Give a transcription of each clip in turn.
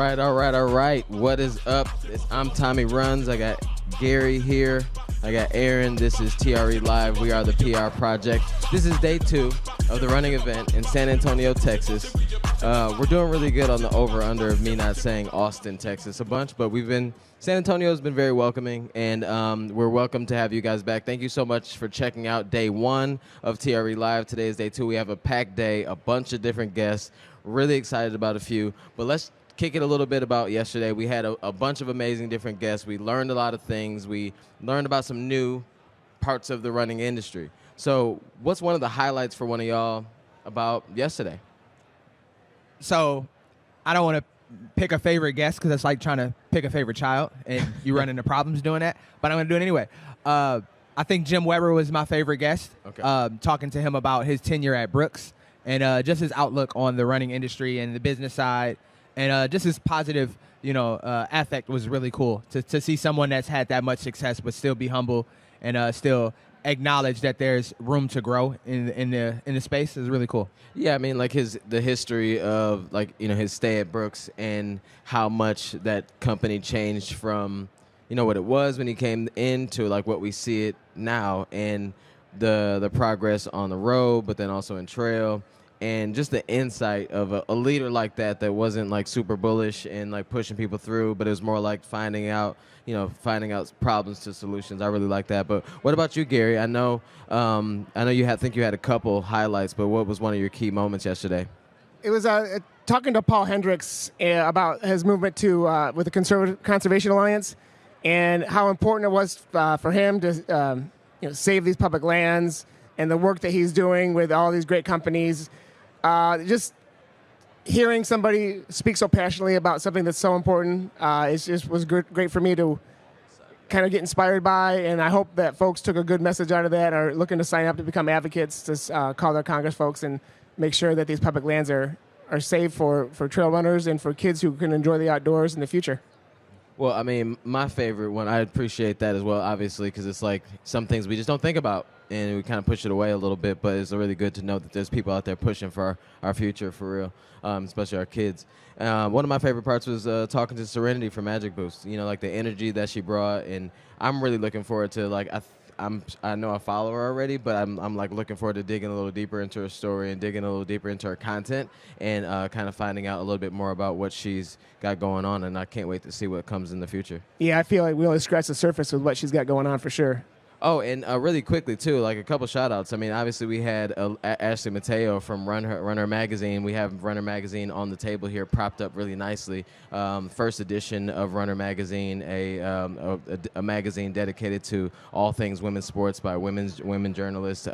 right. What is up? I'm Tommy Runs. I got Gary here. I got Aaron. This is TRE Live. We are the PR project. This is day 2 of the running event in San Antonio, Texas. We're doing really good on the over-under of me not saying Austin, Texas a bunch, but San Antonio's been very welcoming, and we're welcome to have you guys back. Thank you so much for checking out day 1 of TRE Live. Today is day 2. We have a packed day, a bunch of different guests. Really excited about a few, but let's kick it a little bit about yesterday. We had a bunch of amazing different guests. We learned a lot of things. We learned about some new parts of the running industry. So what's one of the highlights for one of y'all about yesterday? So I don't want to pick a favorite guest because it's like trying to pick a favorite child, and you run into problems doing that, but I'm going to do it anyway. I think Jim Weber was my favorite guest, talking to him about his tenure at Brooks and just his outlook on the running industry and the business side. And just his positive, affect was really cool to see someone that's had that much success but still be humble and still acknowledge that there's room to grow in the space is really cool. Yeah, I mean, like the history of his stay at Brooks and how much that company changed from what it was when he came into like what we see it now, and the progress on the road, but then also in trail. And just the insight of a leader like that wasn't like super bullish and like pushing people through, but it was more like finding out problems to solutions. I really like that. But what about you, Gary? I know you think you had a couple highlights, but what was one of your key moments yesterday? It was talking to Paul Hendricks about his movement to with the Conservation Alliance and how important it was for him to save these public lands and the work that he's doing with all these great companies. Just hearing somebody speak so passionately about something that's so important was great for me to kind of get inspired by, and I hope that folks took a good message out of that, are looking to sign up to become advocates, to call their Congress folks and make sure that these public lands are safe for trail runners and for kids who can enjoy the outdoors in the future. Well, I mean, my favorite one, I appreciate that as well, obviously, because it's like some things we just don't think about, and we kind of push it away a little bit, but it's really good to know that there's people out there pushing for our future, for real, especially our kids. One of my favorite parts was talking to Serenity from Magic Boost, like the energy that she brought, and I'm really looking forward to, I know I follow her already, but I'm like looking forward to digging a little deeper into her story and digging a little deeper into her content and kind of finding out a little bit more about what she's got going on, and I can't wait to see what comes in the future. Yeah, I feel like we only scratched the surface with what she's got going on for sure. Oh, and really quickly, too, like a couple shout-outs. I mean, obviously, we had Ashley Mateo from Runner Magazine. We have Runner Magazine on the table here, propped up really nicely. First edition of Runner Magazine, a magazine dedicated to all things women's sports by women journalists.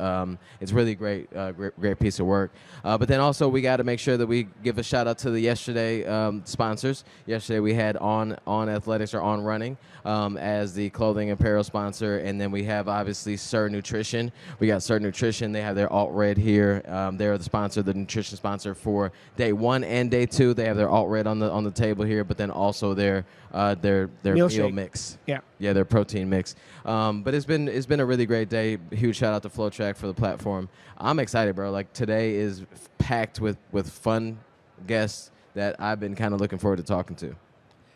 It's really great piece of work. But then also, we got to make sure that we give a shout-out to the yesterday sponsors. Yesterday, we had On Athletics or On Running as the clothing and apparel sponsor, and then we have obviously Sir Nutrition. We got Sir Nutrition. They have their alt red here. They're the nutrition sponsor for day 1 and day 2. They have their alt red on the table here, but then also their meal mix. Yeah, their protein mix. But it's been a really great day. Huge shout out to FlowTrack for the platform. I'm excited, bro. Like today is packed with fun guests that I've been kind of looking forward to talking to.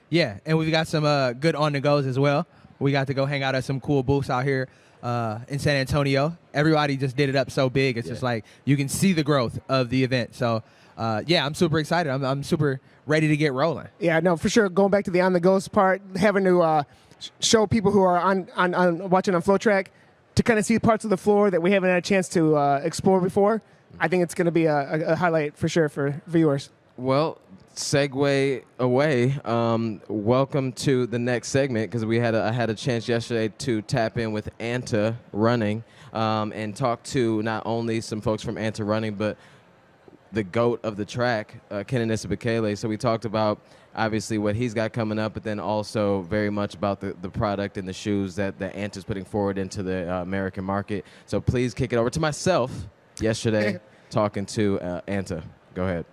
Yeah, and we've got some good on the goes as well. We got to go hang out at some cool booths out here in San Antonio. Everybody just did it up so big. It's just like you can see the growth of the event. So, I'm super excited. I'm super ready to get rolling. Yeah, no, for sure. Going back to the on-the-goes part, having to show people who are on watching on FlowTrack to kind of see parts of the floor that we haven't had a chance to explore before. I think it's going to be a highlight for sure for viewers. Well, segue away. Welcome to the next segment, because I had a chance yesterday to tap in with Anta Running and talk to not only some folks from Anta Running, but the GOAT of the track, Kenan Isibekele. So we talked about obviously what he's got coming up, but then also very much about the product and the shoes that Anta's putting forward into the American market. So please kick it over to myself yesterday talking to Anta. Go ahead.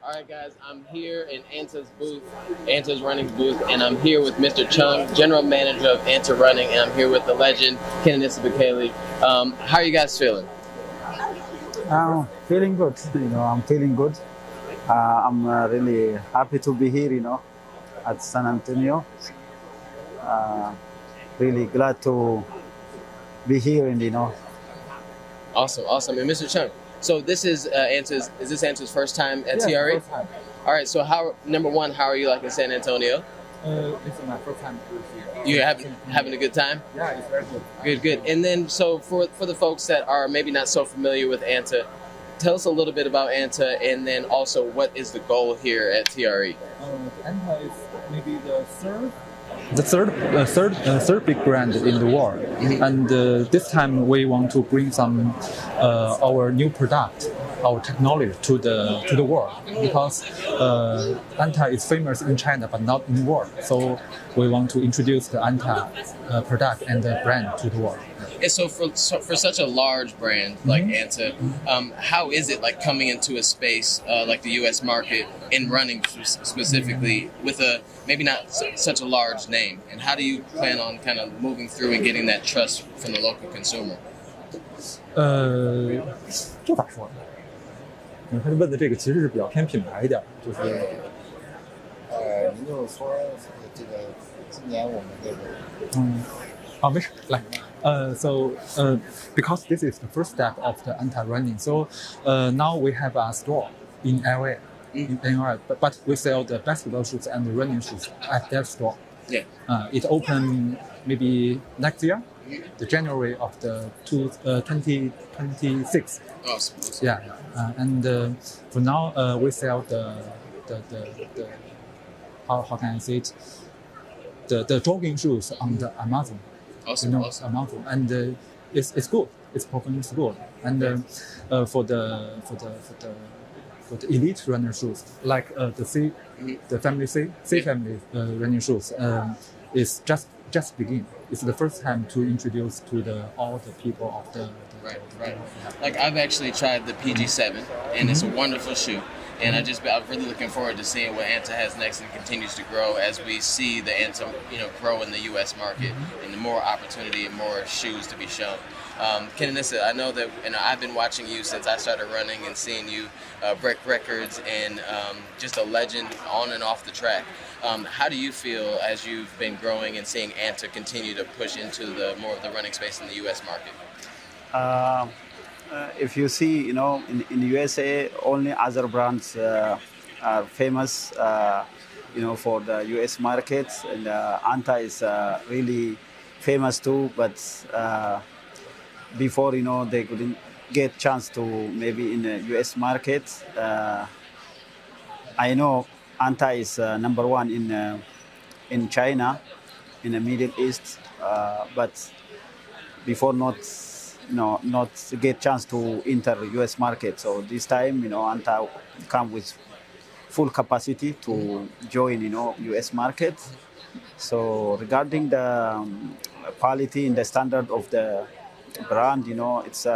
All right, guys, I'm here in Anta's booth, Anta's Running booth, and I'm here with Mr. Chung, General Manager of Anta Running, and I'm here with the legend, Kenan Isibekele. How are you guys feeling? Feeling good. I'm feeling good. I'm really happy to be here, at San Antonio. Really glad to be here, and Awesome, awesome. And Mr. Chung, so this is is this Anta's first time at TRE? First time. All right, so number one, how are you liking San Antonio? This is my first time here. You having a good time? Yeah, it's very good. Good, good. And then, so for the folks that are maybe not so familiar with Anta, tell us a little bit about Anta, and then also what is the goal here at TRE? Anta is maybe the third big brand in the world, and this time we want to bring some our new product, our technology to the world, because Anta is famous in China but not in the world. So we want to introduce the Anta product and the brand to the world. And so for such a large brand like Anta, how is it like coming into a space like the U.S. market in running specifically with a maybe not such a large name? And how do you plan on kind of moving through and getting that trust from the local consumer? 这咋说呢？他问的这个其实是比较偏品牌一点，就是您就是说这个今年我们这个没事，来。So because this is the first step of the anti-running, so now we have a store in LA, but we sell the basketball shoes and the running shoes at that store. Yeah. It opened maybe next year, the January of the 2026. Awesome. Yeah, and for now we sell the how can I say it? The jogging shoes on the Amazon. Awesome. Awesome. Amazon, and it's good. It's performance good, and for the elite runner shoes like the family C family running shoes is just begin. It's the first time to introduce to all the people of the Right. Like I've actually tried the PG7, and it's a wonderful shoe. And I'm really looking forward to seeing what Anta has next and continues to grow as we see the Anta, grow in the U.S. market and more opportunity and more shoes to be shown. Kenenisa, I know that I've been watching you since I started running and seeing you break records and just a legend on and off the track. How do you feel as you've been growing and seeing Anta continue to push into more of the running space in the U.S. market? If you see, in the USA, only other brands are famous, for the US market, and Anta is really famous too. But before, they couldn't get chance to maybe in the US market. I know Anta is number one in China, in the Middle East, but before not get chance to enter the U.S. market. So this time, Anta come with full capacity to join, U.S. market. So regarding the quality and the standard of the brand, it's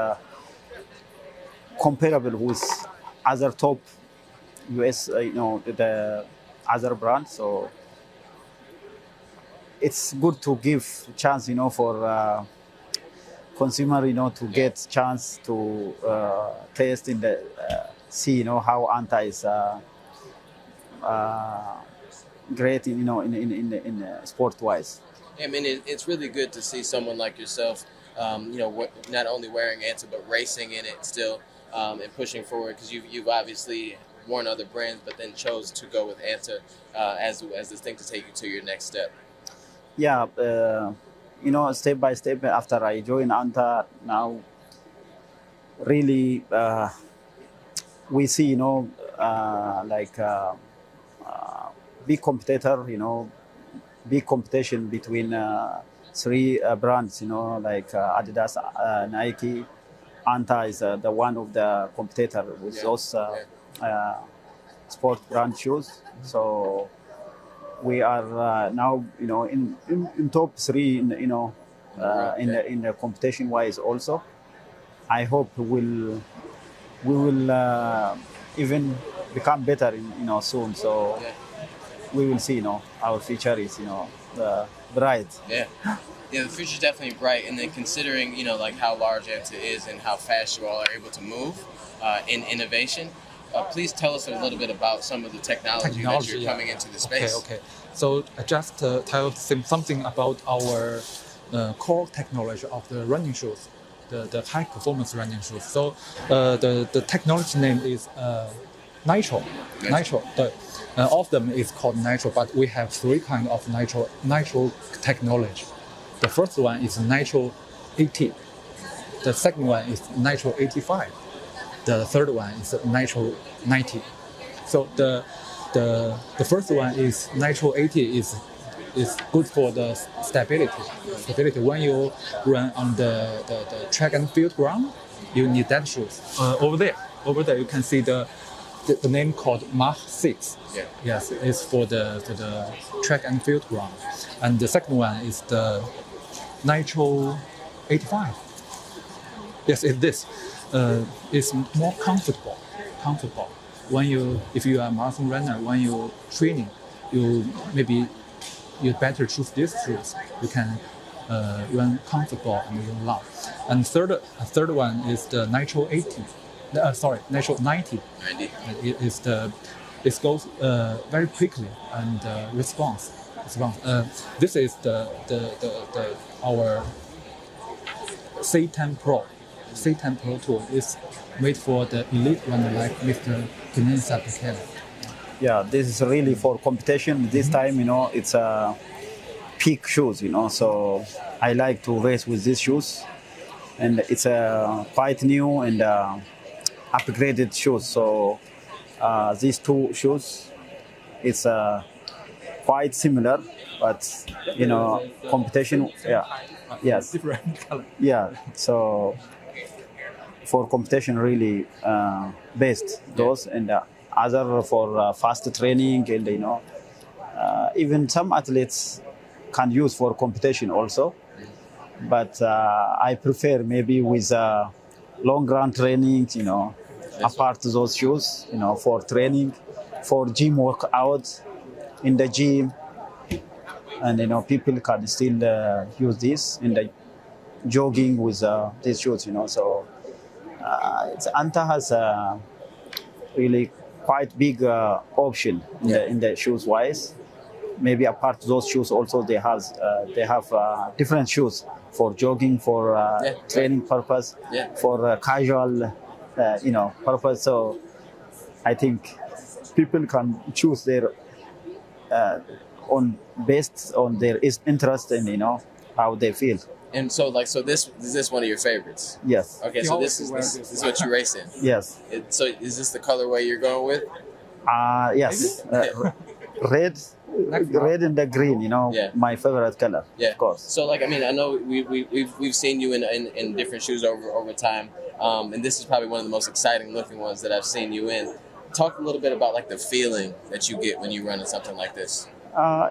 comparable with other top U.S. The other brands. So it's good to give chance, for consumer, to get chance to taste in the see, how Anta is great, in sport wise. I mean, it's really good to see someone like yourself, not only wearing Anta but racing in it still and pushing forward, because you've obviously worn other brands, but then chose to go with Anta as this thing to take you to your next step. Yeah. Step by step after I joined Anta, now really we see, big competitor, big competition between three brands, like Adidas, Nike. Anta is the one of the competitor with those sport brand shoes. So we are now, in top three, in the competition wise also. I hope we will even become better, soon. So we will see, our future is, bright. Yeah, the future's definitely bright. And then considering, like how large Anta is and how fast you all are able to move in innovation. please tell us a little bit about some of the technology that you're coming into the space. Okay. So just tell something about our core technology of the running shoes, the high performance running shoes. So the technology name is Nitro. All of them is called Nitro, but we have 3 kinds of Nitro technology. The first one is Nitro 80. The second one is Nitro 85. The third one is Nitro 90. So the first one is Nitro 80 is good for the stability. When you run on the track and field ground, you need that shoes. Over there you can see the name called Mach 6. Yeah. Yes, it's for the track and field ground. And the second one is the Nitro 85. Yes, it's this. It's more comfortable. If you are a marathon runner, when you're training, you better choose these shoes. You can run comfortable and run long. And third one is the Nitro 80. Nitro 90. It goes very quickly and response. This is our C10 Pro. C10 Pro tool is made for the elite runner like Mr. Kenenisa Bekele. Yeah, this is really for competition. This time, it's peak shoes, so I like to race with these shoes. And it's quite new and upgraded shoes. So these 2 shoes, it's quite similar, but competition. Yeah, yes, Different color. yeah. So for competition, really best those and other for fast training and even some athletes can use for competition also. But I prefer maybe with long run training, apart those shoes, for training, for gym workout in the gym, and people can still use this in the jogging with these shoes, So Anta has a really quite big option in the shoes wise. Maybe apart those shoes also they have different shoes for jogging, for training purpose, for casual purpose. So I think people can choose their on based on their interest and how they feel. And so this is this one of your favorites? Yes. Okay, so this is what you race in. Yes. So is this the colorway you're going with? Yes. Red and the green, my favorite color. Yeah. Of course. So I know we've seen you in different shoes over time, and this is probably one of the most exciting looking ones that I've seen you in. Talk a little bit about the feeling that you get when you run in something like this.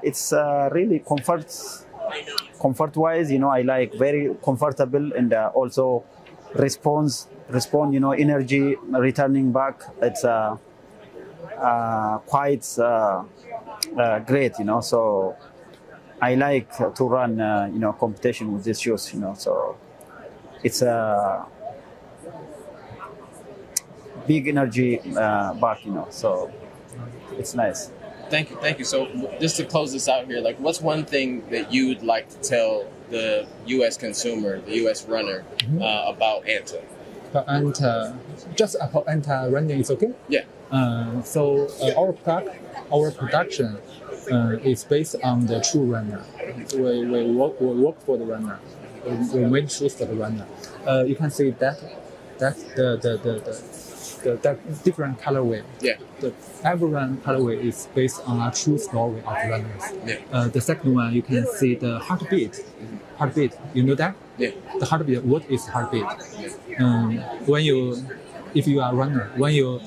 It's really comfort wise, I like very comfortable and also respond, energy returning back. It's quite great, so I like to run, competition with these shoes, so it's a big energy back, so it's nice. Thank you. So just to close this out here, what's one thing that you'd like to tell the U.S. consumer, the U.S. runner, about Anta? Just about Anta running is okay? Yeah. So our production is based on the true runner. We work for the runner. We make shoes for the runner. You can see that's the different colorway. Yeah. Every one colorway is based on a true story of runners. Yeah. The second one, you can see the heartbeat. Heartbeat, you know that? Yeah. The heartbeat. What is heartbeat? If you are a runner, when you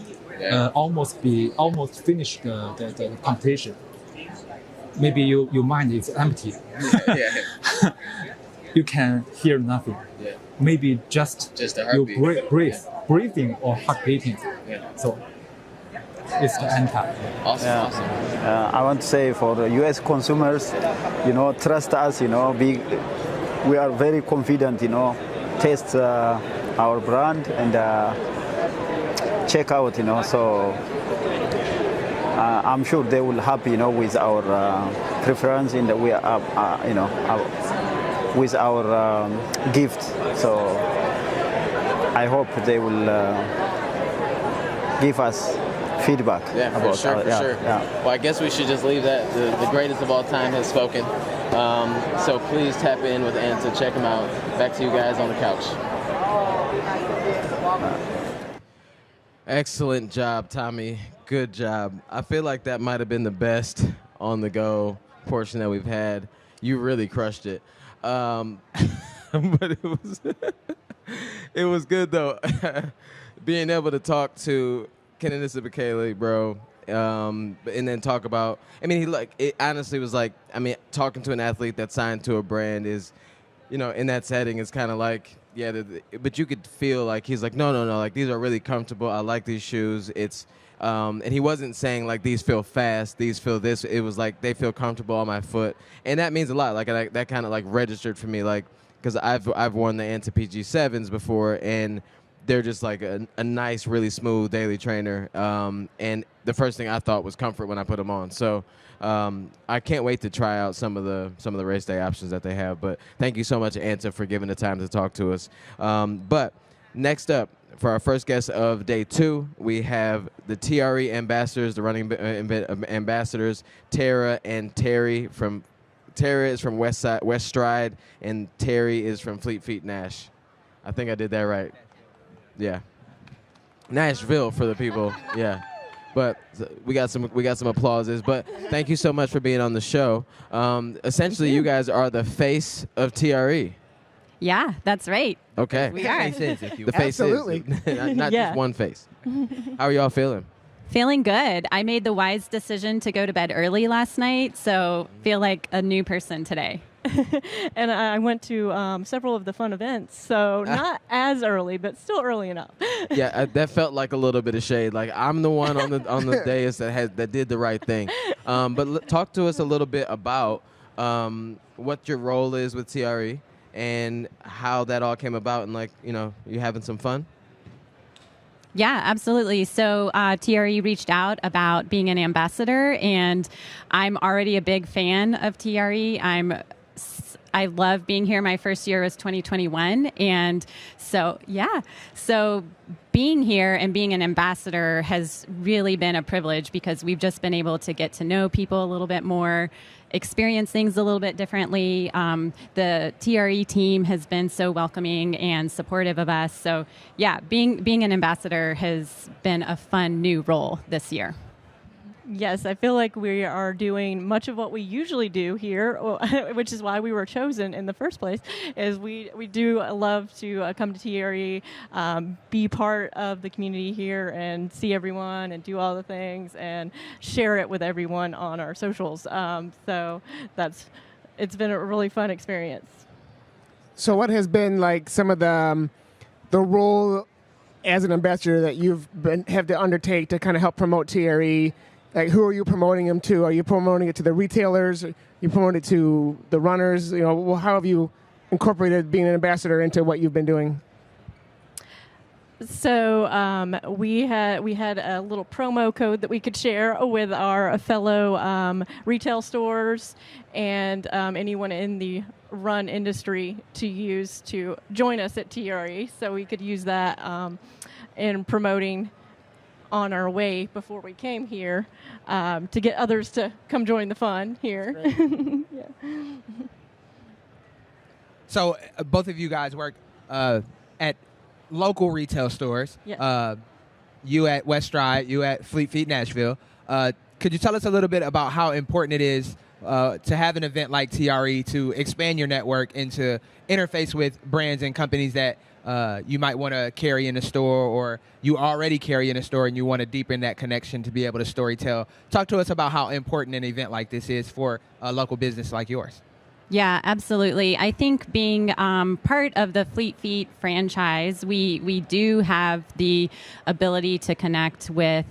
almost finish the competition, maybe your mind is empty. Yeah. You can hear nothing. Yeah. Maybe just a heartbeat. you breathing or heart beating. Yeah. So it's the Anta. Awesome. I want to say for the U.S. consumers, trust us. We are very confident. Taste our brand and check out, so I'm sure they will happy, with our preference in the way, with our gift. So I hope they will give us feedback. Yeah, for sure, for sure. Yeah. Well, I guess we should just leave that. The greatest of all time has spoken. So please tap in with Anta. Check him out. Back to you guys on the couch. Excellent job, Tommy. Good job. I feel like that might have been the best on the go portion that we've had. You really crushed it. But it was good though. Being able to talk to Kenneth Bekele, bro, and then talk about. I mean, it honestly was like. I mean, talking to an athlete that's signed to a brand is, in that setting, it's kind of like. Yeah, but you could feel like he's like, no, like these are really comfortable. I like these shoes. It's, and he wasn't saying like these feel fast, these feel this. It was like they feel comfortable on my foot, and that means a lot. Like that kind of like registered for me, like because I've worn the Anta PG7s before, and they're just like a nice, really smooth daily trainer. And the first thing I thought was comfort when I put them on. So. I can't wait to try out some of the race day options that they have. But thank you so much, Anta, for giving the time to talk to us. But next up, for our first guest of day 2, we have the TRE ambassadors, the running ambassadors, Tara and Terry. Tara is from West Stride, and Terry is from Fleet Feet Nash. I think I did that right. Yeah, Nashville for the people. Yeah. But we got some applauses. But thank you so much for being on the show. Essentially, you guys are the face of TRE. Yeah, that's right. Okay. We are. The face Absolutely. is. Not just one face. How are y'all feeling? Feeling good. I made the wise decision to go to bed early last night, so feel like a new person today. And I went to several of the fun events, so not as early, but still early enough. Yeah, that felt like a little bit of shade. Like I'm the one on the dais that did the right thing. But talk to us a little bit about what your role is with TRE and how that all came about, and you having some fun. Yeah, absolutely. So TRE reached out about being an ambassador, and I'm already a big fan of TRE. I love being here. My first year was 2021. And so being here and being an ambassador has really been a privilege because we've just been able to get to know people a little bit more, experience things a little bit differently. The TRE team has been so welcoming and supportive of us. So yeah, being an ambassador has been a fun new role this year. Yes, I feel like we are doing much of what we usually do here, which is why we were chosen in the first place, is we do love to come to TRE, be part of the community here and see everyone and do all the things and share it with everyone on our socials. So it's been a really fun experience. So what has been like some of the role as an ambassador that you've have to undertake to kind of help promote TRE? Like, who are you promoting them to? Are you promoting it to the retailers? Are you promoting it to the runners? How have you incorporated being an ambassador into what you've been doing? So we had a little promo code that we could share with our fellow retail stores and anyone in the run industry to use to join us at TRE. So we could use that in promoting on our way before we came here to get others to come join the fun here. Yeah. So both of you guys work at local retail stores. Yes. You at West Stride, you at Fleet Feet Nashville. Could you tell us a little bit about how important it is to have an event like TRE to expand your network and to interface with brands and companies that you might want to carry in a store, or you already carry in a store and you want to deepen that connection to be able to storytell? Talk to us about how important an event like this is for a local business like yours. Yeah, absolutely. I think being part of the Fleet Feet franchise, we do have the ability to connect with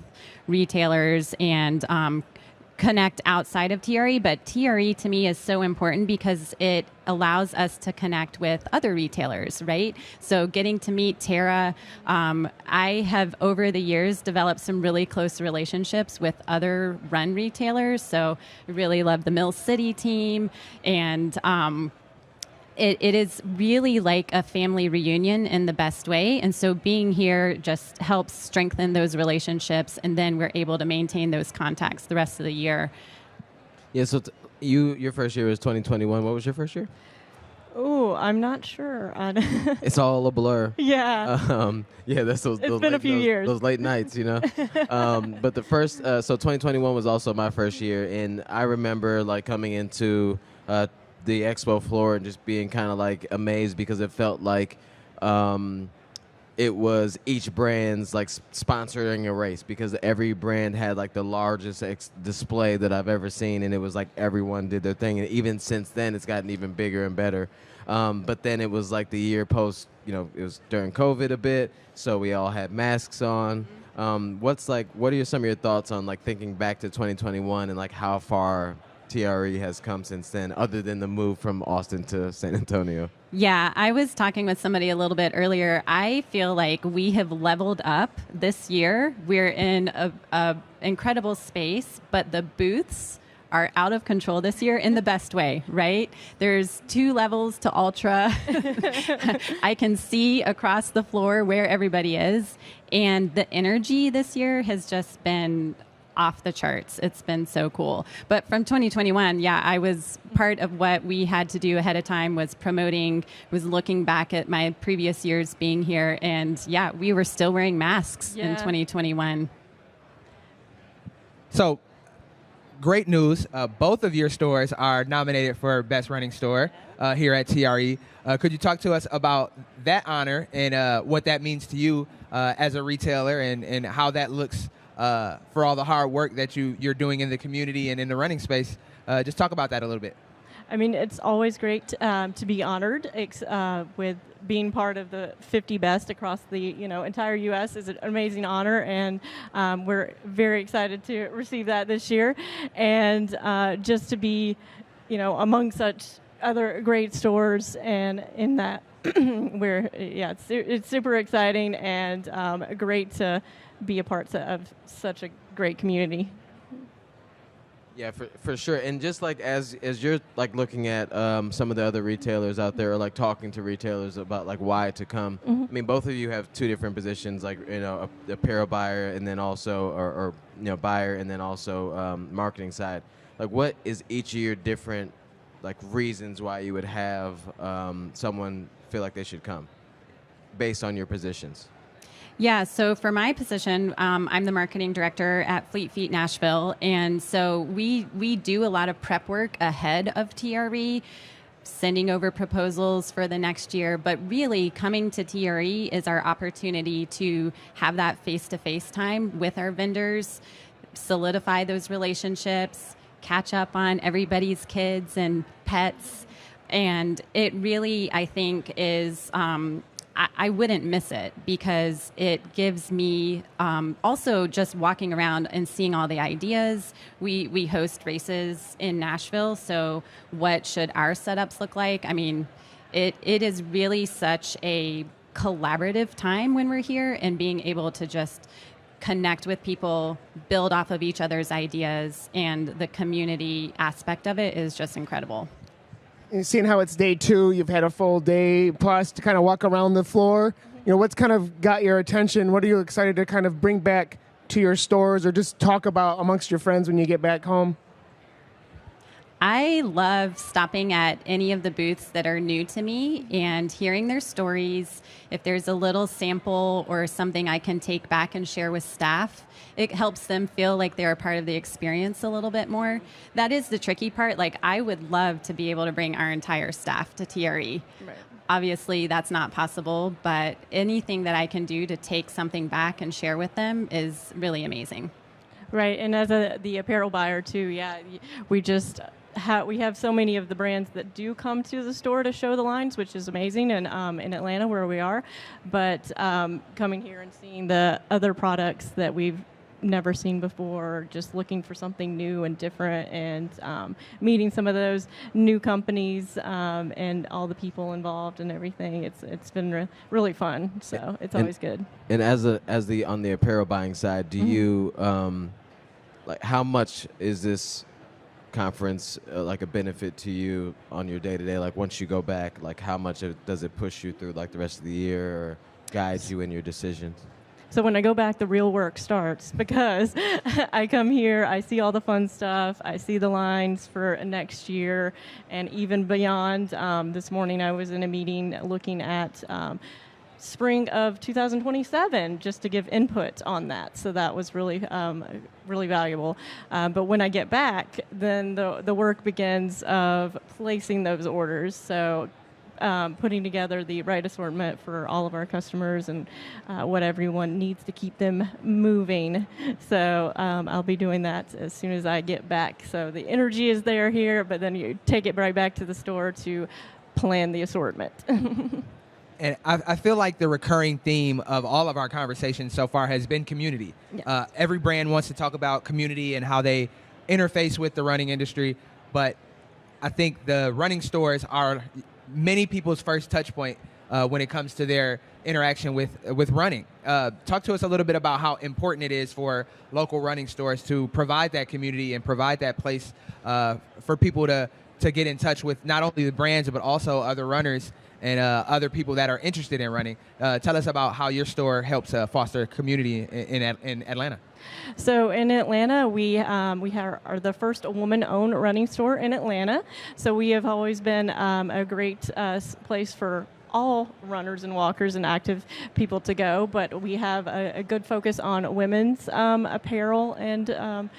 retailers and connect outside of TRE, but TRE to me is so important because it allows us to connect with other retailers, right? So getting to meet Tara, I have over the years developed some really close relationships with other run retailers. So I really love the Mill City team, and it is really like a family reunion in the best way. And so being here just helps strengthen those relationships, and then we're able to maintain those contacts the rest of the year. Yeah, so your first year was 2021. What was your first year? Oh, I'm not sure. It's all a blur. Yeah. Yeah, that's those. It's been a few years. Those late nights, you know. But the first, so 2021 was also my first year, and I remember like coming into the expo floor and just being kind of like amazed because it felt like it was each brand's like sponsoring a race, because every brand had like the largest display that I've ever seen, and it was like everyone did their thing. And even since then, it's gotten even bigger and better. But then it was like the year post, you know, it was during COVID a bit, so we all had masks on. What are some of your thoughts on like thinking back to 2021 and like how far TRE has come since then, other than the move from Austin to San Antonio? Yeah, I was talking with somebody a little bit earlier. I feel like we have leveled up this year. We're in a incredible space, but the booths are out of control this year in the best way, right? There's 2 levels to Ultra. I can see across the floor where everybody is. And the energy this year has just been off the charts. It's been so cool. But from 2021, yeah, I was part of what we had to do ahead of time was promoting, was looking back at my previous years being here. And yeah, we were still wearing masks in 2021. So, great news. Both of your stores are nominated for Best Running Store here at TRE. Could you talk to us about that honor and what that means to you as a retailer, and how that looks for all the hard work that you're doing in the community and in the running space? Just talk about that a little bit. I mean, it's always great to be honored with being part of the 50 best across the entire U.S. is an amazing honor, and we're very excited to receive that this year. And just to be, among such other great stores, and in that, it's super exciting and great to be a part of such a great community. Yeah, for sure. And just like as you're like looking at some of the other retailers out there, or like talking to retailers about like why to come. Mm-hmm. I mean, both of you have 2 different positions, like apparel buyer, and then also or buyer, and then also marketing side. Like, what is each of your different like reasons why you would have someone feel like they should come, based on your positions? Yeah, so for my position, I'm the marketing director at Fleet Feet Nashville, and so we do a lot of prep work ahead of TRE, sending over proposals for the next year, but really coming to TRE is our opportunity to have that face-to-face time with our vendors, solidify those relationships, catch up on everybody's kids and pets, and it really, I think, is... I wouldn't miss it, because it gives me also just walking around and seeing all the ideas. We host races in Nashville, so what should our setups look like? I mean, it is really such a collaborative time when we're here, and being able to just connect with people, build off of each other's ideas, and the community aspect of it is just incredible. Seeing how it's day 2, you've had a full day plus to kind of walk around the floor. What's kind of got your attention? What are you excited to kind of bring back to your stores, or just talk about amongst your friends when you get back home? I love stopping at any of the booths that are new to me and hearing their stories. If there's a little sample or something I can take back and share with staff, it helps them feel like they're a part of the experience a little bit more. That is the tricky part. Like, I would love to be able to bring our entire staff to TRE. Right. Obviously, that's not possible, but anything that I can do to take something back and share with them is really amazing. Right, and as the apparel buyer too, yeah, we just... we have so many of the brands that do come to the store to show the lines, which is amazing, and in Atlanta where we are. But coming here and seeing the other products that we've never seen before, just looking for something new and different, and meeting some of those new companies and all the people involved and everything. It's been really fun, so it's always good. And on the apparel buying side, do you like, how much is this conference like a benefit to you on your day-to-day? Like, once you go back, like, how much does it push you through like the rest of the year, or guides you in your decisions? So when I go back, the real work starts, because I come here, I see all the fun stuff, I see the lines for next year and even beyond. This morning I was in a meeting looking at spring of 2027 just to give input on that. So that was really valuable. But when I get back, then the work begins of placing those orders. So putting together the right assortment for all of our customers and what everyone needs to keep them moving. So I'll be doing that as soon as I get back. So the energy is there here, but then you take it right back to the store to plan the assortment. And I feel like the recurring theme of all of our conversations so far has been community. Yeah. Every brand wants to talk about community and how they interface with the running industry, but I think the running stores are many people's first touch point when it comes to their interaction with running. Talk to us a little bit about how important it is for local running stores to provide that community and provide that place for people to get in touch with not only the brands but also other runners and other people that are interested in running. Tell us about how your store helps foster community in Atlanta. So in Atlanta, we are the first woman-owned running store in Atlanta. So we have always been a great place for all runners and walkers and active people to go. But we have a good focus on women's apparel and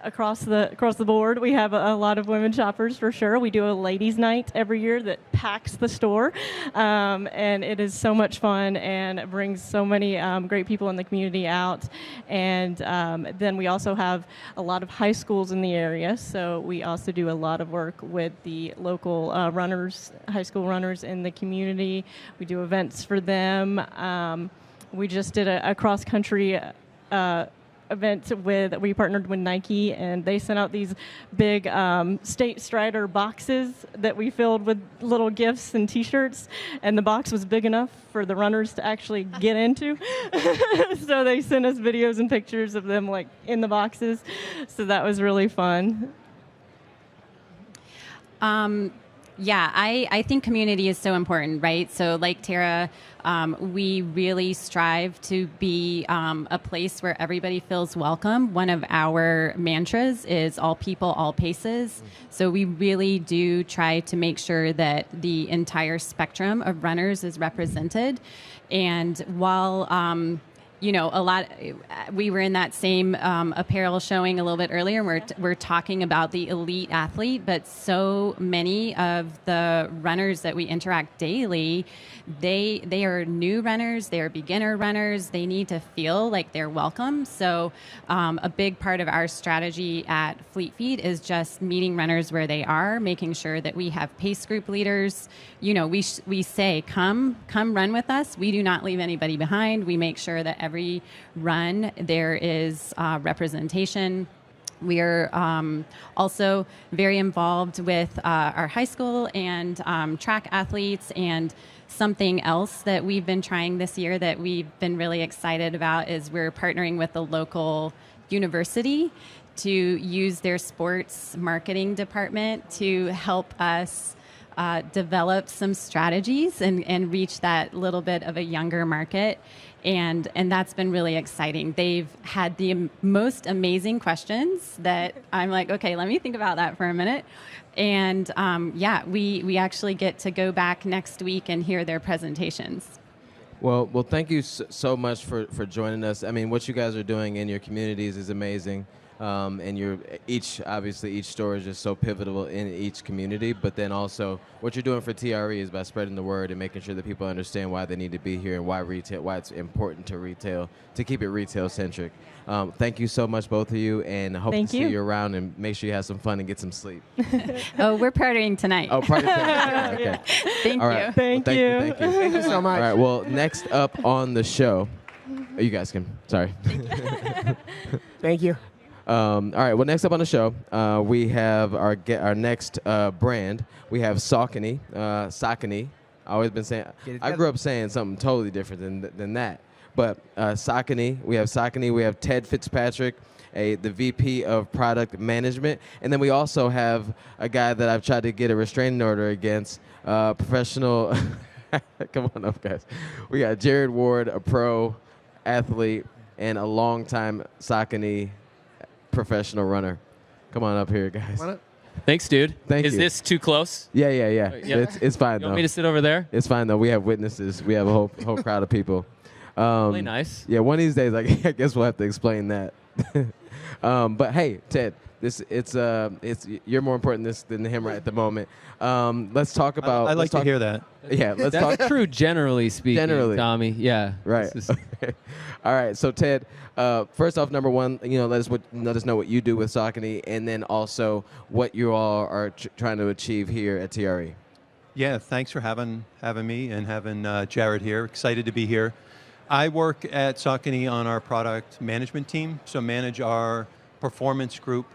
across the board. We have a lot of women shoppers for sure. We do a ladies' night every year that packs the store, and it is so much fun and brings so many great people in the community out. And then we also have a lot of high schools in the area, so we also do a lot of work with the local runners, high school runners in the community. We do events for them. We just did a cross-country event we partnered with Nike, and they sent out these big State Strider boxes that we filled with little gifts and T-shirts, and the box was big enough for the runners to actually get into. So they sent us videos and pictures of them like in the boxes. So that was really fun. Yeah, I think community is so important, right? So like Tara, we really strive to be a place where everybody feels welcome. One of our mantras is all people, all paces. So we really do try to make sure that the entire spectrum of runners is represented. And while we were in that same apparel showing a little bit earlier. We're talking about the elite athlete, but so many of the runners that we interact daily, they are new runners, they are beginner runners. They need to feel like they're welcome. So a big part of our strategy at Fleet Feet is just meeting runners where they are, making sure that we have pace group leaders. We say, come run with us. We do not leave anybody behind. We make sure that every run there is representation. We are also very involved with our high school and track athletes. And something else that we've been trying this year that we've been really excited about is we're partnering with the local university to use their sports marketing department to help us develop some strategies and reach that little bit of a younger market. And that's been really exciting. They've had the most amazing questions that I'm like, okay, let me think about that for a minute. And we actually get to go back next week and hear their presentations. Well, thank you so much for joining us. I mean, what you guys are doing in your communities is amazing. And each store is just so pivotal in each community. But then also what you're doing for TRE is by spreading the word and making sure that people understand why they need to be here and why it's important to retail, to keep it retail centric. Thank you so much, both of you, and I hope to see you around, and make sure you have some fun and get some sleep. Oh, we're partying tonight. Oh, partying tonight. Okay. Thank you. Thank you so much. All right. Well, next up on the show, Oh, you guys can. Sorry. Thank you. All right. Well, next up on the show, we have our next brand. We have Saucony. Saucony. I always been saying. I grew up saying something totally different than that. But Saucony. We have Saucony. We have Ted Fitzpatrick, the VP of Product Management, and then we also have a guy that I've tried to get a restraining order against. Professional. Come on up, guys. We got Jared Ward, a pro athlete and a longtime Saucony professional runner. Come on up here, guys. Thanks, dude. Thank you. Is this too close? Yeah. Yeah. It's fine, You though. want me to sit over there? It's fine, though. We have witnesses. We have a whole crowd of people. Really nice. Yeah, one of these days, I guess we'll have to explain that. But hey, Ted, it's you're more important than him right at the moment. Let's talk about. I like to hear that. Yeah, let's That's talk. true, generally speaking. Generally. Tommy. Yeah. Right. Okay. All right. So Ted, first off, number one, let us know what you do with Saucony, and then also what you all are trying to achieve here at TRE. Yeah, thanks for having me and having Jared here. Excited to be here. I work at Saucony on our product management team, so manage our performance group,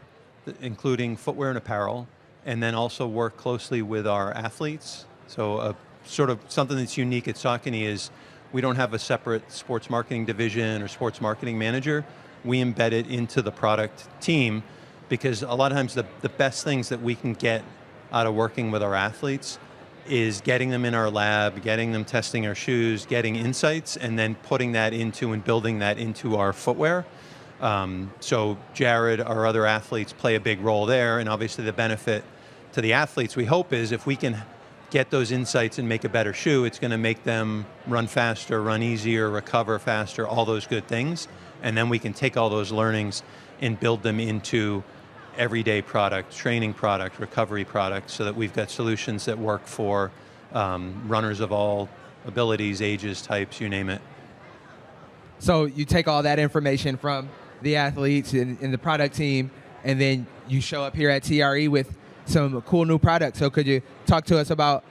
including footwear and apparel, and then also work closely with our athletes. So sort of something that's unique at Saucony is we don't have a separate sports marketing division or sports marketing manager. We embed it into the product team because a lot of times the best things that we can get out of working with our athletes is getting them in our lab, getting them testing our shoes, getting insights, and then putting that into and building that into our footwear. So Jared, our other athletes play a big role there, and obviously the benefit to the athletes, we hope, is if we can get those insights and make a better shoe, it's going to make them run faster, run easier, recover faster, all those good things. And then we can take all those learnings and build them into everyday product, training product, recovery product, so that we've got solutions that work for runners of all abilities, ages, types, you name it. So you take all that information from the athletes and the product team, and then you show up here at TRE with some cool new products. So could you talk to us about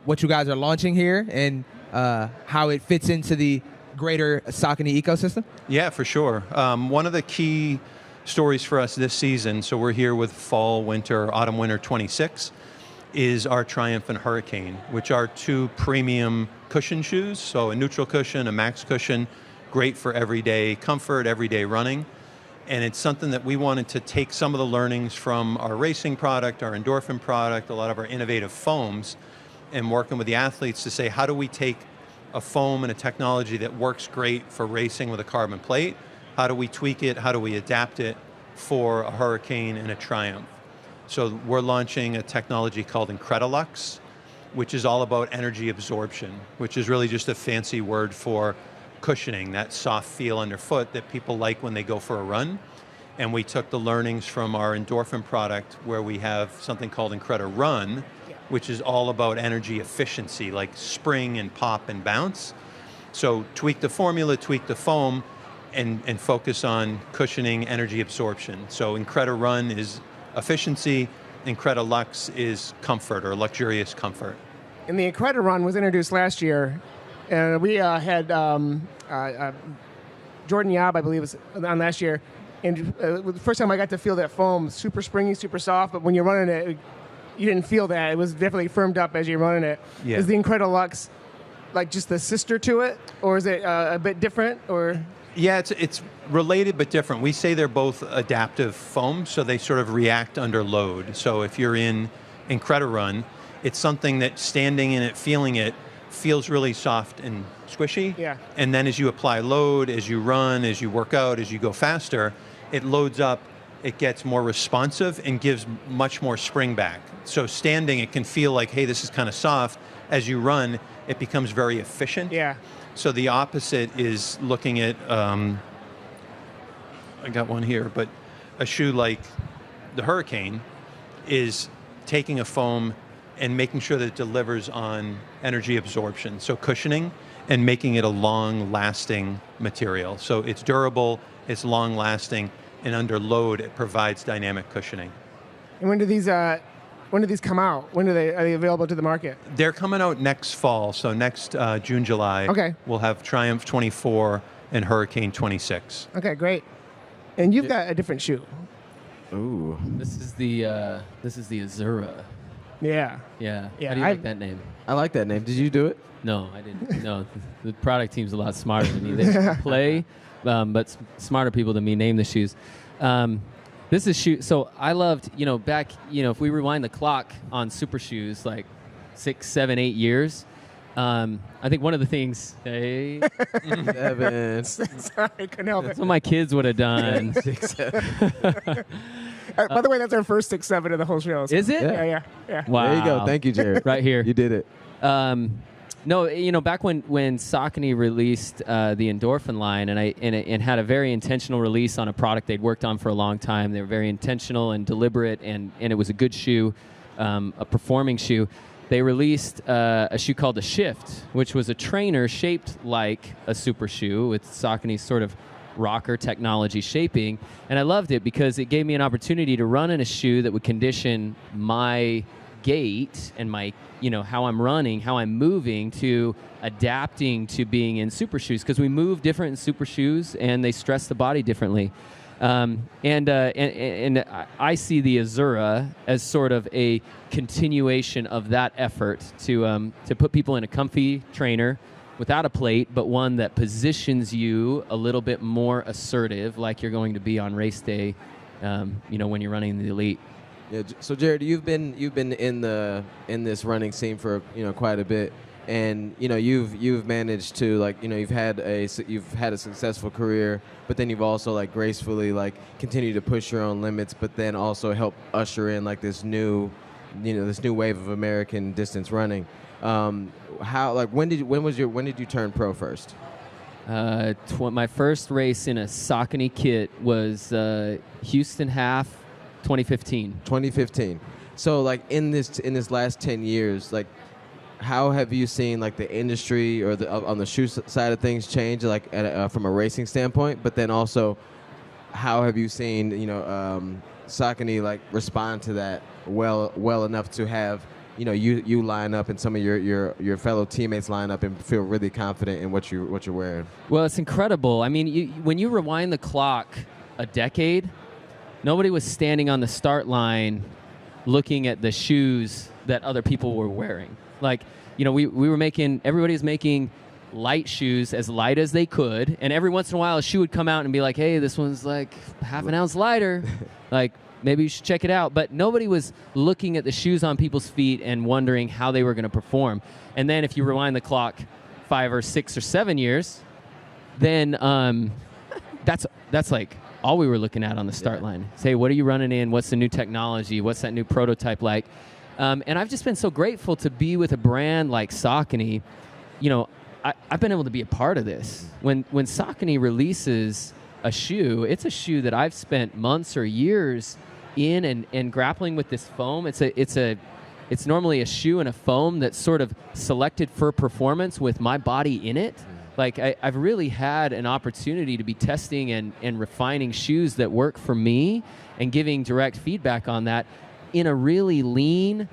what you guys are launching here and how it fits into the greater Saucony ecosystem? Yeah, for sure. One of the key stories for us this season, so we're here with autumn-winter 26, is our Triumph and Hurricane, which are two premium cushion shoes. So a neutral cushion, a max cushion, great for everyday comfort, everyday running. And it's something that we wanted to take some of the learnings from our racing product, our endorphin product, a lot of our innovative foams, and working with the athletes to say, how do we take a foam and a technology that works great for racing with a carbon plate? How do we tweak it? How do we adapt it for a Hurricane and a Triumph? So we're launching a technology called Incredilux, which is all about energy absorption, which is really just a fancy word for cushioning, that soft feel underfoot that people like when they go for a run. And we took the learnings from our endorphin product, where we have something called IncrediRun, which is all about energy efficiency, like spring and pop and bounce. So tweak the formula, tweak the foam, and focus on cushioning, energy absorption. So IncrediRun is efficiency, Incredilux is comfort or luxurious comfort. And the IncrediRun was introduced last year, and we had Jordan Yabb, I believe, was on last year. And the first time I got to feel that foam, super springy, super soft, but when you're running it, you didn't feel that. It was definitely firmed up as you're running it. Yeah. Is the Incredilux like just the sister to it, or is it a bit different, or? Yeah, it's related but different. We say they're both adaptive foams, so they sort of react under load. So if you're in IncrediRun, it's something that standing in it, feeling it, feels really soft and squishy. Yeah. And then as you apply load, as you run, as you work out, as you go faster, it loads up, it gets more responsive and gives much more spring back. So standing, it can feel like, hey, this is kind of soft. As you run, it becomes very efficient. Yeah. So the opposite is looking at, I got one here, but a shoe like the Hurricane is taking a foam and making sure that it delivers on energy absorption, so cushioning, and making it a long-lasting material. So it's durable, it's long-lasting, and under load, it provides dynamic cushioning. And when do these come out? Are they available to the market? They're coming out next fall, so next June, July. Okay. We'll have Triumph 24 and Hurricane 26. Okay, great. And you've got a different shoe. Ooh. This is the Azura. Yeah. Yeah. Yeah, How do you like that name? I like that name. Did you do it? No, I didn't. No, the product team's a lot smarter than me. They play, but smarter people than me name the shoes. This is shoe. So I loved, back, if we rewind the clock on super shoes, like 6, 7, 8 years. I think one of the things. Hey, Sorry, couldn't help it. that's what my kids would have done. By the way, that's our first 6, 7 of the whole show. Is it? Yeah. Wow. There you go. Thank you, Jared. Right here. You did it. No, back when Saucony released the Endorphin line, and had a very intentional release on a product they'd worked on for a long time. They were very intentional and deliberate, and it was a good shoe, a performing shoe. They released a shoe called the Shift, which was a trainer shaped like a super shoe with Saucony's sort of rocker technology shaping. And I loved it because it gave me an opportunity to run in a shoe that would condition my gait and my, how I'm running, how I'm moving, to adapting to being in super shoes, because we move different in super shoes and they stress the body differently. And I see the Azura as sort of a continuation of that effort to put people in a comfy trainer without a plate, but one that positions you a little bit more assertive, like you're going to be on race day, when you're running the elite. Yeah. So Jared, you've been in this running scene for quite a bit, and you've managed to you've had a successful career, but then you've also gracefully continue to push your own limits, but then also help usher in this new wave of American distance running. When did you turn pro first? My first race in a Saucony kit was Houston Half 2015. 2015. So in this last 10 years, how have you seen the industry or on the shoe side of things change from a racing standpoint, but then also how have you seen Saucony respond to that well enough to have you line up and some of your fellow teammates line up and feel really confident in what you're wearing? Well, it's incredible. I mean, when you rewind the clock a decade, nobody was standing on the start line looking at the shoes that other people were wearing. Everybody was making light shoes as light as they could, and every once in a while a shoe would come out and be like, hey, this one's half an ounce lighter. Maybe you should check it out. But nobody was looking at the shoes on people's feet and wondering how they were going to perform. And then if you rewind the clock 5 or 6 or 7 years, then that's all we were looking at on the start line. Say, what are you running in? What's the new technology? What's that new prototype like? And I've just been so grateful to be with a brand like Saucony. I've been able to be a part of this. When Saucony releases a shoe, it's a shoe that I've spent months or years in and grappling with this foam. It's normally a shoe and a foam that's sort of selected for performance with my body in it. I've really had an opportunity to be testing and refining shoes that work for me and giving direct feedback on that in a really lean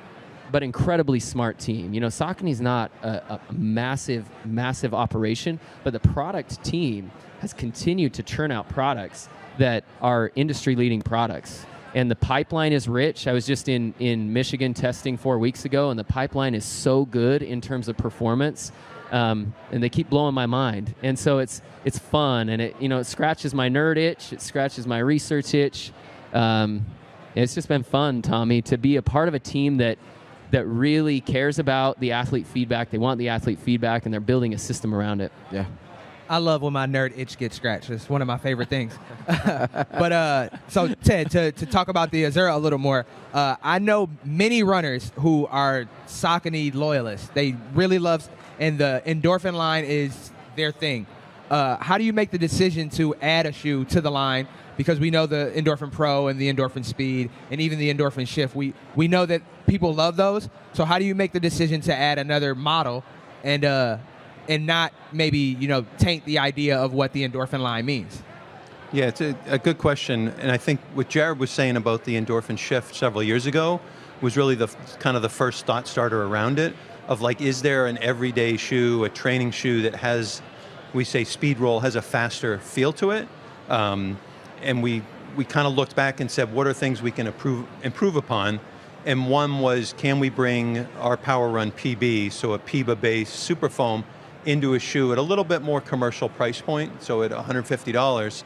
but incredibly smart team. Saucony's not a massive operation, but the product team has continued to churn out products that are industry-leading products. And the pipeline is rich. I was just in Michigan testing 4 weeks ago, and the pipeline is so good in terms of performance. And they keep blowing my mind. And so it's fun, and it scratches my nerd itch. It scratches my research itch. It's just been fun, Tommy, to be a part of a team that really cares about the athlete feedback. They want the athlete feedback, and they're building a system around it. Yeah. I love when my nerd itch gets scratched. It's one of my favorite things. But so Ted, to talk about the Azura a little more, I know many runners who are Saucony loyalists. They really love, and the Endorphin line is their thing. How do you make the decision to add a shoe to the line? Because we know the Endorphin Pro and the Endorphin Speed and even the Endorphin Shift. We know that people love those. So how do you make the decision to add another model and not maybe taint the idea of what the Endorphin line means? Yeah, it's a good question. And I think what Jared was saying about the Endorphin Shift several years ago was really the kind of the first thought starter around it of is there an everyday shoe, a training shoe that has we say Speed Roll has a faster feel to it. And we kind of looked back and said, what are things we can improve upon? And one was, can we bring our Power Run PB, so a PIBA-based super foam, into a shoe at a little bit more commercial price point, so at $150,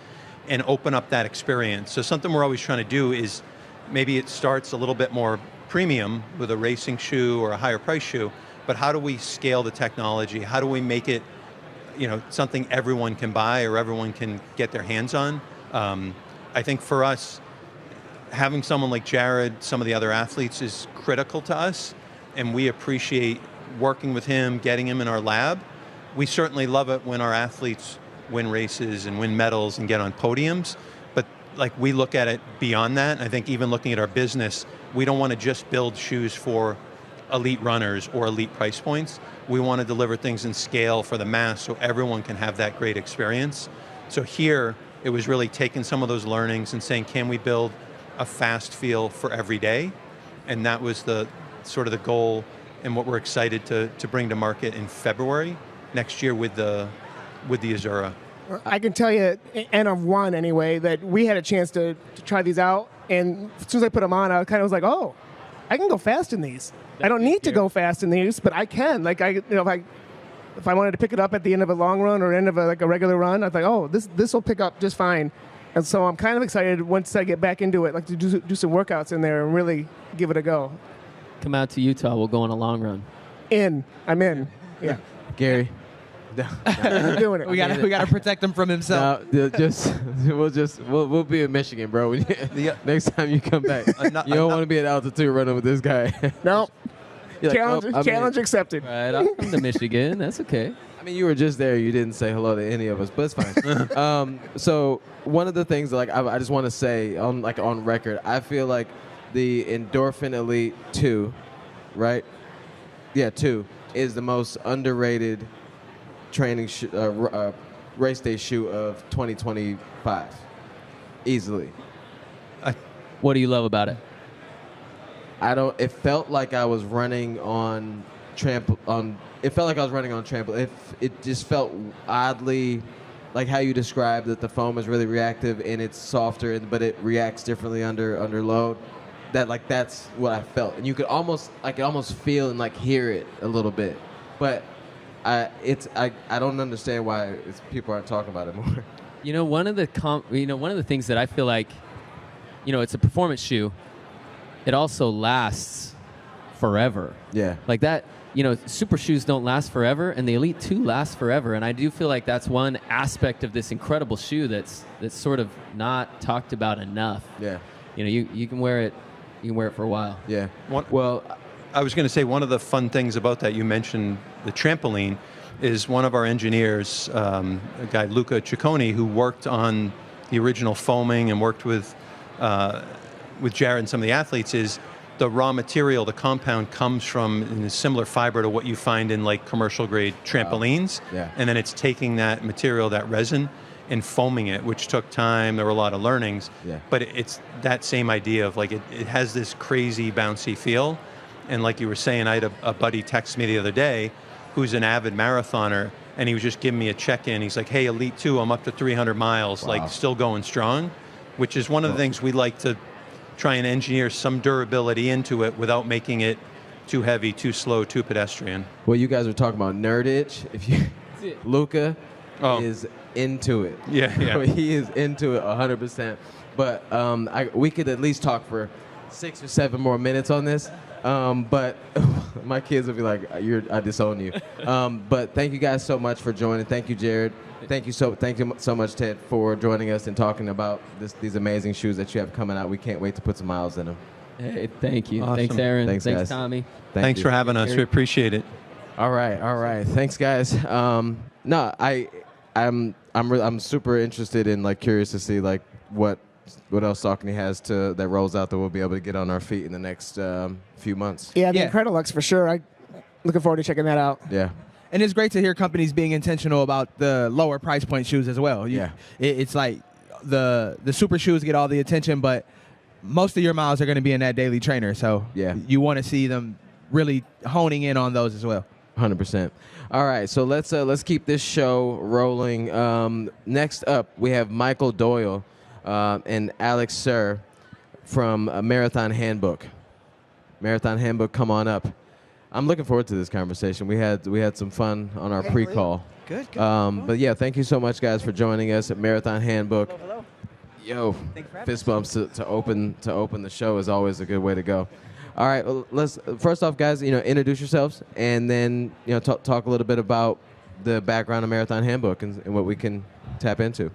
and open up that experience. So something we're always trying to do is, maybe it starts a little bit more premium with a racing shoe or a higher price shoe, but how do we scale the technology? How do we make it, something everyone can buy or everyone can get their hands on? I think for us, having someone like Jared, some of the other athletes, is critical to us, and we appreciate working with him, getting him in our lab. We certainly love it when our athletes win races and win medals and get on podiums, but we look at it beyond that. And I think even looking at our business, we don't want to just build shoes for elite runners or elite price points. We want to deliver things in scale for the mass so everyone can have that great experience. So here, it was really taking some of those learnings and saying, can we build a fast feel for every day? And that was the sort of the goal, and what we're excited to bring to market in February next year with the Azura. I can tell you, N of one anyway, that we had a chance to try these out, and as soon as I put them on, I kind of was like, oh, I can go fast in these. I don't need to go fast in these, but I can. If I wanted to pick it up at the end of a long run or end of a regular run, I thought, oh, this will pick up just fine. And so I'm kind of excited once I get back into it, to do some workouts in there and really give it a go. Come out to Utah. We'll go on a long run. I'm in. Yeah. Gary. We're doing it. We gotta protect him from himself. We'll be in Michigan, bro. Next time you come back, you don't want to be at altitude running with this guy. No. Like, challenge accepted. Right, I'll come to Michigan. That's okay. I mean, you were just there. You didn't say hello to any of us, but it's fine. So one of the things that I just want to say on record, I feel like the Endorphin Elite 2, right? Yeah, 2 is the most underrated training race day shoe of 2025, easily. What do you love about it? It felt like I was running on trampoline. It just felt oddly like how you described that the foam is really reactive and it's softer, but it reacts differently under load. That's what I felt, and you could almost feel and hear it a little bit, but I don't understand why people aren't talking about it more. One of the things that I feel like, it's a performance shoe. It also lasts forever. Yeah. Like that, super shoes don't last forever, and the Elite 2 lasts forever. And I do feel like that's one aspect of this incredible shoe that's sort of not talked about enough. Yeah. You can wear it. You can wear it for a while. Yeah. I was going to say, one of the fun things about that, you mentioned the trampoline, is one of our engineers, a guy, Luca Ciccone, who worked on the original foaming and worked with Jared and some of the athletes, is the raw material, the compound, comes from a similar fiber to what you find in commercial grade trampolines. Yeah. And then it's taking that material, that resin, and foaming it, which took time. There were a lot of learnings. Yeah. But it's that same idea of it has this crazy bouncy feel. And like you were saying, I had a buddy text me the other day who's an avid marathoner, and he was just giving me a check-in. He's like, hey, Elite 2, I'm up to 300 miles, Wow. still going strong, which is one of the things we like to try and engineer some durability into it without making it too heavy, too slow, too pedestrian. Well, you guys were talking about nerdage. Luca is into it. Yeah. He is into it 100%. But we could at least talk for 6 or 7 more minutes on this. But my kids will be like, I disown you. But thank you guys so much for joining. Thank you, Jared. Thank you so much, Ted, for joining us and talking about these amazing shoes that you have coming out. We can't wait to put some miles in them. Hey, thank you. Awesome. Thanks, Aaron. Thanks, guys. Tommy. Thanks for having us. We appreciate it. All right. Thanks, guys. I'm super interested in curious to see what else Saucony has that rolls out that we'll be able to get on our feet in the next few months. Yeah, the Incredilux for sure. I'm looking forward to checking that out. Yeah. And it's great to hear companies being intentional about the lower price point shoes as well. It's like the super shoes get all the attention, but most of your miles are going to be in that daily trainer. So yeah, you want to see them really honing in on those as well. 100%. All right, so let's keep this show rolling. Next up, we have Michael Doyle and Alex Sir from Marathon Handbook. Marathon Handbook, come on up. I'm looking forward to this conversation. We had some fun on our pre-call. Good. But yeah, thank you so much, guys, for joining us at Marathon Handbook. Hello. Yo, fist bumps to open the show is always a good way to go. All right, well, let's first off, guys, introduce yourselves, and then talk a little bit about the background of Marathon Handbook and what we can tap into.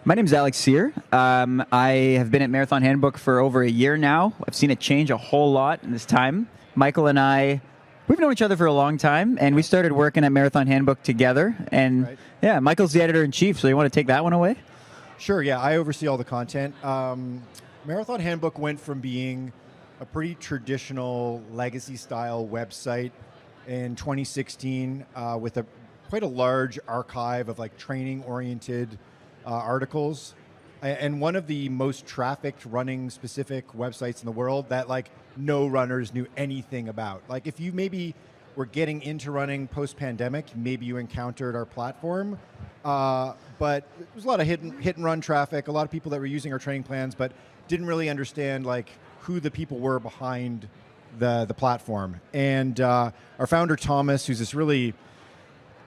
My name is Alex Sear. I have been at Marathon Handbook for over a year now. I've seen it change a whole lot in this time. Michael and I, we've known each other for a long time, and we started working at Marathon Handbook together. And yeah, Michael's the editor-in-chief, so you want to take that one away? Sure, yeah, I oversee all the content. Marathon Handbook went from being a pretty traditional legacy-style website in 2016 with quite a large archive of training-oriented articles, and one of the most trafficked running-specific websites in the world that no runners knew anything about. If you maybe were getting into running post-pandemic, maybe you encountered our platform, but there was a lot of hit and run traffic, a lot of people that were using our training plans, but didn't really understand who the people were behind the platform. And our founder, Thomas, who's this really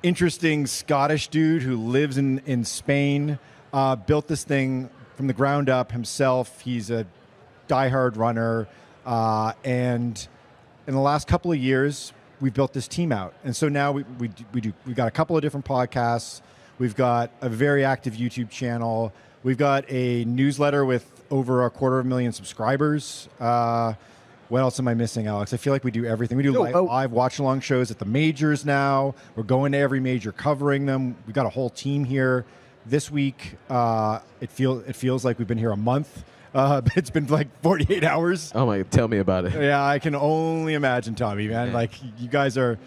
interesting Scottish dude who lives in Spain, built this thing from the ground up himself. He's a diehard runner. And in the last couple of years, we've built this team out. And so now we've got a couple of different podcasts. We've got a very active YouTube channel. We've got a newsletter with over 250,000 subscribers. What else am I missing, Alex? I feel like we do everything. We do live watch-along shows at the majors now. We're going to every major, covering them. We've got a whole team here. This week, it feels like we've been here a month. It's been 48 hours. Oh my! Tell me about it. Yeah, I can only imagine, Tommy, man. Yeah. You guys are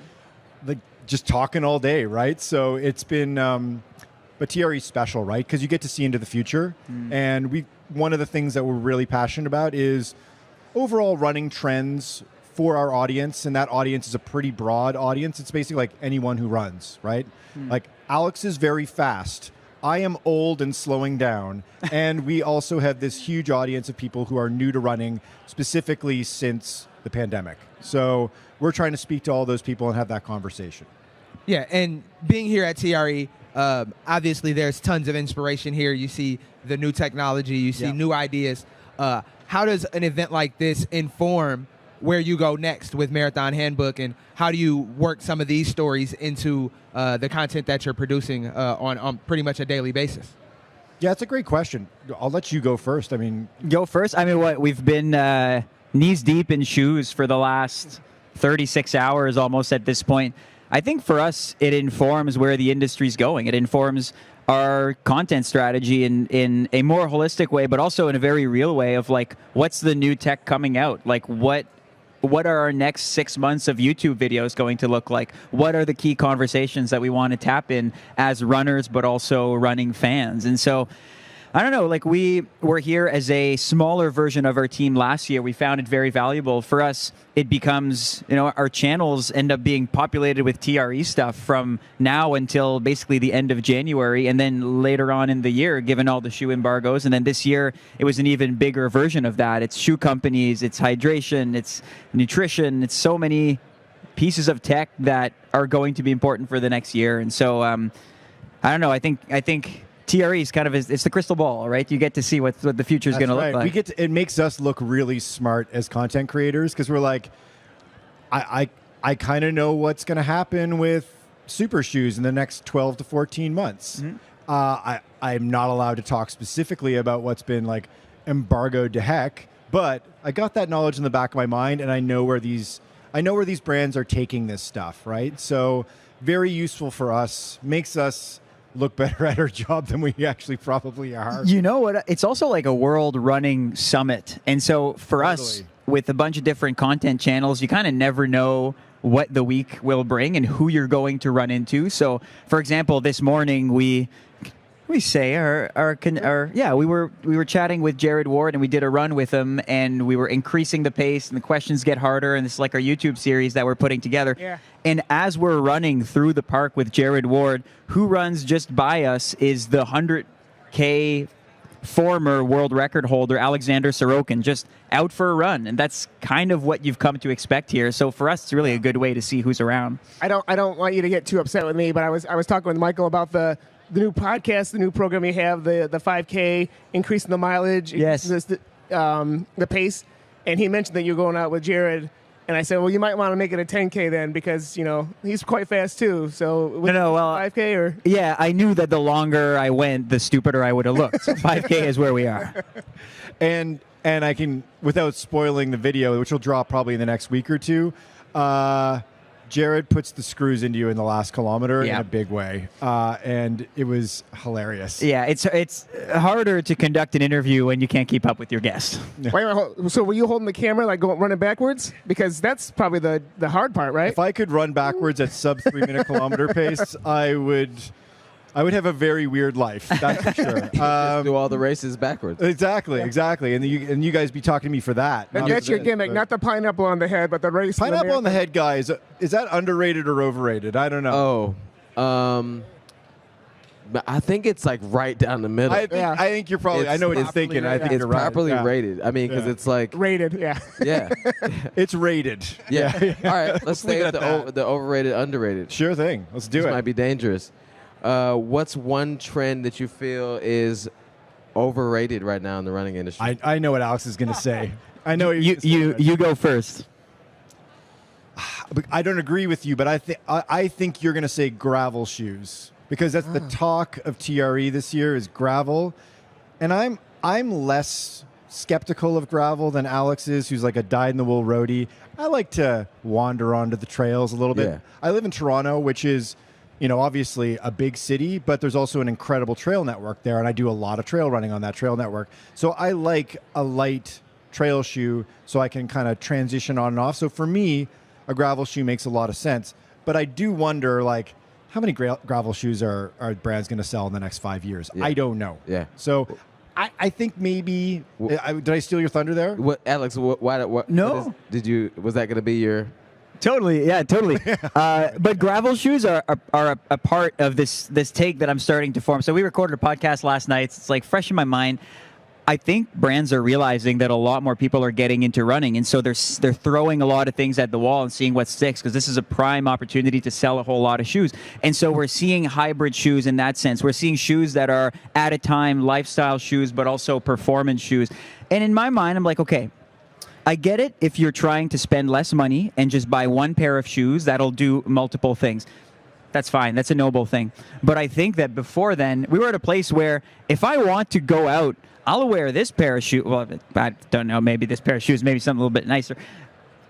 just talking all day, right? So it's been, but TRE is special, right? Because you get to see into the future. And one of the things that we're really passionate about is overall running trends for our audience, and that audience is a pretty broad audience. It's basically anyone who runs, right? Alex is very fast. I am old and slowing down. And we also have this huge audience of people who are new to running, specifically since the pandemic. So we're trying to speak to all those people and have that conversation. Yeah, and being here at TRE, obviously there's tons of inspiration here. You see the new technology, you see new ideas. How does an event like this inform where you go next with Marathon Handbook, and how do you work some of these stories into the content that you're producing on pretty much a daily basis? Yeah, it's a great question. I'll let you go first. Go first? We've been knees deep in shoes for the last 36 hours almost at this point. I think for us, it informs where the industry's going. It informs our content strategy in a more holistic way, but also in a very real way of what's the new tech coming out? What are our next 6 months of YouTube videos going to look like? What are the key conversations that we want to tap in as runners, but also running fans? And so, I don't know, we were here as a smaller version of our team last year. We found it very valuable. For us, it becomes, our channels end up being populated with TRE stuff from now until basically the end of January, and then later on in the year, given all the shoe embargoes. And then this year, it was an even bigger version of that. It's shoe companies, it's hydration, it's nutrition, it's so many pieces of tech that are going to be important for the next year. And so, I don't know, I think TRE is it's the crystal ball, right? You get to see what the future is going to look like. It makes us look really smart as content creators, because we're I kind of know what's going to happen with super shoes in the next 12 to 14 months. I'm not allowed to talk specifically about what's been embargoed to heck, but I got that knowledge in the back of my mind, and I know where these brands are taking this stuff, right? So very useful for us, makes us look better at our job than we actually probably are. You know what? It's also like a world running summit. And so for us, with a bunch of different content channels, you kind of never know what the week will bring and who you're going to run into. So, for example, this morning we we say we were chatting with Jared Ward, and we did a run with him, and we were increasing the pace, and the questions get harder, and this is like our YouTube series that we're putting together. Yeah. And as we're running through the park with Jared Ward, who runs just by us is the 100K former world record holder Alexander Sorokin, just out for a run, and that's kind of what you've come to expect here. So for us, it's really a good way to see who's around. I don't want you to get too upset with me, but I was talking with Michael about the new podcast, the new program you have, the 5K, increasing the mileage, yes, the pace, and he mentioned that you're going out with Jared. And I said, well, you might want to make it a 10K then, because he's quite fast too. So 5K or yeah, I knew that the longer I went, the stupider I would have looked. So 5K is where we are. And I can, without spoiling the video, which will drop probably in the next week or two, Jared puts the screws into you in the last kilometer in a big way, and it was hilarious. Yeah, it's harder to conduct an interview when you can't keep up with your guest. Wait, so were you holding the camera like running backwards? Because that's probably the hard part, right? If I could run backwards at sub 3 minute kilometer pace, I would have a very weird life. That's for sure. Just do all the races backwards. Exactly. And you guys be talking to me for that. And that's your gimmick, not the pineapple on the head, but the race. Pineapple on the head, guys. Is that underrated or overrated? I don't know. I think it's like right down the middle. I think you're probably. I know what you're thinking. I think it's you're right. properly rated. I mean, because it's like rated. Yeah. Yeah. It's rated. Yeah. All right. Let's stay with the overrated, underrated. Sure thing. Let's do it. This might be dangerous. What's one trend that you feel is overrated right now in the running industry? I know what Alex is going to say. I know what you go first. I don't agree with you, but I think you're going to say gravel shoes, because that's the talk of TRE this year is gravel, and I'm less skeptical of gravel than Alex is, who's like a dyed-in-the-wool roadie. I like to wander onto the trails a little bit. Yeah. I live in Toronto, which is obviously a big city, but there's also an incredible trail network there, and I do a lot of trail running on that trail network. So I like a light trail shoe so I can kind of transition on and off. So for me, a gravel shoe makes a lot of sense. But I do wonder, like, how many gravel shoes are brands going to sell in the next 5 years? Yeah. I don't know. Yeah. So I think maybe did I steal your thunder there? What, Alex? What? No. Was that going to be your? Totally, yeah, totally. But gravel shoes are a part of this take that I'm starting to form. So we recorded a podcast last night. It's like fresh in my mind. I think brands are realizing that a lot more people are getting into running, and so they're throwing a lot of things at the wall and seeing what sticks, because this is a prime opportunity to sell a whole lot of shoes. And so we're seeing hybrid shoes in that sense. We're seeing shoes that are at a time lifestyle shoes, but also performance shoes. And in my mind, I'm like, okay, I get it if you're trying to spend less money and just buy one pair of shoes that'll do multiple things. That's fine. That's a noble thing. But I think that before then, we were at a place where if I want to go out, I'll wear this pair of shoes. Well, I don't know. Maybe this pair of shoes, maybe something a little bit nicer.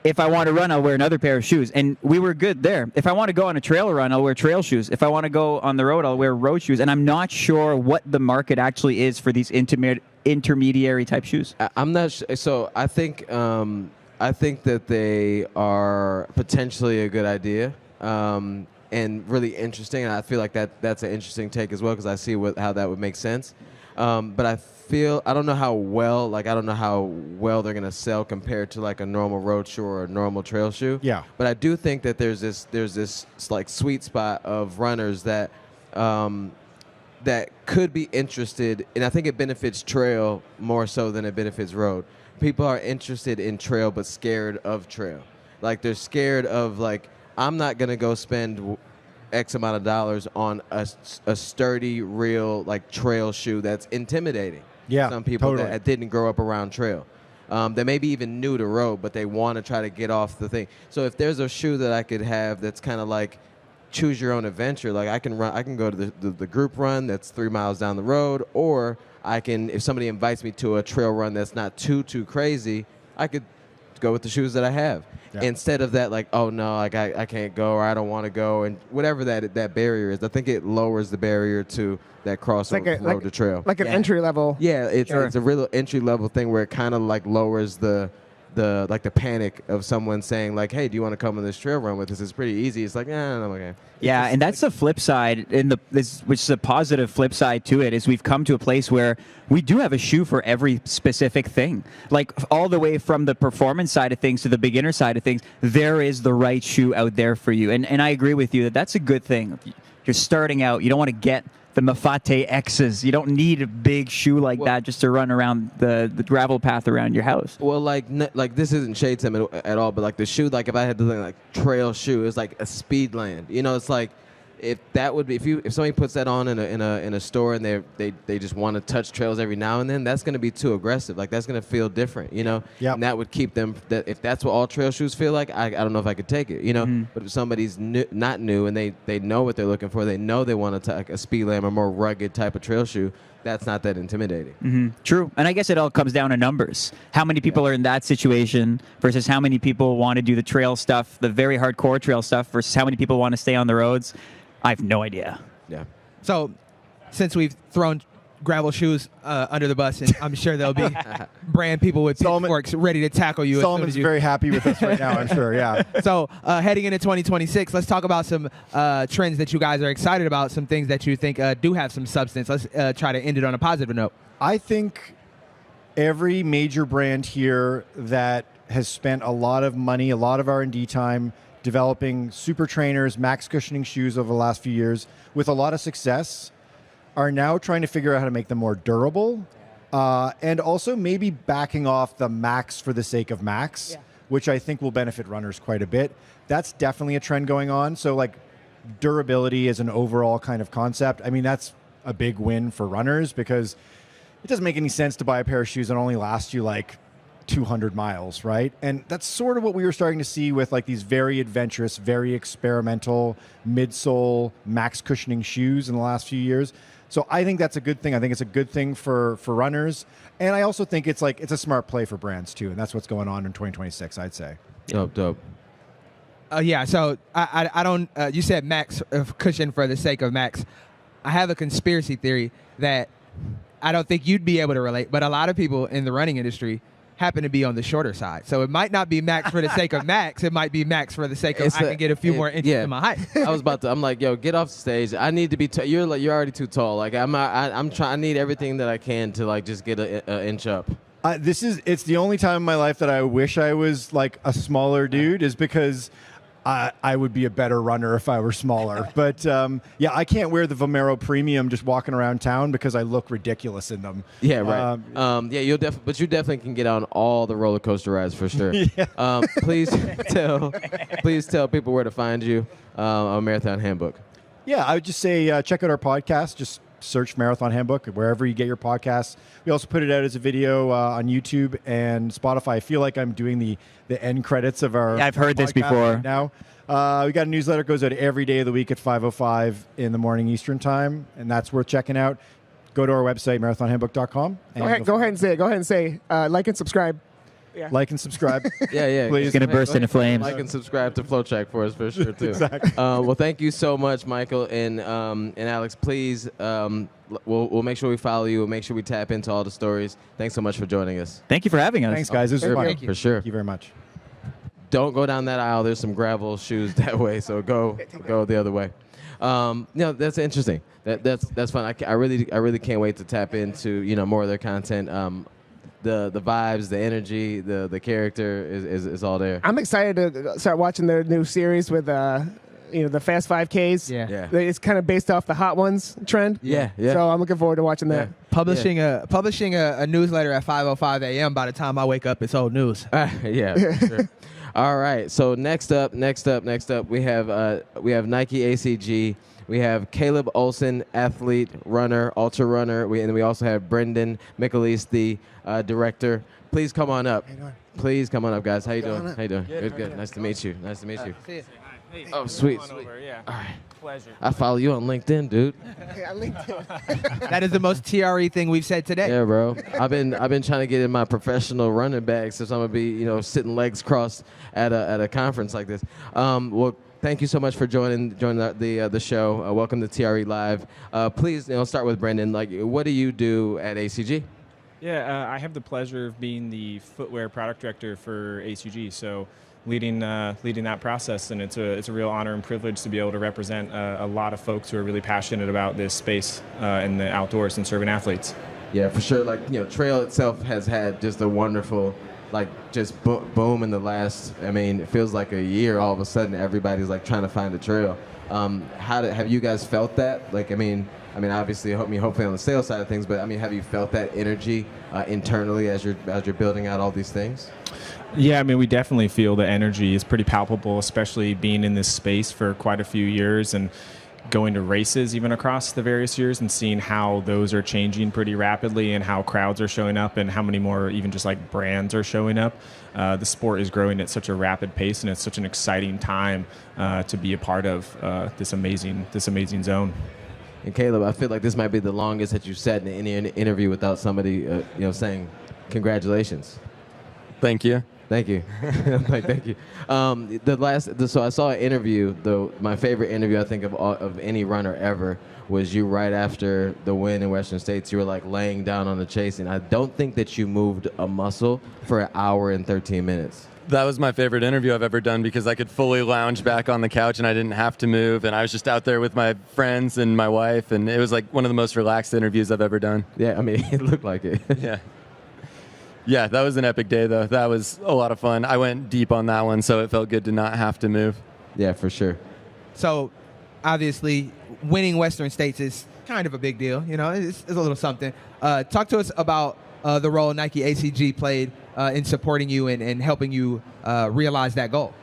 If I want to run, I'll wear another pair of shoes. And we were good there. If I want to go on a trail run, I'll wear trail shoes. If I want to go on the road, I'll wear road shoes. And I'm not sure what the market actually is for these intermediary type shoes. I'm not sure. So I think that they are potentially a good idea. And really interesting, and I feel like that's an interesting take as well, because I see how that would make sense. But I don't know how well they're gonna sell compared to like a normal road shoe or a normal trail shoe. Yeah. But I do think that there's this like sweet spot of runners that could be interested, and I think it benefits trail more so than it benefits road. People are interested in trail but scared of trail. Like they're scared of like, I'm not going to go spend X amount of dollars on a sturdy, real, like, trail shoe that's intimidating. Yeah, some people totally. that didn't grow up around trail. They may be even new to road, but they want to try to get off the thing. So if there's a shoe that I could have that's kind of like choose your own adventure, like I can go to the group run that's 3 miles down the road, or I can, if somebody invites me to a trail run that's not too crazy, I could go with the shoes that I have. Yeah. Instead of that, like, oh no, like I can't go, or I don't want to go, and whatever that barrier is, I think it lowers the barrier to that crossover from road to trail. Like an entry level. Yeah, it's a real entry level thing where it kind of like lowers the the panic of someone saying like, hey, do you want to come on this trail run with us? It's pretty easy. It's like, yeah, I'm okay. Yeah, and that's the flip side, which is a positive flip side to it, is we've come to a place where we do have a shoe for every specific thing. Like all the way from the performance side of things to the beginner side of things, there is the right shoe out there for you. And I agree with you that that's a good thing. You're starting out, you don't want to get the Mafate X's. You don't need a big shoe like that just to run around the gravel path around your house. Well, like this isn't shade to him at all, but like the shoe, like if I had to think like trail shoe, it's like a Speedland. You know, it's like if somebody puts that on in a store and they just want to touch trails every now and then, that's going to be too aggressive. Like that's going to feel different, you know. Yep. And that would keep them. That if that's what all trail shoes feel like, I don't know if I could take it, you know. Mm-hmm. But if somebody's not new and they know what they're looking for, they know they want to take a Speedland or more rugged type of trail shoe. That's not that intimidating. Mm-hmm. True. And I guess it all comes down to numbers. How many people are in that situation versus how many people want to do the trail stuff, the very hardcore trail stuff, versus how many people want to stay on the roads. I have no idea. Yeah. So, since we've thrown gravel shoes under the bus, and I'm sure there'll be brand people with pitchforks ready to tackle you. Solomon's very happy with us right now, I'm sure, yeah. So, heading into 2026, let's talk about some trends that you guys are excited about, some things that you think do have some substance. Let's try to end it on a positive note. I think every major brand here that has spent a lot of money, a lot of R&D time developing super trainers, max cushioning shoes over the last few years with a lot of success are now trying to figure out how to make them more durable and also maybe backing off the max for the sake of max, which I think will benefit runners quite a bit. That's definitely a trend going on. So like durability is an overall kind of concept. I mean, that's a big win for runners because it doesn't make any sense to buy a pair of shoes that only last you like 200 miles, right? And that's sort of what we were starting to see with like these very adventurous, very experimental midsole max cushioning shoes in the last few years. So I think that's a good thing. I think it's a good thing for runners. And I also think it's a smart play for brands too. And that's what's going on in 2026, I'd say. Dope. Yeah, so I don't, you said max cushion for the sake of max. I have a conspiracy theory that I don't think you'd be able to relate, but a lot of people in the running industry happen to be on the shorter side. So it might not be max for the sake of max. It might be max for the sake of I can get a few more inches in my height. I was about to. I'm like, yo, get off the stage. I need to be. You're already too tall. Like I'm trying. I need everything that I can to like just get an inch up. It's the only time in my life that I wish I was like a smaller dude is because I would be a better runner if I were smaller. But yeah, I can't wear the Vomero Premium just walking around town because I look ridiculous in them. Yeah, right. Yeah, you'll but you definitely can get on all the roller coaster rides for sure. Yeah. Please tell people where to find you on Marathon Handbook. Yeah, I would just say check out our podcast. Just search Marathon Handbook wherever you get your podcasts. We also put it out as a video on YouTube and Spotify. I feel like I'm doing the end credits of our I've heard this before. right now. We got a newsletter that goes out every day of the week at 5:05 in the morning Eastern time, and that's worth checking out. Go to our website, marathonhandbook.com. Go ahead and say it. Go ahead and say like and subscribe. Yeah. Like and subscribe. Yeah. Please. It's going to burst into flames. Like and subscribe to FlowTrack for us for sure, too. Exactly. Well, thank you so much, Michael. And Alex, please, we'll make sure we follow you. We'll make sure we tap into all the stories. Thanks so much for joining us. Thank you for having us. Thanks, guys. This was fun. For sure. Thank you very much. Don't go down that aisle. There's some gravel shoes that way, so go the other way. That's interesting. That's fun. I really can't wait to tap into more of their content. The vibes, the energy, the character is all there. I'm excited to start watching their new series with the Fast 5Ks. Yeah. It's kind of based off the Hot Ones trend. Yeah. So I'm looking forward to watching that. Publishing a newsletter at 5:05 a.m. By the time I wake up, it's old news. Yeah. For sure. All right. So next up, we have Nike ACG. We have Caleb Olson, athlete, runner, ultra runner. And we also have Brendan Michaelis, the director. Please come on up. Please come on up, guys. How you doing? Good. Nice to meet you. See you. Oh, sweet. Over, yeah. All right. Pleasure. I follow you on LinkedIn, dude. That is the most TRE thing we've said today. Yeah, bro. I've been trying to get in my professional running bag since I'm gonna be sitting legs crossed at a conference like this. Well, thank you so much for joining the show. Welcome to TRE Live. Please, start with Brendan. Like, what do you do at ACG? Yeah, I have the pleasure of being the footwear product director for ACG, so leading that process, and it's a real honor and privilege to be able to represent a lot of folks who are really passionate about this space in the outdoors and serving athletes. Yeah, for sure. Like, trail itself has had just a wonderful, just boom in the last. I mean, it feels like a year. All of a sudden, everybody's trying to find a trail. Have you guys felt that? Obviously, hopefully on the sales side of things, but have you felt that energy internally as you're building out all these things? Yeah, we definitely feel the energy is pretty palpable, especially being in this space for quite a few years and going to races even across the various years and seeing how those are changing pretty rapidly and how crowds are showing up and how many more even just brands are showing up. The sport is growing at such a rapid pace, and it's such an exciting time to be a part of this amazing zone. And Caleb, I feel like this might be the longest that you've sat in any interview without somebody, saying congratulations. Thank you. Thank you. Thank you. So I saw an interview. My favorite interview I think of any runner ever was you right after the win in Western States. You were laying down on the chase, and I don't think that you moved a muscle for an hour and 13 minutes. That was my favorite interview I've ever done because I could fully lounge back on the couch and I didn't have to move, and I was just out there with my friends and my wife, and it was one of the most relaxed interviews I've ever done. Yeah, it looked like it. Yeah, that was an epic day, though. That was a lot of fun. I went deep on that one, so it felt good to not have to move. Yeah, for sure. So, obviously, winning Western States is kind of a big deal. It's a little something. Talk to us about the role Nike ACG played in supporting you and helping you realize that goal.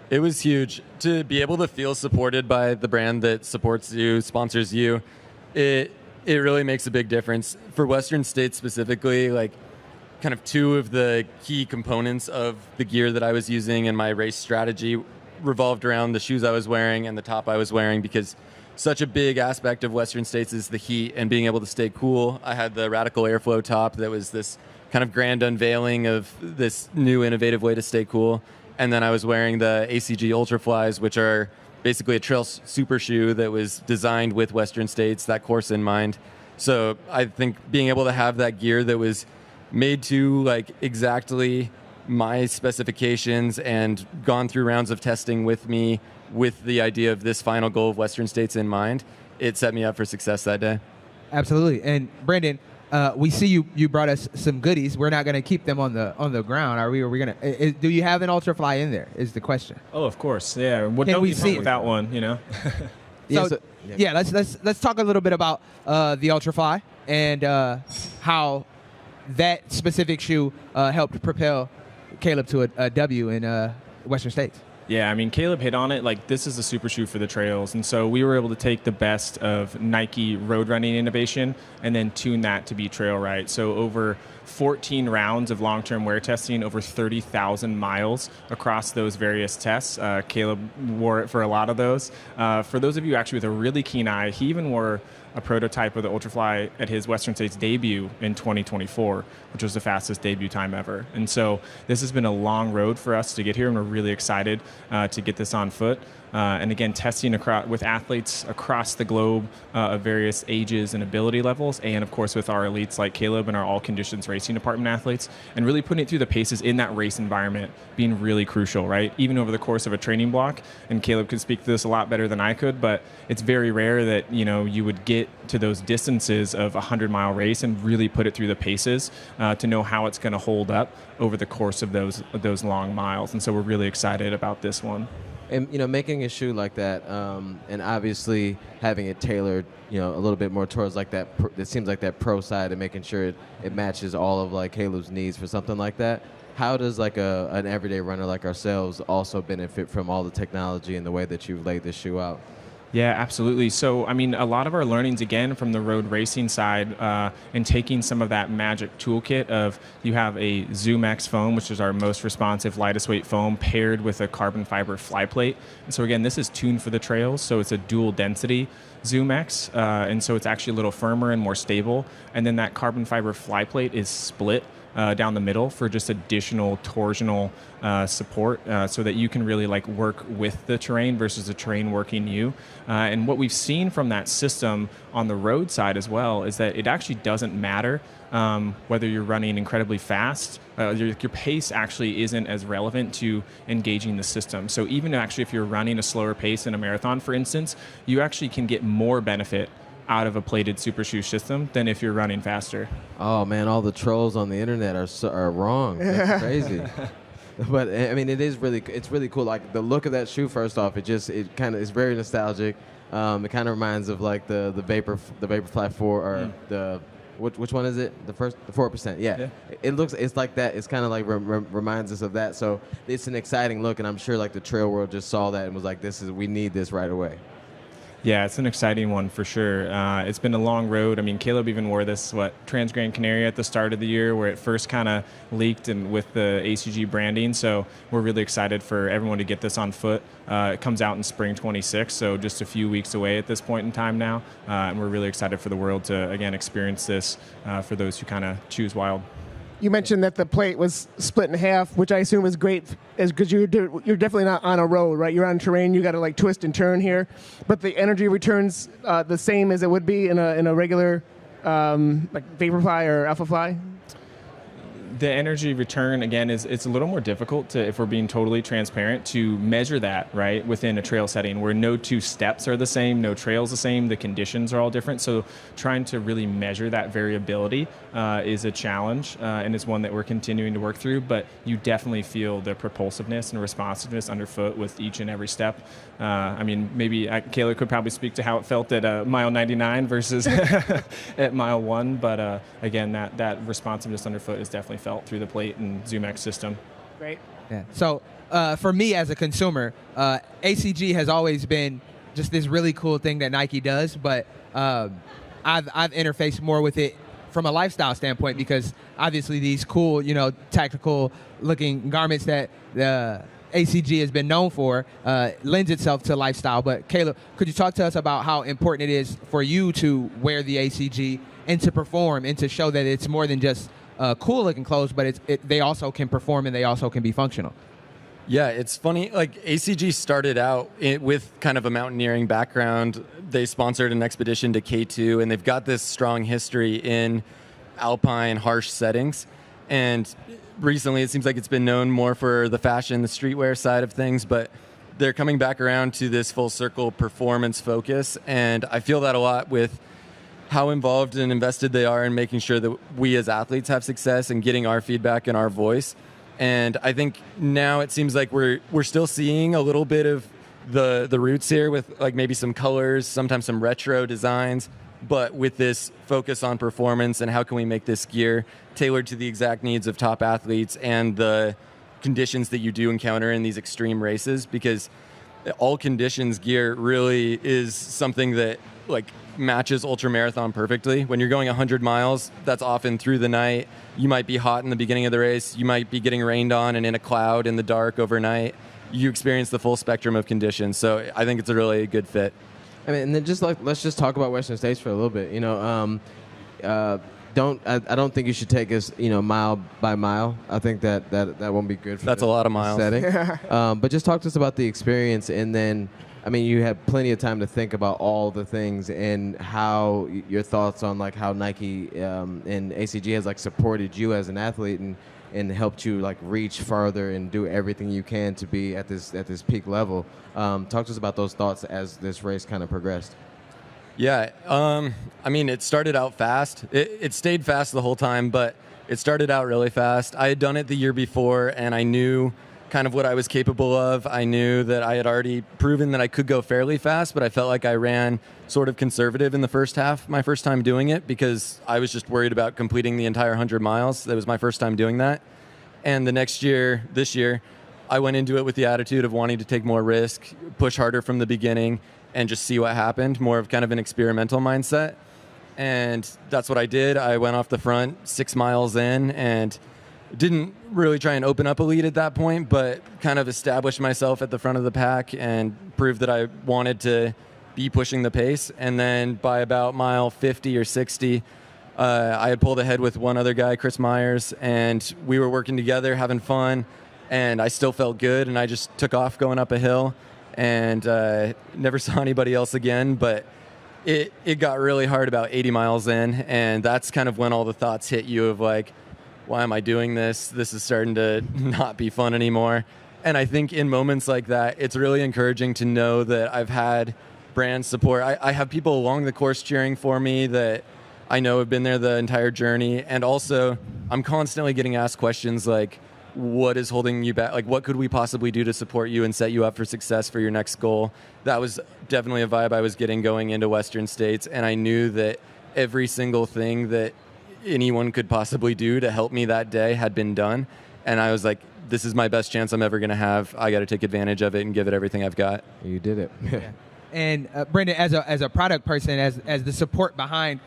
It was huge. To be able to feel supported by the brand that supports you, sponsors you, it really makes a big difference. For Western States specifically, kind of two of the key components of the gear that I was using and my race strategy revolved around the shoes I was wearing and the top I was wearing, because such a big aspect of Western States is the heat and being able to stay cool. I had the Radical Airflow top that was this kind of grand unveiling of this new innovative way to stay cool. And then I was wearing the ACG Ultraflies, which are basically a trail super shoe that was designed with Western States, that course in mind. So I think being able to have that gear that was made to exactly my specifications and gone through rounds of testing with me with the idea of this final goal of Western States in mind, it set me up for success that day. Absolutely. And Brandon, we see you brought us some goodies. We're not going to keep them on the ground, are we? Are we going to? Do you have an Ultrafly in there? Is the question. Oh, of course. Yeah. What Can don't we be see fun without one? Let's talk a little bit about the Ultrafly and how that specific shoe helped propel Caleb to a W in Western States. Yeah, Caleb hit on it. This is a super shoe for the trails. And so we were able to take the best of Nike road running innovation and then tune that to be trail right. So over 14 rounds of long-term wear testing, over 30,000 miles across those various tests. Caleb wore it for a lot of those. For those of you actually with a really keen eye, he even wore a prototype of the Ultrafly at his Western States debut in 2024, which was the fastest debut time ever. And so this has been a long road for us to get here, and we're really excited to get this on foot. And again, testing with athletes across the globe of various ages and ability levels, and of course with our elites like Caleb and our all conditions racing department athletes, and really putting it through the paces in that race environment being really crucial, right? Even over the course of a training block, and Caleb could speak to this a lot better than I could, but it's very rare that you would get to those distances of a 100-mile race and really put it through the paces to know how it's going to hold up over the course of those long miles. And so we're really excited about this one. And making a shoe like that, and obviously having it tailored, a little bit more towards that. It seems like that pro side, and making sure it matches all of Caleb's needs for something like that. How does an everyday runner like ourselves also benefit from all the technology and the way that you've laid this shoe out? Yeah, absolutely. So, a lot of our learnings, again, from the road racing side and taking some of that magic toolkit of you have a ZoomX foam, which is our most responsive, lightest weight foam, paired with a carbon fiber fly plate. And so, again, this is tuned for the trails. So it's a dual density ZoomX. And so it's actually a little firmer and more stable. And then that carbon fiber fly plate is split down the middle for just additional torsional support, so that you can really like work with the terrain versus the terrain working you. And what we've seen from that system on the road side as well is that it actually doesn't matter whether you're running incredibly fast. Your pace actually isn't as relevant to engaging the system. So even actually if you're running a slower pace in a marathon, for instance, you actually can get more benefit out of a plated super shoe system than if you're running faster. Oh man, all the trolls on the internet are wrong. That's crazy. But I mean, it's really cool. Like the look of that shoe. First off, it kind of is very nostalgic. It kind of reminds of like the Vaporfly 4 or the which one is it? The 4%. Yeah. It's like that. It's kind of like reminds us of that. So it's an exciting look, and I'm sure like the trail world just saw that and was like, we need this right away. Yeah, it's an exciting one for sure. It's been a long road. I mean, Caleb even wore this, Trans Gran Canaria at the start of the year where it first kind of leaked and with the ACG branding. So we're really excited for everyone to get this on foot. It comes out in spring 26, so just a few weeks away at this point in time now. And we're really excited for the world to, again, experience this for those who kind of choose wild. You mentioned that the plate was split in half, which I assume is great because you're definitely not on a road, right? You're on terrain. You got to like twist and turn here, but the energy returns the same as it would be in a regular like Vaporfly or Alphafly. The energy return, again, it's a little more difficult to, if we're being totally transparent, to measure that, right, within a trail setting where no two steps are the same, no trail's the same, the conditions are all different. So trying to really measure that variability is a challenge, and it's one that we're continuing to work through, but you definitely feel the propulsiveness and responsiveness underfoot with each and every step. I mean, maybe Kayla could probably speak to how it felt at mile 99 versus at mile 1, but again, that responsiveness underfoot is definitely felt through the plate and ZoomX system. Great. Yeah. So for me as a consumer, ACG has always been just this really cool thing that Nike does, but I've interfaced more with it from a lifestyle standpoint because obviously these cool, tactical looking garments that ACG has been known for lends itself to lifestyle. But Caleb, could you talk to us about how important it is for you to wear the ACG and to perform and to show that it's more than just cool looking clothes, but they also can perform and they also can be functional? Yeah, it's funny. Like ACG started out with kind of a mountaineering background. They sponsored an expedition to K2, and they've got this strong history in alpine, harsh settings. And recently, it seems like it's been known more for the fashion, the streetwear side of things, but they're coming back around to this full circle performance focus. And I feel that a lot with how involved and invested they are in making sure that we as athletes have success and getting our feedback and our voice. And I think now it seems like we're still seeing a little bit of the roots here with like maybe some colors, sometimes some retro designs, but with this focus on performance and how can we make this gear tailored to the exact needs of top athletes and the conditions that you do encounter in these extreme races, because all conditions gear really is something that like matches ultramarathon perfectly. When you're going 100 miles, that's often through the night. You might be hot in the beginning of the race. You might be getting rained on and in a cloud in the dark overnight. You experience the full spectrum of conditions. So I think it's a really good fit. I mean, and then let's just talk about Western States for a little bit. I don't think you should take us, mile by mile. I think that won't be good for That's a lot of miles. Setting. But just talk to us about the experience, and then, I mean, you had plenty of time to think about all the things and how your thoughts on like how Nike and ACG has like supported you as an athlete and helped you like reach farther and do everything you can to be at this peak level. Talk to us about those thoughts as this race kind of progressed. Yeah, I mean, it started out fast. It stayed fast the whole time, but it started out really fast. I had done it the year before, and I knew kind of what I was capable of. I knew that I had already proven that I could go fairly fast, but I felt like I ran sort of conservative in the first half, my first time doing it, because I was just worried about completing the entire 100 miles. That was my first time doing that. And this year, I went into it with the attitude of wanting to take more risk, push harder from the beginning, and just see what happened, more of kind of an experimental mindset. And that's what I did. I went off the front 6 miles in and didn't really try and open up a lead at that point, but kind of established myself at the front of the pack and proved that I wanted to be pushing the pace. And then by about mile 50 or 60, I had pulled ahead with one other guy, Chris Myers, and we were working together, having fun, and I still felt good, and I just took off going up a hill, and never saw anybody else again, but it got really hard about 80 miles in, and that's kind of when all the thoughts hit you of like, why am I doing this? This is starting to not be fun anymore. And I think in moments like that, it's really encouraging to know that I've had brand support. I have people along the course cheering for me that I know have been there the entire journey. And also, I'm constantly getting asked questions like, what is holding you back? Like, what could we possibly do to support you and set you up for success for your next goal? That was definitely a vibe I was getting going into Western States. And I knew that every single thing that anyone could possibly do to help me that day had been done. And I was like, this is my best chance I'm ever going to have. I got to take advantage of it and give it everything I've got. You did it. Yeah. And Brendan, as a product person, as the support behind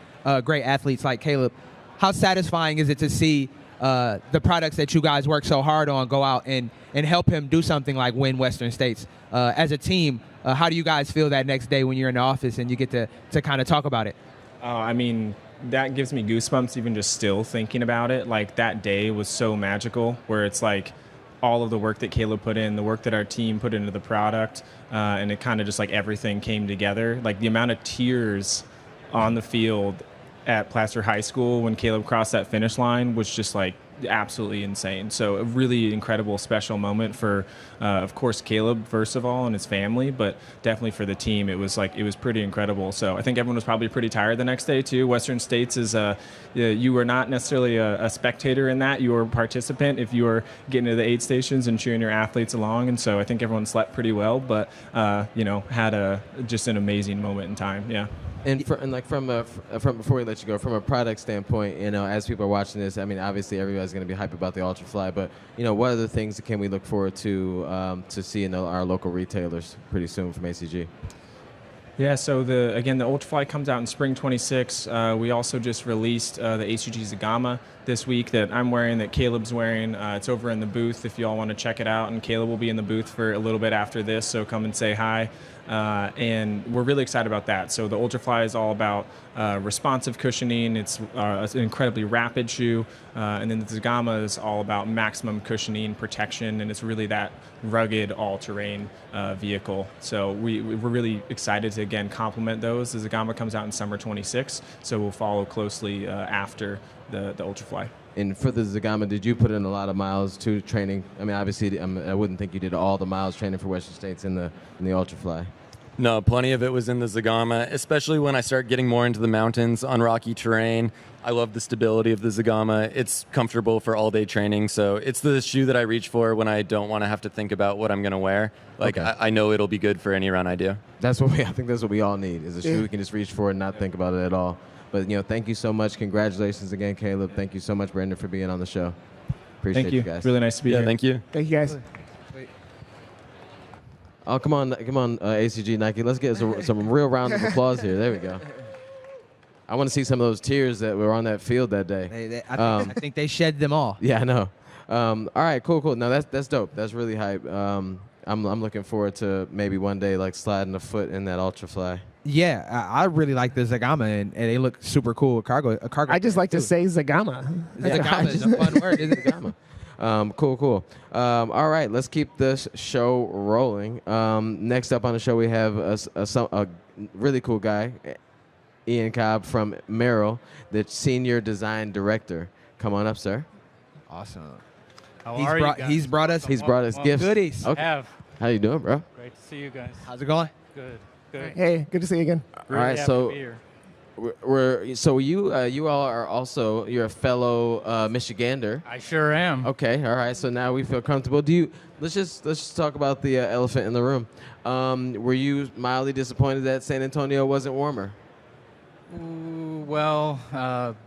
great athletes like Caleb, how satisfying is it to see the products that you guys work so hard on go out and help him do something like win Western States? As a team, how do you guys feel that next day when you're in the office and you get to kind of talk about it? I mean, that gives me goosebumps even just still thinking about it. Like, that day was so magical, where it's like all of the work that Caleb put in, the work that our team put into the product, and it kind of just like everything came together. Like, the amount of tears on the field at Placer High School when Caleb crossed that finish line was just like absolutely insane. So a really incredible, special moment for, of course, Caleb, first of all, and his family, but definitely for the team. It was pretty incredible. So I think everyone was probably pretty tired the next day too. Western States is, you were not necessarily a spectator in that. You were a participant if you were getting to the aid stations and cheering your athletes along. And so I think everyone slept pretty well, but, had just an amazing moment in time. Yeah. And from before we let you go, from a product standpoint, as people are watching this, I mean, obviously everybody's going to be hyped about the Ultrafly, but what other things can we look forward to see in our local retailers pretty soon from ACG? Yeah, so the Ultrafly comes out in spring 26. We also just released the ACG Zagama this week that I'm wearing, that Caleb's wearing. It's over in the booth if you all want to check it out, and Caleb will be in the booth for a little bit after this, so come and say hi. And we're really excited about that. So the Ultrafly is all about responsive cushioning. It's an incredibly rapid shoe. And then the Zagama is all about maximum cushioning, protection, and it's really that rugged, all-terrain vehicle. So we're really excited to, again, complement those. The Zagama comes out in summer 26, so we'll follow closely after the Ultrafly. And for the Zagama, did you put in a lot of miles to training? I mean, obviously, I wouldn't think you did all the miles training for Western States in the Ultrafly. No, plenty of it was in the Zagama, especially when I start getting more into the mountains on rocky terrain. I love the stability of the Zagama. It's comfortable for all-day training, so it's the shoe that I reach for when I don't want to have to think about what I'm going to wear. Like, okay. I know it'll be good for any run I do. I think that's what we all need, is a shoe we can just reach for and not think about it at all. But, thank you so much. Congratulations again, Caleb. Thank you so much, Brendan, for being on the show. Appreciate you guys. Really nice to be here. Thank you. Thank you, guys. Oh, come on, ACG Nike. Let's get some real round of applause here. There we go. I want to see some of those tears that were on that field that day. I think they shed them all. Yeah, I know. All right, cool. No, that's dope. That's really hype. I'm looking forward to maybe one day sliding a foot in that Ultrafly. Yeah, I really like the Zagama, and they look super cool. A cargo. I just like to say Zagama. Zagama is a fun word, isn't it? Zagama. Cool. All right, let's keep this show rolling. Next up on the show, we have a really cool guy, Ian Cobb from Merrill, the Senior Design Director. Come on up, sir. Awesome. How are you guys? He's brought us gifts. Goodies. Okay. How you doing, bro? Great to see you guys. How's it going? Good. Hey, good to see you again. All right, so you all are also, you're a fellow Michigander. I sure am. Okay, all right. So now we feel comfortable. Let's just talk about the elephant in the room. Were you mildly disappointed that San Antonio wasn't warmer? Well,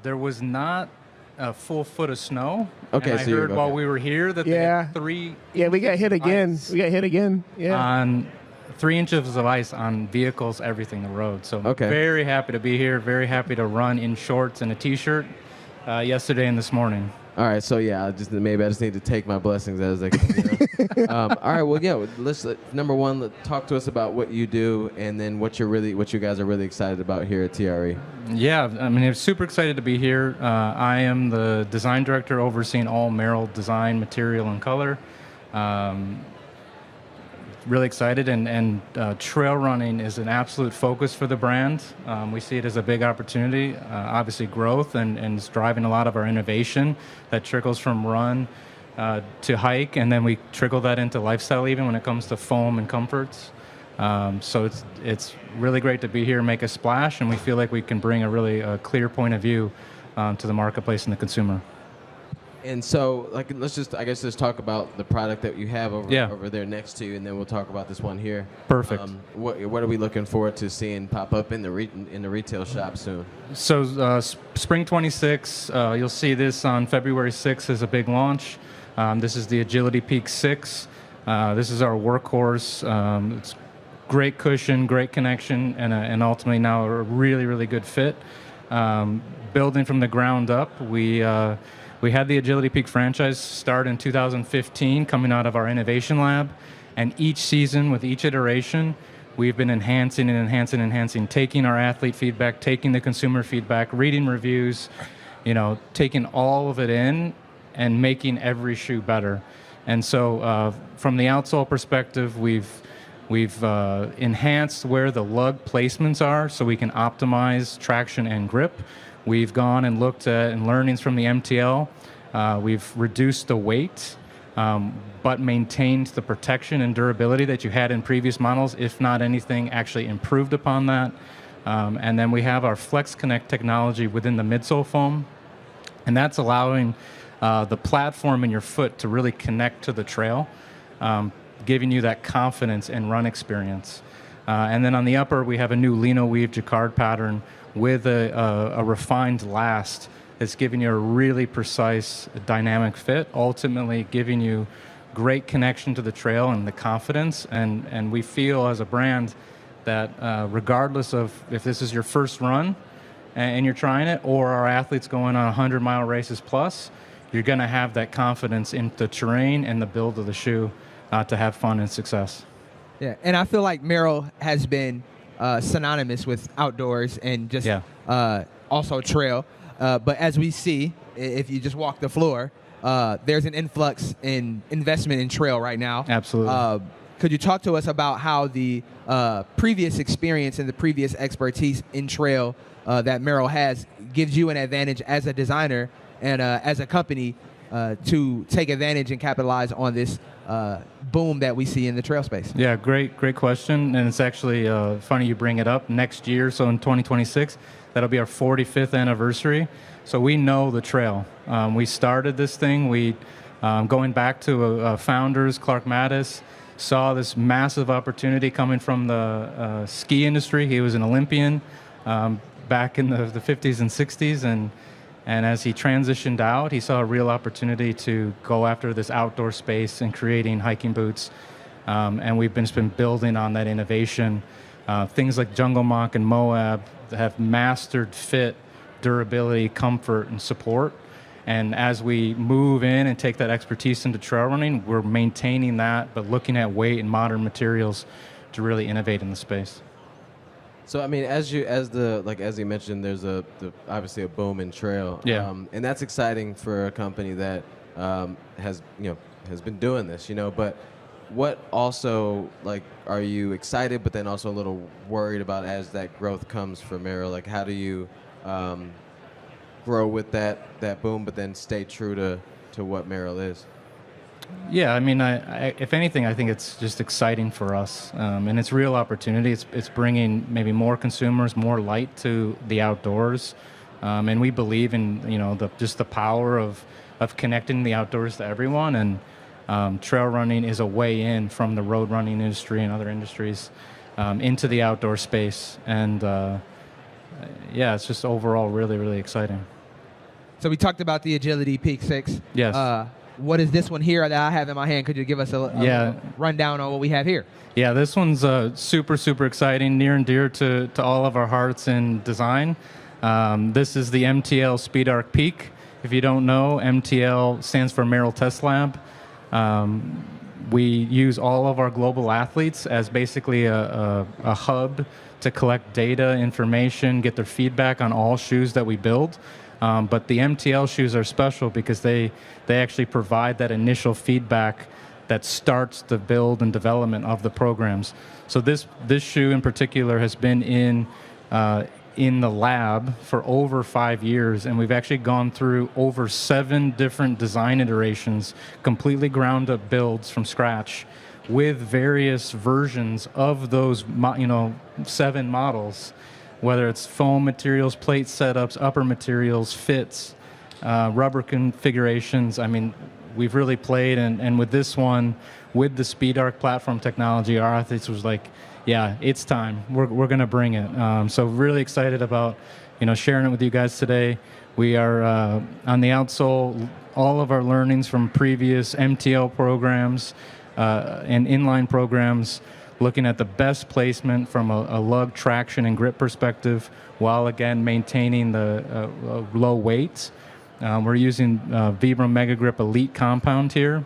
there was not a full foot of snow. Okay, and I heard while we were here that they had 3. Yeah, we got hit again. Yeah. On 3 inches of ice on vehicles, everything, the road. So very happy to be here. Very happy to run in shorts and a T-shirt yesterday and this morning. All right, so yeah, I just need to take my blessings as they come. All right, well, yeah, number one, talk to us about what you do, and then what you guys are really excited about here at TRE. Yeah, I mean, I'm super excited to be here. I am the design director overseeing all Merrill design, material, and color. Really excited, and trail running is an absolute focus for the brand. We see it as a big opportunity, obviously growth, and it's driving a lot of our innovation that trickles from run to hike, and then we trickle that into lifestyle even when it comes to foam and comforts. So it's really great to be here, make a splash, and we feel like we can bring a really clear point of view to the marketplace and the consumer. And so, let's just talk about the product that you have over there next to you, and then we'll talk about this one here. Perfect. What are we looking forward to seeing pop up in the retail shop soon? So Spring 26, you'll see this on February 6th as a big launch. This is the Agility Peak 6. This is our workhorse. It's great cushion, great connection, and ultimately now a really, really good fit. Building from the ground up, we had the Agility Peak franchise start in 2015, coming out of our innovation lab, and each season, with each iteration, we've been enhancing, taking our athlete feedback, taking the consumer feedback, reading reviews, taking all of it in and making every shoe better. And so from the outsole perspective, we've enhanced where the lug placements are so we can optimize traction and grip. We've gone and looked at and learnings from the MTL. We've reduced the weight, but maintained the protection and durability that you had in previous models, if not anything, actually improved upon that. And then we have our Flex Connect technology within the midsole foam, and that's allowing the platform in your foot to really connect to the trail, giving you that confidence and run experience. And then on the upper, we have a new Lino Weave Jacquard pattern with a refined last that's giving you a really precise dynamic fit, ultimately giving you great connection to the trail and the confidence. And we feel as a brand that regardless of if this is your first run and you're trying it, or our athletes going on 100-mile races plus, you're going to have that confidence in the terrain and the build of the shoe to have fun and success. Yeah, and I feel like Merrill has been synonymous with outdoors and just also trail. But as we see, if you just walk the floor, there's an influx in investment in trail right now. Absolutely. Could you talk to us about how the previous experience and the previous expertise in trail that Merrill has gives you an advantage as a designer and as a company to take advantage and capitalize on this boom that we see in the trail space? Yeah, great question. And it's actually funny you bring it up. Next year, so in 2026, that'll be our 45th anniversary. So we know the trail. We started this thing. We, going back to founders, Clark Mattis, saw this massive opportunity coming from the ski industry. He was an Olympian back in the 50s and 60s. And as he transitioned out, he saw a real opportunity to go after this outdoor space and creating hiking boots. And we've been building on that innovation. Things like Jungle Mock and Moab have mastered fit, durability, comfort, and support. And as we move in and take that expertise into trail running, we're maintaining that, but looking at weight and modern materials to really innovate in the space. So I mean, as you mentioned, there's obviously a boom in trail, and that's exciting for a company that has been doing this, But what also are you excited, but then also a little worried about as that growth comes for Merrill? Like, how do you grow with that boom, but then stay true to what Merrill is? Yeah, I mean, if anything, I think it's just exciting for us, and it's real opportunity. It's bringing maybe more consumers, more light to the outdoors, and we believe in the power of connecting the outdoors to everyone. And trail running is a way in from the road running industry and other industries into the outdoor space, and it's just overall really, really exciting. So we talked about the Agility Peak 6. Yes. What is this one here that I have in my hand? Could you give us a rundown on what we have here? Yeah, this one's super, super exciting, near and dear to all of our hearts in design. This is the MTL Speed Arc Peak. If you don't know, MTL stands for Merrill Test Lab. We use all of our global athletes as basically a hub to collect data, information, get their feedback on all shoes that we build. But the MTL shoes are special because they actually provide that initial feedback that starts the build and development of the programs. So this shoe in particular has been in the lab for over 5 years, and we've actually gone through over 7 different design iterations, completely ground up builds from scratch, with various versions of those 7 models, whether it's foam materials, plate setups, upper materials, fits, rubber configurations. I mean, we've really played, and with this one, with the SpeedArc platform technology, our athletes was like, yeah, it's time. We're going to bring it. So really excited about sharing it with you guys today. We are on the outsole, all of our learnings from previous MTL programs and inline programs, looking at the best placement from a lug traction and grip perspective, while again maintaining the low weight. We're using Vibram Mega Grip Elite compound here.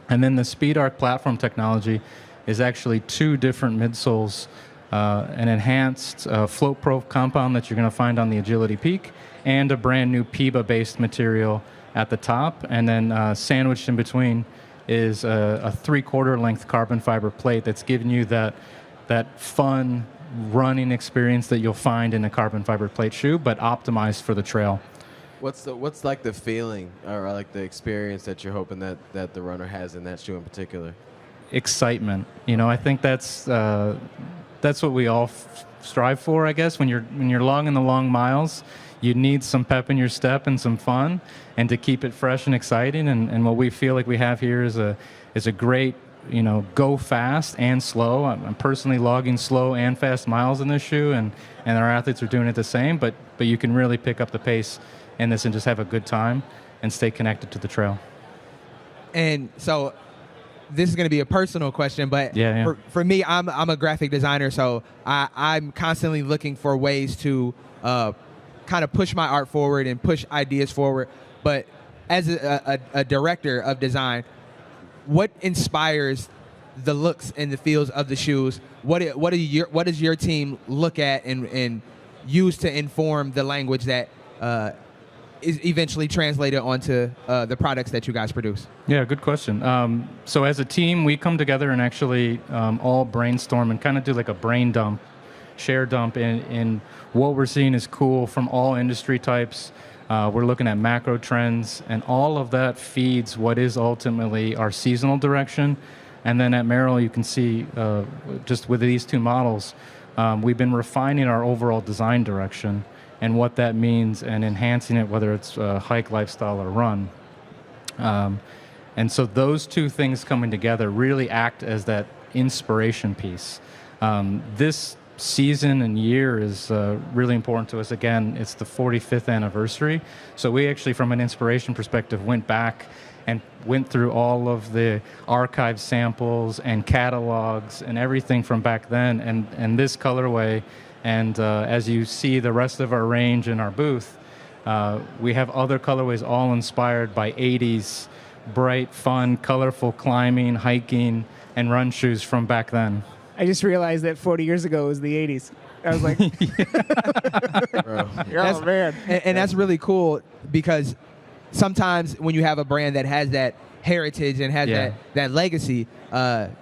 And then the SpeedArc platform technology is actually 2 different midsoles, an enhanced Float Pro compound that you're going to find on the Agility Peak, and a brand new PIBA-based material at the top. And then sandwiched in between is a 3/4 length carbon fiber plate that's giving you that fun running experience that you'll find in a carbon fiber plate shoe, but optimized for the trail. What's like the feeling or like the experience that you're hoping that the runner has in that shoe in particular? Excitement. I think that's what we all strive for, I guess. When you're logging the long miles, you need some pep in your step and some fun, and to keep it fresh and exciting. And what we feel like we have here is a great, go fast and slow. I'm personally logging slow and fast miles in this shoe, and our athletes are doing it the same. But you can really pick up the pace in this and just have a good time and stay connected to the trail. And so this is going to be a personal question, but yeah. For me, I'm a graphic designer, so I'm constantly looking for ways to kind of push my art forward and push ideas forward. But as a director of design, what inspires the looks and the feels of the shoes? What does your team look at and use to inform the language that is eventually translated onto the products that you guys produce? Yeah, good question. So as a team, we come together and actually all brainstorm and kind of do like a brain dump, share dump in what we're seeing is cool from all industry types. We're looking at macro trends, and all of that feeds what is ultimately our seasonal direction. And then at Merrill, you can see just with these 2 models, we've been refining our overall design direction and what that means, and enhancing it, whether it's hike, lifestyle, or run. And so those 2 things coming together really act as that inspiration piece. This season and year is really important to us. Again, it's the 45th anniversary. So we actually, from an inspiration perspective, went back and went through all of the archive samples and catalogs and everything from back then, and this colorway. And as you see the rest of our range in our booth, we have other colorways all inspired by 80s bright, fun, colorful climbing, hiking, and run shoes from back then. I just realized that 40 years ago was the 80s. I was like, oh, man. And that's really cool, because sometimes when you have a brand that has that heritage and has that legacy,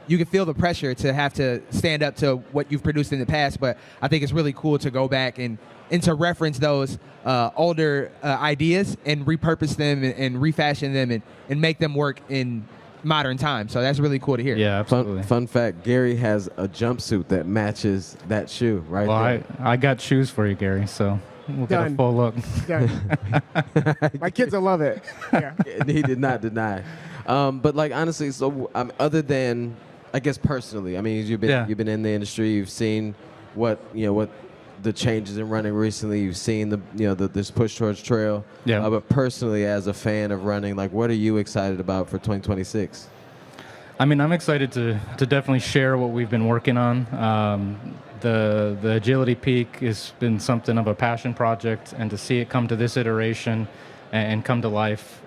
you can feel the pressure to have to stand up to what you've produced in the past. But I think it's really cool to go back and to reference those older ideas and repurpose them and refashion them and make them work in modern times. So that's really cool to hear. Yeah, absolutely. Fun fact, Gary has a jumpsuit that matches that shoe right there. I got shoes for you, Gary, so we'll get a full look. My kids will love it. Yeah. He did not deny. But like, honestly, so other than, I guess, personally, I mean, you've been in the industry, you've seen what the changes in running recently, you've seen this push towards trail. Yeah. But personally, as a fan of running, like, what are you excited about for 2026? I mean, I'm excited to definitely share what we've been working on. The Agility Peak has been something of a passion project, and to see it come to this iteration and come to life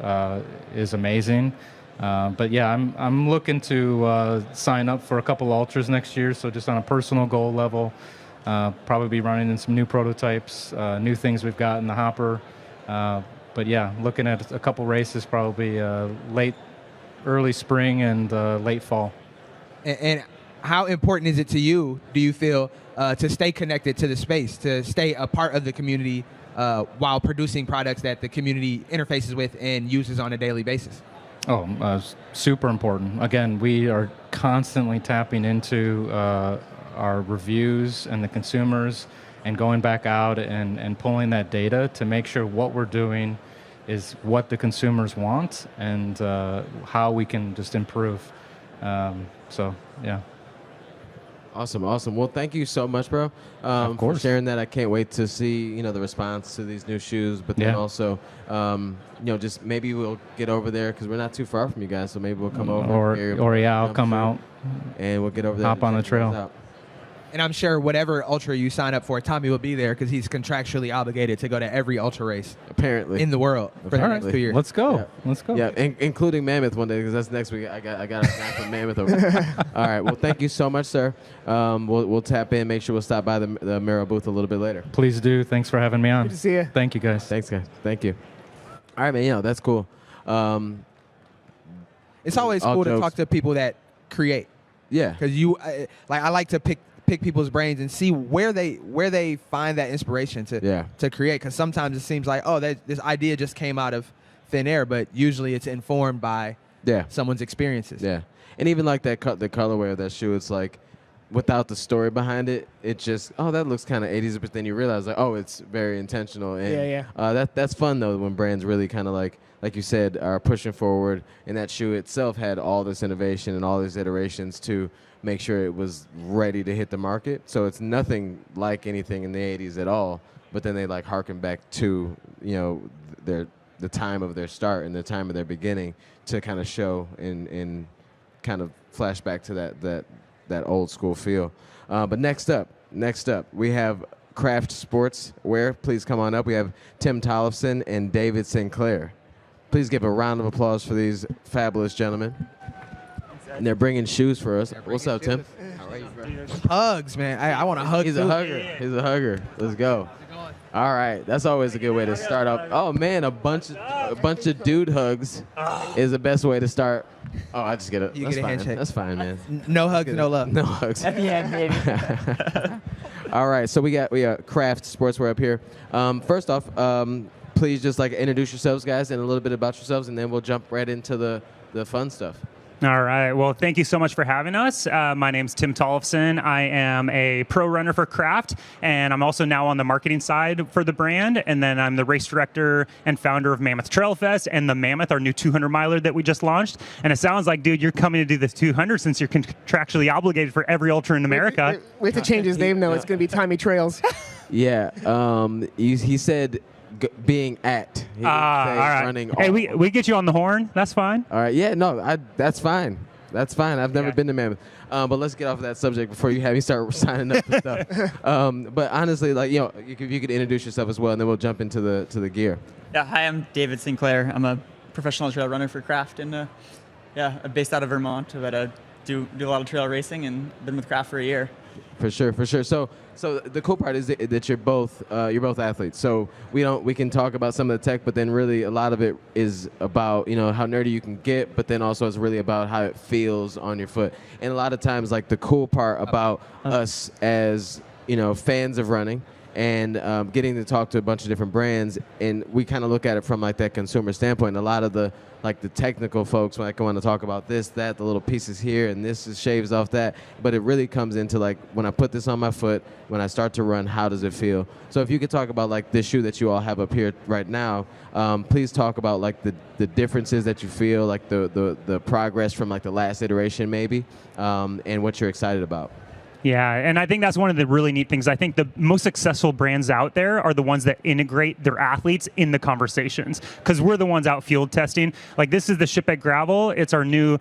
is amazing. But yeah, I'm looking to sign up for a couple ultras next year. So just on a personal goal level, probably be running in some new prototypes, new things we've got in the hopper. But yeah, looking at a couple races, probably early spring and late fall. And how important is it to you, do you feel, to stay connected to the space, to stay a part of the community while producing products that the community interfaces with and uses on a daily basis? Oh, super important. Again, we are constantly tapping into our reviews and the consumers and going back out and pulling that data to make sure what we're doing is what the consumers want and how we can just improve. So, yeah. Awesome. Well, thank you so much, bro, for sharing that. I can't wait to see, the response to these new shoes, but then also, just maybe we'll get over there because we're not too far from you guys, so maybe we'll come over. I'll come out. And we'll get over there. Hop on the trail. And I'm sure whatever ultra you sign up for, Tommy will be there because he's contractually obligated to go to every ultra race, apparently, in the world for the next 2 years. Let's go. Yeah. Let's go. Yeah, including Mammoth one day because that's next week. I got a guy from Mammoth over there. All right. Well, thank you so much, sir. We'll tap in. Make sure we'll stop by the Merrill booth a little bit later. Please do. Thanks for having me on. Good to see you. Thank you, guys. Thanks, guys. Thank you. All right, man. That's cool. It's always cool to talk to people that create. Yeah. Because I like to pick people's brains and see where they find that inspiration to create. Because sometimes it seems like, this idea just came out of thin air, but usually it's informed by someone's experiences. Yeah, and even like the colorway of that shoe, it's like without the story behind it, it just that looks kind of 80s, but then you realize like it's very intentional. And, that's fun though when brands really kind of like you said are pushing forward, and that shoe itself had all this innovation and all these iterations to make sure it was ready to hit the market. So it's nothing like anything in the 80s at all, but then they like harken back to the time of their start and the time of their beginning to kind of show and kind of flash back to that old school feel. But next up we have Craft Sportswear. Please come on up. We have Tim Tollefson and David Sinclair. Please give a round of applause for these fabulous gentlemen. And they're bringing shoes for us. What's up, Tim? How are you, bro? Hugs, man. I want to hug. He's a hugger. He's a hugger. Let's go. All right, that's always a good way to start up. Oh man, a bunch of dude hugs is the best way to start. Oh, I just get it. You get a handshake. That's fine, man. No hugs, no love. No hugs. At the end, maybe. All right, so we got Craft Sportswear up here. First off, please just introduce yourselves, guys, and a little bit about yourselves, and then we'll jump right into the fun stuff. All right. Well, thank you so much for having us. My name's Tim Tollefson. I am a pro runner for Craft, and I'm also now on the marketing side for the brand. And then I'm the race director and founder of Mammoth Trail Fest and the Mammoth, our new 200 miler that we just launched. And it sounds like, dude, you're coming to do the 200 since you're contractually obligated for every ultra in America. We have to change his name, though. It's going to be Tommy Trails. Yeah. He said being at. All right. Running. Hey, we get you on the horn. That's fine. All right. Yeah. No. That's fine. That's fine. I've never been to Mammoth. But let's get off of that subject before you have me start signing up for stuff. But honestly, if you could introduce yourself as well, and then we'll jump into the gear. Yeah. Hi, I'm David Sinclair. I'm a professional trail runner for Craft, and I'm based out of Vermont, but I do a lot of trail racing and been with Craft for a year. For sure. So the cool part is that you're both athletes. So we can talk about some of the tech, but then really a lot of it is about how nerdy you can get, but then also it's really about how it feels on your foot. And a lot of times, the cool part about us as fans of running and getting to talk to a bunch of different brands, and we kind of look at it from that consumer standpoint. A lot of the technical folks when I go on to talk about this, that, the little pieces here, and this shaves off that. But it really comes into when I put this on my foot, when I start to run, how does it feel? So if you could talk about this shoe that you all have up here right now, please talk about the differences that you feel, the progress from the last iteration maybe, and what you're excited about. Yeah, and I think that's one of the really neat things. I think the most successful brands out there are the ones that integrate their athletes in the conversations, because we're the ones out field testing. This is the Shipwreck Gravel. It's our new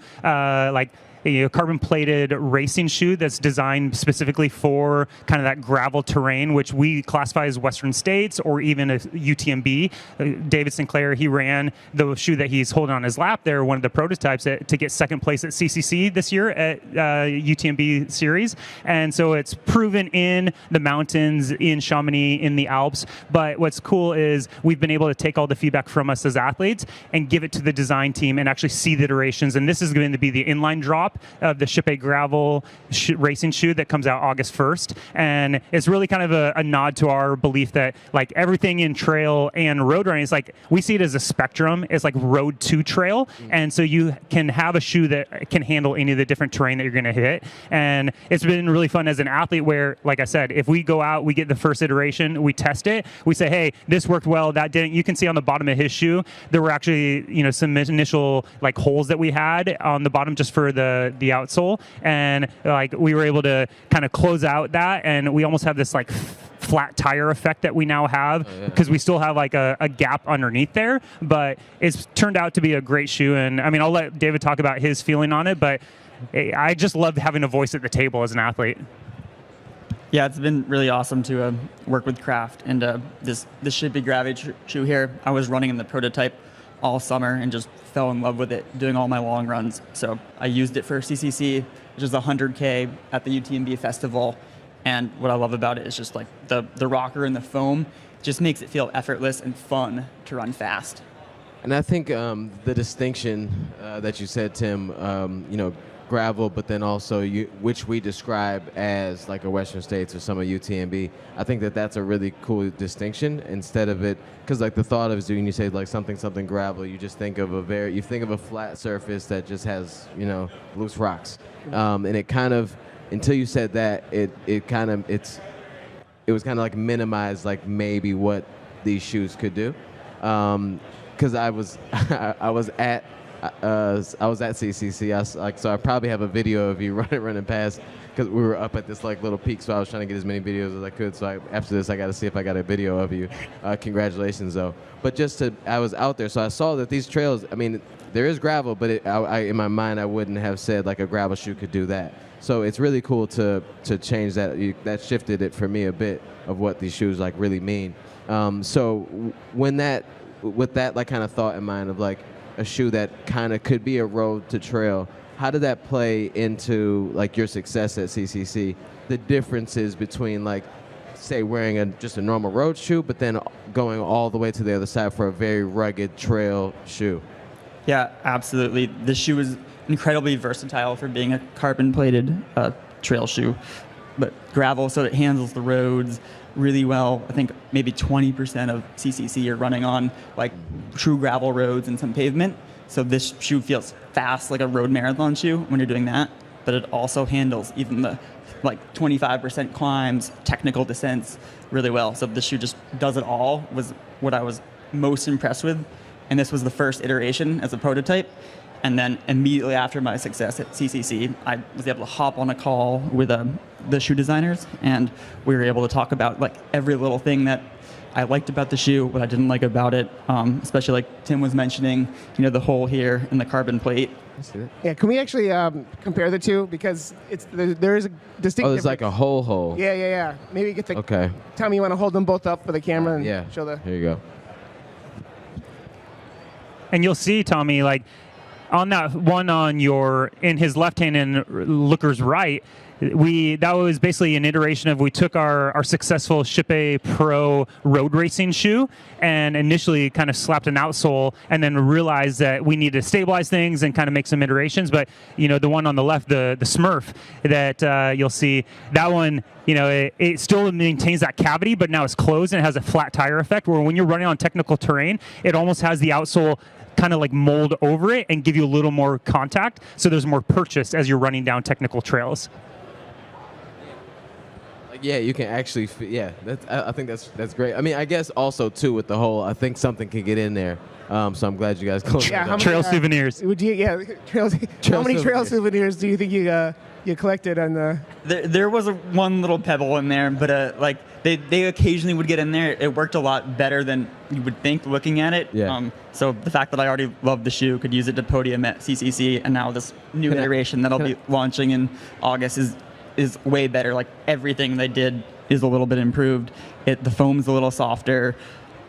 a carbon-plated racing shoe that's designed specifically for kind of that gravel terrain, which we classify as Western States or even a UTMB. David Sinclair, he ran the shoe that he's holding on his lap there, one of the prototypes to get second place at CCC this year at UTMB series. And so it's proven in the mountains, in Chamonix, in the Alps. But what's cool is we've been able to take all the feedback from us as athletes and give it to the design team and actually see the iterations. And this is going to be the inline drop of the Ship A Gravel racing shoe that comes out August 1st. And it's really kind of a nod to our belief that like everything in trail and road running is like, we see it as a spectrum. It's like road to trail. And so you can have a shoe that can handle any of the different terrain that you're going to hit. And it's been really fun as an athlete where, like I said, if we go out, we get the first iteration, we test it, we say, hey, this worked well, that didn't. You can see on the bottom of his shoe, there were actually, you know, some initial like holes that we had on the bottom just for the outsole. And like we were able to kind of close out that, and we almost have this like flat tire effect that we now have because we still have like a gap underneath there, but it's turned out to be a great shoe. And I mean, I'll let David talk about his feeling on it, but I just love having a voice at the table as an athlete. Yeah, it's been really awesome to work with Craft, and this Ship A Gravity shoe here, I was running in the prototype all summer and just fell in love with it doing all my long runs. So I used it for CCC, which is 100K at the UTMB festival. And what I love about it is just like the rocker and the foam just makes it feel effortless and fun to run fast. And I think the distinction that you said, Tim, you know, gravel, but then also which we describe as like a Western States or some of UTMB. I think that's a really cool distinction instead of it, because like the thought of when you say like something gravel, you just think of a flat surface that just has, you know, loose rocks, and it kind of, until you said that, it was kind of like minimized like maybe what these shoes could do, because I was at CCC. So I probably have a video of you running past, because we were up at this like little peak. So I was trying to get as many videos as I could. So after this, I got to see if I got a video of you. Congratulations, though. But I was out there, so I saw that these trails. I mean, there is gravel, but in my mind, I wouldn't have said like a gravel shoe could do that. So it's really cool to change that. That shifted it for me a bit of what these shoes like really mean. So with that like kind of thought in mind of like a shoe that kind of could be a road to trail, how did that play into like your success at CCC? The differences between like, say, wearing just a normal road shoe, but then going all the way to the other side for a very rugged trail shoe. Yeah, absolutely. This shoe is incredibly versatile for being a carbon-plated trail shoe, but gravel, so it handles the roads really well. I think maybe 20% of CCC are running on like true gravel roads and some pavement. So this shoe feels fast, like a road marathon shoe when you're doing that, but it also handles even the like 25% climbs, technical descents really well. So this shoe just does it all, was what I was most impressed with. And this was the first iteration as a prototype. And then immediately after my success at CCC, I was able to hop on a call with the shoe designers, and we were able to talk about like every little thing that I liked about the shoe, what I didn't like about it, especially like Tim was mentioning, you know, the hole here and the carbon plate. Yeah, can we actually compare the two, because there is a distinct. Oh, there's like a hole. Yeah. Maybe you get the. Okay. Tell me, you want to hold them both up for the camera and show the. Here you go. And you'll see, Tommy, like on that one in his left hand and Looker's right, that was basically an iteration of, we took our successful Ship A Pro road racing shoe and initially kind of slapped an outsole, and then realized that we needed to stabilize things and kind of make some iterations. But, you know, the one on the left, the Smurf that you'll see, that one, you know, it still maintains that cavity, but now it's closed and it has a flat tire effect, where when you're running on technical terrain, it almost has the outsole kind of like mold over it and give you a little more contact, so there's more purchase as you're running down technical trails. Yeah, you can actually. I think that's great. I mean, I guess also too with the whole. I think something can get in there. So I'm glad you guys closed that up. Trail souvenirs. How many trail souvenirs do you think you collected on the? There was one little pebble in there, but like they occasionally would get in there. It worked a lot better than you would think looking at it. Yeah. So the fact that I already loved the shoe, could use it to podium at CCC, and now this new iteration that I'll be launching in August is way better. Like everything they did is a little bit improved. The foam's a little softer.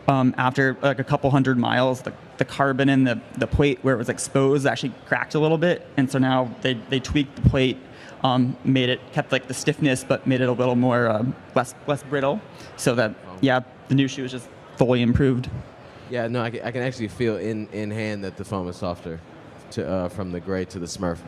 After like a couple hundred miles, the carbon in the plate where it was exposed actually cracked a little bit, and so now they tweaked the plate, kept like the stiffness, but made it a little more less brittle, so that the new shoe is just fully improved. Yeah, no, I can actually feel in hand that the foam is softer, from the gray to the Smurf.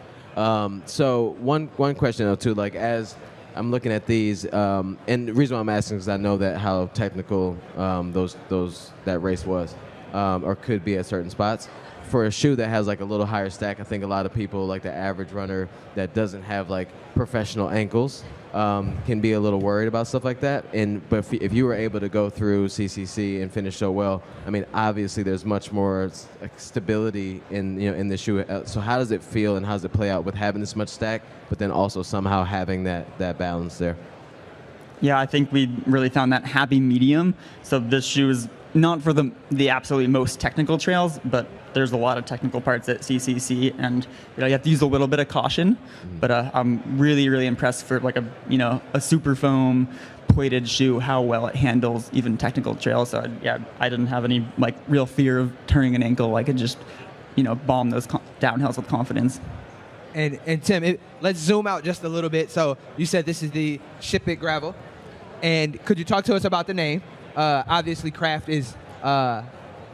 So one question though too, like as I'm looking at these, and the reason why I'm asking is I know that how technical that race was, or could be at certain spots. For a shoe that has like a little higher stack, I think a lot of people, like the average runner that doesn't have like professional ankles, can be a little worried about stuff like that. But if you were able to go through CCC and finish so well, I mean, obviously there's much more stability in the shoe. So how does it feel and how does it play out with having this much stack, but then also somehow having that balance there? Yeah, I think we really found that happy medium. So this shoe is not for the absolutely most technical trails, but there's a lot of technical parts at CCC, and you have to use a little bit of caution. But I'm really, really impressed for like a super foam plated shoe, how well it handles even technical trails. So I didn't have any like real fear of turning an ankle. I could just bomb those downhills with confidence. And Tim, let's zoom out just a little bit. So you said this is the Ship It gravel, and could you talk to us about the name? Obviously, craft is.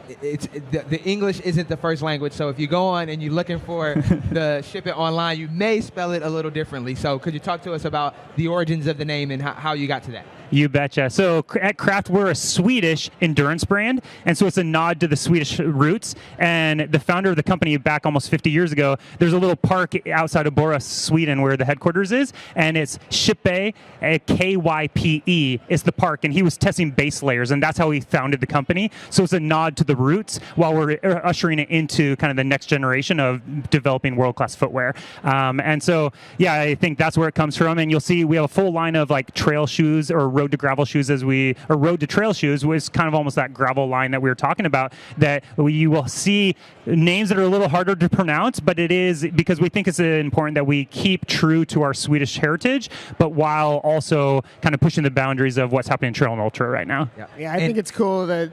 The English isn't the first language, so if you go on and you're looking for the Ship It online, you may spell it a little differently. So could you talk to us about the origins of the name and how you got to that? You betcha. So at Craft, we're a Swedish endurance brand, and so it's a nod to the Swedish roots. And the founder of the company back almost 50 years ago, there's a little park outside of Borås, Sweden, where the headquarters is, and it's Kype, Kype is the park, and he was testing base layers, and that's how he founded the company. So it's a nod to the roots while we're ushering it into kind of the next generation of developing world-class footwear. And so, I think that's where it comes from. And you'll see we have a full line of like trail shoes or road to gravel shoes or road to trail shoes, was kind of almost that gravel line that we were talking about, that you will see names that are a little harder to pronounce, but it is because we think it's important that we keep true to our Swedish heritage, but while also kind of pushing the boundaries of what's happening in trail and ultra right now. Yeah, I think it's cool that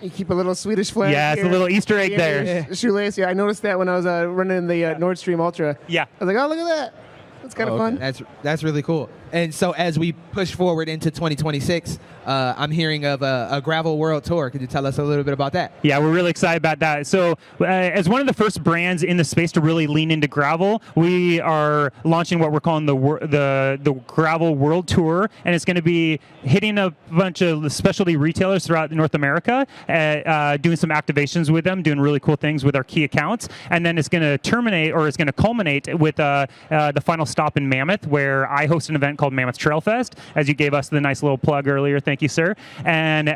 you keep a little Swedish flag. Yeah, it's a little Easter egg there. Shoelace. Yeah, I noticed that when I was running in the Nord Stream Ultra. Yeah. I was like, oh, look at that. That's kind of fun. That's really cool. And so as we push forward into 2026, I'm hearing of a gravel world tour. Could you tell us a little bit about that? Yeah, we're really excited about that. So as one of the first brands in the space to really lean into gravel, we are launching what we're calling the Gravel World Tour, and it's going to be hitting a bunch of specialty retailers throughout North America, doing some activations with them, doing really cool things with our key accounts, and then it's going to culminate with the final stop in Mammoth, where I host an event called Mammoth Trail Fest, as you gave us the nice little plug earlier. Thank you, sir. And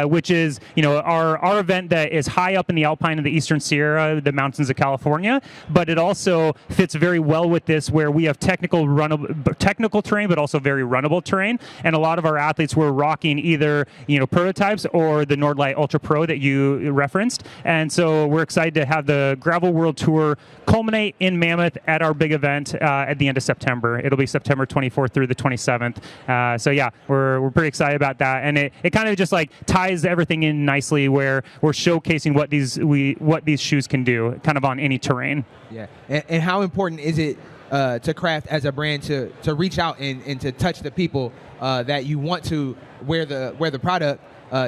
which is our event that is high up in the Alpine of the Eastern Sierra, the mountains of California. But it also fits very well with this, where we have technical terrain, but also very runnable terrain. And a lot of our athletes were rocking either prototypes or the Nordlight Ultra Pro that you referenced. And so we're excited to have the Gravel World Tour culminate in Mammoth at our big event at the end of September. It'll be September 24th through the 27th. So yeah, we're pretty excited about that, and it kind of just like ties everything in nicely, where we're showcasing what these shoes can do, kind of on any terrain. Yeah, and how important is it to Craft as a brand to reach out and to touch the people that you want to wear the product,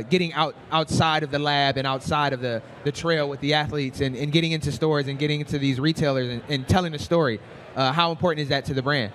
getting outside of the lab and outside of the trail with the athletes, and getting into stores and getting into these retailers and telling a story. How important is that to the brand?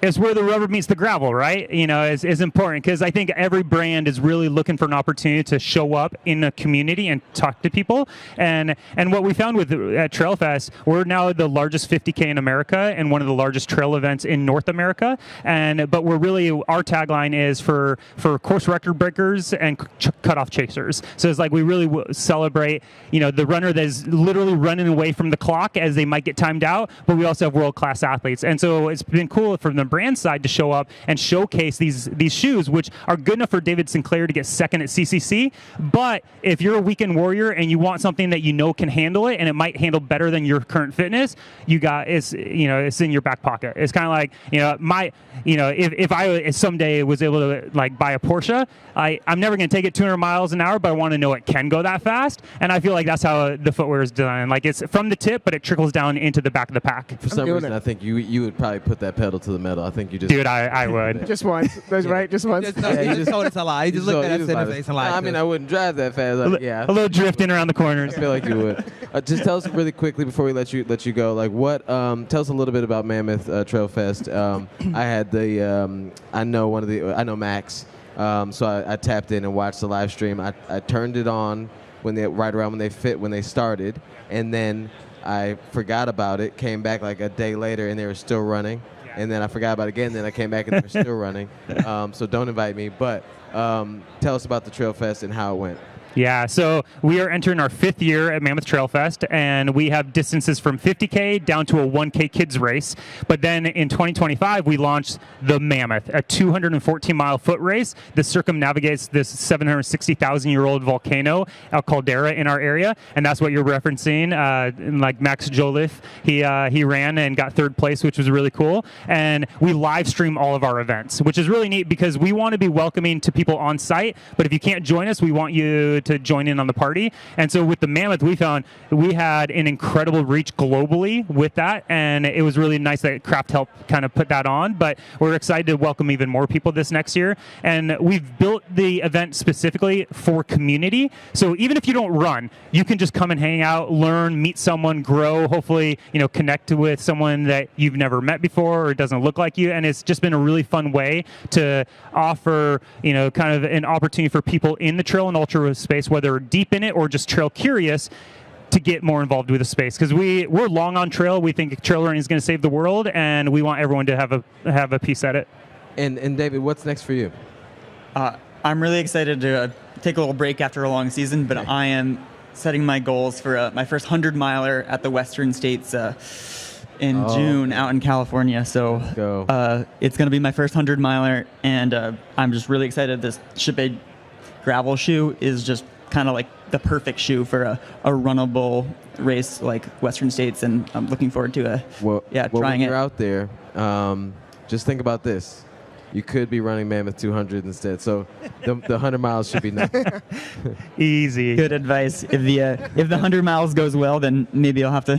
It's where the rubber meets the gravel, right? You know, is important because I think every brand is really looking for an opportunity to show up in a community and talk to people. And what we found with at Trail Fest, we're now the largest 50K in America and one of the largest trail events in North America. But we're really, our tagline is for course record breakers and cutoff chasers. So it's like we really celebrate, you know, the runner that is literally running away from the clock as they might get timed out, but we also have world-class athletes. And so it's been cool from the brand side to show up and showcase these shoes, which are good enough for David Sinclair to get second at CCC. But if you're a weekend warrior and you want something that you know can handle it, and it might handle better than your current fitness, it's in your back pocket. It's kind of like, if I someday was able to like buy a Porsche, I'm never going to take it 200 miles an hour, but I want to know it can go that fast. And I feel like that's how the footwear is designed. Like it's from the tip, but it trickles down into the back of the pack. For some reason, I think you would probably put that pedal to the metal. I think you just... Dude, I would. Just once. That's right. Just once. He just told us a lie. He just looked at us in the face and lied. I mean, I wouldn't drive that fast. Like, a little drifting around the corners. I feel like you would. Just tell us really quickly before we let you go. Like, what? Tell us a little bit about Mammoth Trail Fest. I had I know Max. So I tapped in and watched the live stream. I turned it on right around when they started, and then I forgot about it. Came back like a day later, and they were still running. And then I forgot about it again. Then I came back and they were still running. So don't invite me. But tell us about the Trail Fest and how it went. Yeah, so we are entering our 5th year at Mammoth Trail Fest, and we have distances from 50K down to a 1K kids race. But then in 2025, we launched the Mammoth, a 214-mile foot race that circumnavigates this 760,000-year-old volcano, El Caldera, in our area, and that's what you're referencing. Like Max Joliffe, he ran and got 3rd place, which was really cool. And we live stream all of our events, which is really neat because we want to be welcoming to people on site, but if you can't join us, we want you to join in on the party. And so with the Mammoth, we found we had an incredible reach globally with that, and it was really nice that Craft helped kind of put that on. But we're excited to welcome even more people this next year. And we've built the event specifically for community. So even if you don't run, you can just come and hang out, learn, meet someone, grow, hopefully, connect with someone that you've never met before or doesn't look like you. And it's just been a really fun way to offer, kind of an opportunity for people in the trail and ultra space, whether deep in it or just trail curious, to get more involved with the space, because we're long on trail. We think trail running is going to save the world, and we want everyone to have a piece at it. And David, what's next for you? I'm really excited to take a little break after a long season, but I am setting my goals for my first 100-miler at the Western States in June out in California. So it's going to be my first 100-miler, and I'm just really excited. This Shipay gravel shoe is just kind of like the perfect shoe for a runnable race like Western States, and I'm looking forward to trying when it. You're out there, just think about this. You could be running Mammoth 200 instead, so the 100 miles should be nothing. Easy. Good advice. If the 100 miles goes well, then maybe I'll have to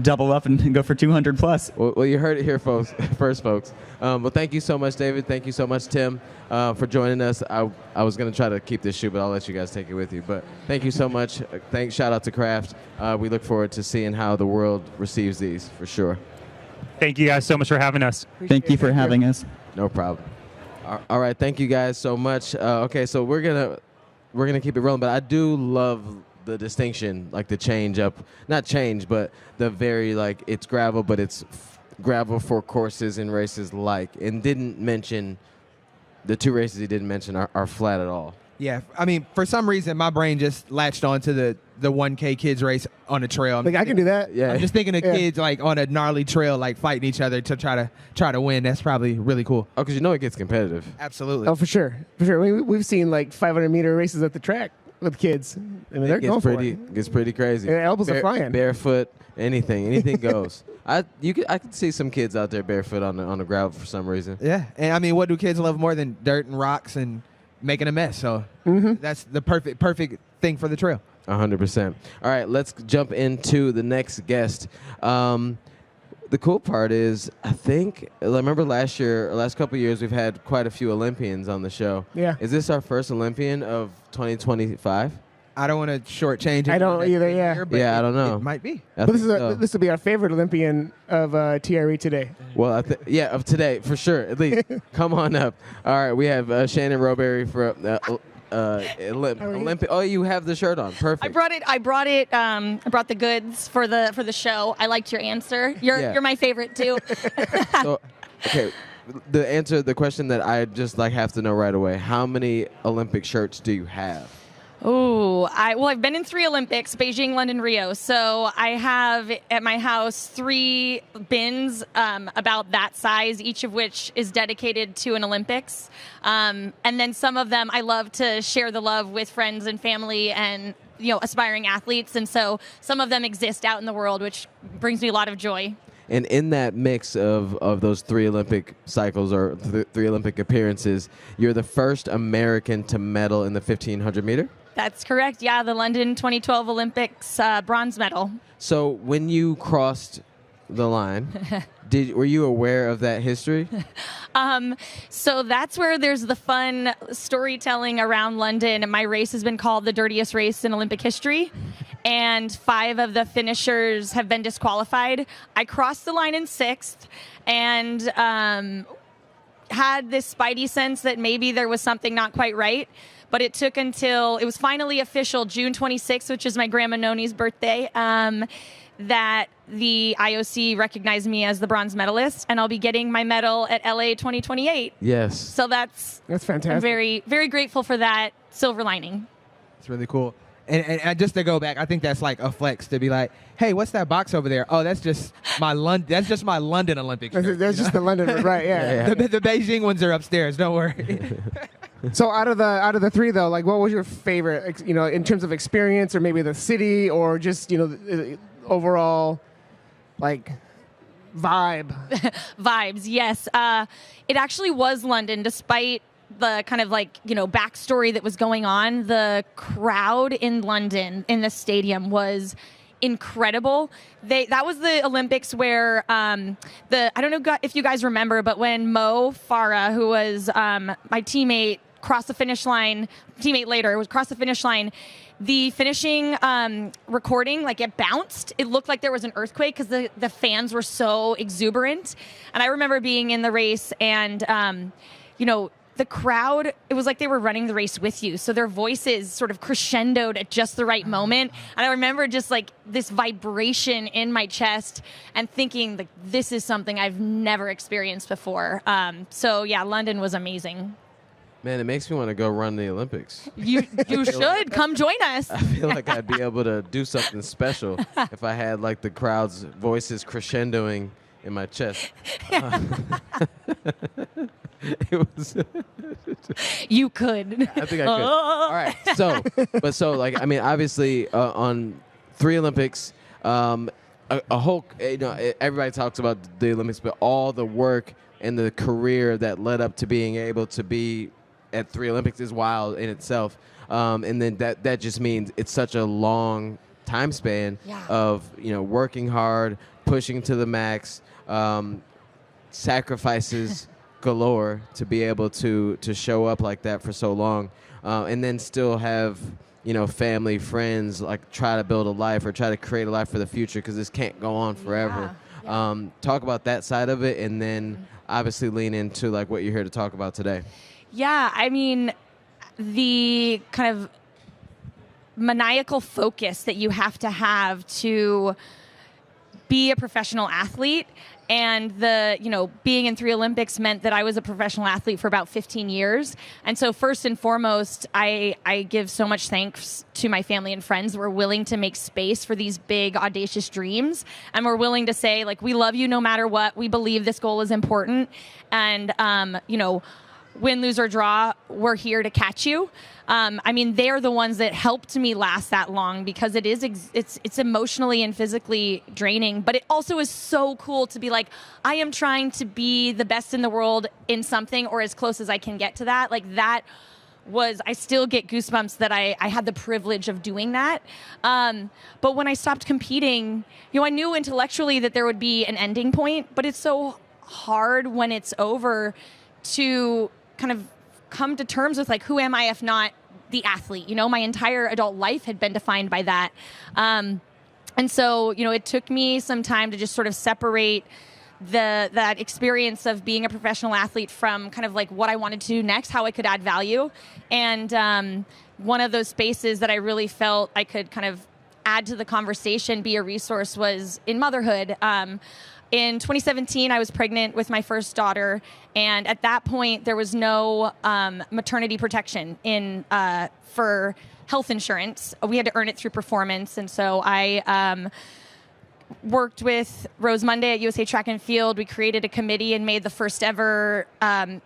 double up and go for 200 plus. Well, you heard it here, folks. Well, thank you so much, David. Thank you so much, Tim, for joining us. I was going to try to keep this shoe, but I'll let you guys take it with you. But thank you so much. Shout out to Craft. We look forward to seeing how the world receives these, for sure. Thank you guys so much for having us. Thank you for having us. No problem. All right, thank you guys so much. Okay, so we're gonna keep it rolling, but I do love the distinction, like the change up, not change, but the very like it's gravel, but it's gravel for courses and races and didn't mention the 2 races he didn't mention are flat at all. Yeah, I mean, for some reason, my brain just latched onto the 1K kids race on a trail. I can do that. Yeah, I'm just thinking of kids like on a gnarly trail, like fighting each other to try to win. That's probably really cool. Oh, because it gets competitive. Absolutely. Oh, for sure. We've seen like 500-meter races at the track with kids. I mean, they're going for it. It gets pretty crazy. Their elbows are flying. Barefoot, anything goes. I could see some kids out there barefoot on the gravel for some reason. Yeah, and I mean, what do kids love more than dirt and rocks and making a mess? So that's the perfect thing for the trail. 100%. All right, let's jump into the next guest. The cool part is, I remember last couple of years, we've had quite a few Olympians on the show. Yeah. Is this our first Olympian of 2025? I don't want to shortchange it. I don't either, yeah. But Yeah, I don't know. It might be. I But this think is so. this will be our favorite Olympian of TRE today. Well, yeah, of today for sure. At least, come on up. All right, we have Shannon Roberry for Olympic. Oh, you have the shirt on. Perfect. I brought it. I brought the goods for the show. I liked your answer. You're my favorite too. So, okay, the question that I just have to know right away. How many Olympic shirts do you have? Oh, I've been in 3 Olympics, Beijing, London, Rio. So I have at my house 3 bins about that size, each of which is dedicated to an Olympics. And then some of them I love to share the love with friends and family and aspiring athletes. And so some of them exist out in the world, which brings me a lot of joy. And in that mix of those 3 Olympic cycles or 3 Olympic appearances, you're the first American to medal in the 1500 meter? That's correct. Yeah, the London 2012 Olympics bronze medal. So when you crossed the line, were you aware of that history? So that's where there's the fun storytelling around London. My race has been called the dirtiest race in Olympic history, and 5 of the finishers have been disqualified. I crossed the line in 6th and had this spidey sense that maybe there was something not quite right. But it took until it was finally official, June 26th, which is my grandma Noni's birthday, that the IOC recognized me as the bronze medalist, and I'll be getting my medal at LA 2028. Yes. So that's fantastic. I'm very, very grateful for that silver lining. It's really cool. And just to go back, I think that's like a flex to be like, hey, what's that box over there? Oh, that's just my London. That's just my London Olympics. That's just the London, right? Yeah. The Beijing ones are upstairs. Don't worry. So out of the 3 though, what was your favorite? In terms of experience, or maybe the city, or just overall, vibe. Vibes, yes. It actually was London, despite the kind of backstory that was going on. The crowd in London in the stadium was incredible. That was the Olympics where I don't know if you guys remember, but when Mo Farah, who was my teammate, crossed the finish line, the finishing recording, it bounced. It looked like there was an earthquake because the fans were so exuberant. And I remember being in the race and, the crowd, it was like they were running the race with you. So their voices sort of crescendoed at just the right moment. And I remember just this vibration in my chest and thinking this is something I've never experienced before. So yeah, London was amazing. Man, it makes me want to go run the Olympics. You should come join us. I feel like I'd be able to do something special if I had the crowd's voices crescendoing in my chest. It was. You could. I think I could. All right. Obviously, on 3 Olympics, a whole. Everybody talks about the Olympics, but all the work and the career that led up to being able to be at 3 Olympics is wild in itself. And then that just means it's such a long time span of working hard, pushing to the max, sacrifices galore to be able to show up like that for so long, and then still have family, friends, try to build a life or try to create a life for the future, because this can't go on forever. Talk about that side of it, and then obviously lean into what you're here to talk about today. Yeah, I mean, the kind of maniacal focus that you have to be a professional athlete. And being in 3 Olympics meant that I was a professional athlete for about 15 years. And so first and foremost, I give so much thanks to my family and friends. We're willing to make space for these big, audacious dreams. And we're willing to say, we love you no matter what. We believe this goal is important. And, win, lose, or draw, we're here to catch you. They're the ones that helped me last that long, because it's emotionally and physically draining, but it also is so cool to be I am trying to be the best in the world in something, or as close as I can get to that. I still get goosebumps that I had the privilege of doing that. But when I stopped competing, I knew intellectually that there would be an ending point, but it's so hard when it's over to kind of come to terms with who am I if not the athlete. You know, my entire adult life had been defined by that. And so, you know, it took me some time to just sort of separate that experience of being a professional athlete from kind of like what I wanted to do next, how I could add value. And one of those spaces that I really felt I could kind of add to the conversation, be a resource, was in motherhood. In 2017, I was pregnant with my first daughter, and at that point, there was no maternity protection for health insurance. We had to earn it through performance, and so I worked with Rose Monday at USA Track and Field. We created a committee and made the first ever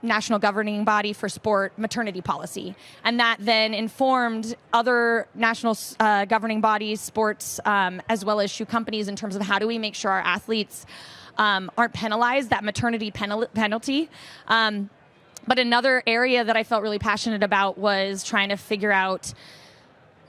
national governing body for sport maternity policy. And that then informed other national governing bodies, sports, as well as shoe companies in terms of how do we make sure our athletes aren't penalized, that maternity penalty. But another area that I felt really passionate about was trying to figure out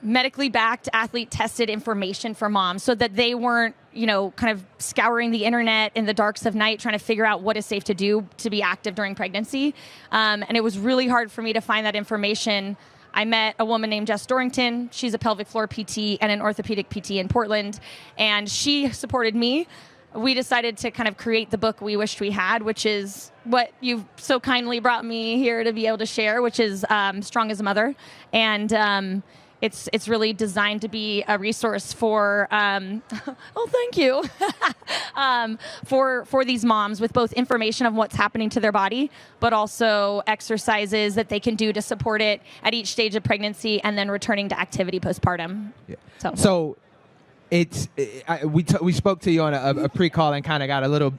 medically backed, athlete tested information for moms so that they weren't, you know, kind of scouring the internet in the darks of night trying to figure out what is safe to do to be active during pregnancy. And it was really hard for me to find that information. I met a woman named Jess Dorrington. She's a pelvic floor PT and an orthopedic PT in Portland, and she supported me. We decided to kind of create the book we wished we had, which is what you've so kindly brought me here to be able to share, which is Strong as a Mother. And it's really designed to be a resource for, oh, thank you, for these moms with both information of what's happening to their body, but also exercises that they can do to support it at each stage of pregnancy and then returning to activity postpartum. Yeah. So we spoke to you on a pre-call and kind of got a little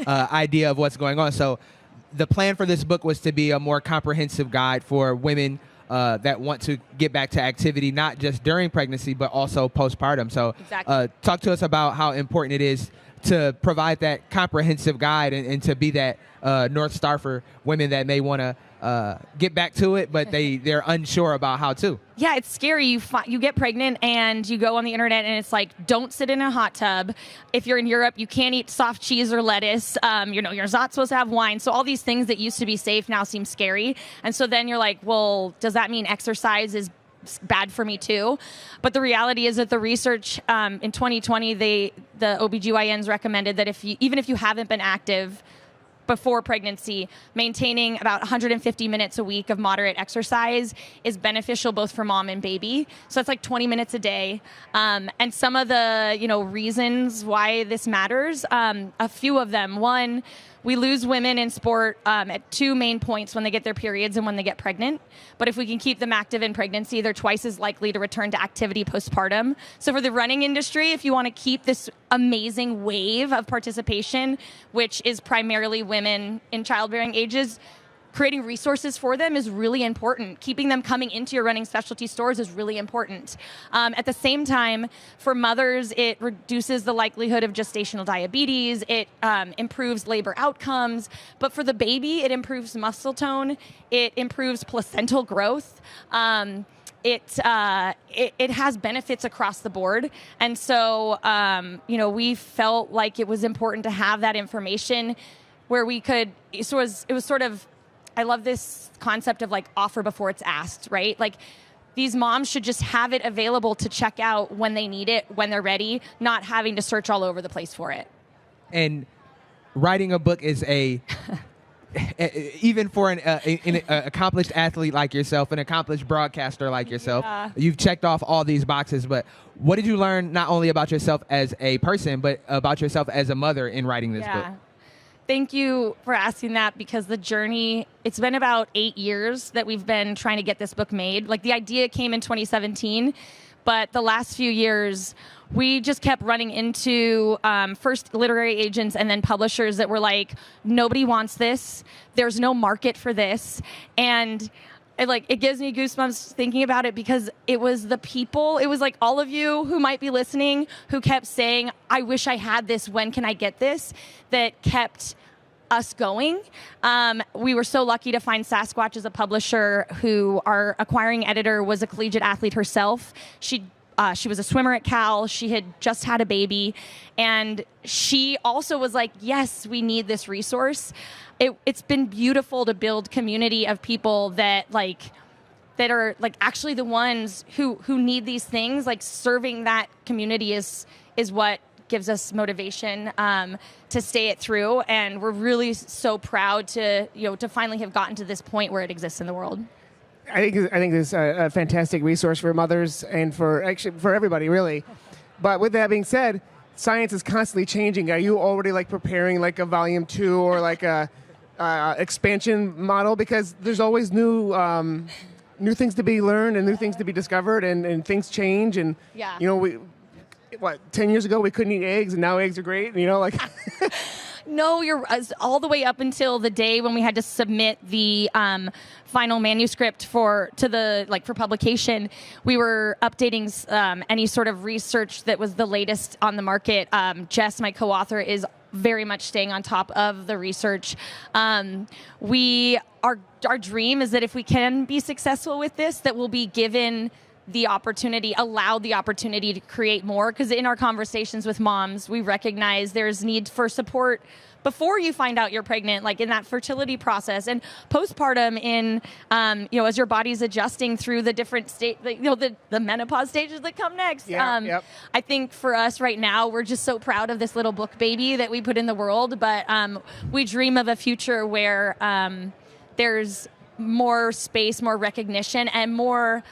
idea of what's going on. So the plan for this book was to be a more comprehensive guide for women that want to get back to activity, not just during pregnancy, but also postpartum. So talk to us about how important it is to provide that comprehensive guide and to be that North Star for women that may want to get back to it, but they're unsure about how to. Yeah, it's scary. You get pregnant and you go on the internet and it's like, don't sit in a hot tub. If you're in Europe, you can't eat soft cheese or lettuce. You're not supposed to have wine. So all these things that used to be safe now seem scary. And so then you're like, well, does that mean exercise is bad for me too? But the reality is that the research in 2020, the OBGYNs recommended that even if you haven't been active before pregnancy, maintaining about 150 minutes a week of moderate exercise is beneficial both for mom and baby. So it's like 20 minutes a day. And some of the reasons why this matters, a few of them. One, we lose women in sport at two main points: when they get their periods and when they get pregnant. But if we can keep them active in pregnancy, they're twice as likely to return to activity postpartum. So for the running industry, if you want to keep this amazing wave of participation, which is primarily women in childbearing ages, creating resources for them is really important. Keeping them coming into your running specialty stores is really important. At the same time, for mothers, it reduces the likelihood of gestational diabetes. It improves labor outcomes. But for the baby, it improves muscle tone. It improves placental growth. It has benefits across the board. And so, we felt like it was important to have that information where we could, it was sort of, I love this concept of like offer before it's asked, right? Like these moms should just have it available to check out when they need it, when they're ready, not having to search all over the place for it. And writing a book is even for an accomplished athlete like yourself, an accomplished broadcaster like yourself, you've checked off all these boxes. But what did you learn not only about yourself as a person, but about yourself as a mother in writing this book? Thank you for asking that, because the journey, it's been about 8 years that we've been trying to get this book made. Like the idea came in 2017, but the last few years, we just kept running into first literary agents and then publishers that were like, nobody wants this. There's no market for this. And it gives me goosebumps thinking about it, because it was the people, it was like all of you who might be listening who kept saying, I wish I had this, when can I get this, that kept us going. We were so lucky to find Sasquatch as a publisher, who our acquiring editor was a collegiate athlete herself. She was a swimmer at Cal. She had just had a baby. And she also was like, yes, we need this resource. It's been beautiful to build community of people that that are like actually the ones who need these things, like serving that community is what gives us motivation to stay it through. And we're really so proud to finally have gotten to this point where it exists in the world. I think this is a fantastic resource for mothers and for everybody, really. But with that being said, science is constantly changing. Are you already like preparing like a volume 2 or like a expansion model? Because there's always new things to be learned and new things to be discovered, and things change. And yeah. 10 years ago we couldn't eat eggs, and now eggs are great. No, you're all the way up until the day when we had to submit the final manuscript for publication. We were updating any sort of research that was the latest on the market. Jess, my co-author, is very much staying on top of the research. Our dream is that if we can be successful with this, that we'll be given allowed the opportunity to create more, because in our conversations with moms, we recognize there's need for support before you find out you're pregnant, like in that fertility process and postpartum in, as your body's adjusting through the different the menopause stages that come next. Yep. I think for us right now, we're just so proud of this little book baby that we put in the world, but we dream of a future where there's more space, more recognition, and more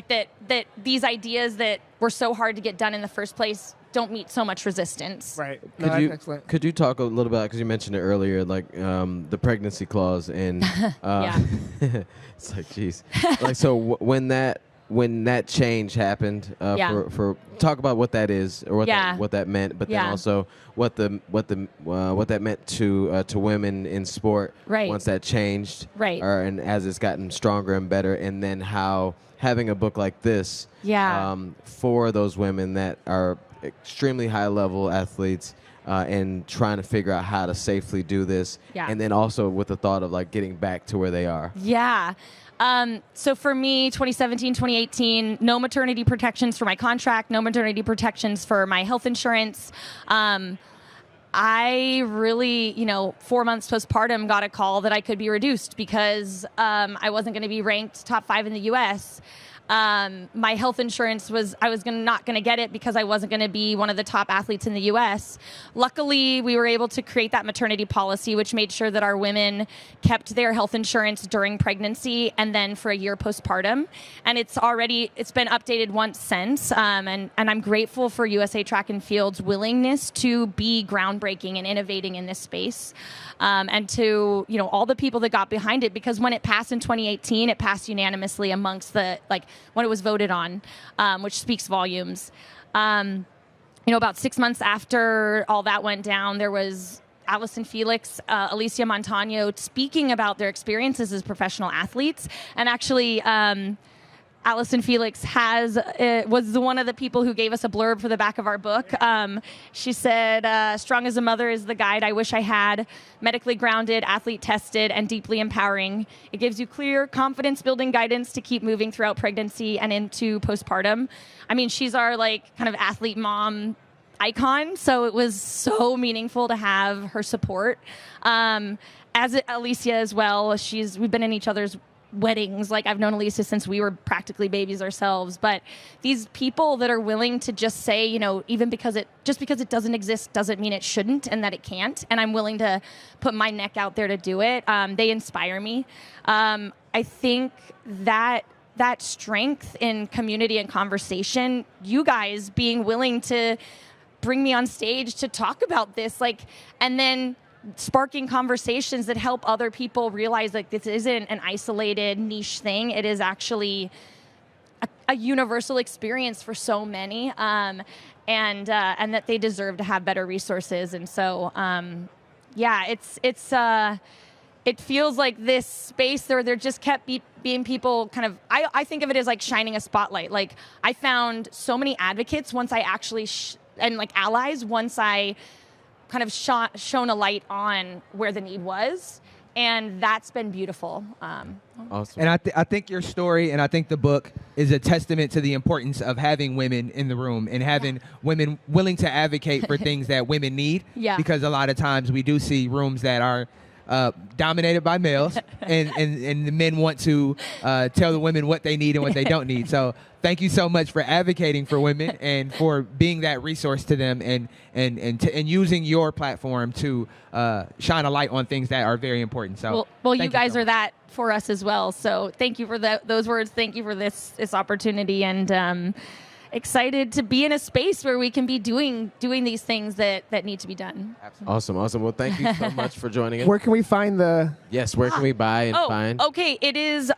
that these ideas that were so hard to get done in the first place don't meet so much resistance. Right. Excellent. Could you talk a little about, because you mentioned it earlier, like the pregnancy clause and it's like, geez, like so when that change happened, for talk about what that is or what that meant, but then also what that meant to women in sport once that changed, and as it's gotten stronger and better, and then how having a book like this for those women that are extremely high level athletes and trying to figure out how to safely do this, and then also with the thought of like getting back to where they are. So for me, 2017, 2018, no maternity protections for my contract, no maternity protections for my health insurance. I really, 4 months postpartum, got a call that I could be reduced because I wasn't going to be ranked top 5 in the U.S. My health insurance I was not going to get it because I wasn't going to be one of the top athletes in the U.S. Luckily, we were able to create that maternity policy, which made sure that our women kept their health insurance during pregnancy and then for a year postpartum. And it's been updated once since. And I'm grateful for USA Track and Field's willingness to be groundbreaking and innovating in this space. And to, all the people that got behind it, because when it passed in 2018, it passed unanimously amongst when it was voted on, which speaks volumes. About 6 months after all that went down, there was Allison Felix, Alicia Montano speaking about their experiences as professional athletes. And actually, Allison Felix was one of the people who gave us a blurb for the back of our book. She said, "Strong as a mother is the guide I wish I had. Medically grounded, athlete tested, and deeply empowering. It gives you clear, confidence-building guidance to keep moving throughout pregnancy and into postpartum." I mean, she's our kind of athlete mom icon, so it was so meaningful to have her support. As Alicia as well, we've been in each other's weddings. I've known Alicia since we were practically babies ourselves, but these people that are willing to just say, even because it doesn't exist doesn't mean it shouldn't and that it can't, and I'm willing to put my neck out there to do it. They inspire me. I think that strength in community and conversation, you guys being willing to bring me on stage to talk about this, and then sparking conversations that help other people realize this isn't an isolated niche thing. It is actually a universal experience for so many, and that they deserve to have better resources. And so, it feels like this space there just kept being people kind of, I think of it as like shining a spotlight. I found so many advocates once I actually, and allies once I kind of shone a light on where the need was, and that's been beautiful. Awesome. And I think your story and I think the book is a testament to the importance of having women in the room and having women willing to advocate for things that women need. Yeah. Because a lot of times we do see rooms that are dominated by males, and the men want to tell the women what they need and what they don't need. So thank you so much for advocating for women and for being that resource to them, and using your platform to shine a light on things that are very important. So well, you guys are that for us as well. So thank you for those words. Thank you for this opportunity, and excited to be in a space where we can be doing these things that need to be done. Awesome. Well, thank you so much for joining us. Where can we find the? Yes, where can we buy and find? Okay, it is.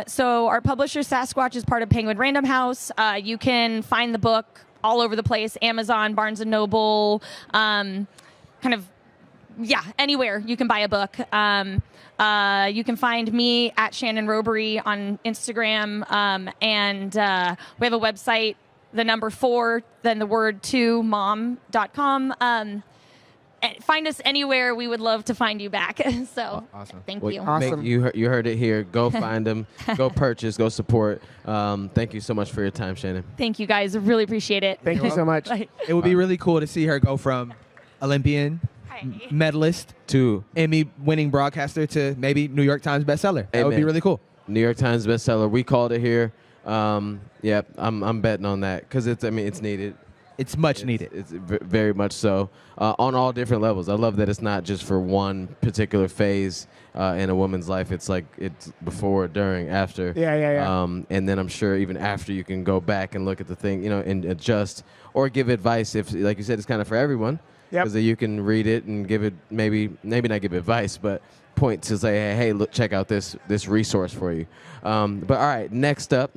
So our publisher Sasquatch is part of Penguin Random House. You can find the book all over the place: Amazon, Barnes and Noble, anywhere you can buy a book. You can find me at Shannon Robery on Instagram, and we have a website, the number 4, then the word 2, mom.com. Find us anywhere. We would love to find you back. So awesome. Thank Well, you. Awesome. You heard it here. Go find them. Go purchase. Go support. Thank you so much for your time, Shannon. Thank you guys. Really appreciate it. Thank you so much. Bye. It would be really cool to see her go from Olympian medalist to Emmy-winning broadcaster to maybe New York Times bestseller. That would be Amen. really cool. New York Times bestseller. We called it here. Yeah, I'm betting on that because it's needed. It's much needed. It's very much so on all different levels. I love that it's not just for one particular phase in a woman's life. It's like it's before, during, after. Yeah. And then I'm sure even after you can go back and look at the thing, and adjust or give advice if, like you said, it's kind of for everyone. Yep. Because you can read it and give it maybe not give advice, but point to say, hey, look, check out this resource for you. But all right, next up,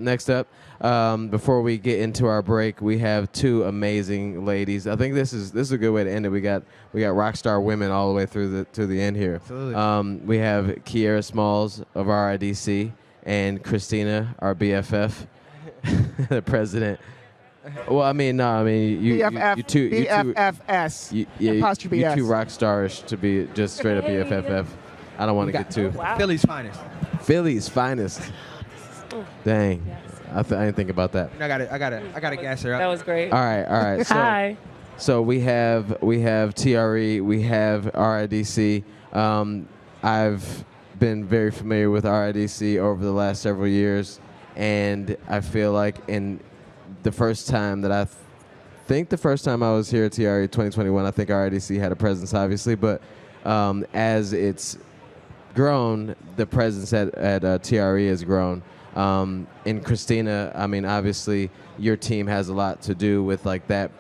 before we get into our break, we have 2 amazing ladies. I think this is a good way to end it. We got rock star women all the way through to the end here. Absolutely. We have Kiera Smalls of RIDC and Christina, our BFF, the president. Well, I mean, you two, BFFS. You two rock stars to be just straight up BFFF. I don't want to get too. Philly's finest. Philly's finest. Dang, I didn't think about that. I got to gas her up. That was great. All right. So, Hi. So we have TRE, we have RIDC. I've been very familiar with RIDC over the last several years, and I feel like the first time I was here at TRE 2021, I think RIDC had a presence, obviously, but as it's grown, the presence at TRE has grown. And Christina, I mean, obviously, your team has a lot to do with like that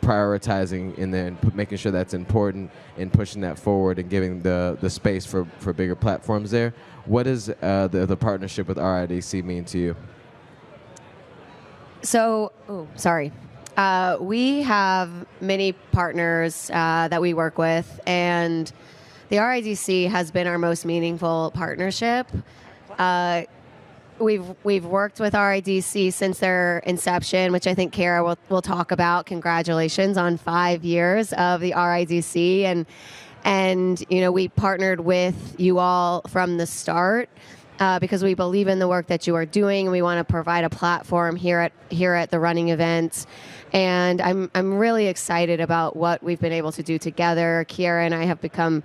prioritizing and then making sure that's important and pushing that forward and giving the space for bigger platforms there. What does the partnership with RIDC mean to you? So, we have many partners that we work with, and the RIDC has been our most meaningful partnership. We've worked with RIDC since their inception, which I think Kara will talk about. Congratulations on 5 years of the RIDC, and we partnered with you all from the start. Because we believe in the work that you are doing, and we want to provide a platform here at the running events. And I'm really excited about what we've been able to do together. Kiera and I have become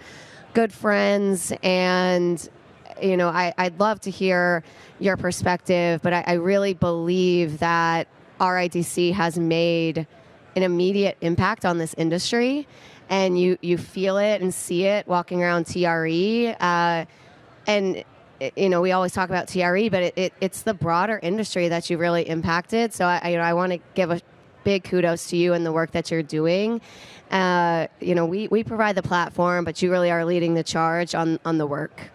good friends, and I'd love to hear your perspective, but I really believe that RIDC has made an immediate impact on this industry, and you feel it and see it walking around TRE. We always talk about TRE, but it's the broader industry that you really impacted. So I want to give a big kudos to you and the work that you're doing. We provide the platform, but you really are leading the charge on the work.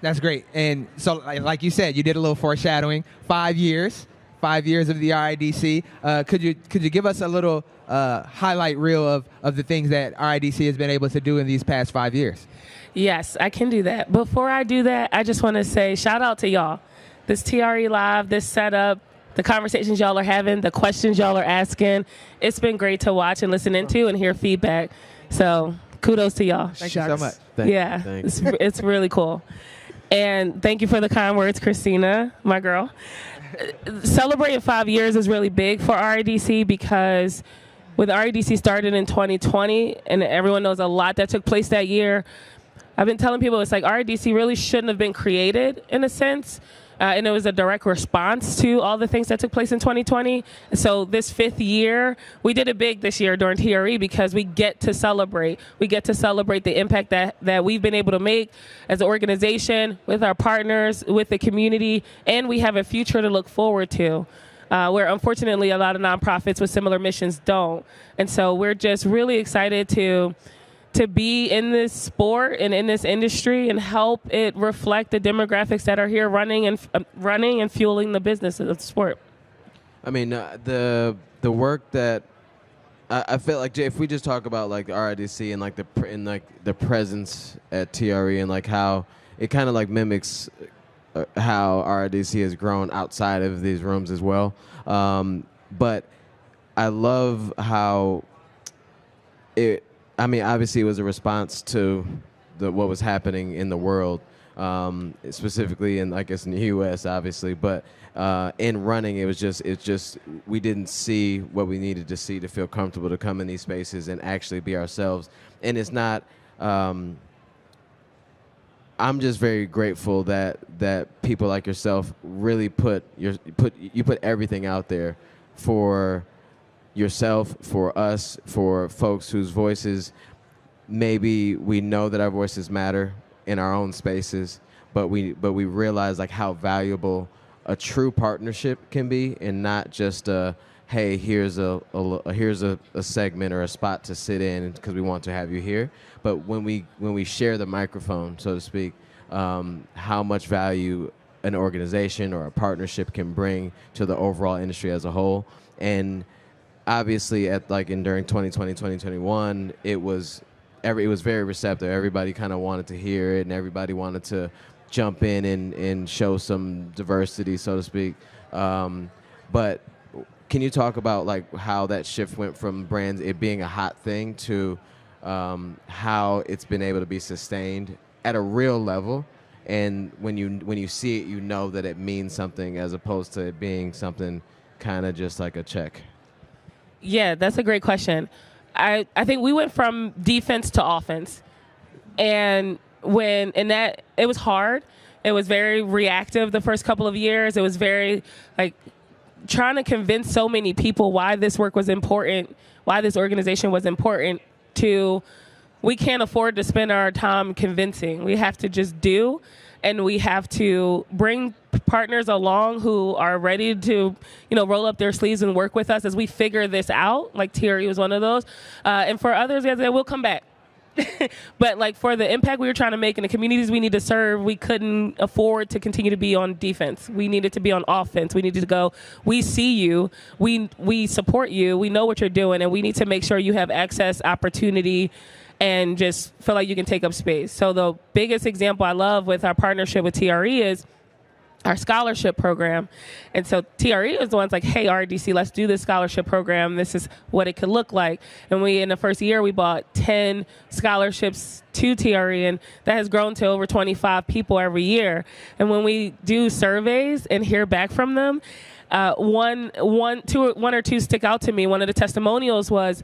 That's great. And so, like you said, you did a little foreshadowing. 5 years of the RIDC. Could you give us a little highlight reel of the things that RIDC has been able to do in these past 5 years? Yes, I can do that. Before I do that, I just want to say shout out to y'all. This TRE Live, this setup, the conversations y'all are having, the questions y'all are asking. It's been great to watch and listen into and hear feedback. So kudos to y'all. Thank you so much. It's really cool. And thank you for the kind words, Christina, my girl. Celebrating 5 years is really big for RIDC because with RIDC started in 2020, and everyone knows a lot that took place that year. I've been telling people it's like RIDC really shouldn't have been created in a sense. And it was a direct response to all the things that took place in 2020. So this 5th year, we did it big this year during TRE because we get to celebrate. We get to celebrate the impact that we've been able to make as an organization, with our partners, with the community, and we have a future to look forward to. Where unfortunately a lot of nonprofits with similar missions don't. And so we're just really excited to be in this sport and in this industry and help it reflect the demographics that are here running and fueling the business of the sport. I mean, the work that I feel like, if we just talk about like RIDC and like the presence at TRE and like how it kind of like mimics how RIDC has grown outside of these rooms as well. But I love how obviously it was a response to what was happening in the world, specifically in, I guess, in the U.S., obviously. But in running, it's just we didn't see what we needed to see to feel comfortable to come in these spaces and actually be ourselves. And it's not. I'm just very grateful that people like yourself really put everything out there for yourself, for us, for folks whose voices, maybe we know that our voices matter in our own spaces, but we realize like how valuable a true partnership can be, and not just hey, here's a segment or a spot to sit in because we want to have you here. But when we share the microphone, so to speak, how much value an organization or a partnership can bring to the overall industry as a whole. And obviously during 2020, 2021, it was very receptive. Everybody kind of wanted to hear it, and everybody wanted to jump in and show some diversity, so to speak. But can you talk about like how that shift went from brands, it being a hot thing, to how it's been able to be sustained at a real level, and when you see it, you know that it means something, as opposed to it being something kind of just like a check? Yeah, that's a great question. I think we went from defense to offense, and that it was hard. It was very reactive the first couple of years. It was very like trying to convince so many people why this work was important, why this organization was important. We can't afford to spend our time convincing. We have to just do, and we have to bring partners along who are ready to, roll up their sleeves and work with us as we figure this out. Like TRE was one of those. And for others, we'll come back. But like for the impact we were trying to make in the communities we need to serve, we couldn't afford to continue to be on defense. We needed to be on offense. We needed to go, we see you, we support you, we know what you're doing, and we need to make sure you have access, opportunity, and just feel like you can take up space. So the biggest example I love with our partnership with TRE is our scholarship program. And so TRE is the ones like, hey, RIDC, let's do this scholarship program. This is what it could look like. And in the first year, we bought 10 scholarships to TRE, and that has grown to over 25 people every year. And when we do surveys and hear back from them, one or two stick out to me. One of the testimonials was,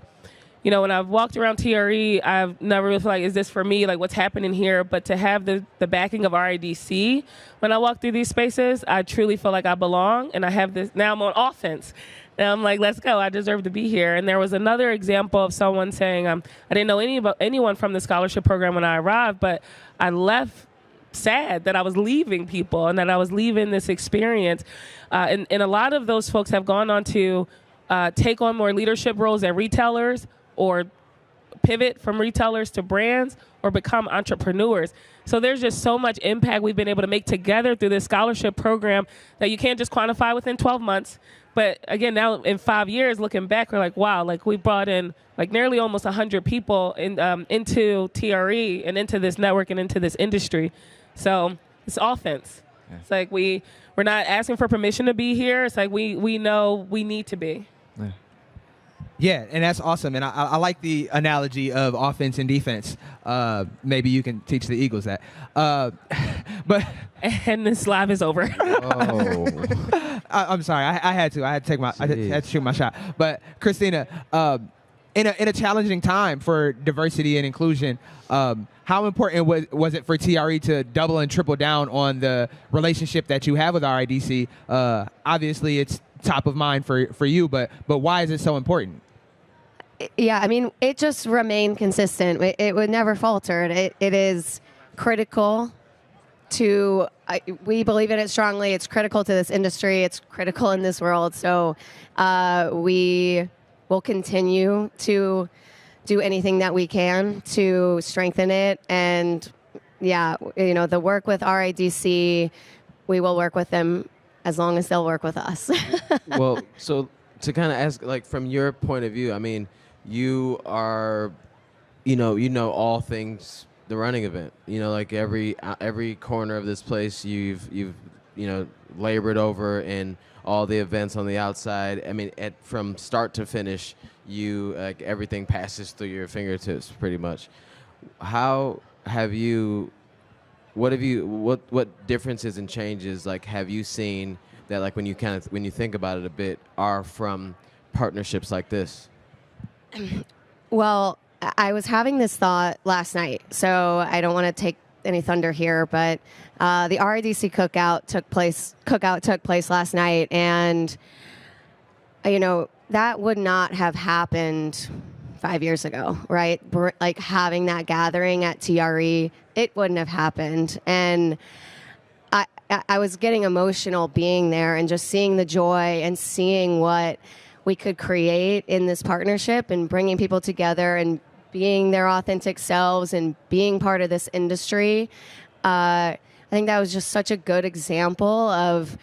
when I've walked around TRE, I've never really felt like, is this for me? Like, what's happening here? But to have the backing of RIDC, when I walk through these spaces, I truly feel like I belong. And I have this, now I'm on offense. And I'm like, let's go. I deserve to be here. And there was another example of someone saying, I didn't know anyone from the scholarship program when I arrived, but I left sad that I was leaving people and that I was leaving this experience. And a lot of those folks have gone on to take on more leadership roles at retailers, or pivot from retailers to brands, or become entrepreneurs. So there's just so much impact we've been able to make together through this scholarship program that you can't just quantify within 12 months. But again, now in 5 years, looking back, we're like, wow, like we brought in like nearly almost 100 people into TRE and into this network and into this industry. So it's offense. Yeah. It's like we're not asking for permission to be here. It's like we know we need to be. Yeah. Yeah, and that's awesome. And I like the analogy of offense and defense. Maybe you can teach the Eagles that. But and this live is over. Oh. I'm sorry. I had to. I had to shoot my shot. But Christina, in a challenging time for diversity and inclusion, how important was it for TRE to double and triple down on the relationship that you have with RIDC? Obviously, it's top of mind for you, but why is it so important? Yeah, I mean, it just remained consistent. It would never falter. It is critical to, we believe in it strongly. It's critical to this industry. It's critical in this world. So we will continue to do anything that we can to strengthen it. And yeah, you know, the work with RIDC, we will work with them as long as they'll work with us. Well, so to kind of ask, like, from your point of view, I mean, you are, you know all things the running event. You know, like every corner of this place, you've labored over, and all the events on the outside. I mean, from start to finish, everything passes through your fingertips pretty much. What differences and changes have you seen that when you think about it a bit are from partnerships like this? Well, I was having this thought last night, so I don't want to take any thunder here, but the RIDC cookout took place last night, and that would not have happened 5 years ago, right? Like having that gathering at TRE, it wouldn't have happened. And I was getting emotional being there and just seeing the joy and seeing what we could create in this partnership and bringing people together and being their authentic selves and being part of this industry. I think that was just such a good example of,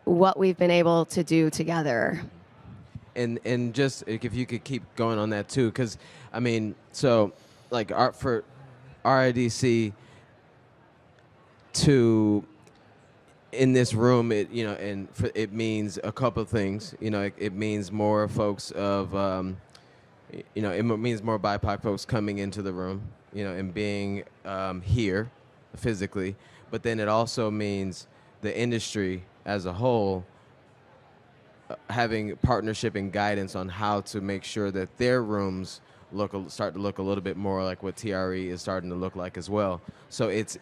what we've been able to do together. And just if you could keep going on that too, because I mean, so for RIDC to in this room, it means a couple of things. It means more folks of, it means more BIPOC folks coming into the room, and being here physically. But then it also means the industry as a whole having partnership and guidance on how to make sure that their rooms start to look a little bit more like what TRE is starting to look like as well. So it's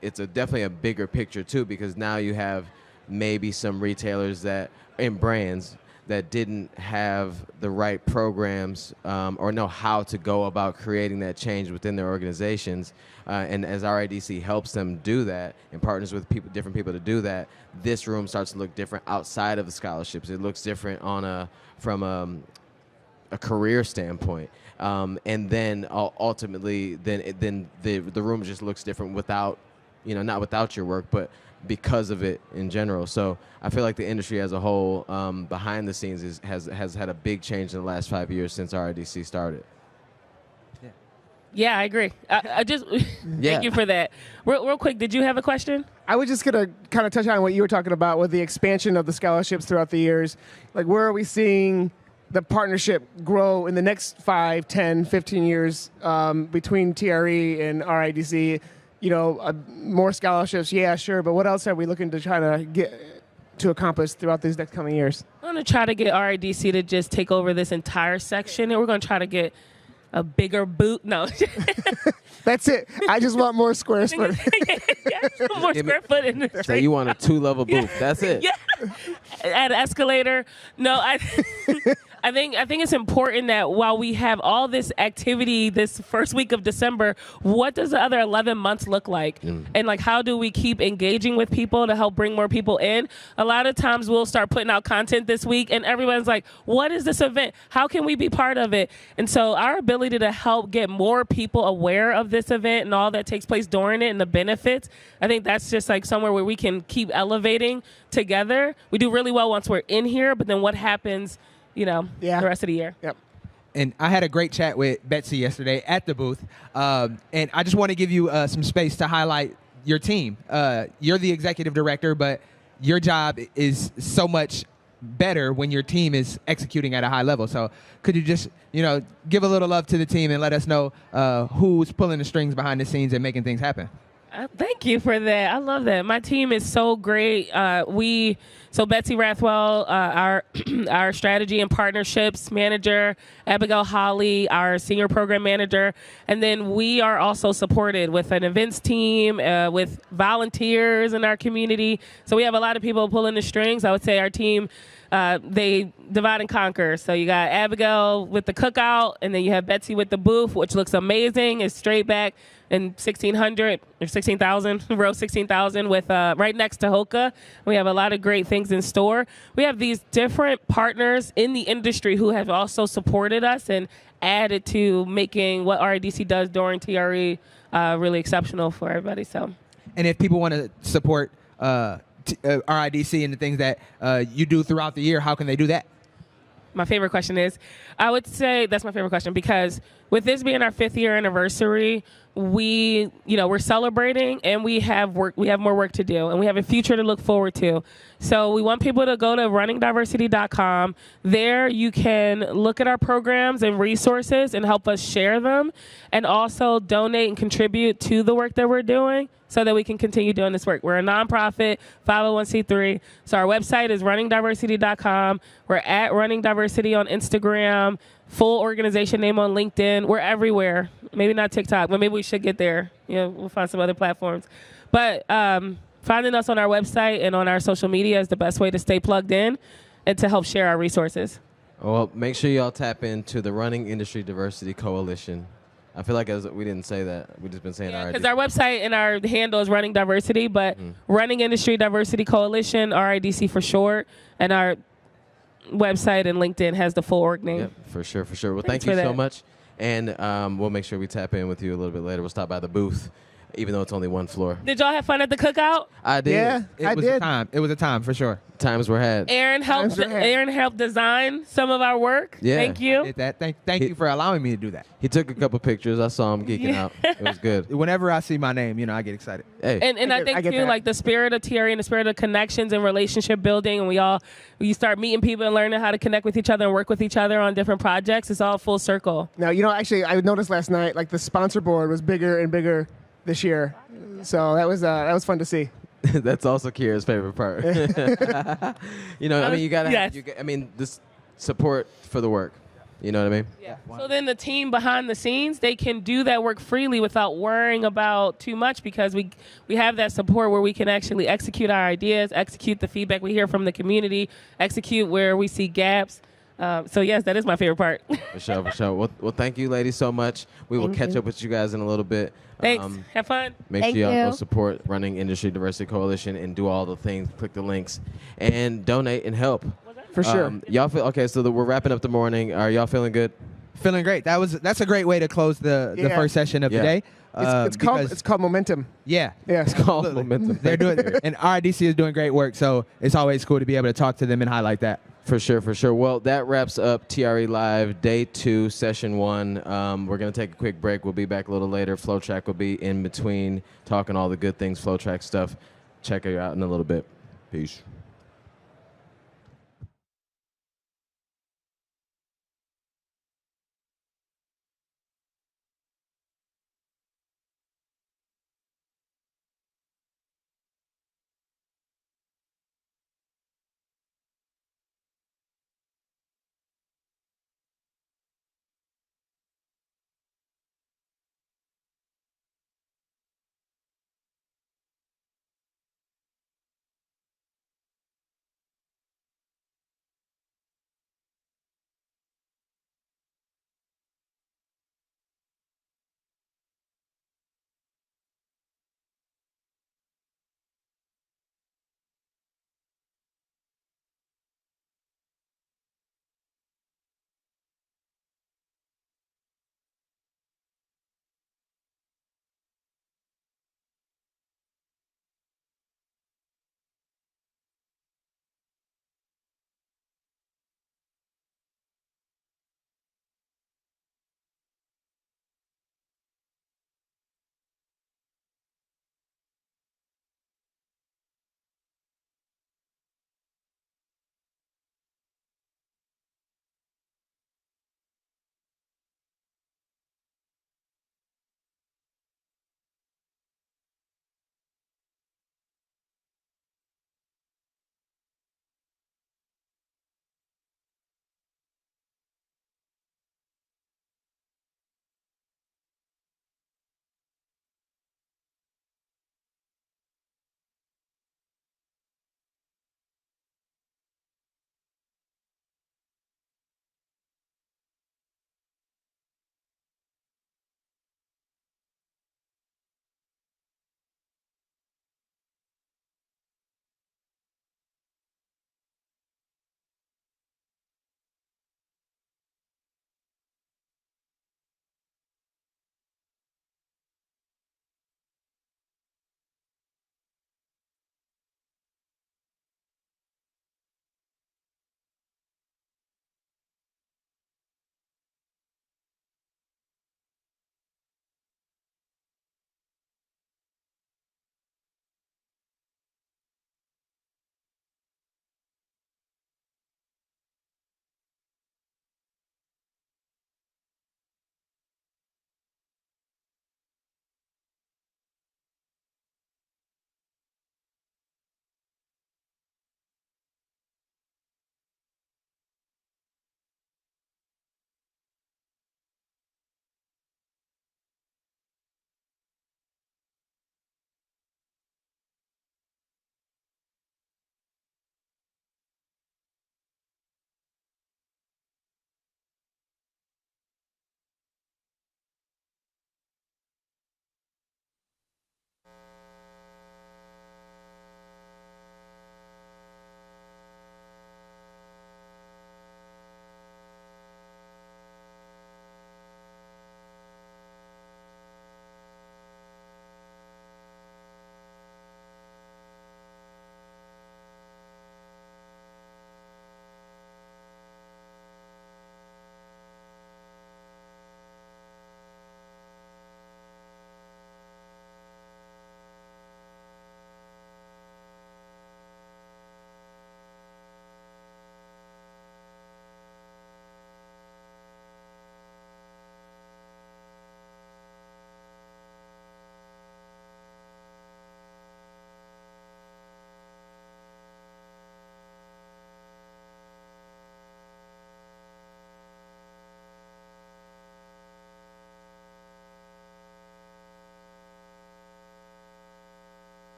definitely a bigger picture too, because now you have maybe some retailers and brands that didn't have the right programs or know how to go about creating that change within their organizations. And as RIDC helps them do that and partners with different people to do that, this room starts to look different outside of the scholarships. It looks different from a career standpoint. And then ultimately, then the room just looks different without, not without your work, but because of it in general. So I feel like the industry as a whole, behind the scenes, has had a big change in the last 5 years since RIDC started. Yeah, I agree. I just thank you for that. Real quick, did you have a question? I was just going to kind of touch on what you were talking about with the expansion of the scholarships throughout the years. Like, where are we seeing the partnership grow in the next 5, 10, 15 years between TRE and RIDC? More scholarships, yeah, sure. But what else are we looking to try to get to accomplish throughout these next coming years? We're going to try to get RIDC to just take over this entire section, and we're going to try to get a bigger boot. No. That's it. I just want more square foot. More square foot in the So you want a 2-level booth. That's it. Yeah. Add an escalator. No, I think it's important that while we have all this activity this first week of December, what does the other 11 months look like? And how do we keep engaging with people to help bring more people in? A lot of times we'll start putting out content this week and everyone's like, what is this event? How can we be part of it? And so our ability to help get more people aware of this event and all that takes place during it and the benefits, I think that's just somewhere where we can keep elevating together. We do really well once we're in here, but then what happens the rest of the year. Yep. And I had a great chat with Betsy yesterday at the booth. And I just want to give you some space to highlight your team. You're the executive director, but your job is so much better when your team is executing at a high level. So could you just, give a little love to the team and let us know who's pulling the strings behind the scenes and making things happen? Thank you for that. I love that. My team is so great. So Betsy Rathwell, our strategy and partnerships manager, Abigail Holly, our senior program manager, and then we are also supported with an events team, with volunteers in our community. So we have a lot of people pulling the strings. I would say our team, they divide and conquer. So you got Abigail with the cookout, and then you have Betsy with the booth, which looks amazing. It's straight back in 1600 or 16,000, row 16,000 with right next to Hoka. We have a lot of great things in store. We have these different partners in the industry who have also supported us and added to making what RIDC does during TRE really exceptional for everybody. So, and if people want to support RIDC and the things that you do throughout the year, how can they do that? My favorite question is, I would say that's my favorite question because with this being our 5th year anniversary, we're celebrating and we have more work to do and we have a future to look forward to. So we want people to go to runningdiversity.com. There you can look at our programs and resources and help us share them and also donate and contribute to the work that we're doing so that we can continue doing this work. We're a nonprofit, 501c3. So our website is runningdiversity.com. We're at Running Diversity on Instagram, full organization name on LinkedIn. We're everywhere. Maybe not TikTok, but maybe we should get there. We'll find some other platforms. But finding us on our website and on our social media is the best way to stay plugged in and to help share our resources. Well, make sure y'all tap into the Running Industry Diversity Coalition. I feel like we didn't say that. We've just been saying Because our website and our handle is Running Diversity, but Running Industry Diversity Coalition, RIDC for short, and our website and LinkedIn has the full org name. Yep, for sure. Well, Thanks thank you for so that. much. And we'll make sure we tap in with you a little bit later. We'll stop by the booth, even though it's only one floor. Did y'all have fun at the cookout? I did. Yeah, I was did. a time. It was a time for sure. Times were had. Aaron helped design some of our work. Yeah. Thank you. Did that. Thank you for allowing me to do that. He took a couple pictures. I saw him geeking out. It was good. Whenever I see my name, I get excited. Hey. And I think too, like the spirit of TRE and the spirit of connections and relationship building, and we start meeting people and learning how to connect with each other and work with each other on different projects. It's all full circle. Now, actually, I noticed last night, like the sponsor board was bigger and bigger this year, so that was fun to see. That's also Kira's favorite part. You gotta. Yes. This support for the work. You know what I mean? Yeah. So then the team behind the scenes, they can do that work freely without worrying about too much because we have that support where we can actually execute our ideas, execute the feedback we hear from the community, execute where we see gaps. So yes, that is my favorite part. For sure. Well, thank you, ladies, so much. We will catch up with you guys in a little bit. Thanks. Have fun. Make sure y'all go support Running Industry Diversity Coalition and do all the things. Click the links and donate and help. For sure. Y'all feel okay? So we're wrapping up the morning. Are y'all feeling good? Feeling great. That's a great way to close the first session of the day. It's called momentum. Yeah. It's called momentum. They're doing and RIDC is doing great work, so it's always cool to be able to talk to them and highlight that. For sure. Well, that wraps up TRE Live Day 2, Session 1. We're going to take a quick break. We'll be back a little later. FlowTrack will be in between talking all the good things, FlowTrack stuff. Check her out in a little bit. Peace.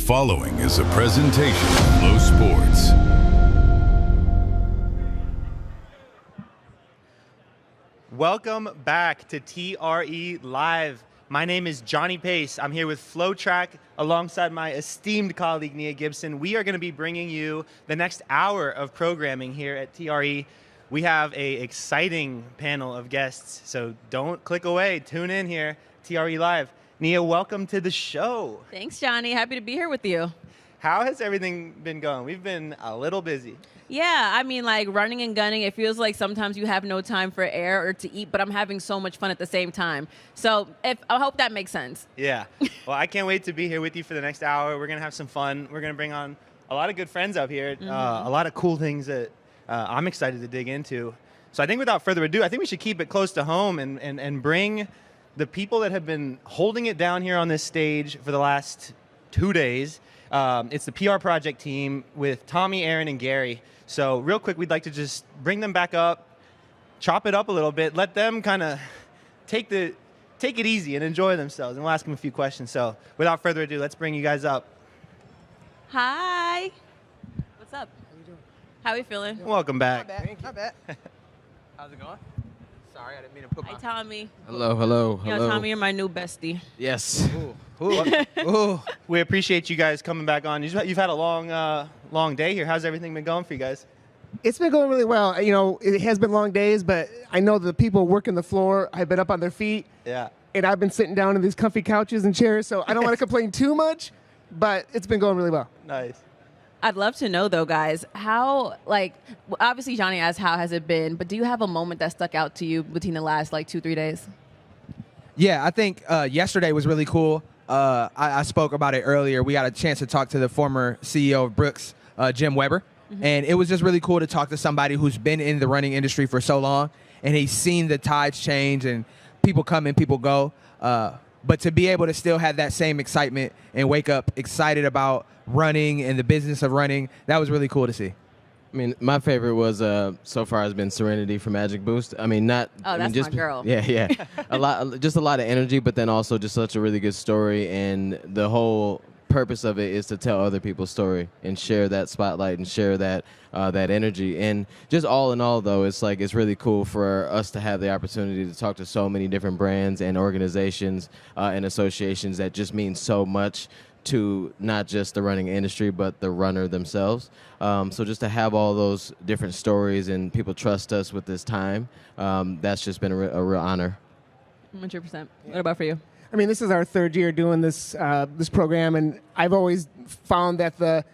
following is a presentation of Flow Sports. Welcome back to TRE Live. My name is Johnny Pace. I'm here with FlowTrack alongside my esteemed colleague Nia Gibson. We are going to be bringing you the next hour of programming here at TRE. We have an exciting panel of guests, so don't click away. Tune in here, TRE Live. Nia, welcome to the show. Thanks, Johnny. Happy to be here with you. How has everything been going? We've been a little busy. Yeah, I mean, like running and gunning, it feels like sometimes you have no time for air or to eat, but I'm having so much fun at the same time. So I hope that makes sense. Yeah. Well, I can't wait to be here with you for the next hour. We're going to have some fun. We're going to bring on a lot of good friends up here, a lot of cool things that I'm excited to dig into. So I think without further ado, I think we should keep it close to home and bring the people that have been holding it down here on this stage for the last 2 days. It's the PR project team with Tommy, Aaron, and Gary. So real quick, we'd like to just bring them back up, chop it up a little bit, let them kind of take it easy and enjoy themselves, and we'll ask them a few questions. So without further ado, let's bring you guys up. Hi. What's up? How you doing? How are you feeling? Welcome back. Not bad. How's it going? Sorry, I didn't mean to put my... Hi, Tommy. Hello, hello, You know, hello. Tommy, you're my new bestie. Yes. Ooh. We appreciate you guys coming back on. You've had a long day here. How's everything been going for you guys? It's been going really well. You know, it has been long days, but I know the people working the floor have been up on their feet. Yeah. And I've been sitting down in these comfy couches and chairs, so I don't want to complain too much, but it's been going really well. Nice. I'd love to know, though, guys, how, like, obviously Johnny asked how has it been, but do you have a moment that stuck out to you between the last, 2-3 days? Yeah, I think yesterday was really cool. I spoke about it earlier. We got a chance to talk to the former CEO of Brooks, Jim Weber. And it was just really cool to talk to somebody who's been in the running industry for so long, and he's seen the tides change and people come and people go. But to be able to still have that same excitement and wake up excited about running and the business of running, that was really cool to see. I mean, my favorite was so far has been Serenity from Magic Boost. I mean, not. Oh, I mean, that's just, my girl. Yeah, a lot of energy, but then also just such a really good story. And the whole purpose of it is to tell other people's story and share that spotlight and share that that energy. And just all in all, though, it's really cool for us to have the opportunity to talk to so many different brands and organizations and associations that just mean so much to not just the running industry, but the runner themselves. So just to have all those different stories and people trust us with this time, that's just been a real honor. 100%. What about for you? I mean, this is our third year doing this this program, and I've always found that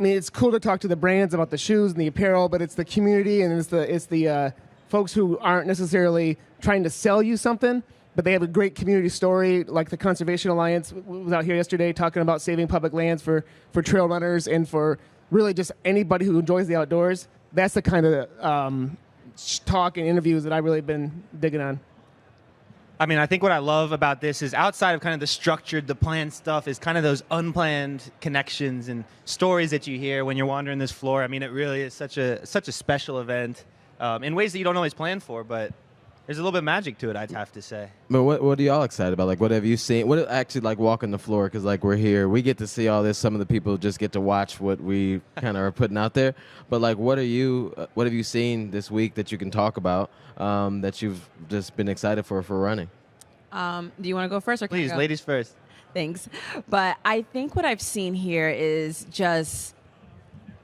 it's cool to talk to the brands about the shoes and the apparel, but it's the community and it's the folks who aren't necessarily trying to sell you something, but they have a great community story, like the Conservation Alliance was out here yesterday talking about saving public lands for trail runners and for really just anybody who enjoys the outdoors. That's the kind of talk and interviews that I've really been digging on. I mean, I think what I love about this is outside of kind of the structured, the planned stuff is kind of those unplanned connections and stories that you hear when you're wandering this floor. I mean, it really is such a special event in ways that you don't always plan for, but there's a little bit of magic to it, I'd have to say. But what are y'all excited about? Like, what have you seen? What actually like walking the floor? Because we're here, we get to see all this. Some of the people just get to watch what we kind of are putting out there. But what have you seen this week that you can talk about that you've just been excited for running? Do you want to go first, or can I Please, go? ladies first. Thanks. But I think what I've seen here is just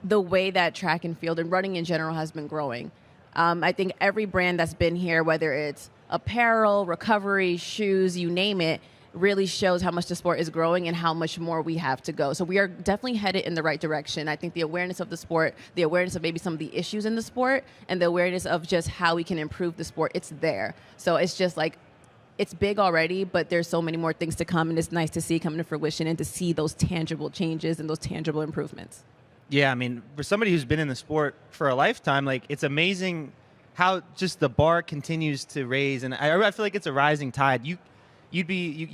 the way that track and field and running in general has been growing. I think every brand that's been here, whether it's apparel, recovery, shoes, you name it, really shows how much the sport is growing and how much more we have to go. So we are definitely headed in the right direction. I think the awareness of the sport, the awareness of maybe some of the issues in the sport, and the awareness of just how we can improve the sport, it's there. So it's just it's big already, but there's so many more things to come, and it's nice to see come to fruition and to see those tangible changes and those tangible improvements. Yeah, I mean, for somebody who's been in the sport for a lifetime, it's amazing how just the bar continues to raise, and I feel like it's a rising tide. You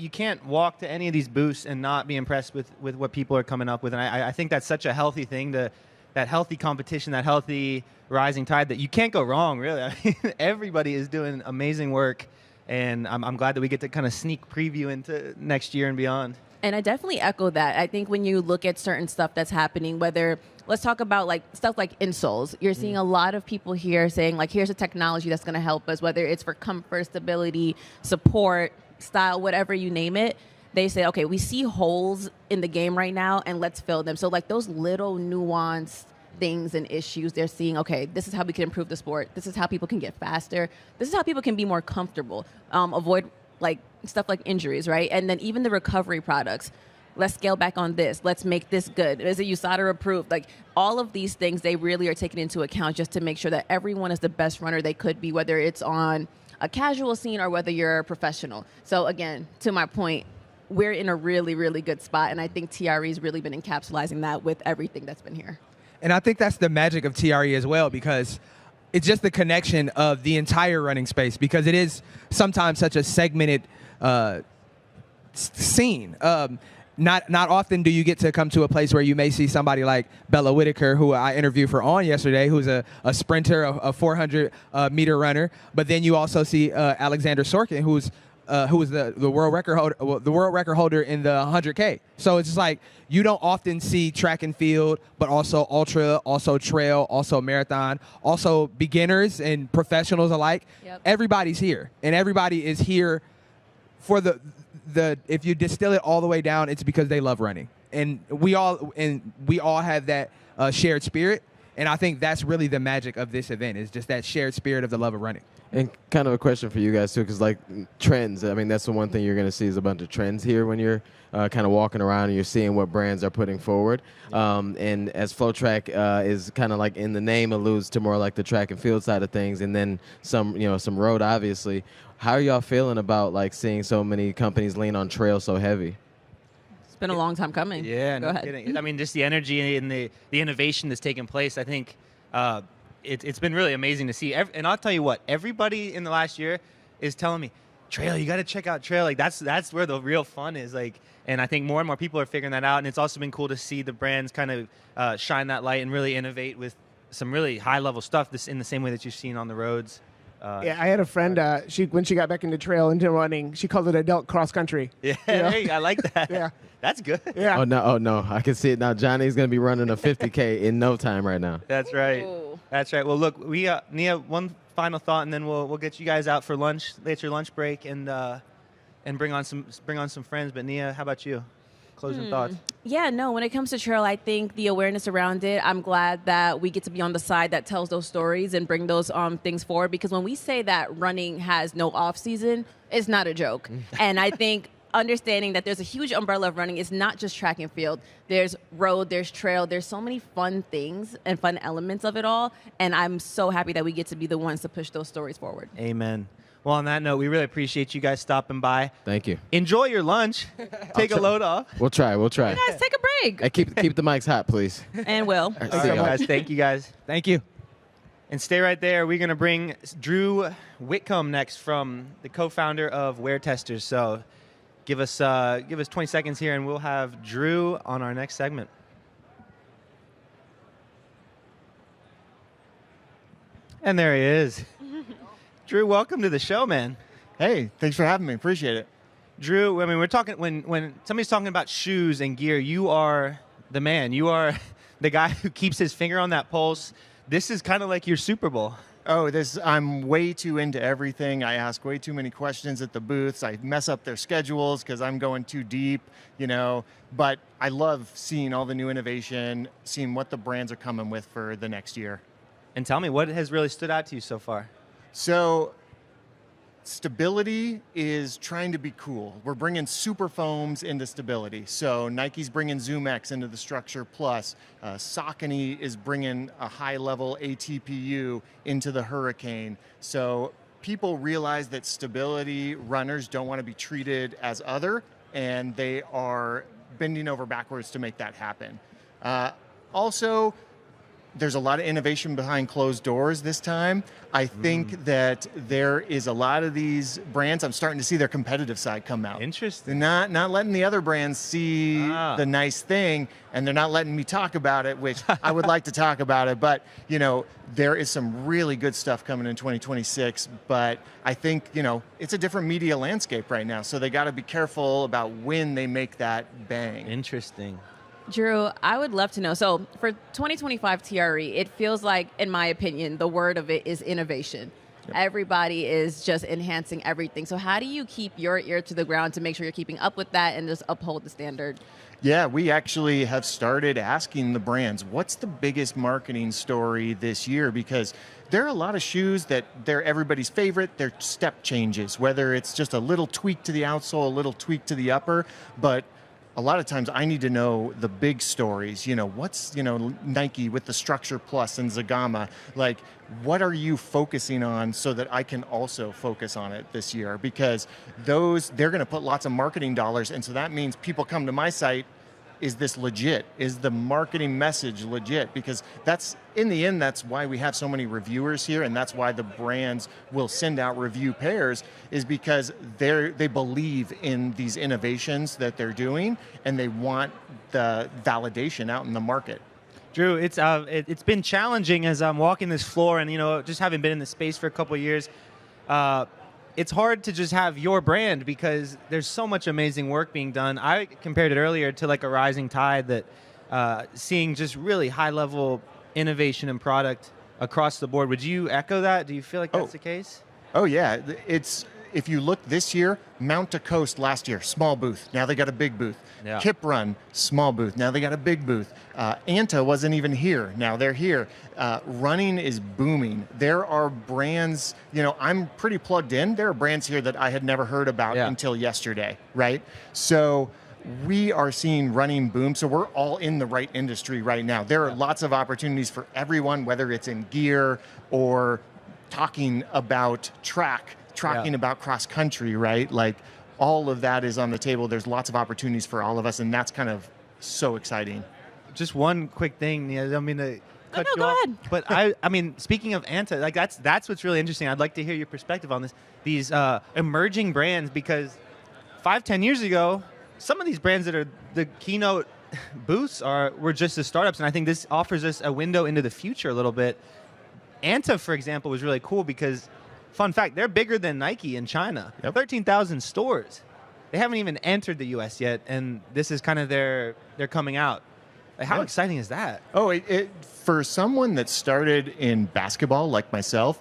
can't walk to any of these booths and not be impressed with what people are coming up with, and I think that's such a healthy thing, that healthy competition, that healthy rising tide, that you can't go wrong, really. I mean, everybody is doing amazing work, and I'm glad that we get to kind of sneak preview into next year and beyond. And I definitely echo that. I think when you look at certain stuff that's happening, whether let's talk about like stuff like insoles, you're seeing a lot of people here saying like, here's a technology that's going to help us, whether it's for comfort, stability, support, style, whatever you name it. They say, okay, we see holes in the game right now and let's fill them. So like those little nuanced things and issues, they're seeing, okay, this is how we can improve the sport. This is how people can get faster. This is how people can be more comfortable, avoid like stuff like injuries, right? And then even the recovery products. Let's scale back on this. Let's make this good. Is it USADA approved? Like all of these things, they really are taking into account just to make sure that everyone is the best runner they could be, whether it's on a casual scene or whether you're a professional. So again, to my point, we're in a really, really good spot. And I think TRE's really been encapsulating that with everything that's been here. And I think that's the magic of TRE as well, because it's just the connection of the entire running space, because it is sometimes such a segmented scene. Not often do you get to come to a place where you may see somebody like Bella Whitaker, who I interviewed for On yesterday, who's a sprinter, a 400-meter runner. But then you also see Alexander Sorkin, who was the world record holder in the 100K. So it's just like you don't often see track and field, but also ultra, also trail, also marathon, also beginners and professionals alike. Yep. Everybody's here, and everybody is here for the if you distill it all the way down, it's because they love running, and we all have that shared spirit. And I think that's really the magic of this event, is just that shared spirit of the love of running. And kind of a question for you guys too, because like trends, I mean, that's the one thing you're going to see is a bunch of trends here when you're kind of walking around and you're seeing what brands are putting forward. And as FlowTrack is kind of like in the name alludes to more like the track and field side of things, and then some road, obviously. How are y'all feeling about like seeing so many companies lean on trail so heavy? It's been a long time coming. Yeah, Go no ahead. kidding. I mean, just the energy and the innovation that's taken place, I think it's been really amazing to see. And I'll tell you what, everybody in the last year is telling me, trail, you got to check out trail. Like that's where the real fun is. Like, and I think more and more people are figuring that out. And it's also been cool to see the brands kind of shine that light and really innovate with some really high level stuff. This in the same way that you've seen on the roads. Yeah, I had a friend. When she got back into trail into running, she called it adult cross country. Yeah, you know? hey, I like that. Yeah, that's good. Yeah. Oh no, I can see it now. Johnny's going to be running a 50K in no time right now. That's right. Ooh. That's right. Well, look, we Nia, one final thought, and then we'll get you guys out for lunch. It's your lunch break, and bring on some friends. But Nia, how about you? Closing thoughts. Yeah, no, when it comes to trail, I think the awareness around it, I'm glad that we get to be on the side that tells those stories and bring those things forward, because when we say that running has no off season, it's not a joke. And I think understanding that there's a huge umbrella of running is not just track and field. There's road, there's trail, there's so many fun things and fun elements of it all. And I'm so happy that we get to be the ones to push those stories forward. Amen. Well, on that note, we really appreciate you guys stopping by. Thank you. Enjoy your lunch. Take a load off. We'll try. You guys take a break. Hey, keep the mics hot, please. And will. All right, guys. Thank you, guys. Thank you. And stay right there. We're going to bring Drew Whitcomb next, from the co-founder of WearTesters. So give us 20 seconds here, and we'll have Drew on our next segment. And there he is. Drew, welcome to the show, man. Hey, thanks for having me. Appreciate it. Drew, I mean, we're talking when somebody's talking about shoes and gear, you are the man. You are the guy who keeps his finger on that pulse. This is kind of like your Super Bowl. Oh, I'm way too into everything. I ask way too many questions at the booths. I mess up their schedules because I'm going too deep, But I love seeing all the new innovation, seeing what the brands are coming with for the next year. And tell me, what has really stood out to you so far? So stability is trying to be cool. We're bringing super foams into stability. So Nike's bringing ZoomX into the Structure Plus. Saucony is bringing a high-level ATPU into the Hurricane. So people realize that stability runners don't want to be treated as other, and they are bending over backwards to make that happen. Also, there's a lot of innovation behind closed doors this time. I think that there is a lot of these brands, I'm starting to see their competitive side come out. Interesting. They're not letting the other brands see the nice thing, and they're not letting me talk about it, which I would like to talk about it. But, you know, there is some really good stuff coming in 2026. But I think, you know, it's a different media landscape right now. So they got to be careful about when they make that bang. Interesting. Drew, I would love to know. So for 2025 TRE, it feels like, in my opinion, the word of it is innovation. Everybody is just enhancing everything. So how do you keep your ear to the ground to make sure you're keeping up with that and just uphold the standard? Yeah, we actually have started asking the brands, what's the biggest marketing story this year? Because there are a lot of shoes that they're everybody's favorite. They're step changes, whether it's just a little tweak to the outsole, a little tweak to the upper, but a lot of times I need to know the big stories. You know, what's, you know, Nike with the Structure Plus and Zagama, like, what are you focusing on so that I can also focus on it this year? Because those, they're going to put lots of marketing dollars, and so that means people come to my site, is this legit? Is the marketing message legit? Because that's, in the end, that's why we have so many reviewers here, and that's why the brands will send out review pairs, is because they believe in these innovations that they're doing, and they want the validation out in the market. Drew, it's been challenging as I'm walking this floor, and, you know, just having been in the space for a couple of years, it's hard to just have your brand because there's so much amazing work being done. I compared it earlier to like a rising tide, that seeing just really high-level innovation and product across the board. Would you echo that? Do you feel like that's the case? Oh, yeah. It's, if you look this year, Mount to Coast last year, small booth. Now they got a big booth. Yeah. Kip Run, small booth. Now they got a big booth. Anta wasn't even here. Now they're here. Running is booming. There are brands, you know, I'm pretty plugged in. There are brands here that I had never heard about until yesterday, right? So we are seeing running boom. So we're all in the right industry right now. There are lots of opportunities for everyone, whether it's in gear or talking about track, talking about cross country, right? Like, all of that is on the table. There's lots of opportunities for all of us, and that's kind of so exciting. Just one quick thing, I don't mean to cut you go off, ahead. but I mean, speaking of Anta, like that's what's really interesting. I'd like to hear your perspective on this. These emerging brands, because 5-10 years ago, some of these brands that are the keynote booths were just the startups, and I think this offers us a window into the future a little bit. Anta, for example, was really cool because, fun fact, they're bigger than Nike in China. 13,000 stores. They haven't even entered the U.S. yet, and this is kind of their coming out. Like, how exciting is that? Oh, for someone that started in basketball like myself,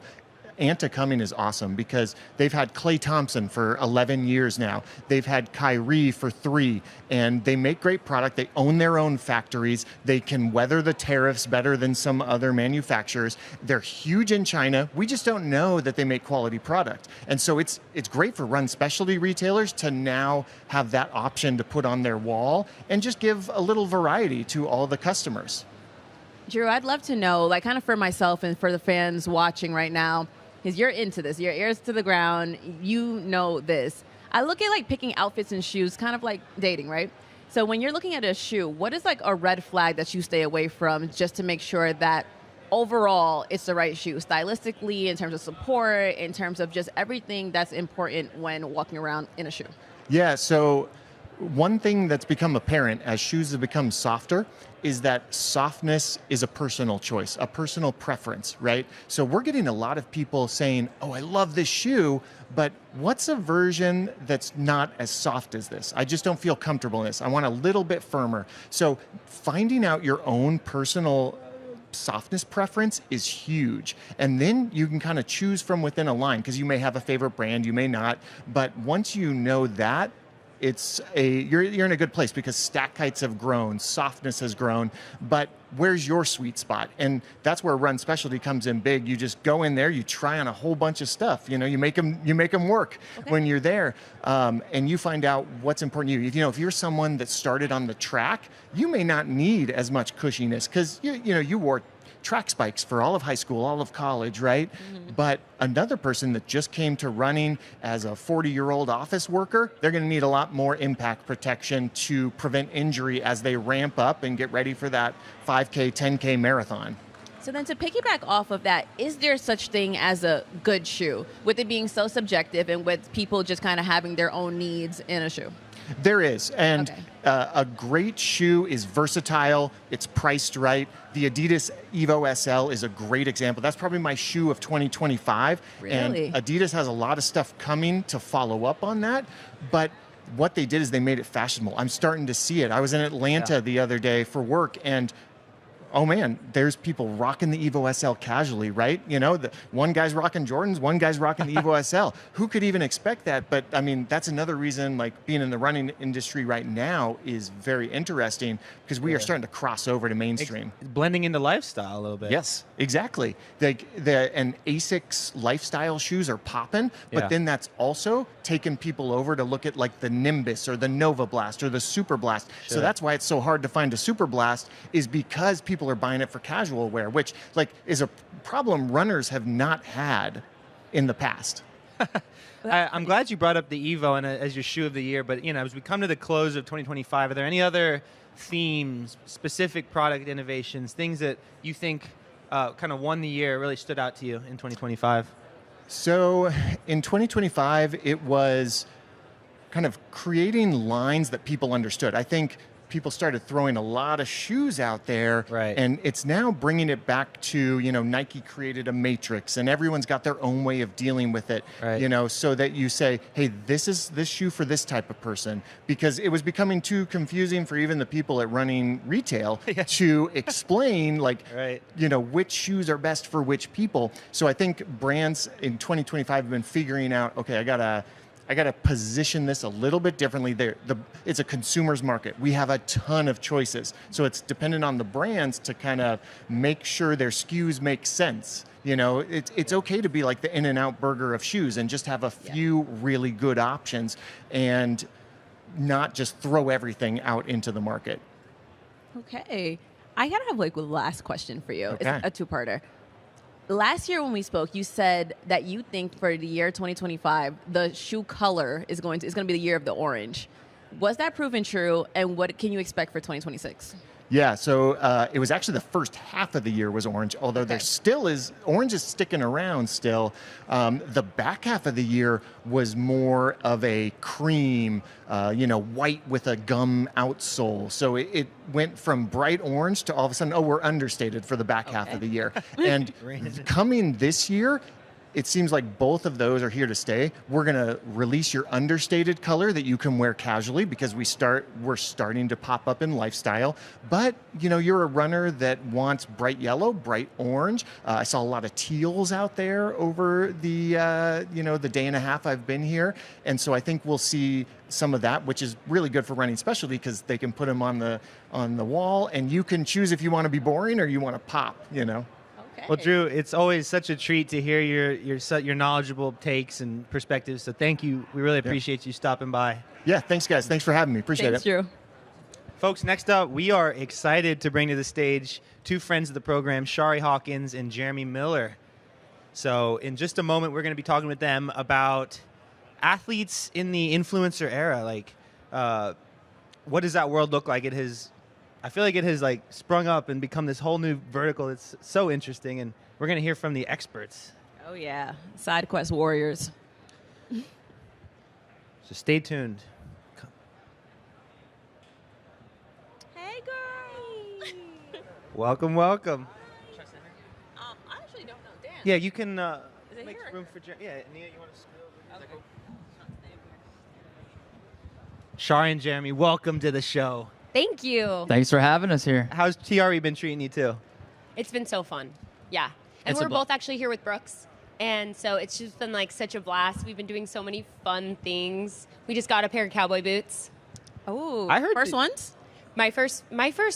Anta coming is awesome because they've had Klay Thompson for 11 years now. They've had Kyrie for 3, and they make great product. They own their own factories. They can weather the tariffs better than some other manufacturers. They're huge in China. We just don't know that they make quality product. And so it's great for run specialty retailers to now have that option to put on their wall and just give a little variety to all the customers. Drew, I'd love to know, like, kind of for myself and for the fans watching right now, is you're into this, your ears to the ground, you know this. I look at, like, picking outfits and shoes kind of like dating, right? So when you're looking at a shoe, what is, like, a red flag that you stay away from just to make sure that overall it's the right shoe, stylistically, in terms of support, in terms of just everything that's important when walking around in a shoe? Yeah, so one thing that's become apparent as shoes have become softer is that softness is a personal choice, a personal preference, right? So we're getting a lot of people saying, oh, I love this shoe, but what's a version that's not as soft as this? I just don't feel comfortable in this. I want a little bit firmer. So finding out your own personal softness preference is huge. And then you can kind of choose from within a line, because you may have a favorite brand, you may not. But once you know that, you're in a good place, because stack heights have grown, softness has grown, but where's your sweet spot? And that's where Run Specialty comes in big. You just go in there, you try on a whole bunch of stuff. You know, you make them work when you're there, and you find out what's important to you. If you're someone that started on the track, you may not need as much cushiness, because you wore track spikes for all of high school, all of college, right? Mm-hmm. But another person that just came to running as a 40-year-old office worker, they're going to need a lot more impact protection to prevent injury as they ramp up and get ready for that 5K, 10K marathon. So then to piggyback off of that, is there such thing as a good shoe? With it being so subjective and with people just kind of having their own needs in a shoe? There is, and a great shoe is versatile. It's priced right. The Adidas Evo SL is a great example. That's probably my shoe of 2025. Really? And Adidas has a lot of stuff coming to follow up on that, but what they did is they made it fashionable. I'm starting to see it. I was in Atlanta the other day for work, and oh man, there's people rocking the Evo SL casually, right? You know, one guy's rocking Jordans, one guy's rocking the Evo SL. Who could even expect that? But I mean, that's another reason, like, being in the running industry right now is very interesting, because we are starting to cross over to mainstream. Blending into lifestyle a little bit. Yes, exactly. And ASICS lifestyle shoes are popping, but then that's also taking people over to look at like the Nimbus or the Nova Blast or the Super Blast. So that's why it's so hard to find a Super Blast, is because people are buying it for casual wear, which like is a problem runners have not had in the past. I'm glad you brought up the Evo and as your shoe of the year, but as we come to the close of 2025, are there any other themes, specific product innovations, things that you think kind of won the year, really stood out to you in 2025? So in 2025, it was kind of creating lines that people understood. I think people started throwing a lot of shoes out there, and it's now bringing it back to, Nike created a matrix, and everyone's got their own way of dealing with it, so that you say, hey, this is this shoe for this type of person, because it was becoming too confusing for even the people at running retail to explain, like, which shoes are best for which people. So I think brands in 2025 have been figuring out, okay, I gotta position this a little bit differently. It's a consumer's market. We have a ton of choices. So it's dependent on the brands to kind of make sure their SKUs make sense. It's okay to be like the In-N-Out burger of shoes and just have a few really good options and not just throw everything out into the market. Okay. I gotta have like a last question for you. Okay. It's a two-parter. Last year when we spoke, you said that you think for the year 2025, the shoe color is going to be the year of the orange. Was that proven true, and what can you expect for 2026? Yeah, so it was actually the first half of the year was orange, although there still is, orange is sticking around still. The back half of the year was more of a cream, white with a gum outsole. So it went from bright orange to all of a sudden, we're understated for the back half of the year. And coming this year, it seems like both of those are here to stay. We're going to release your understated color that you can wear casually, because we're starting to pop up in lifestyle. But, you're a runner that wants bright yellow, bright orange. I saw a lot of teals out there over the day and a half I've been here. And so I think we'll see some of that, which is really good for running specialty, because they can put them on the wall, and you can choose if you want to be boring or you want to pop, Well, Drew, it's always such a treat to hear your knowledgeable takes and perspectives. So thank you. We really appreciate you stopping by. Yeah, thanks, guys. Thanks for having me. Appreciate Thanks, it. Drew. Folks, next up, we are excited to bring to the stage two friends of the program, Shari Hawkins and Jeremy Miller. So in just a moment, we're going to be talking with them about athletes in the influencer era. Like, what does that world look like? I feel like it has like sprung up and become this whole new vertical. It's so interesting, and we're going to hear from the experts. Oh, yeah. Side quest warriors. So stay tuned. Hey, girl. Welcome. I actually don't know. Dan. Yeah, you can Is it make here? room for Yeah, Nia, you want to scroll over? Okay. Shari and Jeremy, welcome to the show. Thank you. Thanks for having us here. How's TRE been treating you too? It's been so fun. Yeah. And It's a we're both actually here with Brooks. And so it's just been like such a blast. We've been doing so many fun things. We just got a pair of cowboy boots. Oh, I heard first ones? My first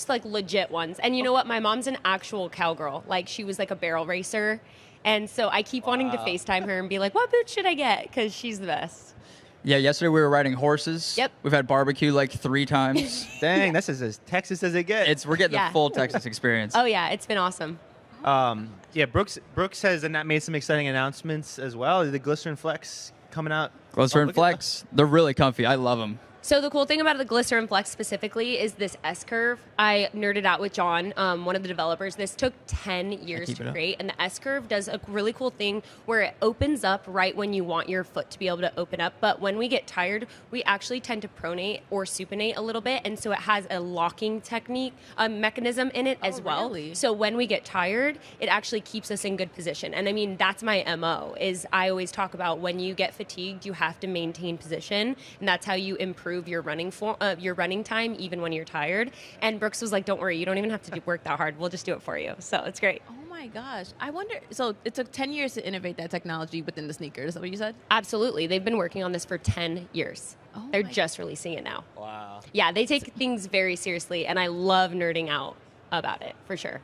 like legit ones. And you know what? My mom's an actual cowgirl. Like she was like a barrel racer. And so I keep wanting to FaceTime her and be like, what boots should I get? Because she's the best. Yeah, yesterday we were riding horses. Yep. We've had barbecue like 3 times. Dang, that's as Texas as it gets. We're getting Yeah. the full Texas experience. Oh yeah, it's been awesome. Yeah, Brooks has made some exciting announcements as well. The Glycerin Flex coming out. Glycerin look at Flex, they're really comfy. I love them. So the cool thing about the Glycerin Flex specifically is this S-curve. I nerded out with John, one of the developers. This took 10 years to create, and the S-curve does a really cool thing where it opens up right when you want your foot to be able to open up. But when we get tired, we actually tend to pronate or supinate a little bit, and so it has a locking technique, a mechanism in it as well. Really? So when we get tired, it actually keeps us in good position. And I mean, that's my MO, is I always talk about when you get fatigued, you have to maintain position, and that's how you improve your running time even when you're tired. And Brooks was like, don't worry, you don't even have to work that hard. We'll just do it for you. So it's great. Oh my gosh. I wonder, so it took 10 years to innovate that technology within the sneaker. Is that what you said? Absolutely. They've been working on this for 10 years. They're just releasing it now. Wow. Yeah, they take things very seriously, and I love nerding out about it, for sure.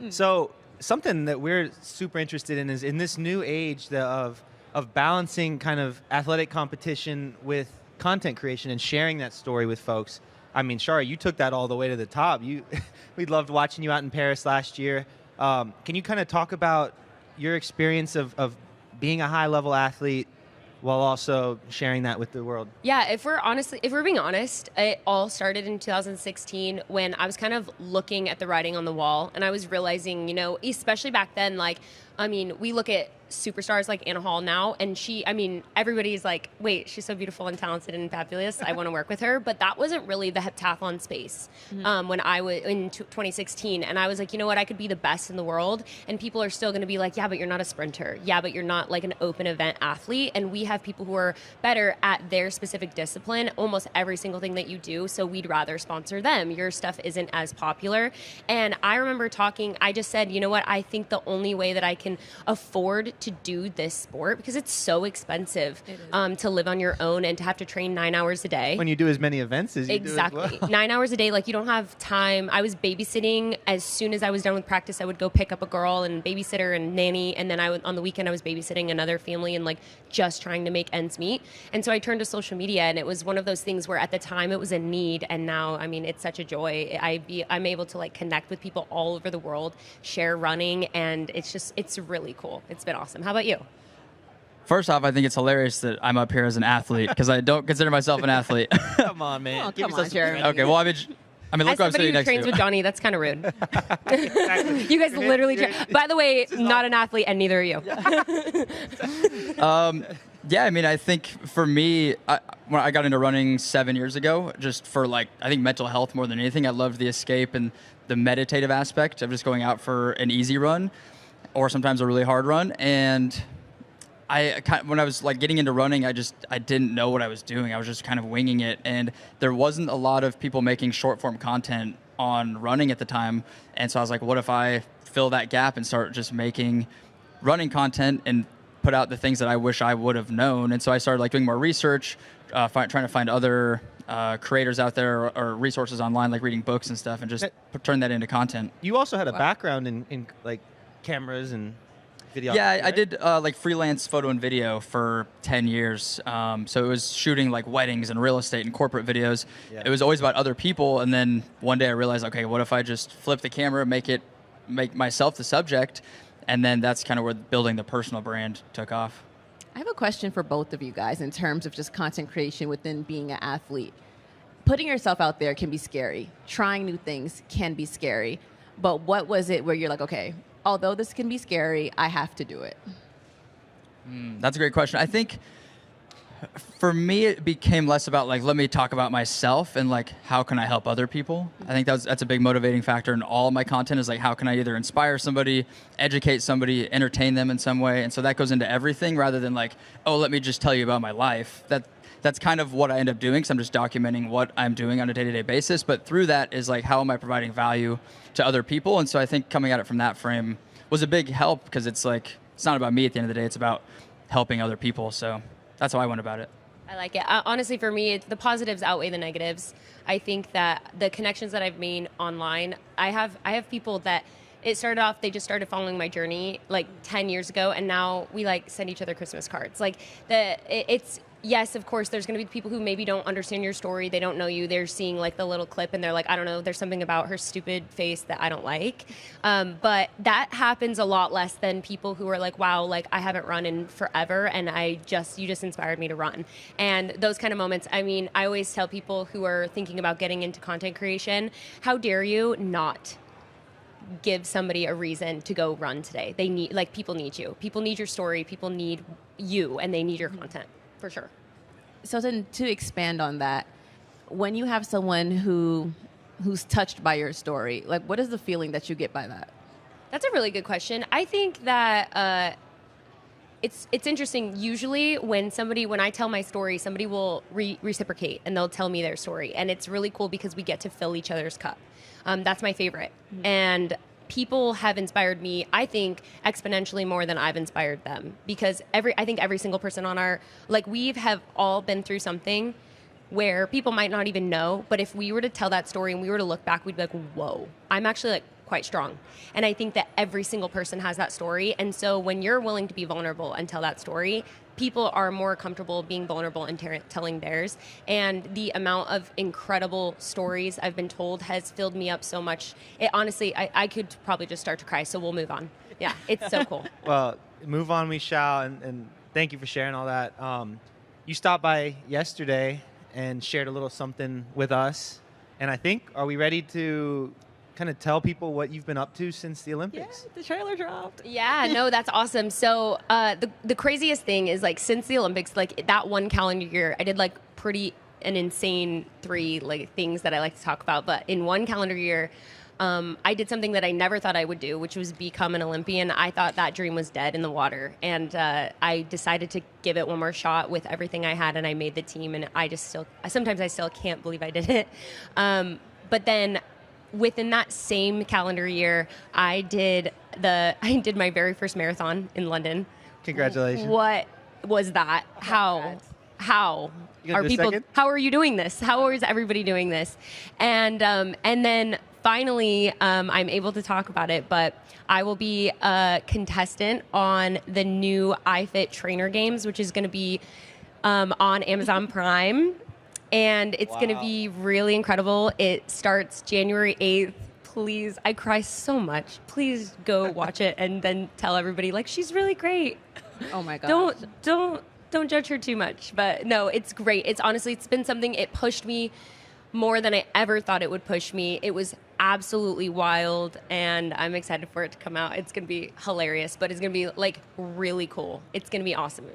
So something that we're super interested in is in this new age of balancing kind of athletic competition with content creation and sharing that story with folks. I mean, Shari, you took that all the way to the top. We loved watching you out in Paris last year. Can you kind of talk about your experience of being a high-level athlete while also sharing that with the world? Yeah, if we're being honest, it all started in 2016 when I was kind of looking at the writing on the wall, and I was realizing, especially back then, we look at superstars like Anna Hall now, and everybody's like, wait, she's so beautiful and talented and fabulous, I want to work with her. But that wasn't really the heptathlon space when I was in 2016. And I was like, you know what, I could be the best in the world, and people are still going to be like, yeah, but you're not a sprinter. Yeah, but you're not like an open event athlete. And we have people who are better at their specific discipline, almost every single thing that you do. So we'd rather sponsor them. Your stuff isn't as popular. And I remember I just said, you know what, I think the only way that I can afford to do this sport, because it's so expensive to live on your own and to have to train 9 hours a day. When you do as many events as you exactly. do as well. 9 hours a day, you don't have time. I was babysitting. As soon as I was done with practice, I would go pick up a girl and babysitter and nanny, and then on the weekend I was babysitting another family and just trying to make ends meet. And so I turned to social media, and it was one of those things where at the time it was a need, and now it's such a joy. I'm able to connect with people all over the world, share running, and it's really cool. It's been awesome. How about you? First off, I think it's hilarious that I'm up here as an athlete because I don't consider myself an athlete. Come on, man. Come on, Jeremy. Okay, well, look what I'm sitting next to. As somebody who trains with Johnny, that's kind of rude. You guys literally by the way, not an athlete, and neither are you. I think for me, when I got into running 7 years ago, just for I think mental health more than anything, I loved the escape and the meditative aspect of just going out for an easy run or sometimes a really hard run. And when I was getting into running, I didn't know what I was doing. I was just kind of winging it, and there wasn't a lot of people making short form content on running at the time. And so I was like, what if I fill that gap and start just making running content and put out the things that I wish I would have known? And so I started doing more research, trying to find other creators out there or resources online, reading books and stuff, and just turn that into content. You also had a background in cameras and video. Yeah, right? I did freelance photo and video for 10 years. So it was shooting weddings and real estate and corporate videos. Yeah. It was always about other people. And then one day I realized, okay, what if I just flip the camera, make myself the subject? And then that's kind of where building the personal brand took off. I have a question for both of you guys in terms of just content creation within being an athlete. Putting yourself out there can be scary. Trying new things can be scary. But what was it where you're like, okay, although this can be scary, I have to do it? That's a great question. I think for me, it became less about let me talk about myself and how can I help other people. I think that's a big motivating factor in all of my content is how can I either inspire somebody, educate somebody, entertain them in some way. And so that goes into everything rather than let me just tell you about my life. That's kind of what I end up doing, because I'm just documenting what I'm doing on a day-to-day basis. But through that is how am I providing value to other people? And so I think coming at it from that frame was a big help, because it's not about me at the end of the day. It's about helping other people. So that's how I went about it. I like it. Honestly, for me, the positives outweigh the negatives. I think that the connections that I've made online, I have people that it started off, they just started following my journey 10 years ago, and now we send each other Christmas cards. yes, of course, there's going to be people who maybe don't understand your story. They don't know you. They're seeing like the little clip and they're like, I don't know, there's something about her stupid face that I don't like. But that happens a lot less than people who are like, wow, like I haven't run in forever and you just inspired me to run. And those kind of moments, I mean, I always tell people who are thinking about getting into content creation, how dare you not give somebody a reason to go run today. They need, like, people need you. People need your story. People need you, and they need your content, for sure. So then to expand on that, when you have someone who's touched by your story, like, what is the feeling that you get by that? That's a really good question. I think that it's interesting. Usually when I tell my story, somebody will reciprocate, and they'll tell me their story. And it's really cool because we get to fill each other's cup. That's my favorite. Mm-hmm. And people have inspired me, I think, exponentially more than I've inspired them. Because I think every single person on we have all been through something where people might not even know. But if we were to tell that story and we were to look back, we'd be like, whoa, I'm actually like quite strong. And I think that every single person has that story. And so when you're willing to be vulnerable and tell that story, people are more comfortable being vulnerable and telling theirs. And the amount of incredible stories I've been told has filled me up so much. It honestly, I could probably just start to cry, so we'll move on. Yeah, it's so cool. Well, move on we shall, and thank you for sharing all that. You stopped by yesterday and shared a little something with us. And I think, are we ready to kind of tell people what you've been up to since the Olympics? Yeah, the trailer dropped. Yeah, no, that's awesome. So the craziest thing is, like, since the Olympics, like that one calendar year, I did like an insane 3 like things that I like to talk about. But in one calendar year, I did something that I never thought I would do, which was become an Olympian. I thought that dream was dead in the water. And I decided to give it one more shot with everything I had, and I made the team. And sometimes I still can't believe I did it. But then within that same calendar year, I did my very first marathon in London. Congratulations. What was that? How are people? How are you doing this? How is everybody doing this? And then finally, I'm able to talk about it. But I will be a contestant on the new iFit Trainer Games, which is going to be on Amazon Prime. And it's going to be really incredible. It starts January 8th. Please, I cry so much. Please go watch it and then tell everybody, like, she's really great. Oh my gosh. Don't judge her too much. But no, it's great. It's been something, it pushed me more than I ever thought it would push me. It was absolutely wild, and I'm excited for it to come out. It's going to be hilarious, but it's going to be like really cool. It's going to be awesome.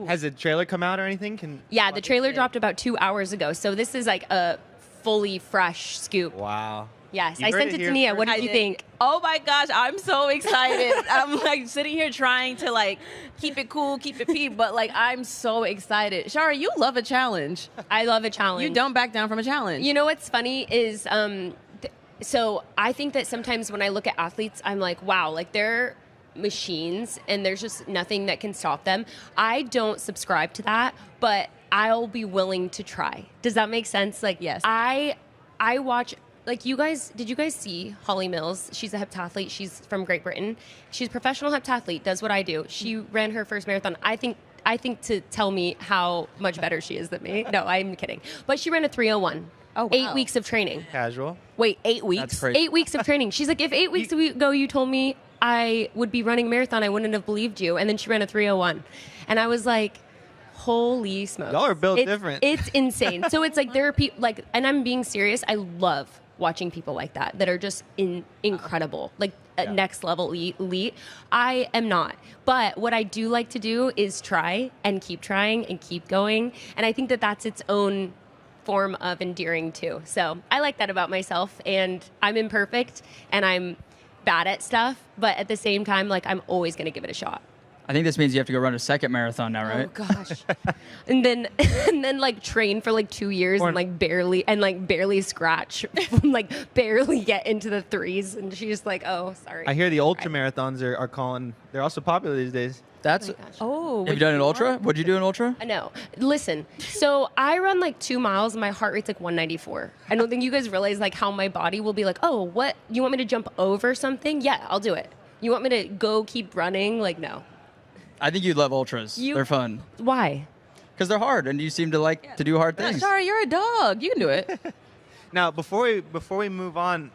Has the trailer come out or anything? Yeah, the trailer dropped about 2 hours ago, so this is like a fully fresh scoop. Wow. Yes, I sent it to Nia. What did you think? Oh my gosh, I'm so excited. I'm like sitting here trying to like keep it cool, keep it peep, but like I'm so excited. Shara, you love a challenge. I love a challenge. You don't back down from a challenge. You know what's funny is, so I think that sometimes when I look at athletes, I'm like, wow, like they're machines and there's just nothing that can stop them. I don't subscribe to that, but I'll be willing to try. Does that make sense? Like, yes. I watch, like, did you guys see Holly Mills? She's a heptathlete. She's from Great Britain. She's a professional heptathlete, does what I do. She ran her first marathon. I think to tell me how much better she is than me. No, I'm kidding. But she ran a 3:01. Oh, wow. 8 weeks of training. Casual. Wait, 8 weeks? That's crazy. 8 weeks of training. She's like, if 8 weeks ago you told me I would be running a marathon, I wouldn't have believed you. And then she ran a 3:01. And I was like, holy smokes. Y'all are built different. It's insane. So it's like there are people, like, and I'm being serious, I love watching people like that are just incredible, like next level elite. I am not. But what I do like to do is try and keep trying and keep going. And I think that that's its own form of endearing too. So I like that about myself, and I'm imperfect and I'm bad at stuff, but at the same time, like, I'm always going to give it a shot. I think this means you have to go run a second marathon now, right? Oh gosh. and then like train for like 2 years and barely scratch, like barely get into the 3s, and she's like, oh, sorry. I hear the ultra marathons are calling. They're also popular these days. That's. Oh, have you done an ultra? What'd you do an ultra? No. Listen, so I run like 2 miles and my heart rate's like 194. I don't think you guys realize like how my body will be like, oh, what? You want me to jump over something? Yeah, I'll do it. You want me to go keep running? Like, no. I think you'd love ultras. They're fun. Why? because they're hard, and you seem to like to do hard things. Sorry, you're a dog. You can do it. Now, before we move on,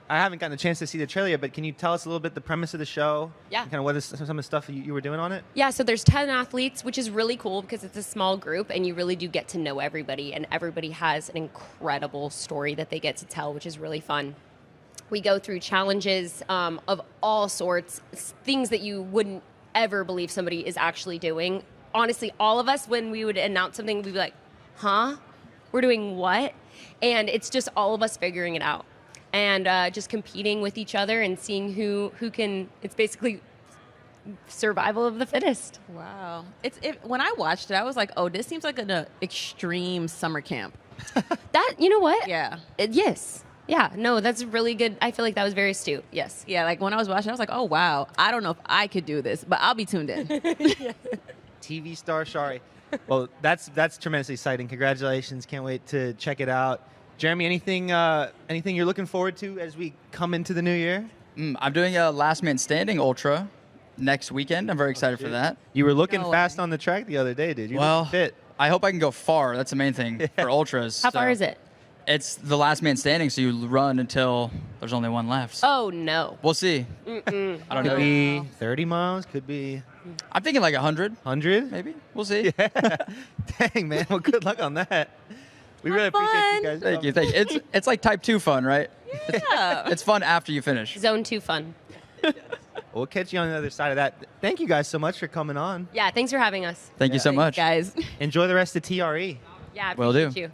I haven't gotten a chance to see the trailer yet, but can you tell us a little bit the premise of the show? Yeah. Kind of what is some of the stuff you were doing on it? Yeah, so there's 10 athletes, which is really cool because it's a small group and you really do get to know everybody, and everybody has an incredible story that they get to tell, which is really fun. We go through challenges of all sorts, things that you wouldn't ever believe somebody is actually doing. Honestly, all of us, when we would announce something, we'd be like, huh? We're doing what? And it's just all of us figuring it out. And just competing with each other and seeing who can. It's basically survival of the fittest. Wow. When I watched it, I was like, oh, this seems like an extreme summer camp. You know what? Yeah. Yes. Yeah. No, that's really good. I feel like that was very astute. Yes. Yeah. Like when I was watching, I was like, oh wow, I don't know if I could do this, but I'll be tuned in. TV star Shari. Well, that's tremendously exciting. Congratulations. Can't wait to check it out. Jeremy, anything you're looking forward to as we come into the new year? I'm doing a Last Man Standing Ultra next weekend. I'm very excited for that. You were looking fast on the track the other day, dude. You look fit. I hope I can go far. That's the main thing for ultras. How far is it? It's the last man standing, so you run until there's only one left. Oh, no. We'll see. Mm-mm. I don't know. Could be 30 miles. Could be. I'm thinking like 100. 100? Maybe. We'll see. Yeah. Dang, man. Well, good luck on that. We really appreciate you guys. Thank you. It's like type 2 fun, right? Yeah. It's fun after you finish. Zone 2 fun. We'll catch you on the other side of that. Thank you guys so much for coming on. Yeah, thanks for having us. Thank you so much. Guys. Enjoy the rest of TRE. Yeah, I Will do. appreciate you.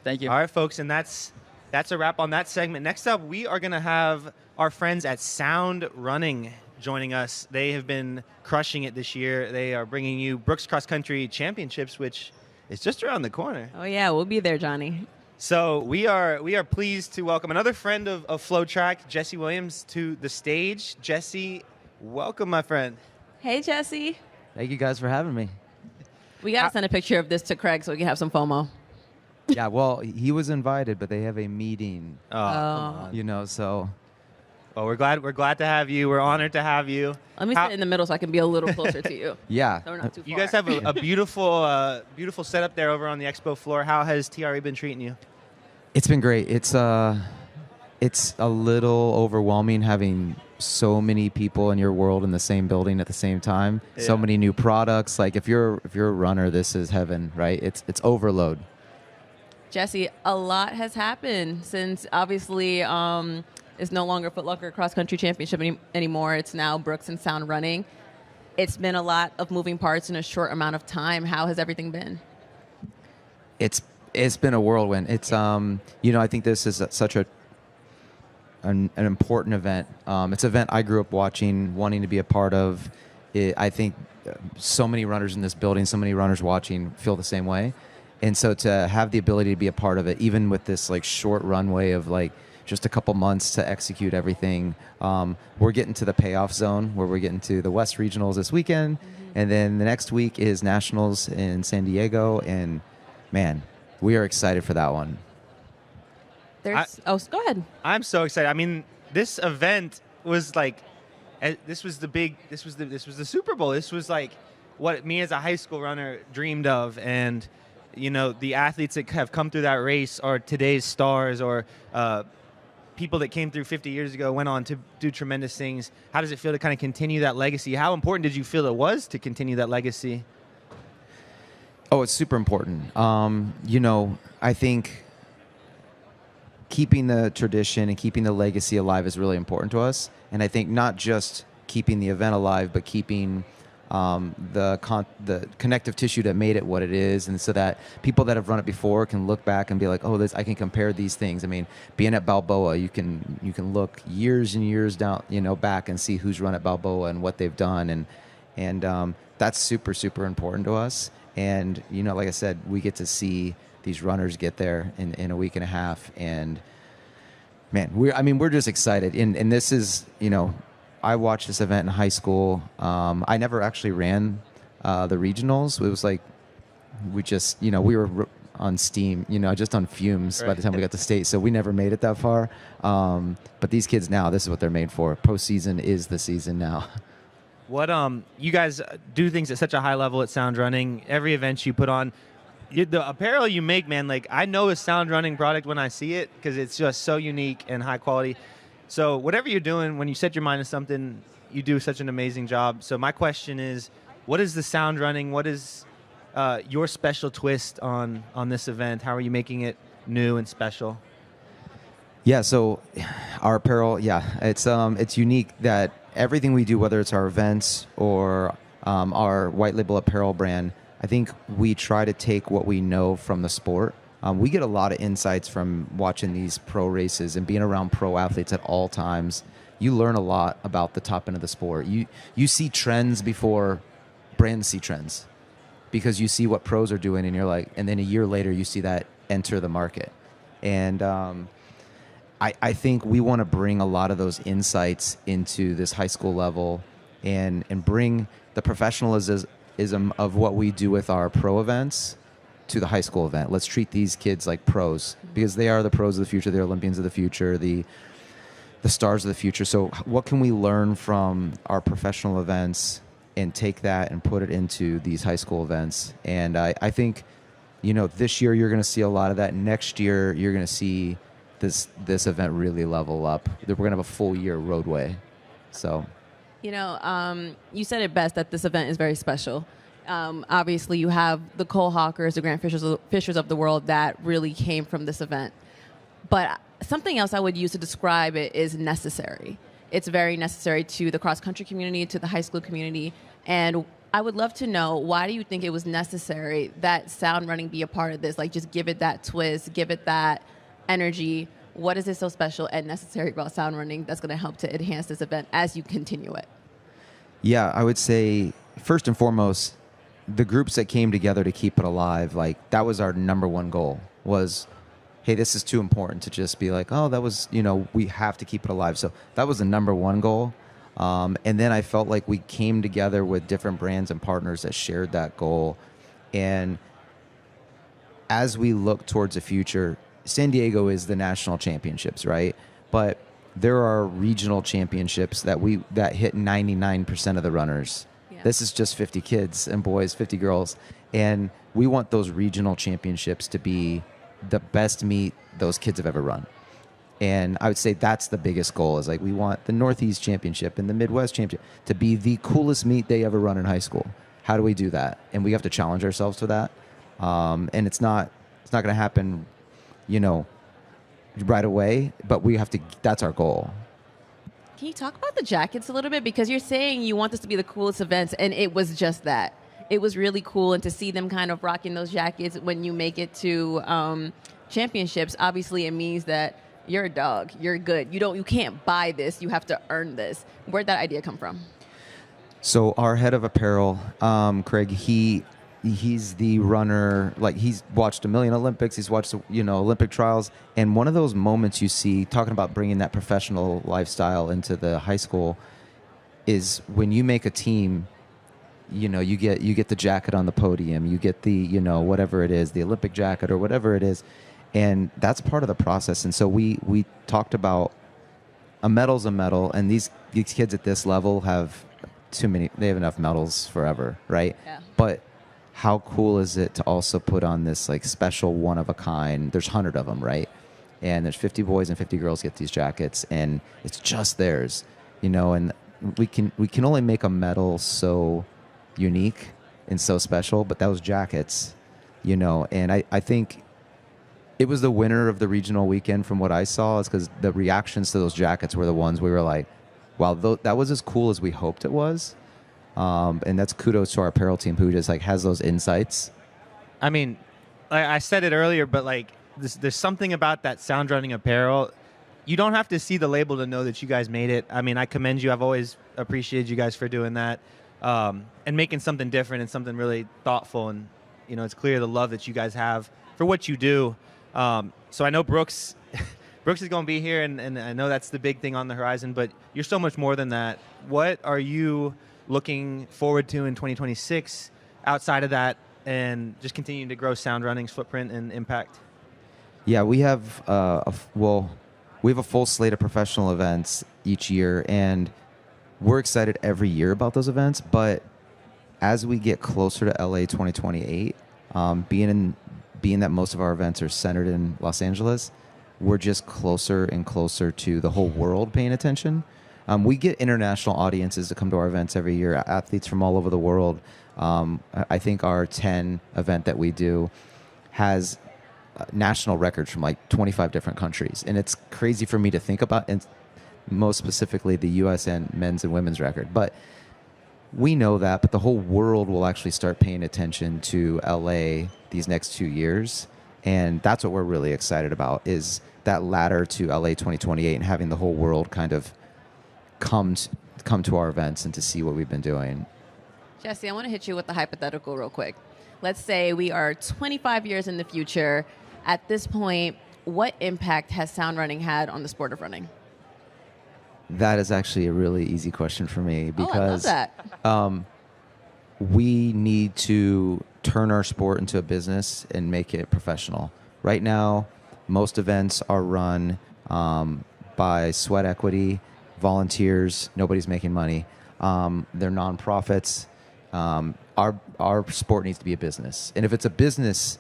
Thank you. All right, folks, and that's a wrap on that segment. Next up, we are going to have our friends at Sound Running joining us. They have been crushing it this year. They are bringing you Brooks Cross Country Championships, which is just around the corner. Oh yeah, we'll be there, Johnny. So we are pleased to welcome another friend of FlowTrack, Jesse Williams, to the stage. Jesse, welcome, my friend. Hey, Jesse. Thank you guys for having me. We got to send a picture of this to Craig so we can have some FOMO. Yeah, well, he was invited, but they have a meeting. Oh. You know, so. Well, we're glad to have you. We're honored to have you. Let me sit in the middle so I can be a little closer to you. Yeah. So we're not too far. You guys have a beautiful setup there over on the expo floor. How has TRE been treating you? It's been great. It's a little overwhelming having so many people in your world in the same building at the same time. Yeah. So many new products. Like if you're a runner, this is heaven, right? It's overload. Jesse, a lot has happened since obviously it's no longer Foot Locker Cross Country Championship anymore. It's now Brooks and Sound Running. It's been a lot of moving parts in a short amount of time. How has everything been? It's been a whirlwind. It's I think this is such an important event. It's an event I grew up watching, wanting to be a part of. I think so many runners in this building, so many runners watching feel the same way. And so to have the ability to be a part of it, even with this like short runway of like just a couple months to execute everything, we're getting to the payoff zone where we're getting to the West Regionals this weekend. And then the next week is Nationals in San Diego. And man, we are excited for that one. Go ahead. I'm so excited. I mean, this event was like, this was the Super Bowl. This was like what me as a high school runner dreamed of. And, you know, the athletes that have come through that race are today's stars, or people that came through 50 years ago went on to do tremendous things. How does it feel to kind of continue that legacy? How important did you feel it was to continue that legacy? Oh, it's super important. I think keeping the tradition and keeping the legacy alive is really important to us. And I think not just keeping the event alive, but keeping the connective tissue that made it what it is, and so that people that have run it before can look back and be like, oh, I can compare these things. I mean, being at Balboa, you can look years and years down, back and see who's run at Balboa and what they've done, and that's super, super important to us. And like I said, we get to see these runners get there in a week and a half, and man, we're just excited. And this is, I watched this event in high school. I never actually ran the regionals. It was like we just, we were on steam, just on fumes by the time we got to state. So we never made it that far. But these kids now, this is what they're made for. Postseason is the season now. What you guys do things at such a high level at Sound Running. Every event you put on, the apparel you make, man. Like I know a Sound Running product when I see it because it's just so unique and high quality. So whatever you're doing, when you set your mind to something, you do such an amazing job. So my question is, what is the Sound Running? What is your special twist on this event? How are you making it new and special? Yeah, so our apparel, it's unique that everything we do, whether it's our events or our white label apparel brand, I think we try to take what we know from the sport. We get a lot of insights from watching these pro races and being around pro athletes at all times. You learn a lot about the top end of the sport. You see trends before brands see trends because you see what pros are doing and you're like, and then a year later you see that enter the market. And I think we want to bring a lot of those insights into this high school level and bring the professionalism of what we do with our pro events to the high school event. Let's treat these kids like pros because they are the pros of the future, the Olympians of the future, the stars of the future. So what can we learn from our professional events and take that and put it into these high school events? And I think, this year you're going to see a lot of that. Next year you're going to see this event really level up. We're going to have a full year roadway. So, you said it best that this event is very special. Obviously, you have the Cole Hawkers, the Grant Fishers of the world that really came from this event. But something else I would use to describe it is necessary. It's very necessary to the cross-country community, to the high school community. And I would love to know, why do you think it was necessary that Sound Running be a part of this? Like, just give it that twist, give it that energy. What is it so special and necessary about Sound Running that's going to help to enhance this event as you continue it? Yeah, I would say, first and foremost, the groups that came together to keep it alive, like that was our number one goal was, hey, this is too important to just be like, oh, that was, we have to keep it alive. So that was the number one goal. And then I felt like we came together with different brands and partners that shared that goal. And as we look towards the future, San Diego is the national championships, right? But there are regional championships that hit 99% of the runners. This is just 50 kids and boys, 50 girls. And we want those regional championships to be the best meet those kids have ever run. And I would say that's the biggest goal is like we want the Northeast Championship and the Midwest Championship to be the coolest meet they ever run in high school. How do we do that? And we have to challenge ourselves to that. And it's not going to happen, right away, but we have to, that's our goal. Can you talk about the jackets a little bit? Because you're saying you want this to be the coolest events, and it was just that. It was really cool, and to see them kind of rocking those jackets when you make it to championships, obviously it means that you're a dog, you're good. You can't buy this, you have to earn this. Where'd that idea come from? So our head of apparel, Craig, he's the runner, like he's watched a million Olympics, he's watched, Olympic trials. And one of those moments you see, talking about bringing that professional lifestyle into the high school, is when you make a team, you get the jacket on the podium, you get the, whatever it is, the Olympic jacket or whatever it is. And that's part of the process. And so we talked about a medal's a medal, and these kids at this level have they have enough medals forever, right? Yeah. But how cool is it to also put on this like special one of a kind? There's 100 of them, right? And there's 50 boys and 50 girls get these jackets, and it's just theirs, and we can only make a medal so unique and so special, but those jackets, and I think it was the winner of the regional weekend from what I saw, is because the reactions to those jackets were the ones we were like, wow, that was as cool as we hoped it was. And that's kudos to our apparel team who just has those insights. I mean, I said it earlier, but there's something about that Sound Running apparel. You don't have to see the label to know that you guys made it. I mean, I commend you. I've always appreciated you guys for doing that and making something different and something really thoughtful. And, it's clear the love that you guys have for what you do. So I know Brooks is going to be here, and I know that's the big thing on the horizon, but you're so much more than that. What are you looking forward to in 2026 outside of that, and just continuing to grow Sound Running's footprint and impact? Yeah, we have a full slate of professional events each year, and we're excited every year about those events, but as we get closer to LA 2028, being that most of our events are centered in Los Angeles, we're just closer and closer to the whole world paying attention. We get international audiences to come to our events every year, athletes from all over the world. I think our 10 event that we do has national records from like 25 different countries. And it's crazy for me to think about, and most specifically the US and men's and women's record. But we know that, but the whole world will actually start paying attention to LA these next 2 years. And that's what we're really excited about, is that ladder to LA 2028 and having the whole world kind of come to our events and to see what we've been doing. Jesse, I want to hit you with the hypothetical real quick. Let's say we are 25 years in the future. At this point, what impact has sound running had on the sport of running? That is actually a really easy question for me, because I love that. We need to turn our sport into a business and make it professional. Right now, most events are run by sweat equity, volunteers. Nobody's making money. They're nonprofits. Our sport needs to be a business. And if it's a business,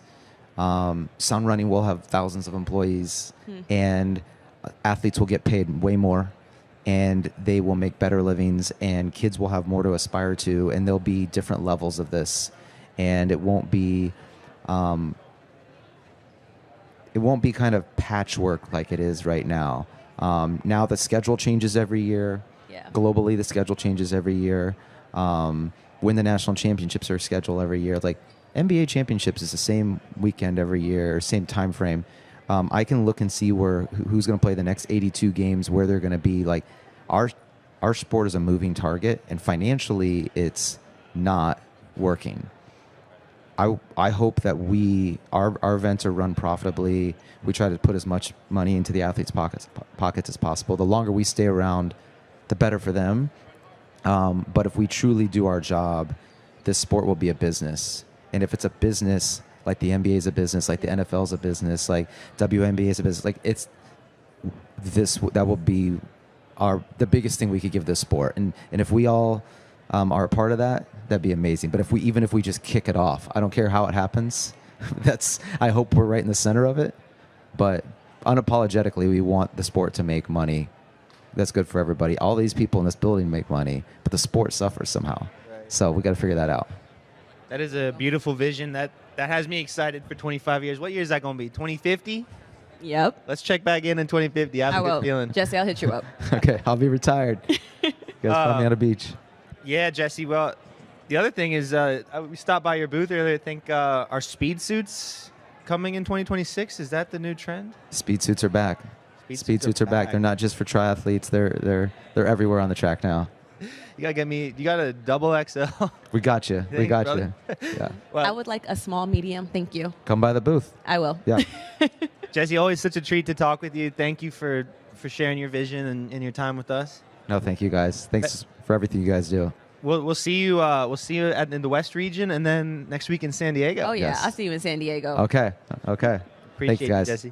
Sound Running will have thousands of employees, and athletes will get paid way more, and they will make better livings, and kids will have more to aspire to, and there'll be different levels of this. And it won't be kind of patchwork like it is right now. Now the schedule changes every year. Yeah. Globally, the schedule changes every year. When the national championships are scheduled every year, like NBA championships is the same weekend every year, or same time frame. I can look and see who's going to play the next 82 games, where they're going to be. Like our sport is a moving target, and financially, it's not working. I hope that our events are run profitably. We try to put as much money into the athletes' pockets as possible. The longer we stay around, the better for them. But if we truly do our job, this sport will be a business. And if it's a business, like the NBA is a business, like the NFL is a business, like WNBA is a business, like that will be the biggest thing we could give this sport. And if we all are a part of that, that'd be amazing. But even if we just kick it off, I don't care how it happens. I hope we're right in the center of it. But unapologetically, we want the sport to make money. That's good for everybody. All these people in this building make money, but the sport suffers somehow. Right. So we got to figure that out. That is a beautiful vision. That has me excited for 25 years. What year is that going to be? 2050? Yep. Let's check back in 2050. I have a good feeling. Jesse, I'll hit you up. Okay, I'll be retired. You guys find me on a beach. Yeah, Jesse. Well, the other thing is we stopped by your booth earlier. I think our speed suits coming in 2026. Is that the new trend? Speed suits are back. Speed suits are back. They're not just for triathletes. They're everywhere on the track now. You gotta get me. You got a double XL. We got you. Thanks, we got brother. you. Yeah. I would like a small medium. Thank you. Come by the booth. I will. Yeah. Jesse, always such a treat to talk with you. Thank you for sharing your vision and your time with us. No, thank you guys. Thanks for everything you guys do. We'll see you. We'll see you in the West region, and then next week in San Diego. Oh yeah, Yes. I'll see you in San Diego. Okay. Appreciate Thank you, guys. Jesse.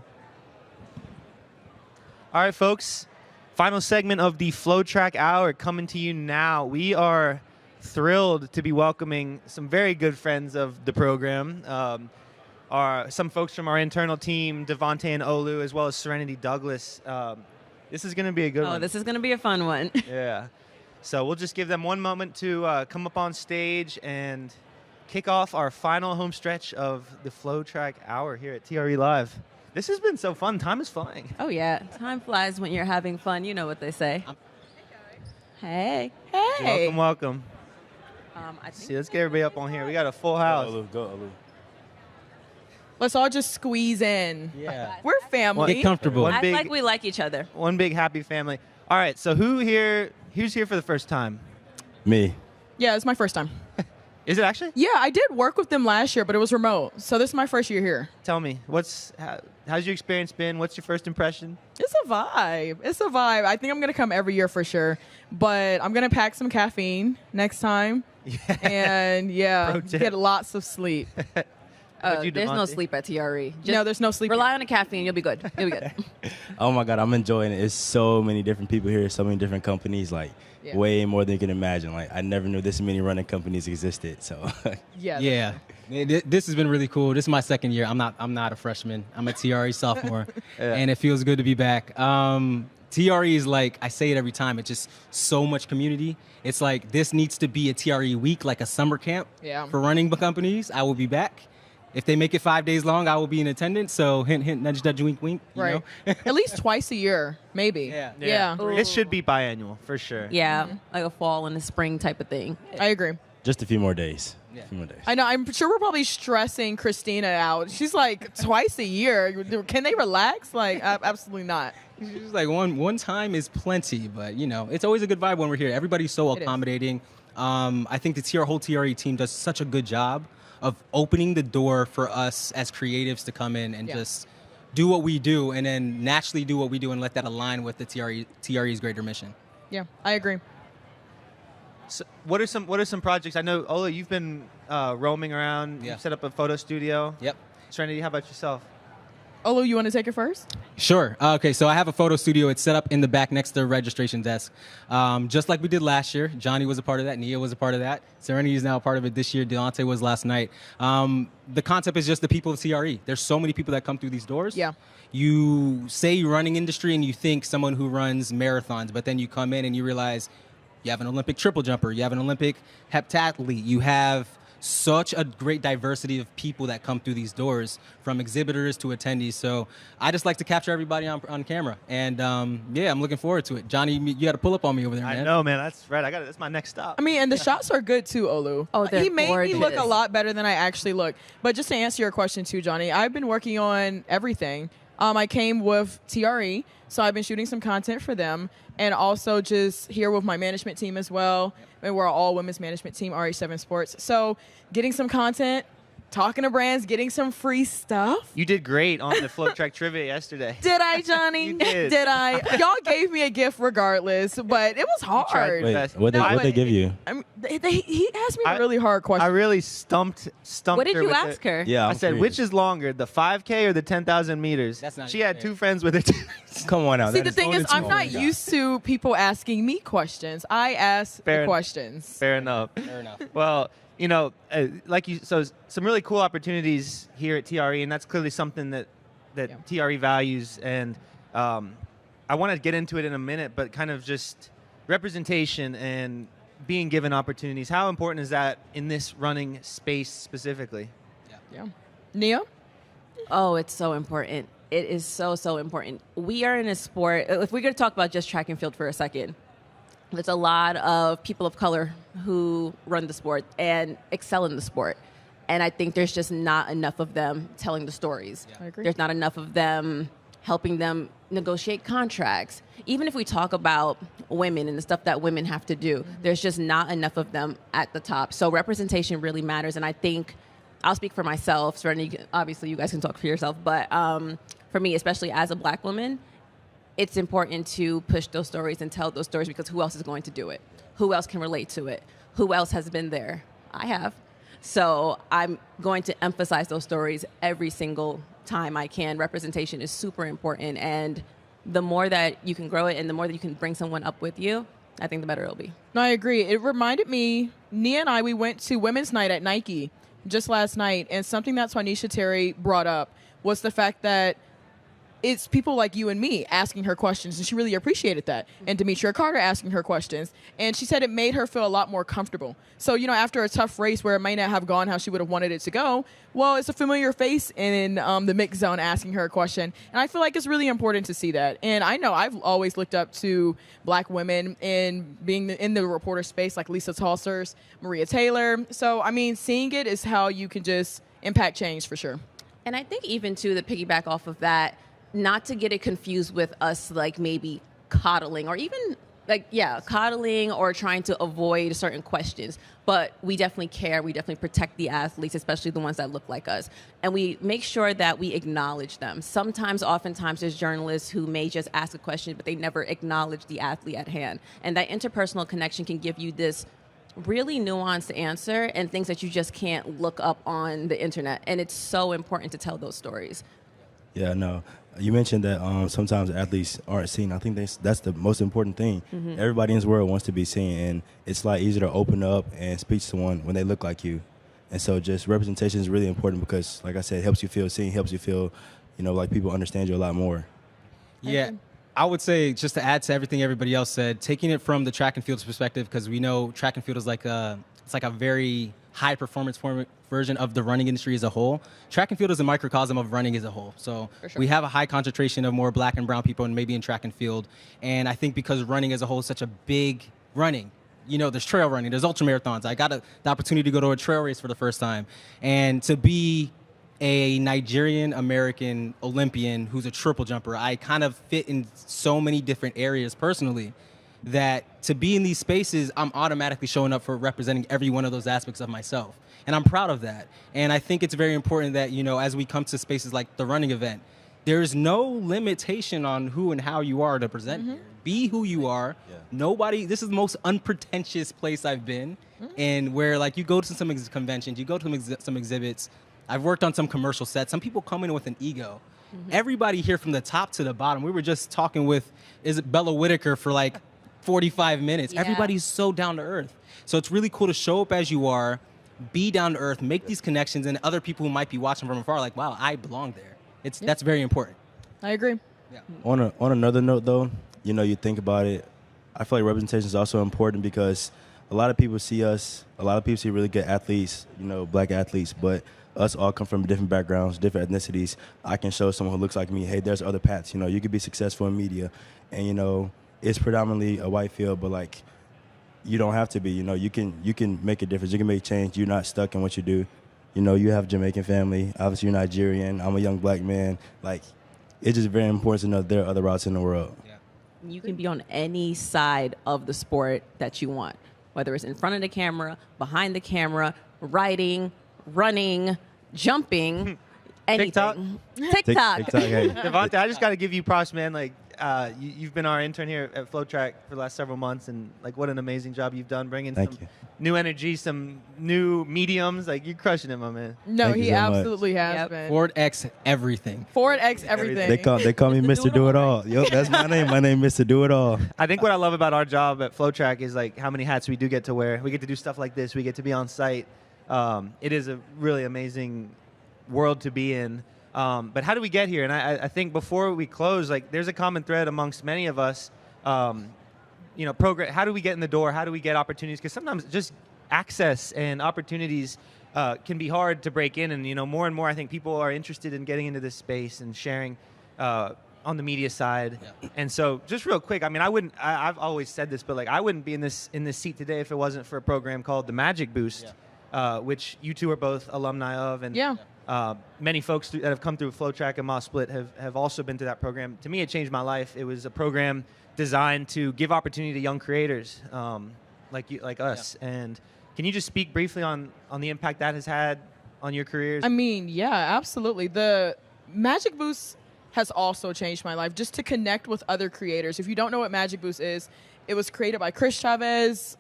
All right, folks. Final segment of the FlowTrack Hour coming to you now. We are thrilled to be welcoming some very good friends of the program. Some folks from our internal team, Devontae and Olu, as well as Serenity Douglas. This is going to be a good one. Oh, this is going to be a fun one. Yeah. So we'll just give them one moment to come up on stage and kick off our final home stretch of the FlowTrack Hour here at TRE Live. This has been so fun. Time is flying. Oh, yeah. Time flies when you're having fun. You know what they say. Hey. Hey. Welcome. Let's get everybody up on here. We got a full house. Go, Olu. Let's all just squeeze in. Yeah. We're family. Get comfortable. Act like we like each other. One big happy family. All right, so who's here for the first time? Me. Yeah, it's my first time. Is it actually? Yeah, I did work with them last year, but it was remote. So this is my first year here. Tell me, how's your experience been? What's your first impression? It's a vibe. I think I'm going to come every year for sure. But I'm going to pack some caffeine next time. Yeah. And Pro tip. get lots of sleep. There's no sleep at TRE. No, there's no sleep. Rely on the caffeine. You'll be good. You'll be good. Oh my God, I'm enjoying it. It's so many different people here, so many different companies, like way more than you can imagine. Like I never knew this many running companies existed. So Yeah. This has been really cool. This is my second year. I'm not a freshman. I'm a TRE sophomore, and it feels good to be back. TRE is like, I say it every time, it's just so much community. It's like this needs to be a TRE week, like a summer camp for running companies. I will be back. If they make it 5 days long, I will be in attendance. So hint, hint, nudge, nudge, wink, wink. You know? At least twice a year, maybe. Yeah. It should be biannual for sure. Yeah, like a fall and a spring type of thing. I agree. just a few more days. A few more days. I know. I'm sure we're probably stressing Christina out. She's like twice a year. Can they relax? Like, absolutely not. It's like one time is plenty, but you know, it's always a good vibe when we're here. Everybody's so accommodating. I think the whole TRE team does such a good job of opening the door for us as creatives to come in and just do what we do, and then naturally do what we do and let that align with the TRE's greater mission. Yeah, I agree. So what are some projects? I know, Ola, you've been roaming around. You've set up a photo studio. Yep. Serenity, how about yourself? Olu, you want to take it first? Sure. Okay, so I have a photo studio. It's set up in the back next to the registration desk. Just like we did last year. Johnny was a part of that. Nia was a part of that. Serenity is now a part of it this year. Deontay was last night. The concept is just the people of TRE. There's so many people that come through these doors. Yeah. You say you're running industry and you think someone who runs marathons, but then you come in and you realize you have an Olympic triple jumper. You have an Olympic heptathlete. You have such a great diversity of people that come through these doors, from exhibitors to attendees. So I just like to capture everybody on camera. And yeah, I'm looking forward to it. Johnny, you got to pull up on me over there, man. I know, man. That's right. That's my next stop. I mean, and the shots are good too, Olu. Oh, they're He made me look a gorgeous. lot better than I actually look. But just to answer your question too, Johnny, I've been working on everything. I came with TRE, so I've been shooting some content for them, and also just here with my management team as well. And we're an all-women's management team, RH7 Sports. So getting some content, talking to brands, getting some free stuff. You did great on the FlowTrack trivia yesterday. Did I, Johnny? You did. Did I? Y'all gave me a gift regardless, but it was hard. Wait, what they give you? I mean, he asked me a really hard question. I really stumped What did her you with ask her? Yeah, I I'm said, curious. which is longer, the 5K or the 10,000 meters? That's not she had two friends with her. Come on now. See, that the thing is, I'm not too used to people asking me questions. I ask the questions. Fair enough. Fair enough. Well, you know, so some really cool opportunities here at TRE, and that's clearly something that TRE values. And I want to get into it in a minute, but kind of just representation and being given opportunities. How important is that in this running space specifically? Yeah. Nia? Oh, it's so important. It is so, so important. We are in a sport, if we're going to talk about just track and field for a second, there's a lot of people of color who run the sport and excel in the sport. And I think there's just not enough of them telling the stories. I agree. There's not enough of them helping them negotiate contracts. Even if we talk about women and the stuff that women have to do, there's just not enough of them at the top. So representation really matters. And I think, I'll speak for myself. Serenity, obviously you guys can talk for yourself. But for me, especially as a black woman, it's important to push those stories and tell those stories, because who else is going to do it? Who else can relate to it? Who else has been there? I have. So I'm going to emphasize those stories every single time I can. Representation is super important, and the more that you can grow it and the more that you can bring someone up with you, I think the better it'll be. No, I agree. It reminded me, Nia and I, we went to Women's Night at Nike just last night, and something that Swanisha Terry brought up was the fact that it's people like you and me asking her questions, and she really appreciated that. And Demetria Carter asking her questions. And she said it made her feel a lot more comfortable. So, you know, after a tough race where it might not have gone how she would have wanted it to go, well, it's a familiar face in the mix zone asking her a question. And I feel like it's really important to see that. And I know I've always looked up to black women in being in the reporter space, like Lisa Talsers, Maria Taylor. So, I mean, seeing it is how you can just impact change for sure. And I think even, too, to piggyback off of that, not to get it confused with us, like maybe coddling or even coddling or trying to avoid certain questions. But we definitely care. We definitely protect the athletes, especially the ones that look like us. And we make sure that we acknowledge them. Oftentimes, there's journalists who may just ask a question, but they never acknowledge the athlete at hand. And that interpersonal connection can give you this really nuanced answer and things that you just can't look up on the internet. And it's so important to tell those stories. Yeah, no. You mentioned that sometimes athletes aren't seen. I think that's the most important thing. Mhm. Everybody in this world wants to be seen, and it's a lot easier to open up and speak to someone when they look like you. And so just representation is really important because, like I said, it helps you feel seen, helps you feel, like people understand you a lot more. Yeah, I would say, just to add to everything everybody else said, taking it from the track and field's perspective, because we know track and field is like a very high performance version of the running industry as a whole. Track and field is a microcosm of running as a whole. So we have a high concentration of more black and brown people and maybe in track and field. And I think because running as a whole is such a big running, there's trail running, there's ultra marathons. I got the opportunity to go to a trail race for the first time. And to be a Nigerian American Olympian who's a triple jumper, I kind of fit in so many different areas personally that to be in these spaces, I'm automatically showing up for representing every one of those aspects of myself. And I'm proud of that. And I think it's very important that, as we come to spaces like the running event, there's no limitation on who and how you are to present here. Be who you are. Yeah. This is the most unpretentious place I've been. And where you go to some conventions, you go to some exhibits. I've worked on some commercial sets. Some people come in with an ego. Everybody here from the top to the bottom. We were just talking with, Bella Whitaker for 45 minutes. Yeah. Everybody's so down to earth. So it's really cool to show up as you are, be down to earth, make these connections, and other people who might be watching from afar wow, I belong there. That's very important. I agree. Yeah. On another note, though, you think about it, I feel like representation is also important because a lot of people see really good athletes, black athletes, but us all come from different backgrounds, different ethnicities. I can show someone who looks like me, hey, there's other paths. You could be successful in media, and it's predominantly a white field, but you don't have to be. You can make a difference. You can make change. You're not stuck in what you do. You have a Jamaican family. Obviously, you're Nigerian. I'm a young black man. It's just very important to know there are other routes in the world. You can be on any side of the sport that you want, whether it's in front of the camera, behind the camera, riding, running, jumping, anything. TikTok. Devontae, I just got to give you props, man. You've been our intern here at FlowTrack for the last several months, and what an amazing job you've done bringing some new energy, some new mediums. You're crushing it, my man. No, he absolutely has been. Ford X everything. Ford X everything. They call me Mr. Do It All. Yep, that's my name. My name is Mr. Do It All. I think what I love about our job at FlowTrack is how many hats we do get to wear. We get to do stuff like this. We get to be on site. It is a really amazing world to be in. But how do we get here? And I think before we close, there's a common thread amongst many of us. How do we get in the door? How do we get opportunities? Because sometimes just access and opportunities can be hard to break in. And more and more, I think people are interested in getting into this space and sharing on the media side. Yeah. And so, just real quick, I've always said this, but I wouldn't be in this seat today if it wasn't for a program called the Magic Boost, which you two are both alumni of, and many folks that have come through FlowTrack and Moss Split have also been to that program. To me, it changed my life. It was a program designed to give opportunity to young creators like us. Yeah. And can you just speak briefly on the impact that has had on your careers? Absolutely. The Magic Boost has also changed my life, just to connect with other creators. If you don't know what Magic Boost is, it was created by Chris Chavez,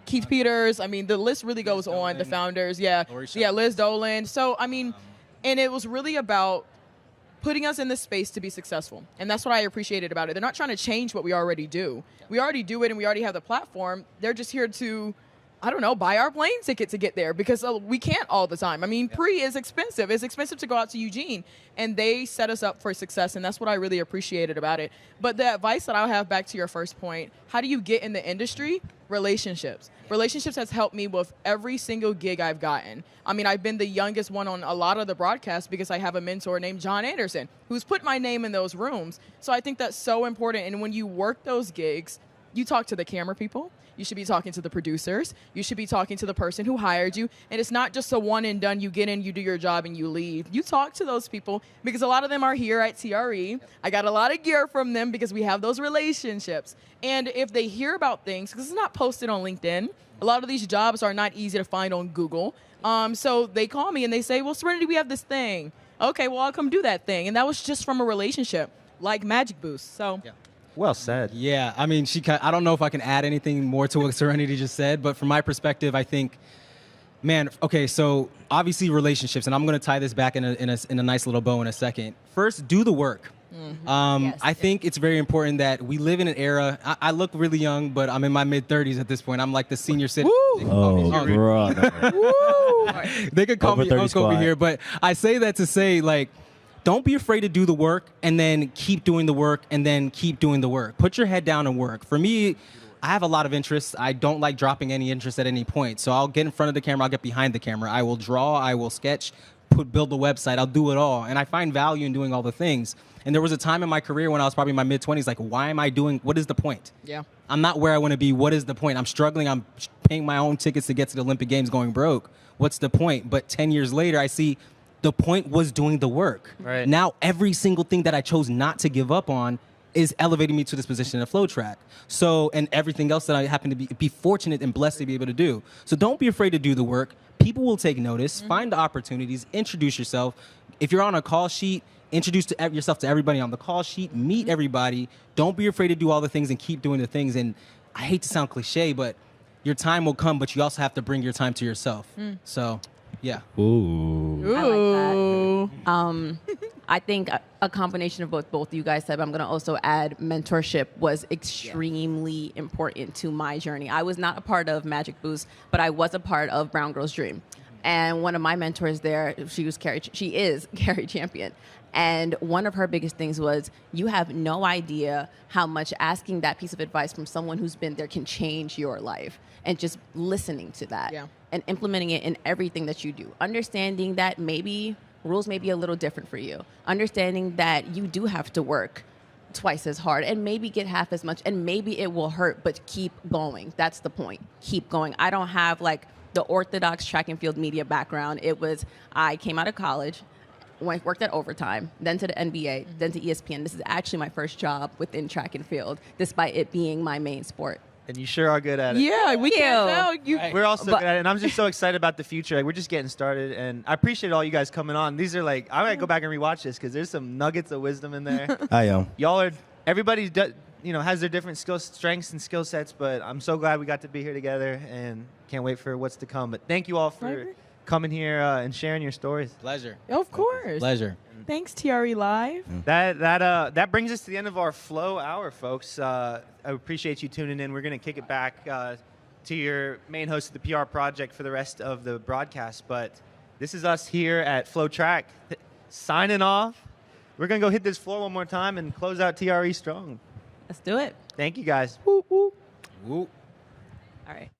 Keith Peters. The list really goes on, the founders. Liz Dolan. So, and it was really about putting us in this space to be successful. And that's what I appreciated about it. They're not trying to change what we already do. We already do it, and we already have the platform. They're just here to, buy our plane ticket to get there, because we can't all the time. Pre is expensive. It's expensive to go out to Eugene, and they set us up for success, and that's what I really appreciated about it. But the advice that I'll have back to your first point, how do you get in the industry? Relationships. Relationships has helped me with every single gig I've gotten. I've been the youngest one on a lot of the broadcasts because I have a mentor named John Anderson who's put my name in those rooms. So I think that's so important. And when you work those gigs, you talk to the camera people. You should be talking to the producers. You should be talking to the person who hired you. And it's not just a one and done. You get in, you do your job, and you leave. You talk to those people because a lot of them are here at TRE. I got a lot of gear from them because we have those relationships. And if they hear about things, because it's not posted on LinkedIn, a lot of these jobs are not easy to find on Google. So they call me and they say, well, Serenity, we have this thing. Okay, well, I'll come do that thing. And that was just from a relationship like Magic Boost. So. Yeah. Well said. Yeah, I mean, I don't know if I can add anything more to what Serenity just said, but from my perspective, I think, man, okay, so obviously relationships, and I'm going to tie this back in a nice little bow in a second. First, do the work. I think it's very important that we live in an era. I look really young, but I'm in my mid-30s at this point. I'm like the senior citizen. Oh, brother. They could call Over me 30 Uncle over squad. here, but I say that to say, like, don't be afraid to do the work and then keep doing the work and then keep doing the work. Put your head down and work. For me, I have a lot of interests. I don't like dropping any interest at any point. So I'll get in front of the camera. I'll get behind the camera. I will draw. I will sketch, build the website. I'll do it all. And I find value in doing all the things. And there was a time in my career when I was probably in my mid-20s, like, why am I doing, what is the point? Yeah. I'm not where I want to be. What is the point? I'm struggling. I'm paying my own tickets to get to the Olympic Games going broke. What's the point? But 10 years later, I see the point was doing the work. Right. Now, every single thing that I chose not to give up on is elevating me to this position in FlowTrack. So, and everything else that I happen to be fortunate and blessed to be able to do. So don't be afraid to do the work. People will take notice. Find the opportunities. Introduce yourself. If you're on a call sheet, introduce yourself to everybody on the call sheet. Meet everybody. Don't be afraid to do all the things and keep doing the things. And I hate to sound cliche, but your time will come, but you also have to bring your time to yourself. So, yeah. Ooh. I like that. I think a combination of both you guys said, but I'm going to also add mentorship was extremely important to my journey. I was not a part of Magic Boost, but I was a part of Brown Girls Dream. And one of my mentors there, she is Carrie Champion. And one of her biggest things was, you have no idea how much asking that piece of advice from someone who's been there can change your life. And just listening to that and implementing it in everything that you do. Understanding that maybe rules may be a little different for you. Understanding that you do have to work twice as hard and maybe get half as much, and maybe it will hurt, but keep going. That's the point. Keep going. I don't have like the orthodox track and field media background. I came out of college, worked at Overtime, then to the NBA, then to ESPN. This is actually my first job within track and field, despite it being my main sport. And you sure are good at it. Yeah, we can't tell you. We're also good at it, and I'm just so excited about the future. Like, we're just getting started, and I appreciate all you guys coming on. These are like, I might go back and rewatch this because there's some nuggets of wisdom in there. I am. Everybody has their different strengths and skill sets, but I'm so glad we got to be here together, and can't wait for what's to come. But thank you all for coming here and sharing your stories. Pleasure. Of course. Pleasure. Thanks, TRE Live. That brings us to the end of our Flow Hour, folks. I appreciate you tuning in. We're going to kick it back to your main host of the PR project for the rest of the broadcast. But this is us here at FlowTrack signing off. We're going to go hit this floor one more time and close out TRE strong. Let's do it. Thank you, guys. Woo, woo. Woo. All right.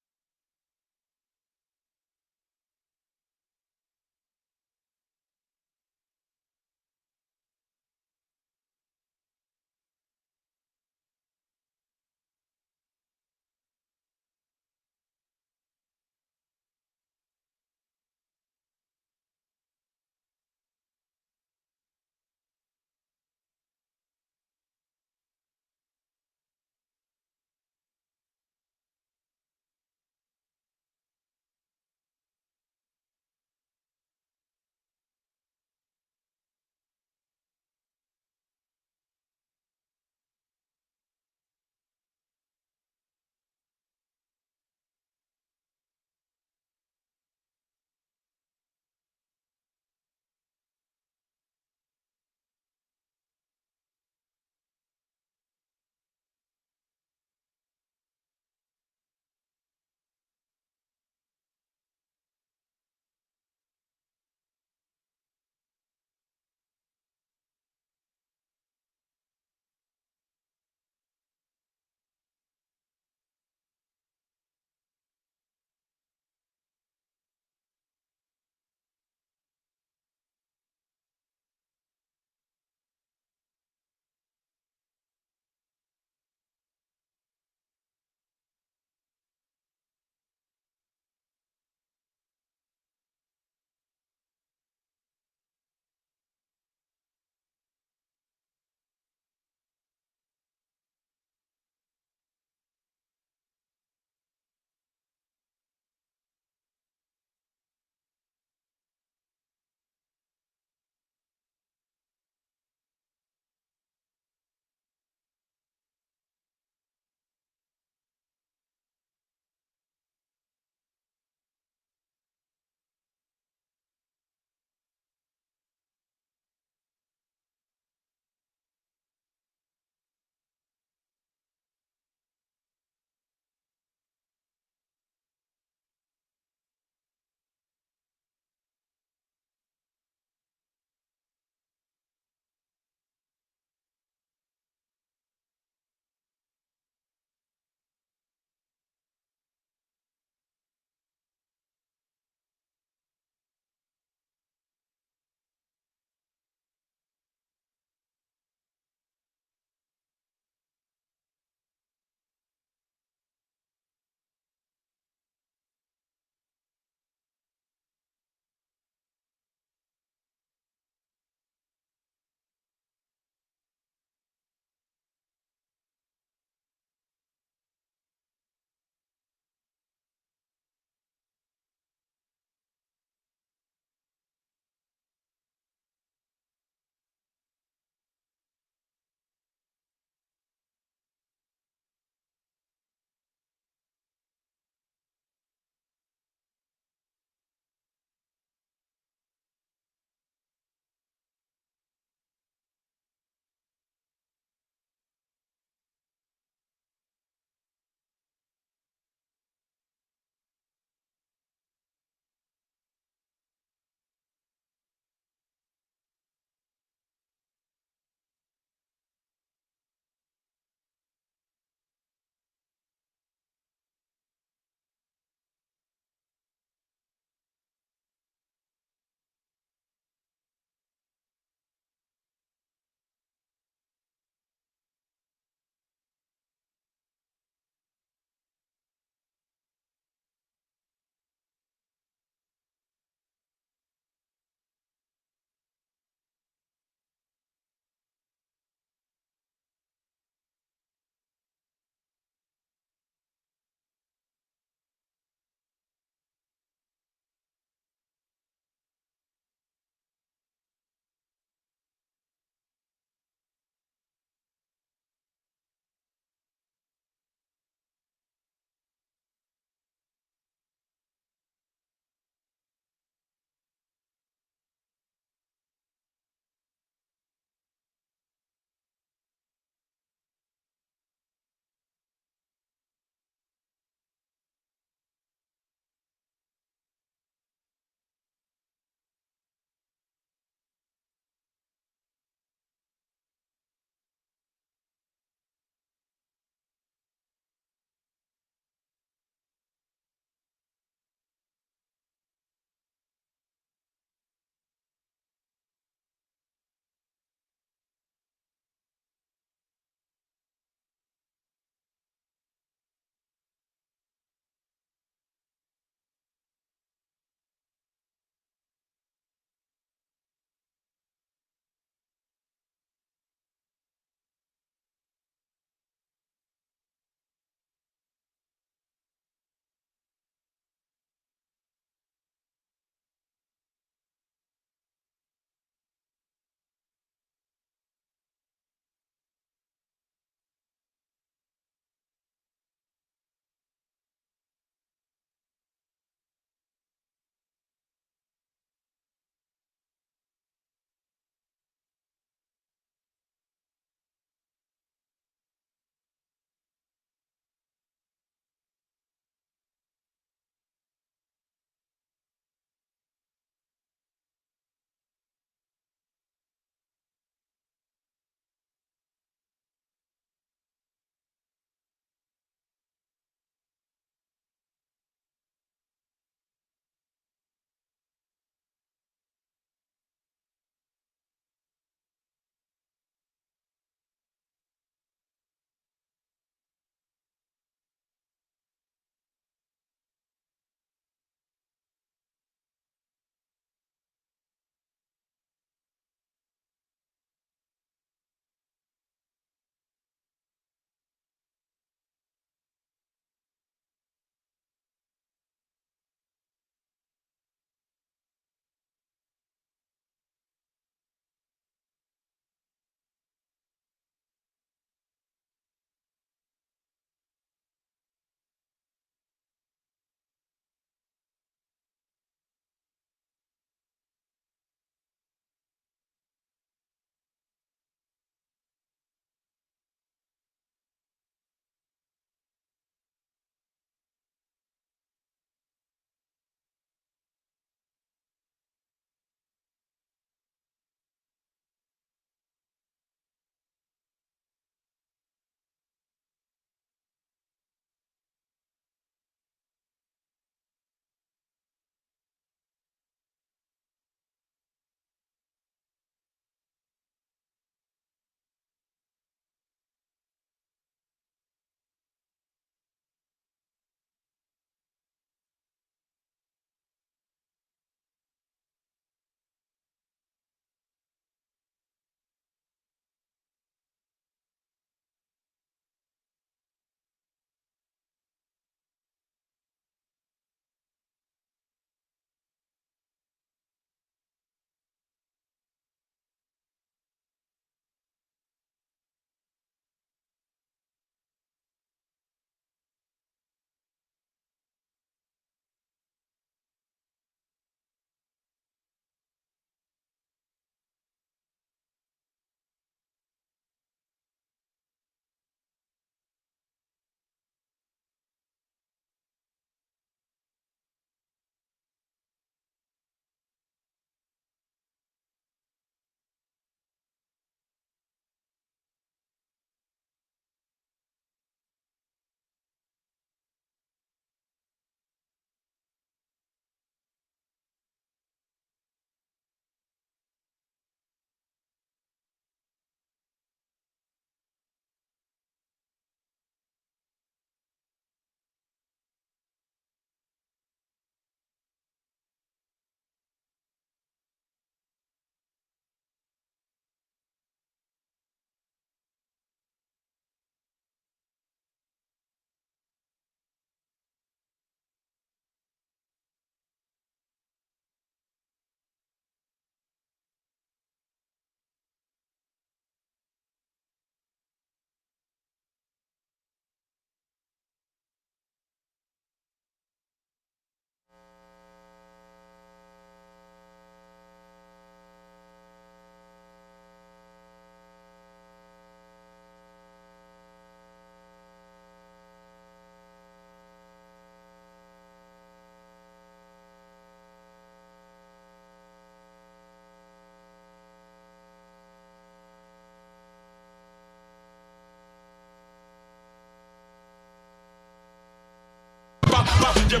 All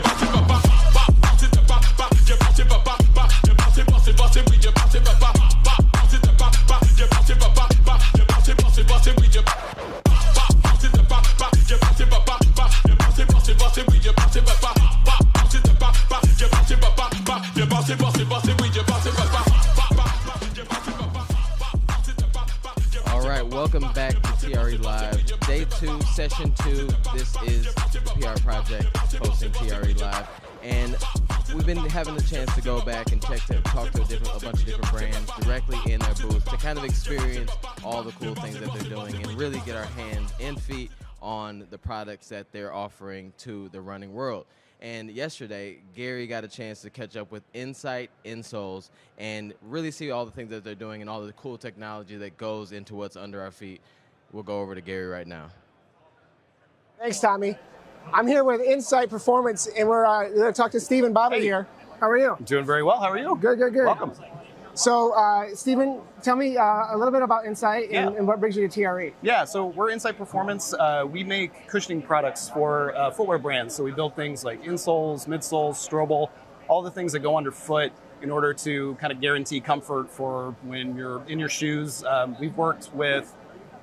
right, welcome back to TRE Live, Day 2, Session 2. This is the PR Project hosting TRE Live, and we've been having the chance to go back and talk to a bunch of different brands directly in their booth to kind of experience all the cool things that they're doing and really get our hands and feet on the products that they're offering to the running world. And yesterday, Gary got a chance to catch up with Insoles and really see all the things that they're doing and all the cool technology that goes into what's under our feet. We'll go over to Gary right now. Thanks, Tommy. I'm here with Insight Performance, and we're going to talk to Stephen Bobbitt here. How are you? I'm doing very well. How are you? Good, good, good. Welcome. So, Stephen, tell me a little bit about Insight and what brings you to TRE. Yeah, so we're Insight Performance. We make cushioning products for footwear brands. So we build things like insoles, midsoles, strobel, all the things that go underfoot in order to kind of guarantee comfort for when you're in your shoes.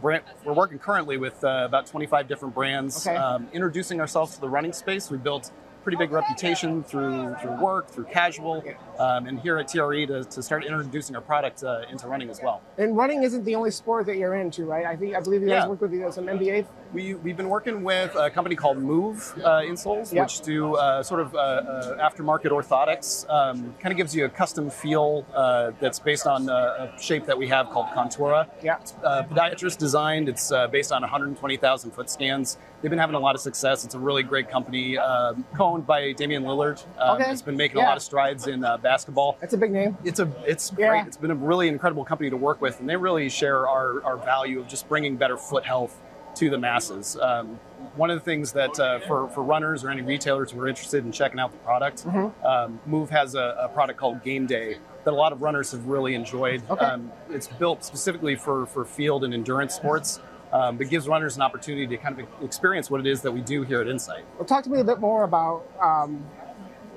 We're working currently with about 25 different brands. Okay. Introducing ourselves to the running space. We built pretty big reputation through work, through casual, and here at TRE to start introducing our product into running as well. And running isn't the only sport that you're into, right? I believe you guys work with some NBA. We've been working with a company called Move Insoles, which do sort of aftermarket orthotics. Kind of gives you a custom feel that's based on a shape that we have called Contura. Yeah. It's podiatrist designed. It's based on 120,000 foot scans. They've been having a lot of success. It's a really great company, co-owned by Damian Lillard. It's been making a lot of strides in basketball. That's a big name. It's great. It's been a really incredible company to work with, and they really share our value of just bringing better foot health to the masses. One of the things that for runners or any retailers who are interested in checking out the product, Move has a product called Game Day that a lot of runners have really enjoyed. It's built specifically for field and endurance sports. But gives runners an opportunity to kind of experience what it is that we do here at Insight. Well, talk to me a bit more about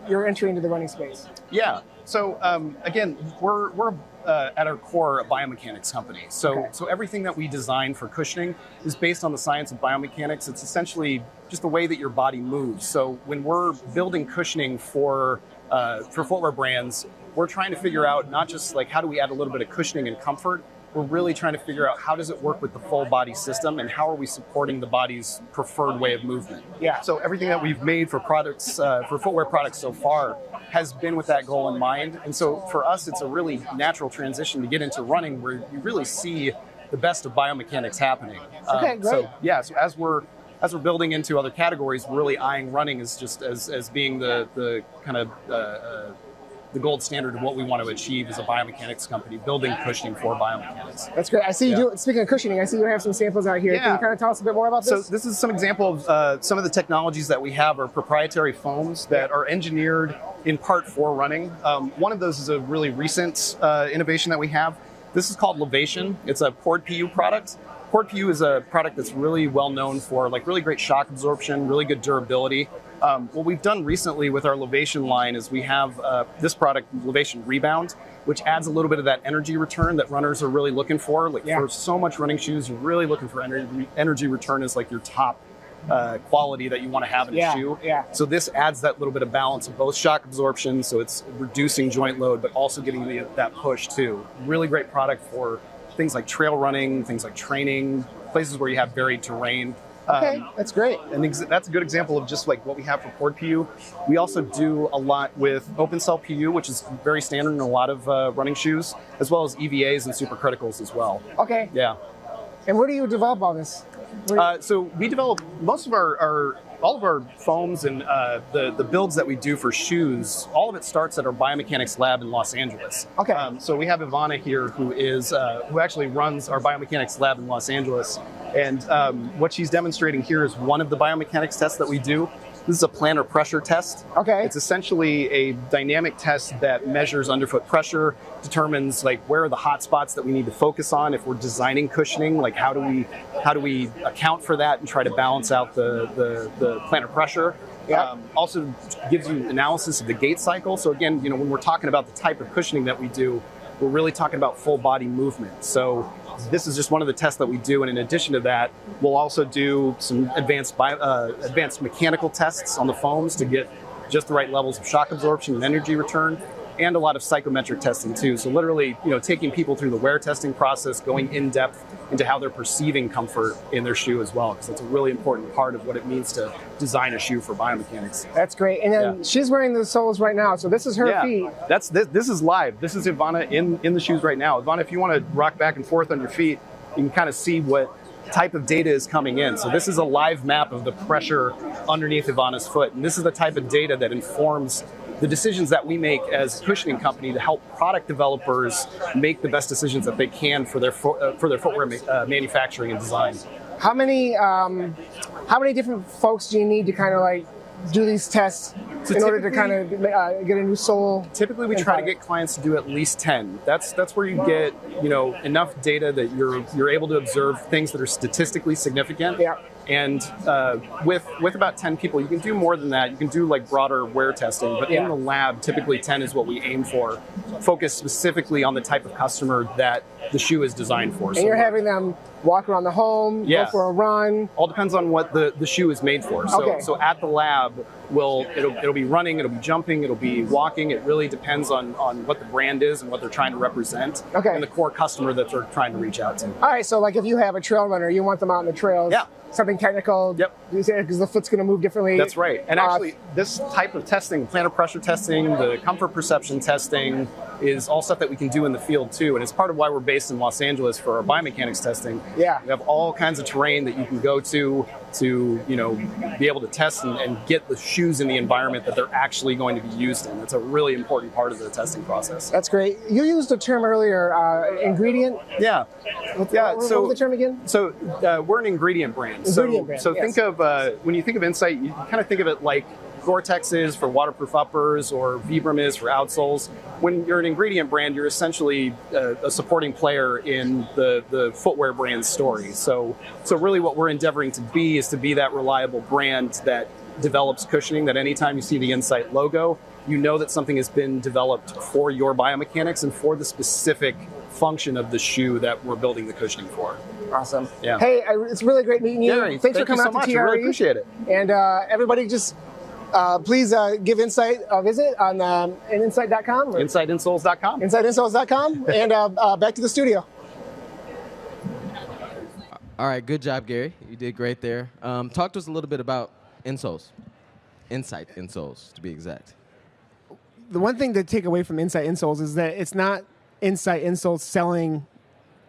your entry into the running space. Yeah. So again, we're at our core a biomechanics company. So everything that we design for cushioning is based on the science of biomechanics. It's essentially just the way that your body moves. So when we're building cushioning for footwear brands, we're trying to figure out not just like how do we add a little bit of cushioning and comfort. We're really trying to figure out how does it work with the full body system and how are we supporting the body's preferred way of movement. Yeah. So everything that we've made for products, for footwear products so far has been with that goal in mind. And so for us, it's a really natural transition to get into running where you really see the best of biomechanics happening. Okay, great. So as we're building into other categories, we're really eyeing running as just as being the kind of the gold standard of what we want to achieve as a biomechanics company, building cushioning for biomechanics. That's great. I see you do. Speaking of cushioning, I see you have some samples out here. Yeah. Can you kind of tell us a bit more about this? So this is some example of some of the technologies that we have are proprietary foams that are engineered in part for running. One of those is a really recent innovation that we have. This is called Levation. It's a poured PU product. Poured PU is a product that's really well known for like really great shock absorption, really good durability. What we've done recently with our Levation line is we have this product, Levation Rebound, which adds a little bit of that energy return that runners are really looking for. For so much running shoes, you're really looking for energy return as like your top quality that you want to have in a shoe. So this adds that little bit of balance of both shock absorption, so it's reducing joint load, but also getting that push too. Really great product for things like trail running, things like training, places where you have varied terrain. Okay, that's great. And that's a good example of just like what we have for poured PU. We also do a lot with open cell PU, which is very standard in a lot of running shoes, as well as EVAs and supercriticals as well. Okay. Yeah. And where do you develop all this? So we develop most of all of our foams and the builds that we do for shoes. All of it starts at our biomechanics lab in Los Angeles. Okay. So we have Ivana here, who actually runs our biomechanics lab in Los Angeles, and what she's demonstrating here is one of the biomechanics tests that we do. This is a plantar pressure test. Okay. It's essentially a dynamic test that measures underfoot pressure, determines like where are the hot spots that we need to focus on if we're designing cushioning, like how do we account for that and try to balance out the plantar pressure. Yeah. Also gives you analysis of the gait cycle. So again, when we're talking about the type of cushioning that we do, we're really talking about full body movement. So this is just one of the tests that we do, and in addition to that, we'll also do some advanced mechanical tests on the foams to get just the right levels of shock absorption and energy return, and a lot of psychometric testing too. So literally, taking people through the wear testing process, going in depth into how they're perceiving comfort in their shoe as well, because it's a really important part of what it means to design a shoe for biomechanics. That's great. And then she's wearing the soles right now, so this is her feet. This is live. This is Ivana in the shoes right now. Ivana, if you want to rock back and forth on your feet, you can kind of see what type of data is coming in. So this is a live map of the pressure underneath Ivana's foot, and this is the type of data that informs the decisions that we make as a cushioning company to help product developers make the best decisions that they can for their footwear manufacturing and design. How many different folks do you need to kind of like do these tests in order to kind of get a new sole? Typically, we try to get clients to do at least 10. That's where you get enough data that you're able to observe things that are statistically significant. Yeah. And with about 10 people, you can do more than that. You can do like broader wear testing, but in the lab, typically 10 is what we aim for. Focus specifically on the type of customer that the shoe is designed for. And you're having them walk around the home, go for a run. All depends on what the shoe is made for. So at the lab, it'll be running, it'll be jumping, it'll be walking. It really depends on what the brand is and what they're trying to represent, and the core customer that they're trying to reach out to. All right, so like if you have a trail runner, you want them out in the trails. Yeah. Something technical. Yep. Because the foot's going to move differently. That's right. And actually, this type of testing, plantar pressure testing, the comfort perception testing, is all stuff that we can do in the field too. And it's part of why we're based in Los Angeles for our biomechanics testing. Yeah. We have all kinds of terrain that you can go to be able to test and get the shoes in the environment that they're actually going to be used in. That's a really important part of the testing process. That's great. You used the term earlier, ingredient. Yeah. What was the term again? So we're an ingredient brand. So think of when you think of Insight, you kind of think of it like Gore-Tex is for waterproof uppers or Vibram is for outsoles. When you're an ingredient brand, you're essentially a supporting player in the footwear brand story. So really what we're endeavoring to be is to be that reliable brand that develops cushioning, that anytime you see the Insight logo, you know that something has been developed for your biomechanics and for the specific function of the shoe that we're building the cushioning for. Awesome. Yeah. Hey, it's really great meeting you. Yeah, Thanks for coming out to TRE. I really appreciate it. And everybody just please give Insight a visit on insight.com. InsightInsoles.com. InsightInsoles.com. And back to the studio. All right, good job, Gary. You did great there. Talk to us a little bit about Insoles. Insight Insoles, to be exact. The one thing to take away from Insight Insoles is that it's not Insight Insoles selling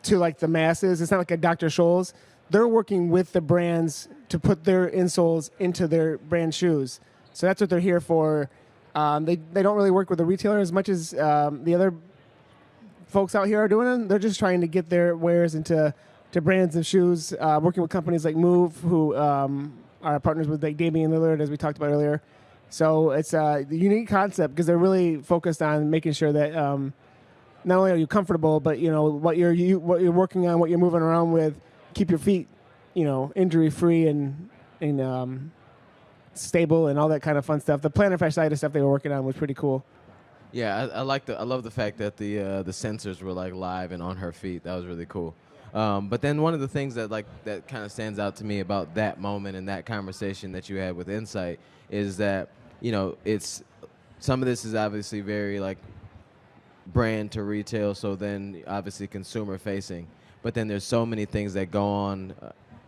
to like the masses. It's not like a Dr. Scholl's. They're working with the brands to put their insoles into their brand shoes. So that's what they're here for. They don't really work with the retailer as much as the other folks out here are doing. They're just trying to get their wares into brands of shoes, working with companies like Move, who are partners with like Damian Lillard, as we talked about earlier. So it's a unique concept because they're really focused on making sure that not only are you comfortable, but what you're working on, what you're moving around with, keep your feet, injury free and stable and all that kind of fun stuff. The plantar fasciitis stuff they were working on was pretty cool. Yeah, I love the fact that the sensors were like live and on her feet. That was really cool. But then one of the things that kind of stands out to me about that moment and that conversation that you had with Insight is that it's some of this is obviously very like brand to retail, so then obviously consumer facing. But then there's so many things that go on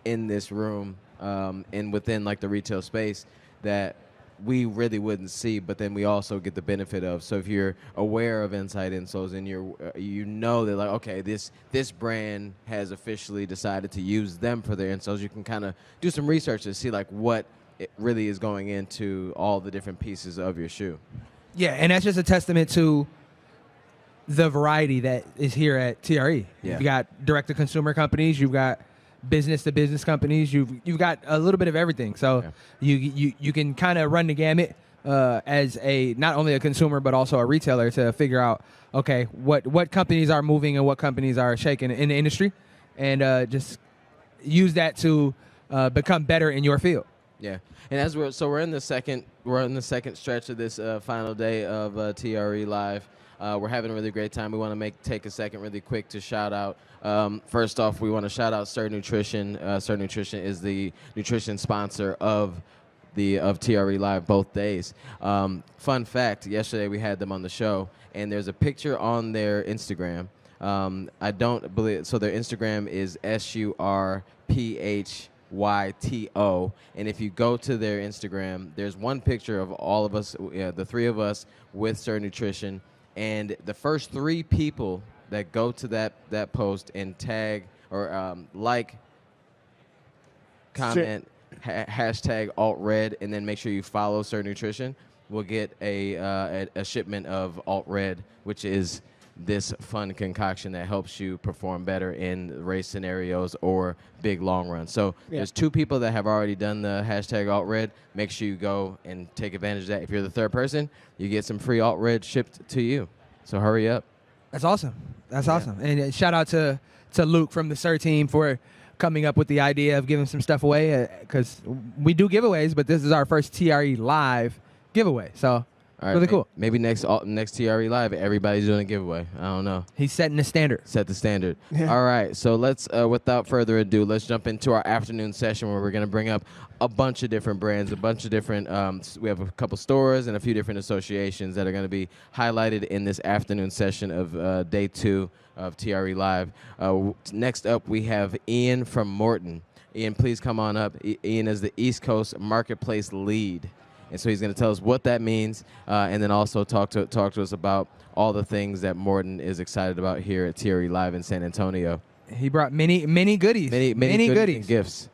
in this room and within like the retail space that we really wouldn't see, but then we also get the benefit of. So if you're aware of Insight Insoles and you know that like, okay, this brand has officially decided to use them for their insoles, you can kind of do some research to see like what it really is going into all the different pieces of your shoe. Yeah, and that's just a testament to the variety that is here at TRE. Yeah. You've got direct-to-consumer companies, you've got business to business companies. You've got a little bit of everything. So you can kind of run the gamut as not only a consumer but also a retailer to figure out, okay, what companies are moving and what companies are shaking in the industry, and just use that to become better in your field. Yeah, and as we're in the second stretch of this final day of TRE Live. We're having a really great time. We want to take a second really quick to shout out. First off, we want to shout out Sir Nutrition. Sir Nutrition is the nutrition sponsor of TRE Live both days. Fun fact, yesterday we had them on the show, and there's a picture on their Instagram. I don't believe, so their Instagram is SURPHYTO, and if you go to their Instagram, there's one picture of all of us, the three of us with Sir Nutrition, and the first 3 people that go to that post and tag or like, comment, hashtag alt-red, and then make sure you follow Sir Nutrition, will get a shipment of alt-red, which is this fun concoction that helps you perform better in race scenarios or big long runs. So there's 2 people that have already done the hashtag alt-red. Make sure you go and take advantage of that. If you're the 3rd person, you get some free alt-red shipped to you. So hurry up. That's awesome. That's awesome. And shout out to Luke from the SIR team for coming up with the idea of giving some stuff away, because we do giveaways, but this is our first TRE Live giveaway. So all right, really cool. Maybe next TRE Live, everybody's doing a giveaway. I don't know. He's setting the standard. Set the standard. Yeah. All right, so let's, without further ado, let's jump into our afternoon session where we're going to bring up a bunch of different brands, a bunch of different, we have a couple stores and a few different associations that are going to be highlighted in this afternoon session of day 2 of TRE Live. Next up, we have Ian from Maurten. Ian, please come on up. Ian is the East Coast Marketplace Lead. And so he's going to tell us what that means, and then also talk to us about all the things that Maurten is excited about here at TRE Live in San Antonio. He brought many goodies. Many goodies and gifts.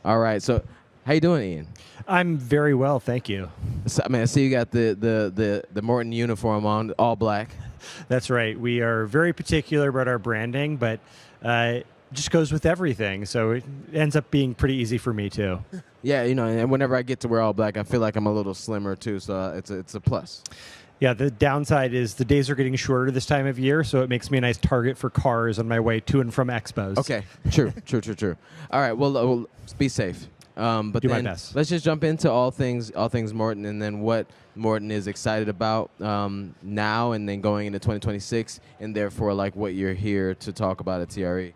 All right, so how you doing, Ian? I'm very well, thank you. So, I see you got the Maurten uniform on, all black. That's right. We are very particular about our branding, but it just goes with everything, so it ends up being pretty easy for me too. Yeah, and whenever I get to wear all black, I feel like I'm a little slimmer too, so it's a plus. Yeah, the downside is the days are getting shorter this time of year, so it makes me a nice target for cars on my way to and from expos. Okay, true. All right, well, be safe. But do then my best. Let's just jump into all things Maurten, and then what Maurten is excited about now, and then going into 2026, and therefore like what you're here to talk about at TRE.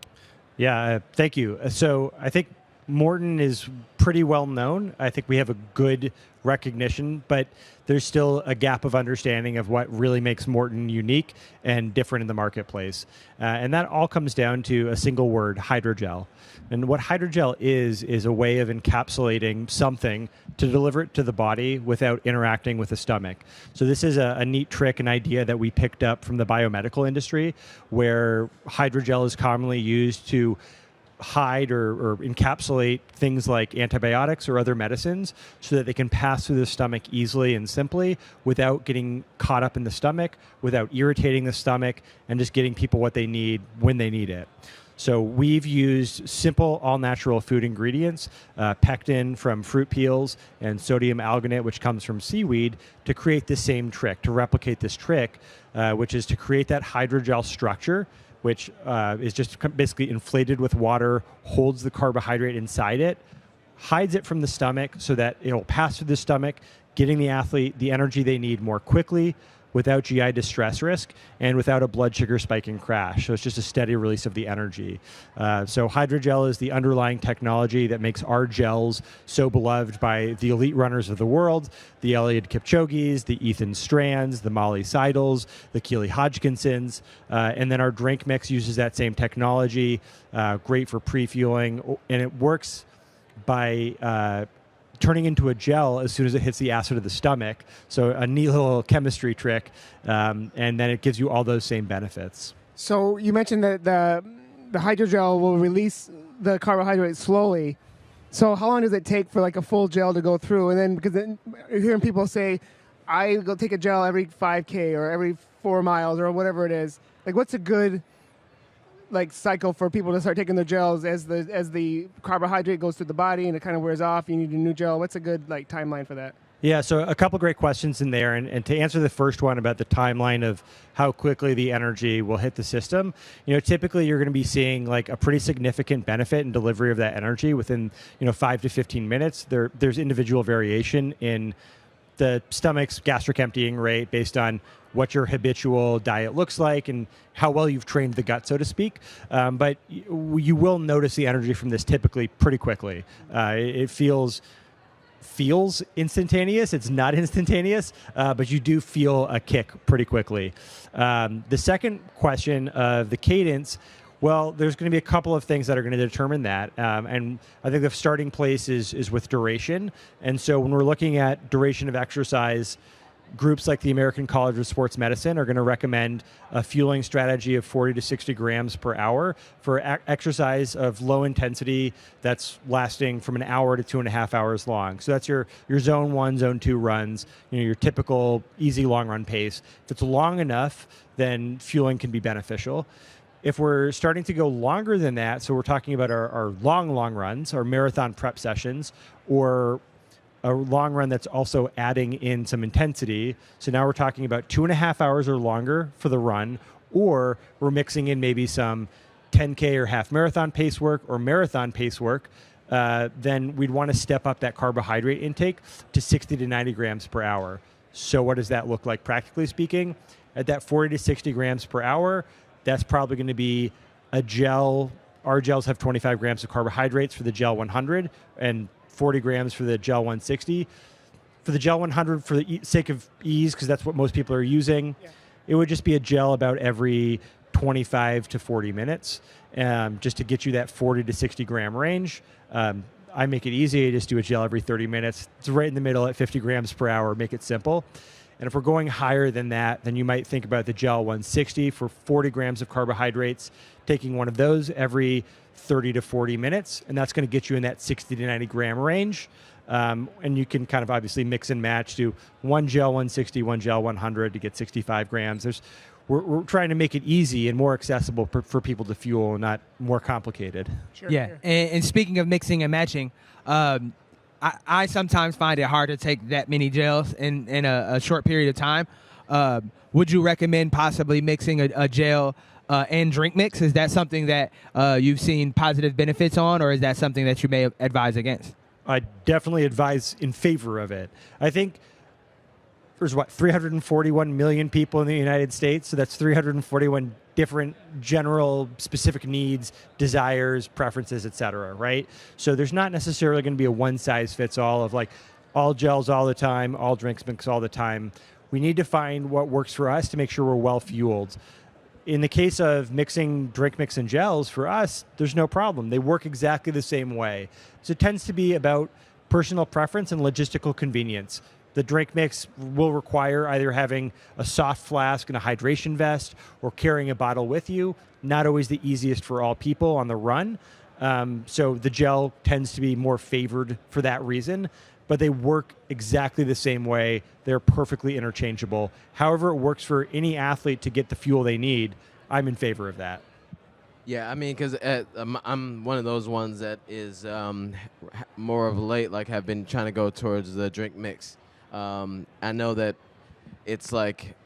Yeah, thank you. So I think Maurten is pretty well known. I think we have a good recognition, but there's still a gap of understanding of what really makes Maurten unique and different in the marketplace. And that all comes down to a single word, hydrogel. And what hydrogel is a way of encapsulating something to deliver it to the body without interacting with the stomach. So this is a neat trick, an idea that we picked up from the biomedical industry, where hydrogel is commonly used to hide or encapsulate things like antibiotics or other medicines so that they can pass through the stomach easily and simply without getting caught up in the stomach, without irritating the stomach, and just getting people what they need when they need it. So we've used simple, all-natural food ingredients, pectin from fruit peels and sodium alginate, which comes from seaweed, to create the same trick, to replicate this trick, which is to create that hydrogel structure, which is just basically inflated with water, holds the carbohydrate inside it, hides it from the stomach so that it'll pass through the stomach, getting the athlete the energy they need more quickly, without GI distress risk, and without a blood sugar spike and crash. So it's just a steady release of the energy. So hydrogel is the underlying technology that makes our gels so beloved by the elite runners of the world, the Eliud Kipchoge's, the Ethan Strands, the Molly Seidels, the Keely Hodgkinsons, and then our drink mix uses that same technology, great for pre-fueling, and it works by turning into a gel as soon as it hits the acid of the stomach. So a neat little chemistry trick, and then it gives you all those same benefits. So you mentioned that the hydrogel will release the carbohydrate slowly. So how long does it take for like a full gel to go through? And then, because then you're hearing people say, I go take a gel every 5K or every 4 miles or whatever it is. Like, what's a good like cycle for people to start taking their gels as the carbohydrate goes through the body and it kind of wears off? You need a new gel. What's a good like timeline for that? Yeah, so a couple great questions in there. And to answer the first one about the timeline of how quickly the energy will hit the system, typically you're going to be seeing like a pretty significant benefit in delivery of that energy within, 5 to 15 minutes. There's individual variation in the stomach's gastric emptying rate based on what your habitual diet looks like and how well you've trained the gut, so to speak. But you will notice the energy from this typically pretty quickly. It feels instantaneous. It's not instantaneous, but you do feel a kick pretty quickly. The second question of the cadence, well, there's going to be a couple of things that are going to determine that. And I think the starting place is with duration. And so when we're looking at duration of exercise, groups like the American College of Sports Medicine are going to recommend a fueling strategy of 40 to 60 grams per hour for exercise of low intensity that's lasting from an hour to 2.5 hours long. So that's your zone 1, zone 2 runs, your typical easy long run pace. If it's long enough, then fueling can be beneficial. If we're starting to go longer than that, so we're talking about our long runs, our marathon prep sessions, or a long run that's also adding in some intensity. So now we're talking about 2.5 hours or longer for the run, or we're mixing in maybe some 10K or half marathon pace work or marathon pace work. Then we'd want to step up that carbohydrate intake to 60 to 90 grams per hour. So what does that look like practically speaking? At that 40 to 60 grams per hour, that's probably going to be a gel. Our gels have 25 grams of carbohydrates for the gel 100 and 40 grams for the gel 160. For the gel 100, for the sake of ease, because that's what most people are using, it would just be a gel about every 25 to 40 minutes, just to get you that 40 to 60 gram range. I make it easy. I just do a gel every 30 minutes. It's right in the middle at 50 grams per hour. Make it simple. And if we're going higher than that, then you might think about the gel 160 for 40 grams of carbohydrates, taking one of those every 30 to 40 minutes, and that's going to get you in that 60 to 90 gram range. And you can kind of obviously mix and match, do one gel 160, one gel 100 to get 65 grams. We're trying to make it easy and more accessible for people to fuel, not more complicated. Sure. And speaking of mixing and matching, I sometimes find it hard to take that many gels in a short period of time. Would you recommend possibly mixing a gel and drink mix? Is that something that you've seen positive benefits on, or is that something that you may advise against? I definitely advise in favor of it. I think there's 341 million people in the United States, so that's 341 different general specific needs, desires, preferences, etc., right? So there's not necessarily going to be a one-size-fits-all of like all gels all the time, all drinks mix all the time. We need to find what works for us to make sure we're well-fueled. In the case of mixing drink mix and gels, for us, there's no problem. They work exactly the same way. So it tends to be about personal preference and logistical convenience. The drink mix will require either having a soft flask and a hydration vest or carrying a bottle with you. Not always the easiest for all people on the run. So the gel tends to be more favored for that reason, but they work exactly the same way. They're perfectly interchangeable. However it works for any athlete to get the fuel they need, I'm in favor of that. Yeah, I mean, because I'm one of those ones that is more of late, like have been trying to go towards the drink mix. I know that it's like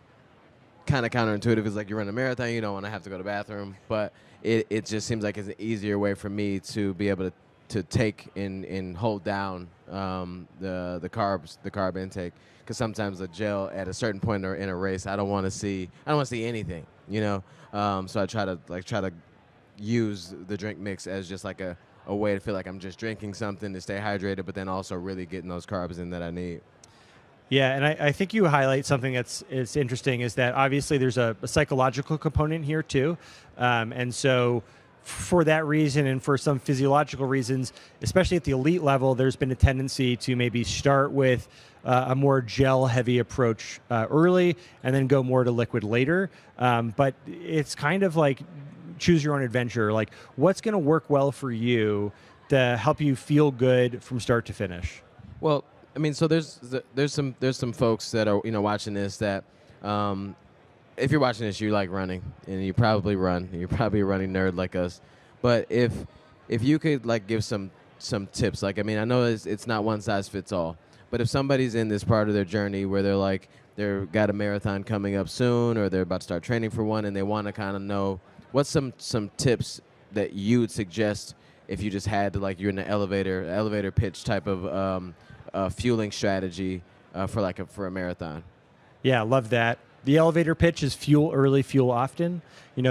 kind of counterintuitive. It's like you run a marathon, you don't want to have to go to the bathroom, but it just seems like it's an easier way for me to be able to take and hold down the carb intake. Because sometimes a gel at a certain point in a race, I don't want to see anything, So I try to use the drink mix as just like a way to feel like I'm just drinking something to stay hydrated, but then also really getting those carbs in that I need. Yeah, and I think you highlight something that's interesting is that obviously there's a psychological component here too. And so for that reason and for some physiological reasons, especially at the elite level, there's been a tendency to maybe start with a more gel-heavy approach early and then go more to liquid later. But it's kind of like choose your own adventure. Like what's going to work well for you to help you feel good from start to finish? Well, I mean, so there's some folks that are watching this that if you're watching this, you like running, and you probably run. You're probably a running nerd like us. But if you could like give some tips, like I mean, I know it's not one size fits all, but if somebody's in this part of their journey where they're got a marathon coming up soon, or they're about to start training for one, and they want to kind of know what's some tips that you would suggest if you just had to, like, you're in the elevator pitch type of fueling strategy for a marathon. Yeah, love that. The elevator pitch is fuel early, fuel often.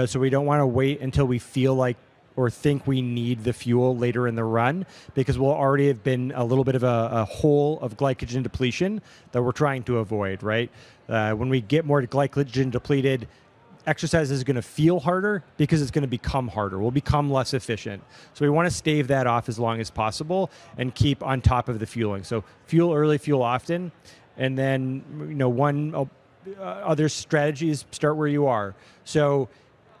So we don't want to wait until we feel like or think we need the fuel later in the run, because we'll already have been a little bit of a hole of glycogen depletion that we're trying to avoid, right? When we get more glycogen depleted, exercise is going to feel harder because it's going to become harder. We'll become less efficient. So we want to stave that off as long as possible and keep on top of the fueling. So fuel early, fuel often. And then, other strategies, start where you are. So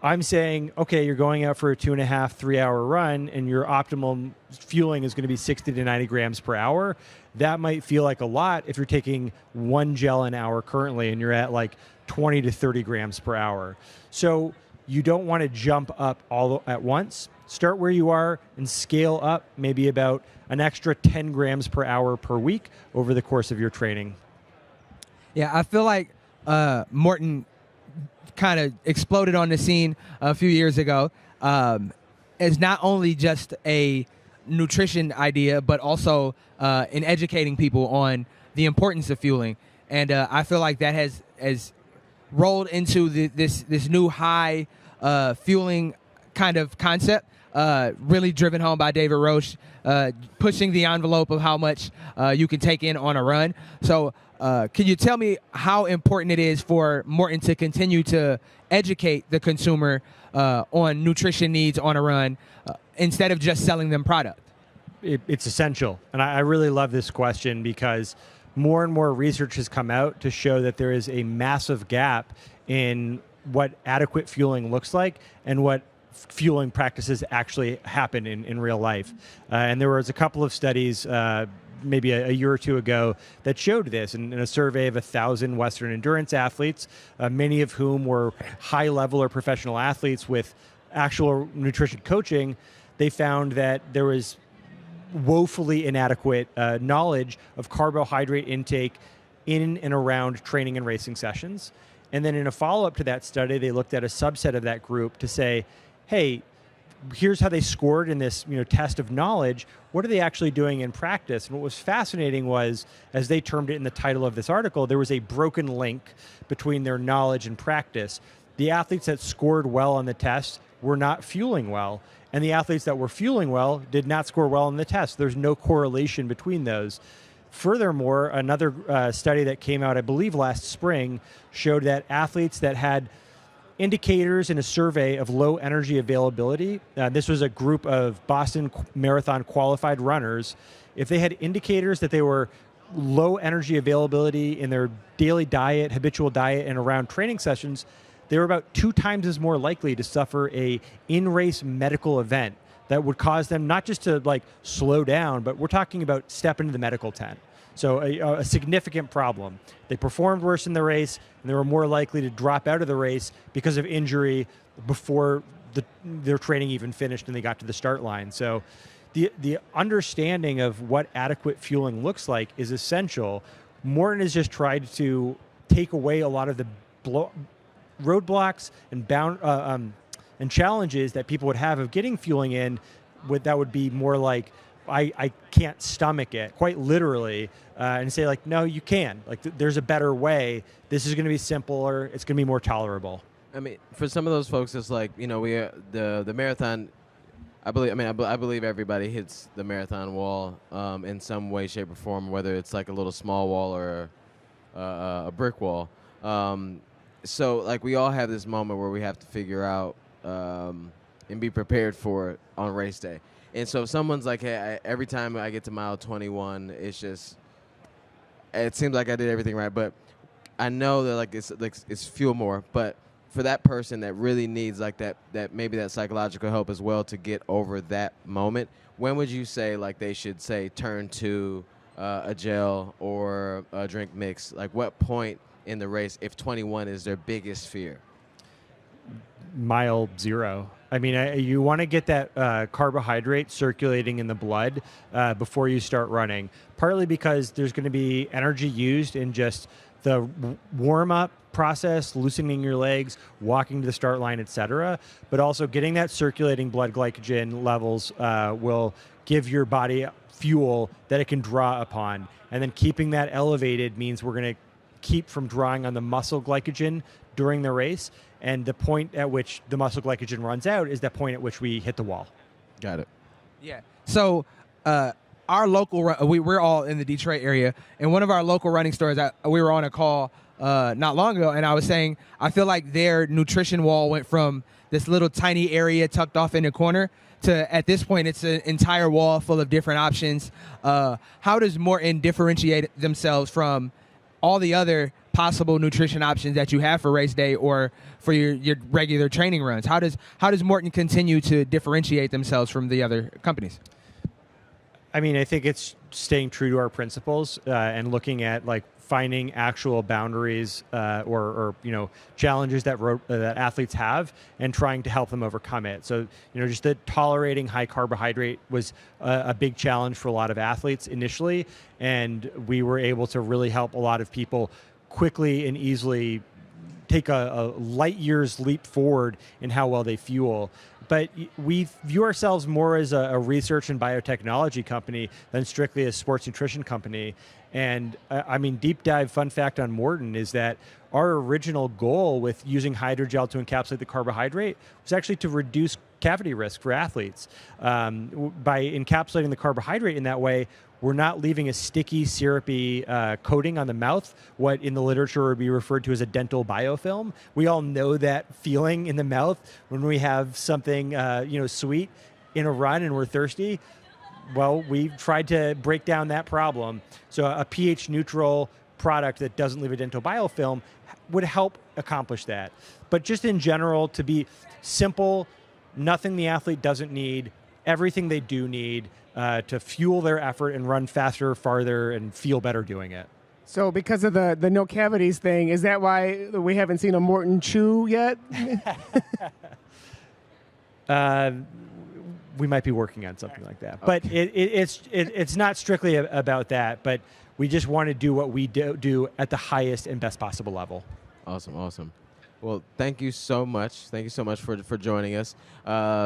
I'm saying, okay, you're going out for a 2.5, 3 hour run, and your optimal fueling is going to be 60 to 90 grams per hour. That might feel like a lot if you're taking 1 gel an hour currently, and you're at like 20 to 30 grams per hour. So you don't want to jump up all at once. Start where you are and scale up maybe about an extra 10 grams per hour per week over the course of your training. Yeah, I feel like Maurten kind of exploded on the scene a few years ago as not only just a nutrition idea, but also in educating people on the importance of fueling. And I feel like that has rolled into this new high fueling kind of concept, really driven home by David Roche, pushing the envelope of how much you can take in on a run. So can you tell me how important it is for Maurten to continue to educate the consumer on nutrition needs on a run instead of just selling them product? It's essential. And I really love this question because more and more research has come out to show that there is a massive gap in what adequate fueling looks like and what fueling practices actually happen in real life. And there was a couple of studies maybe a year or two ago that showed this in a survey of 1,000 Western endurance athletes, many of whom were high-level or professional athletes with actual nutrition coaching. They found that there was woefully inadequate knowledge of carbohydrate intake in and around training and racing sessions. And then in a follow-up to that study, they looked at a subset of that group to say, hey, here's how they scored in this test of knowledge. What are they actually doing in practice? And what was fascinating was, as they termed it in the title of this article, there was a broken link between their knowledge and practice. The athletes that scored well on the test were not fueling well, and the athletes that were fueling well did not score well on the test. There's no correlation between those. Furthermore, another study that came out, I believe last spring, showed that athletes that had indicators in a survey of low energy availability, this was a group of Boston Marathon qualified runners, if they had indicators that they were low energy availability in their daily diet, habitual diet, and around training sessions, they were about 2 times as more likely to suffer a in-race medical event that would cause them not just to slow down, but we're talking about step into the medical tent. So a significant problem. They performed worse in the race, and they were more likely to drop out of the race because of injury before their training even finished and they got to the start line. So the understanding of what adequate fueling looks like is essential. Maurten has just tried to take away a lot of the roadblocks and challenges that people would have of getting fueling in. That would be more like, I can't stomach it, quite literally, and say no, you can. There's a better way. This is going to be simpler. It's going to be more tolerable. I mean, for some of those folks, it's like we the marathon. I believe everybody hits the marathon wall in some way, shape, or form, whether it's like a little small wall or a brick wall. So we all have this moment where we have to figure out and be prepared for it on race day. And so if someone's like, hey, every time I get to mile 21, it seems like I did everything right. But I know that it's fuel more. But for that person that really needs that maybe that psychological help as well to get over that moment, when would you say they should turn to a gel or a drink mix? What point in the race if 21 is their biggest fear? Mile 0. I mean, you want to get that carbohydrate circulating in the blood before you start running, partly because there's going to be energy used in just the warm-up process, loosening your legs, walking to the start line, etc. But also getting that circulating blood glycogen levels will give your body fuel that it can draw upon. And then keeping that elevated means we're going to keep from drawing on the muscle glycogen during the race. And the point at which the muscle glycogen runs out is the point at which we hit the wall. Got it. Yeah. So our local, we're all in the Detroit area, and one of our local running stores, we were on a call not long ago, and I was saying I feel like their nutrition wall went from this little tiny area tucked off in a corner to, at this point, it's an entire wall full of different options. How does Maurten differentiate themselves from all the other possible nutrition options that you have for race day or for your regular training runs? How does Maurten continue to differentiate themselves from the other companies? I mean, I think it's staying true to our principles and looking at like finding actual boundaries or challenges that athletes have and trying to help them overcome it. So just that tolerating high carbohydrate was a big challenge for a lot of athletes initially, and we were able to really help a lot of people quickly and easily take a light years leap forward in how well they fuel. But we view ourselves more as a research and biotechnology company than strictly a sports nutrition company. And I mean, deep dive fun fact on Maurten is that our original goal with using hydrogel to encapsulate the carbohydrate was actually to reduce cavity risk for athletes. By encapsulating the carbohydrate in that way, we're not leaving a sticky, syrupy coating on the mouth, what in the literature would be referred to as a dental biofilm. We all know that feeling in the mouth when we have something sweet in a run and we're thirsty. Well, we've tried to break down that problem. So a pH neutral product that doesn't leave a dental biofilm would help accomplish that. But just in general, to be simple, nothing the athlete doesn't need, everything they do need to fuel their effort and run faster, farther, and feel better doing it. So because of the no cavities thing, is that why we haven't seen a Maurten chew yet? We might be working on something like that. But it's not strictly about that, but we just want to do what we do at the highest and best possible level. Awesome. Well, thank you so much. Thank you so much for joining us.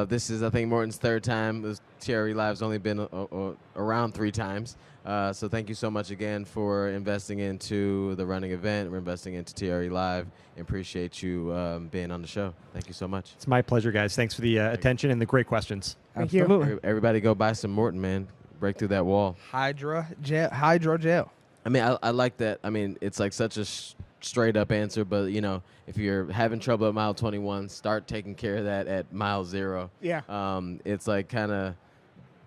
This is, I think, Maurten's third time. This TRE Live's only been around 3 times. So thank you so much again for investing into the running event. We're investing into TRE Live. And appreciate you being on the show. Thank you so much. It's my pleasure, guys. Thanks for the attention and the great questions. Thank you. Everybody go buy some Maurten, man. Break through that wall. Hydrogel. I mean, I like that. I mean, it's like such a straight up answer, but if you're having trouble at mile 21, start taking care of that at mile 0. Yeah. It's like kind of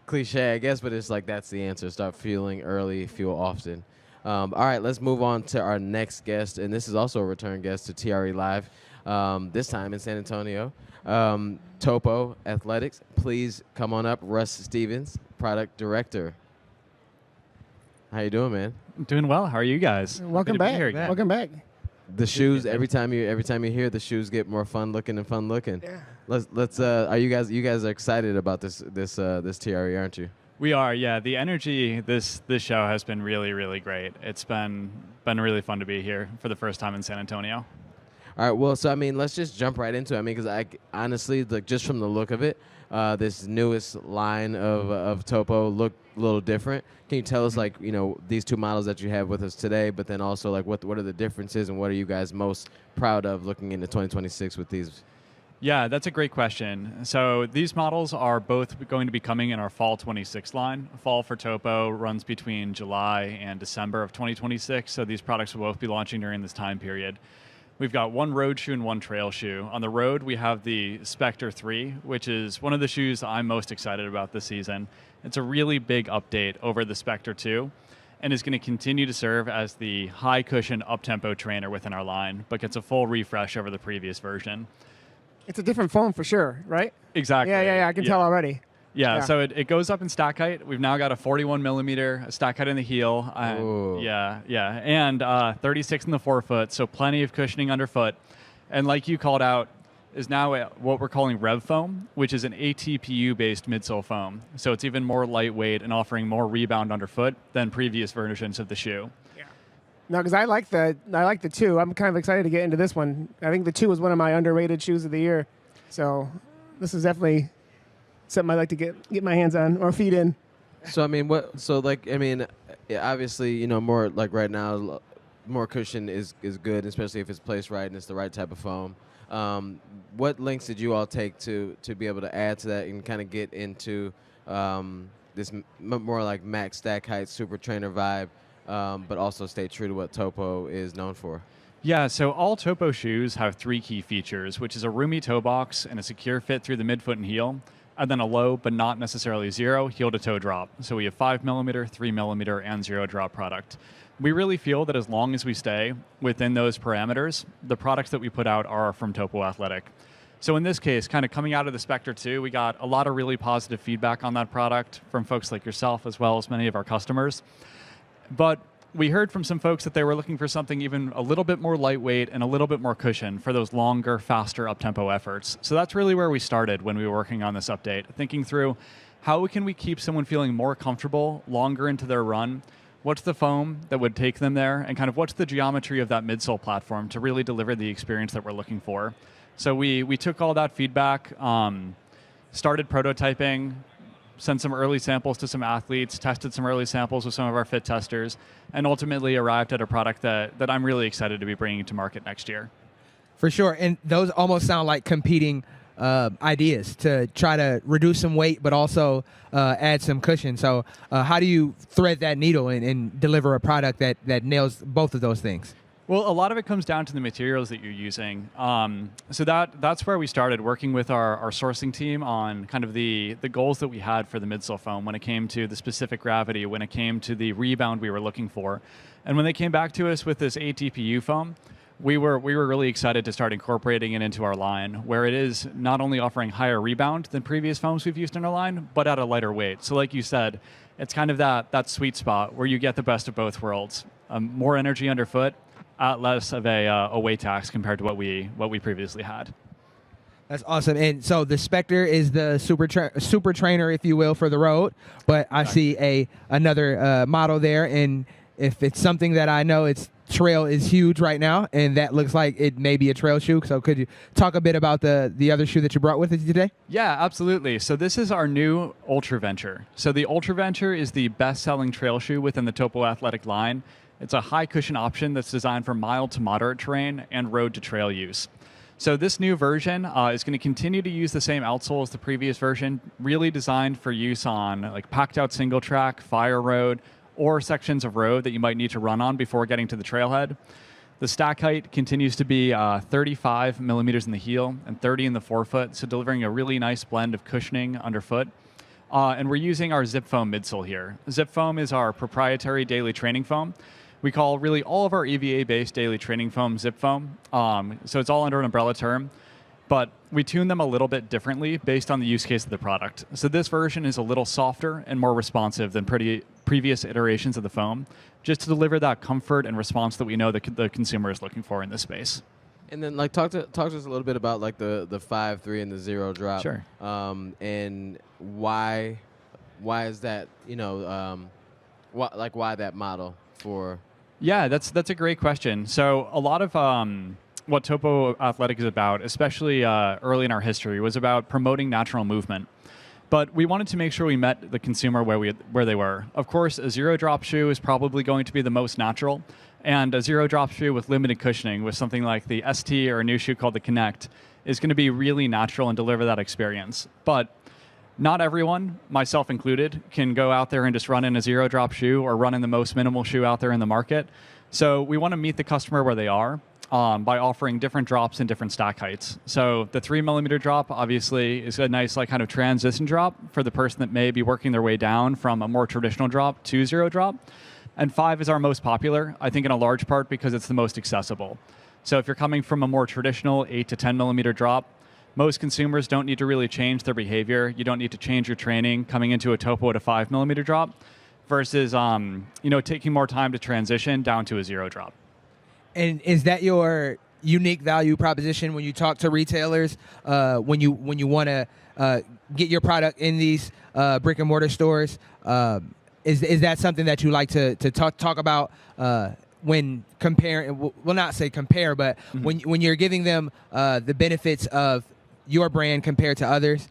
cliche, I guess, but it's like that's the answer. Start fueling early, fuel often. All right, let's move on to our next guest, and this is also a return guest to TRE Live, this time in San Antonio. Topo Athletics, please come on up. Russ Stevens, Product Director. How you doing, man? Doing well. How are you guys? Welcome back. Welcome back. The shoes. Every time you're here, the shoes get more fun looking and fun looking. Yeah. Let's. Are you guys are excited about this TRE, aren't you? We are. Yeah. The energy this show has been really, really great. It's been really fun to be here for the first time in San Antonio. All right. Well, so I mean, let's just jump right into it. I mean, because I honestly, like, just from the look of it, this newest line of Topo look a little different. Can you tell us, like, these 2 models that you have with us today, but then also, like, what are the differences and what are you guys most proud of looking into 2026 with these? Yeah, that's a great question. So these models are both going to be coming in our Fall 26 line. Fall for Topo runs between July and December of 2026, so these products will both be launching during this time period. We've got 1 road shoe and 1 trail shoe. On the road, we have the Spectre 3, which is one of the shoes I'm most excited about this season. It's a really big update over the Spectre 2 and is going to continue to serve as the high cushion up-tempo trainer within our line, but gets a full refresh over the previous version. It's a different foam for sure, right? Exactly. Yeah, I can tell already. Yeah, Yeah. so it goes up in stack height. We've now got a 41 millimeter stack height in the heel. And 36 in the forefoot, so plenty of cushioning underfoot. And like you called out, is now what we're calling Rev Foam, which is an ATPU-based midsole foam. So it's even more lightweight and offering more rebound underfoot than previous versions of the shoe. No, because I like the 2. I'm kind of excited to get into this one. I think the 2 was one of my underrated shoes of the year. So this is definitely something I'd like to get my hands on or feet in. So I mean, obviously, more like right now, more cushion is good, especially if it's placed right and it's the right type of foam. What links did you all take to be able to add to that and kind of get into this more like max stack height super trainer vibe, but also stay true to what Topo is known for? Yeah, so all Topo shoes have 3 key features, which is a roomy toe box and a secure fit through the midfoot and heel, and then a low, but not necessarily zero, heel-to-toe drop. So we have 5 millimeter, 3 millimeter, and 0 drop product. We really feel that as long as we stay within those parameters, the products that we put out are from Topo Athletic. So in this case, kind of coming out of the Spectre 2, we got a lot of really positive feedback on that product from folks like yourself, as well as many of our customers. But we heard from some folks that they were looking for something even a little bit more lightweight and a little bit more cushion for those longer, faster up-tempo efforts. So that's really where we started when we were working on this update, thinking through how can we keep someone feeling more comfortable longer into their run. What's the foam that would take them there, and kind of what's the geometry of that midsole platform to really deliver the experience that we're looking for. So we took all that feedback, started prototyping, sent some early samples to some athletes, tested some early samples with some of our fit testers, and ultimately arrived at a product that I'm really excited to be bringing to market next year. For sure, and those almost sound like competing ideas to try to reduce some weight, but also add some cushion. So how do you thread that needle and deliver a product that nails both of those things? Well, a lot of it comes down to the materials that you're using. So that's where we started working with our sourcing team on kind of the goals that we had for the midsole foam when it came to the specific gravity, when it came to the rebound we were looking for. And when they came back to us with this ATPU foam, we were really excited to start incorporating it into our line, where it is not only offering higher rebound than previous foams we've used in our line, but at a lighter weight. So like you said, it's kind of that sweet spot where you get the best of both worlds. More energy underfoot, at less of a weight tax compared to what we previously had. That's awesome. And so the Spectre is the super trainer, if you will, for the road. But I see another model there, and if it's something that I know, it's trail is huge right now, and that looks like it may be a trail shoe. So could you talk a bit about the other shoe that you brought with you today? Yeah, absolutely. So this is our new Ultra Venture. So the Ultra Venture is the best-selling trail shoe within the Topo Athletic line. It's a high cushion option that's designed for mild to moderate terrain and road to trail use. So this new version is going to continue to use the same outsole as the previous version, really designed for use on like packed out single track, fire road, or sections of road that you might need to run on before getting to the trailhead. The stack height continues to be 35 millimeters in the heel and 30 in the forefoot, so delivering a really nice blend of cushioning underfoot. And we're using our Zip Foam midsole here. Zip Foam is our proprietary daily training foam. We call really all of our EVA-based daily training foam Zip Foam. So it's all under an umbrella term, but we tune them a little bit differently based on the use case of the product. So this version is a little softer and more responsive than previous iterations of the foam, just to deliver that comfort and response that we know the consumer is looking for in this space. And then, like, talk to us a little bit about like the 5.3 and the 0 drop. Sure. And why is that? Why that model for? Yeah, that's a great question. So a lot of what Topo Athletic is about, especially early in our history, was about promoting natural movement. But we wanted to make sure we met the consumer where they were. Of course, a 0 drop shoe is probably going to be the most natural, and a 0 drop shoe with limited cushioning with something like the ST or a new shoe called the Connect is going to be really natural and deliver that experience. But not everyone, myself included, can go out there and just run in a 0 drop shoe or run in the most minimal shoe out there in the market. So we want to meet the customer where they are by offering different drops and different stack heights. So the 3 millimeter drop obviously is a nice kind of transition drop for the person that may be working their way down from a more traditional drop to 0 drop. And 5 is our most popular, I think in a large part because it's the most accessible. So if you're coming from a more traditional 8 to 10 millimeter drop, most consumers don't need to really change their behavior. You don't need to change your training coming into a Topo at a 5mm drop versus taking more time to transition down to a 0 drop. And is that your unique value proposition when you talk to retailers, when you want to get your product in these brick and mortar stores? Is that something that you like to talk about when comparing? Well, not say compare, but when you're giving them the benefits of your brand compared to others,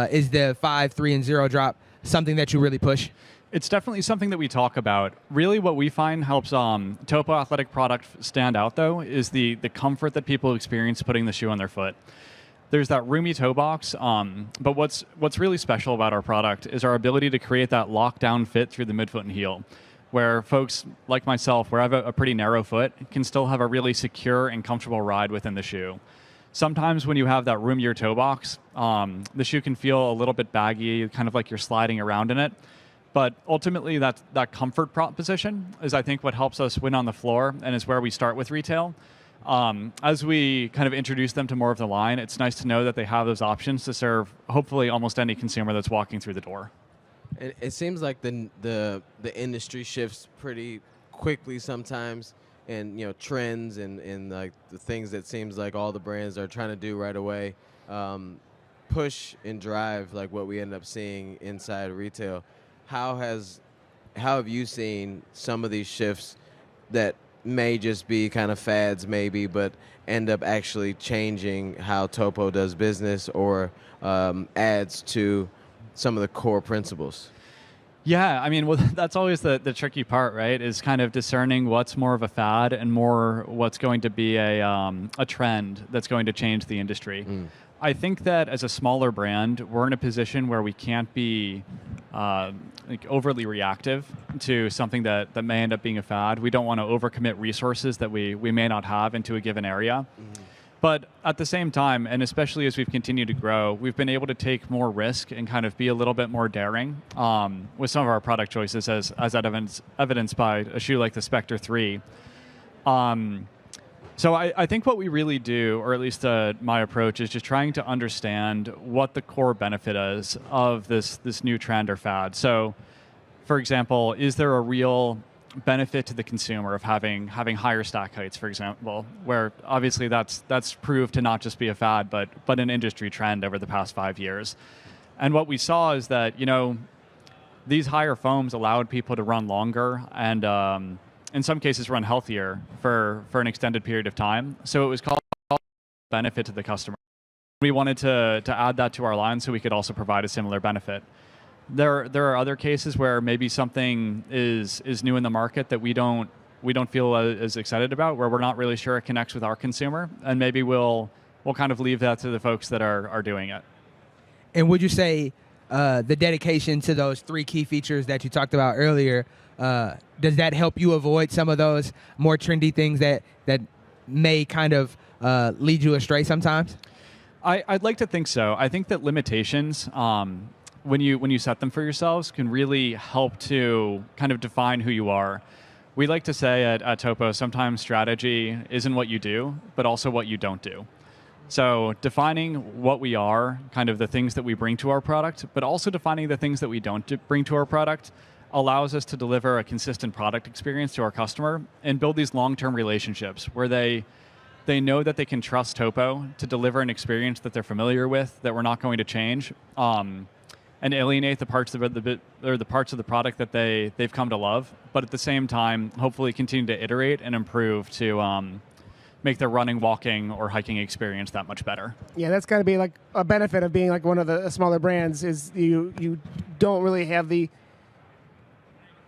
is the 5, 3, and 0 drop something that you really push? It's definitely something that we talk about. Really what we find helps Topo athletic product stand out, though, is the comfort that people experience putting the shoe on their foot. There's that roomy toe box, but what's really special about our product is our ability to create that lockdown fit through the midfoot and heel, where folks like myself, where I have a pretty narrow foot, can still have a really secure and comfortable ride within the shoe. Sometimes when you have that roomier toe box, the shoe can feel a little bit baggy, kind of like you're sliding around in it. But ultimately, that comfort proposition is, I think, what helps us win on the floor and is where we start with retail. As we kind of introduce them to more of the line, it's nice to know that they have those options to serve, hopefully, almost any consumer that's walking through the door. It seems like the industry shifts pretty quickly sometimes, and trends and like the things that seems like all the brands are trying to do right away, push and drive like what we end up seeing inside retail. How have you seen some of these shifts that may just be kind of fads maybe, but end up actually changing how Topo does business or adds to some of the core principles? Yeah, I mean, well, that's always the tricky part, right? Is kind of discerning what's more of a fad and more what's going to be a trend that's going to change the industry. I think that as a smaller brand, we're in a position where we can't be overly reactive to something that may end up being a fad. We don't want to overcommit resources that we may not have into a given area. But at the same time, and especially as we've continued to grow, we've been able to take more risk and kind of be a little bit more daring with some of our product choices, as evidenced by a shoe like the Spectre 3. So I think what we really do, or at least my approach, is just trying to understand what the core benefit is of this new trend or fad. So, for example, is there a real benefit to the consumer of having higher stack heights, for example, where obviously that's proved to not just be a fad, but an industry trend over the past 5 years. And what we saw is that these higher foams allowed people to run longer and in some cases run healthier for an extended period of time. So it was called benefit to the customer. We wanted to add that to our line so we could also provide a similar benefit. There are other cases where maybe something is new in the market that we don't feel as excited about, where we're not really sure it connects with our consumer, and maybe we'll kind of leave that to the folks that are doing it. And would you say the dedication to those 3 key features that you talked about earlier, does that help you avoid some of those more trendy things that may kind of lead you astray sometimes? I'd like to think so. I think that limitations, when you set them for yourselves, can really help to kind of define who you are. We like to say at Topo, sometimes strategy isn't what you do, but also what you don't do. So defining what we are, kind of the things that we bring to our product, but also defining the things that we don't bring to our product, allows us to deliver a consistent product experience to our customer and build these long-term relationships where they know that they can trust Topo to deliver an experience that they're familiar with, that we're not going to change, and alienate the parts of the product that they've come to love, but at the same time, hopefully continue to iterate and improve to make their running, walking, or hiking experience that much better. Yeah, that's got to be like a benefit of being like one of the smaller brands, is you don't really have the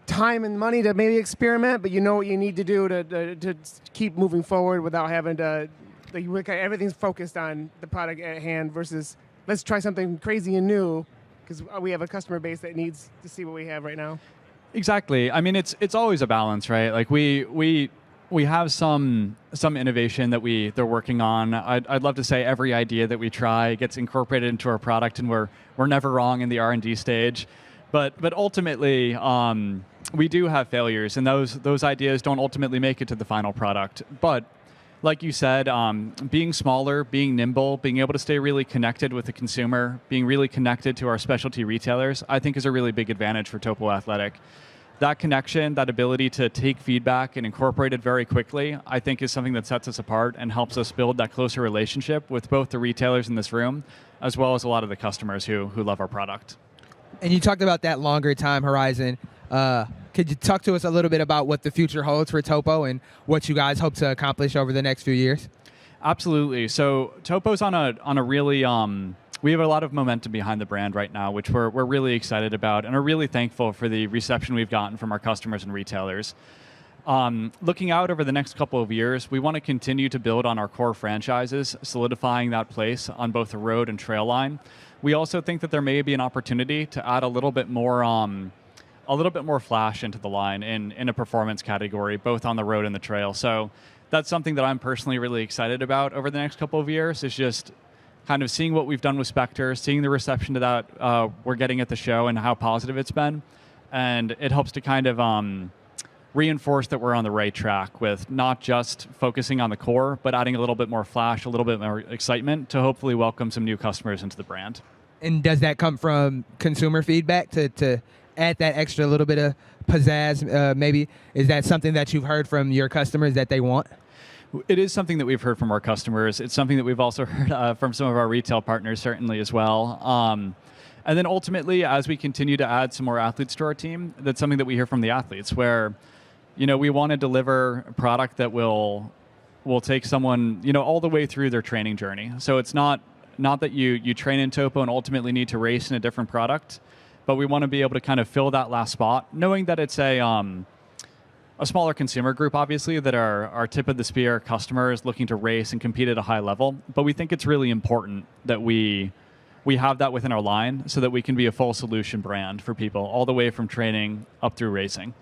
time and money to maybe experiment, but you know what you need to do to keep moving forward without having to, everything's focused on the product at hand versus let's try something crazy and new, because we have a customer base that needs to see what we have right now. Exactly. I mean, it's always a balance, right? Like we have some innovation that they're working on. I'd love to say every idea that we try gets incorporated into our product, and we're never wrong in the R&D stage. But ultimately, we do have failures, and those ideas don't ultimately make it to the final product. But Like you said, being smaller, being nimble, being able to stay really connected with the consumer, being really connected to our specialty retailers, I think is a really big advantage for Topo Athletic. That connection, that ability to take feedback and incorporate it very quickly, I think is something that sets us apart and helps us build that closer relationship with both the retailers in this room, as well as a lot of the customers who love our product. And you talked about that longer time horizon. Could you talk to us a little bit about what the future holds for Topo and what you guys hope to accomplish over the next few years? Absolutely. So Topo's on a really we have a lot of momentum behind the brand right now, which we're really excited about and are really thankful for the reception we've gotten from our customers and retailers. Looking out over the next couple of years, we want to continue to build on our core franchises, solidifying that place on both the road and trail line. We also think that there may be an opportunity to add a little bit more flash into the line in a performance category, both on the road and the trail. So that's something that I'm personally really excited about over the next couple of years, is just kind of seeing what we've done with Spectre, seeing the reception to that we're getting at the show and how positive it's been. And it helps to kind of reinforce that we're on the right track with not just focusing on the core, but adding a little bit more flash, a little bit more excitement to hopefully welcome some new customers into the brand. And does that come from consumer feedback to add that extra little bit of pizzazz, maybe? Is that something that you've heard from your customers that they want? It is something that we've heard from our customers. It's something that we've also heard from some of our retail partners, certainly, as well. And then ultimately, as we continue to add some more athletes to our team, that's something that we hear from the athletes, where we want to deliver a product that will take someone all the way through their training journey. So it's not that you train in Topo and ultimately need to race in a different product, but we want to be able to kind of fill that last spot, knowing that it's a smaller consumer group, obviously, that are our tip of the spear customers looking to race and compete at a high level. But we think it's really important that we have that within our line so that we can be a full solution brand for people all the way from training up through racing.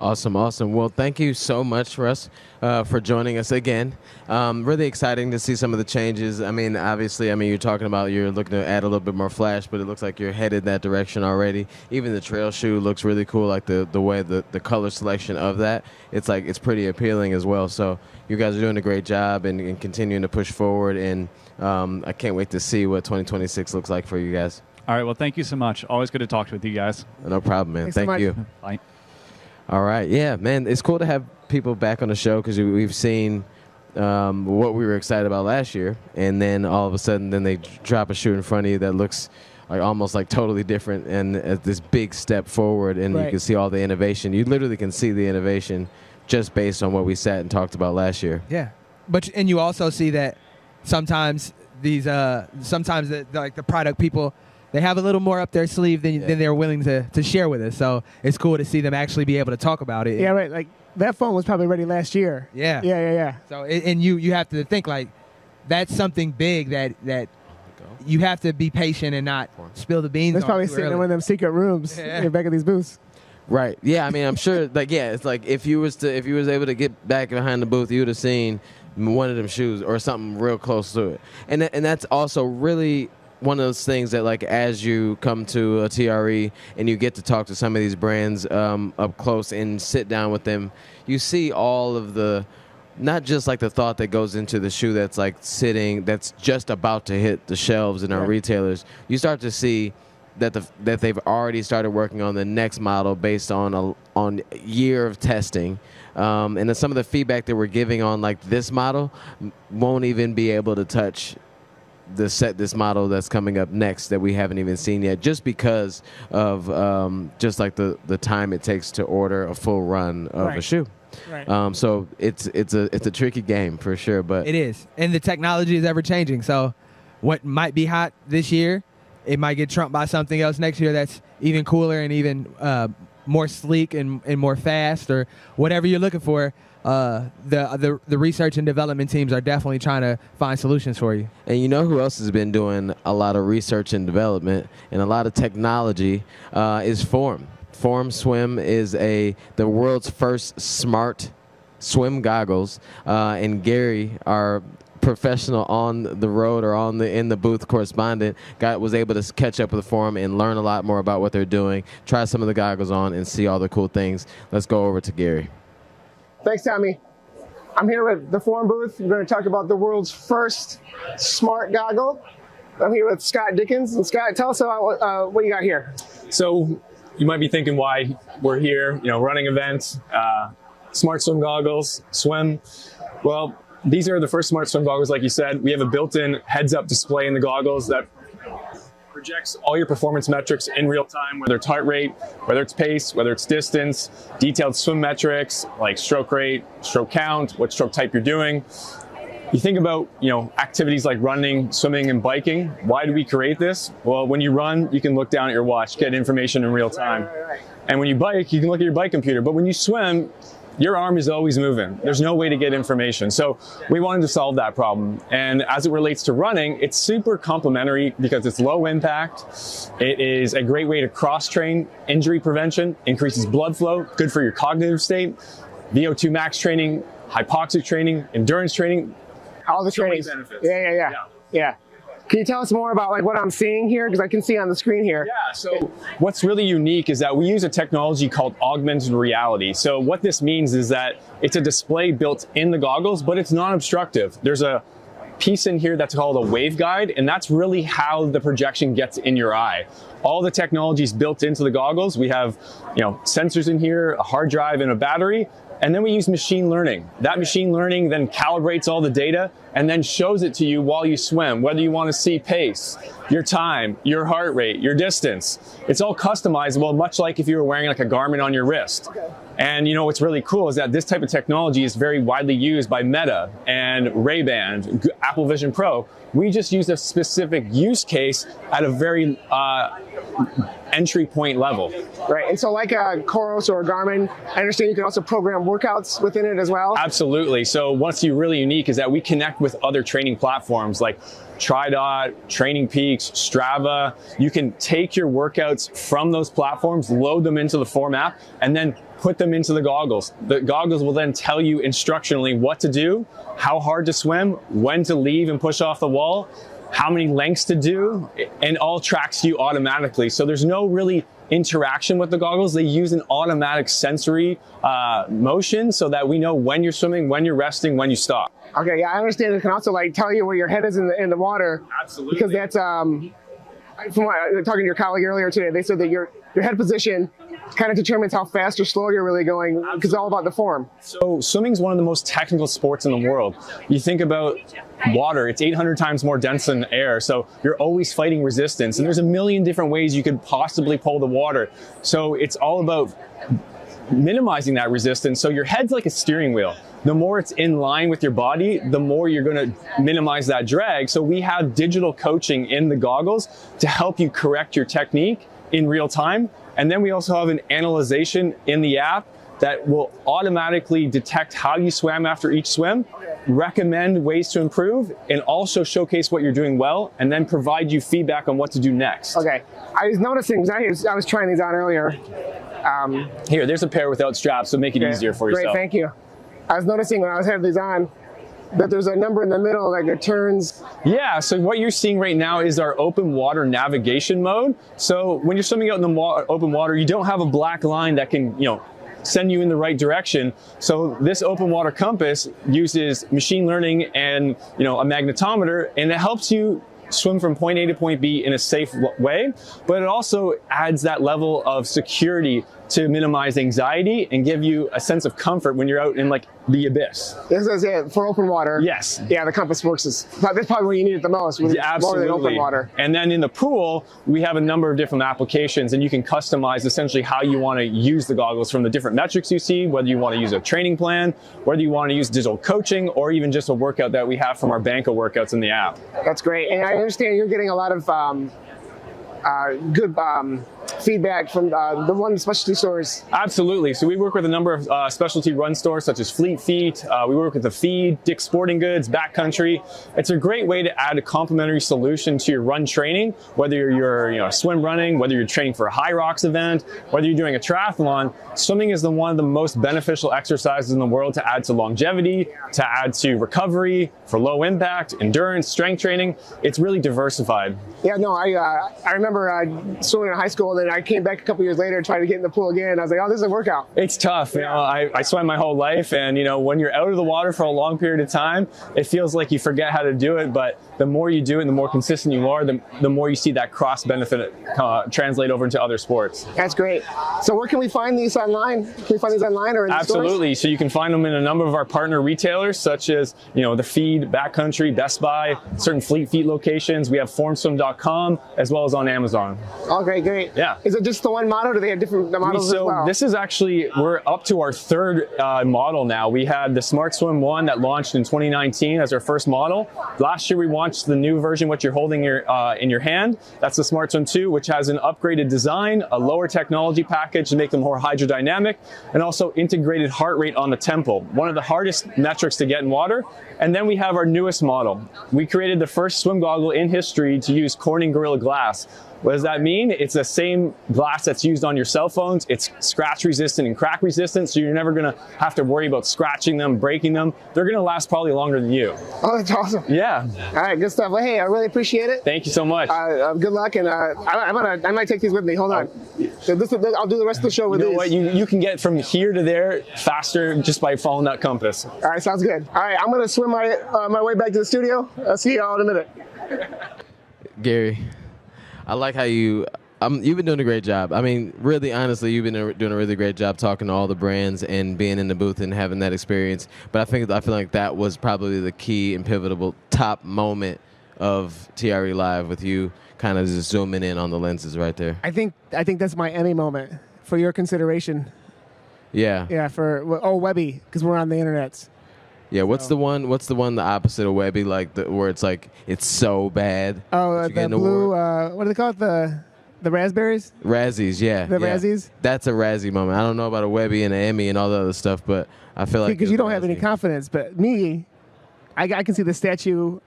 Awesome. Well, thank you so much, Russ, for joining us again. Really exciting to see some of the changes. I mean, obviously, you're talking about you're looking to add a little bit more flash, but it looks like you're headed that direction already. Even the trail shoe looks really cool, like the way the color selection of that. It's pretty appealing as well. So you guys are doing a great job and continuing to push forward. And I can't wait to see what 2026 looks like for you guys. All right. Well, thank you so much. Always good to talk with you guys. No problem, man. Thank you. Bye. All right. Yeah, man, it's cool to have people back on the show because we've seen what we were excited about last year, and then all of a sudden then they drop a shoe in front of you that looks almost totally different and this big step forward, and Right. you can see all the innovation. You literally can see the innovation just based on what we sat and talked about last year. Yeah. And you also see that sometimes the product people, they have a little more up their sleeve than they're willing to share with us. So it's cool to see them actually be able to talk about it. Yeah, right. Like that phone was probably ready last year. Yeah. Yeah. So and you have to think that's something big that you have to be patient and not spill the beans. That's on probably too sitting in early. one of them secret rooms back of these booths. Right. Yeah. I'm sure. It's like if you was able to get back behind the booth, you would have seen one of them shoes or something real close to it. And that's also really one of those things that as you come to a TRE and you get to talk to some of these brands up close and sit down with them, you see all of the, not just the thought that goes into the shoe that's sitting, that's just about to hit the shelves in our retailers. You start to see that they've already started working on the next model based on a year of testing. And then some of the feedback that we're giving on this model won't even be able to touch this model that's coming up next that we haven't even seen yet, just because of the time it takes to order a full run of a shoe. Right. So it's a tricky game for sure, but It is. And the technology is ever changing. So what might be hot this year, it might get trumped by something else next year that's even cooler and even more sleek and more fast, or whatever you're looking for. The research and development teams are definitely trying to find solutions for you. And you know who else has been doing a lot of research and development and a lot of technology is Form. Form Swim is the world's first smart swim goggles, and Gary, our professional on the road or in the booth correspondent, was able to catch up with Form and learn a lot more about what they're doing, try some of the goggles on, and see all the cool things. Let's go over to Gary. Thanks, Tommy. I'm here with the Forum booth. We're going to talk about the world's first smart goggle. I'm here with Scott Dickens. And Scott, tell us about what you got here. So you might be thinking why we're here, running events, smart swim goggles, swim. Well, these are the first smart swim goggles, like you said. We have a built-in heads-up display in the goggles that projects all your performance metrics in real time, whether it's heart rate, whether it's pace, whether it's distance, detailed swim metrics like stroke rate, stroke count, what stroke type you're doing. You think about, activities like running, swimming, and biking. Why do we create this? Well, when you run, you can look down at your watch, get information in real time. And when you bike, you can look at your bike computer. But when you swim, your arm is always moving. There's no way to get information. So we wanted to solve that problem. And as it relates to running, it's super complementary because it's low impact. It is a great way to cross-train, injury prevention, increases blood flow, good for your cognitive state, VO2 max training, hypoxic training, endurance training. All the trainings. Yeah. Can you tell us more about what I'm seeing here? Because I can see on the screen here. Yeah, so what's really unique is that we use a technology called augmented reality. So what this means is that it's a display built in the goggles, but it's non-obstructive. There's a piece in here that's called a waveguide, and that's really how the projection gets in your eye. All the technology is built into the goggles. We have, sensors in here, a hard drive, and a battery. And then we use machine learning. That machine learning then calibrates all the data and then shows it to you while you swim, whether you want to see pace, your time, your heart rate, your distance. It's all customizable, much like if you were wearing like a Garmin on your wrist. And what's really cool is that this type of technology is very widely used by Meta and Ray-Ban, Apple Vision Pro. We just use a specific use case at a very entry point level. Right, and so like a Coros or a Garmin, I understand you can also program workouts within it as well? Absolutely. So what's really unique is that we connect with other training platforms like TriDot, Training Peaks, Strava. You can take your workouts from those platforms, load them into the Form app, and then put them into the goggles. The goggles will then tell you instructionally what to do, how hard to swim, when to leave and push off the wall, how many lengths to do, and all tracks you automatically. So there's no really interaction with the goggles. They use an automatic sensory motion so that we know when you're swimming, when you're resting, when you stop. Okay, yeah, I understand it can also tell you where your head is in the water. Absolutely. Because that's, from what talking to your colleague earlier today, they said that your head position kind of determines how fast or slow you're really going, because it's all about the form. So swimming is one of the most technical sports in the world. You think about water, it's 800 times more dense than air, so you're always fighting resistance, and there's a million different ways you could possibly pull the water. So it's all about minimizing that resistance. So your head's like a steering wheel. The more it's in line with your body, the more you're going to minimize that drag. So we have digital coaching in the goggles to help you correct your technique in real time. And then we also have an analyzation in the app that will automatically detect how you swam after each swim, recommend ways to improve, and also showcase what you're doing well, and then provide you feedback on what to do next. Okay, I was noticing, because I was trying these on earlier. Here, there's a pair without straps, so make it easier for yourself. Great, thank you. I was noticing when I was having these on that there's a number in the middle, like it turns. Yeah, so what you're seeing right now is our open water navigation mode. So when you're swimming out in the open water, you don't have a black line that can, send you in the right direction. So this open water compass uses machine learning and, a magnetometer, and it helps you swim from point A to point B in a safe way, but it also adds that level of security to minimize anxiety and give you a sense of comfort when you're out in the abyss. This is it for open water. Yes. Yeah, the compass works. That's probably where you need it the most. Absolutely. More than open water. And then in the pool, we have a number of different applications, and you can customize essentially how you want to use the goggles from the different metrics you see, whether you want to use a training plan, whether you want to use digital coaching, or even just a workout that we have from our bank of workouts in the app. That's great. And I understand you're getting a lot of good feedback from the one specialty stores. Absolutely. So we work with a number of specialty run stores such as Fleet Feet. We work with The Feed, Dick's Sporting Goods, Backcountry. It's a great way to add a complementary solution to your run training, whether you're swim running, whether you're training for a high rocks event, whether you're doing a triathlon. Swimming is one of the most beneficial exercises in the world to add to longevity, to add to recovery, for low impact, endurance, strength training. It's really diversified. Yeah, no, I remember swimming in high school, and then and I came back a couple years later trying to get in the pool again. I was like, oh, this is a workout. It's tough. You know, I swam my whole life, and when you're out of the water for a long period of time, it feels like you forget how to do it. But the more you do it, and the more consistent you are, the more you see that cross benefit translate over into other sports. That's great. So where can we find these online? Can we find these online or in Absolutely. stores? So you can find them in a number of our partner retailers, such as the Feed, Backcountry, Best Buy, certain Fleet Feet locations. We have formswim.com as well as on Amazon. Okay, great. Yeah. Is it just the one model, or do they have different models as well? This is actually, we're up to our third model now. We had the Smart Swim 1 that launched in 2019 as our first model. Last year we launched the new version, what you're holding in your hand. That's the Smart Swim 2, which has an upgraded design, a lower technology package to make them more hydrodynamic, and also integrated heart rate on the temple. One of the hardest metrics to get in water. And then we have our newest model. We created the first swim goggle in history to use Corning Gorilla Glass. What does that mean? It's the same glass that's used on your cell phones. It's scratch resistant and crack resistant, so you're never gonna have to worry about scratching them, breaking them. They're gonna last probably longer than you. Oh, that's awesome. Yeah. All right, good stuff. Well, hey, I really appreciate it. Thank you so much. Good luck, and I might take these with me. Hold on. So I'll do the rest of the show with these. You know what? You can get from here to there faster just by following that compass. All right, sounds good. All right, I'm gonna swim my way back to the studio. I'll see y'all in a minute. Gary, I like how you've been doing a great job. I mean, really, honestly, you've been doing a really great job talking to all the brands and being in the booth and having that experience. But I feel like that was probably the key and pivotal top moment of TRE Live, with you kind of just zooming in on the lenses right there. I think that's my Emmy moment for your consideration. Yeah. Yeah, for Webby, because we're on the internet. Yeah, what's the one the opposite of Webby, like where it's like it's so bad? Oh, the blue, what do they call it? The raspberries? Razzies, yeah. The yeah. Razzies? That's a Razzie moment. I don't know about a Webby and an Emmy and all the other stuff, but I feel like because you don't have any confidence. But me, I can see the statue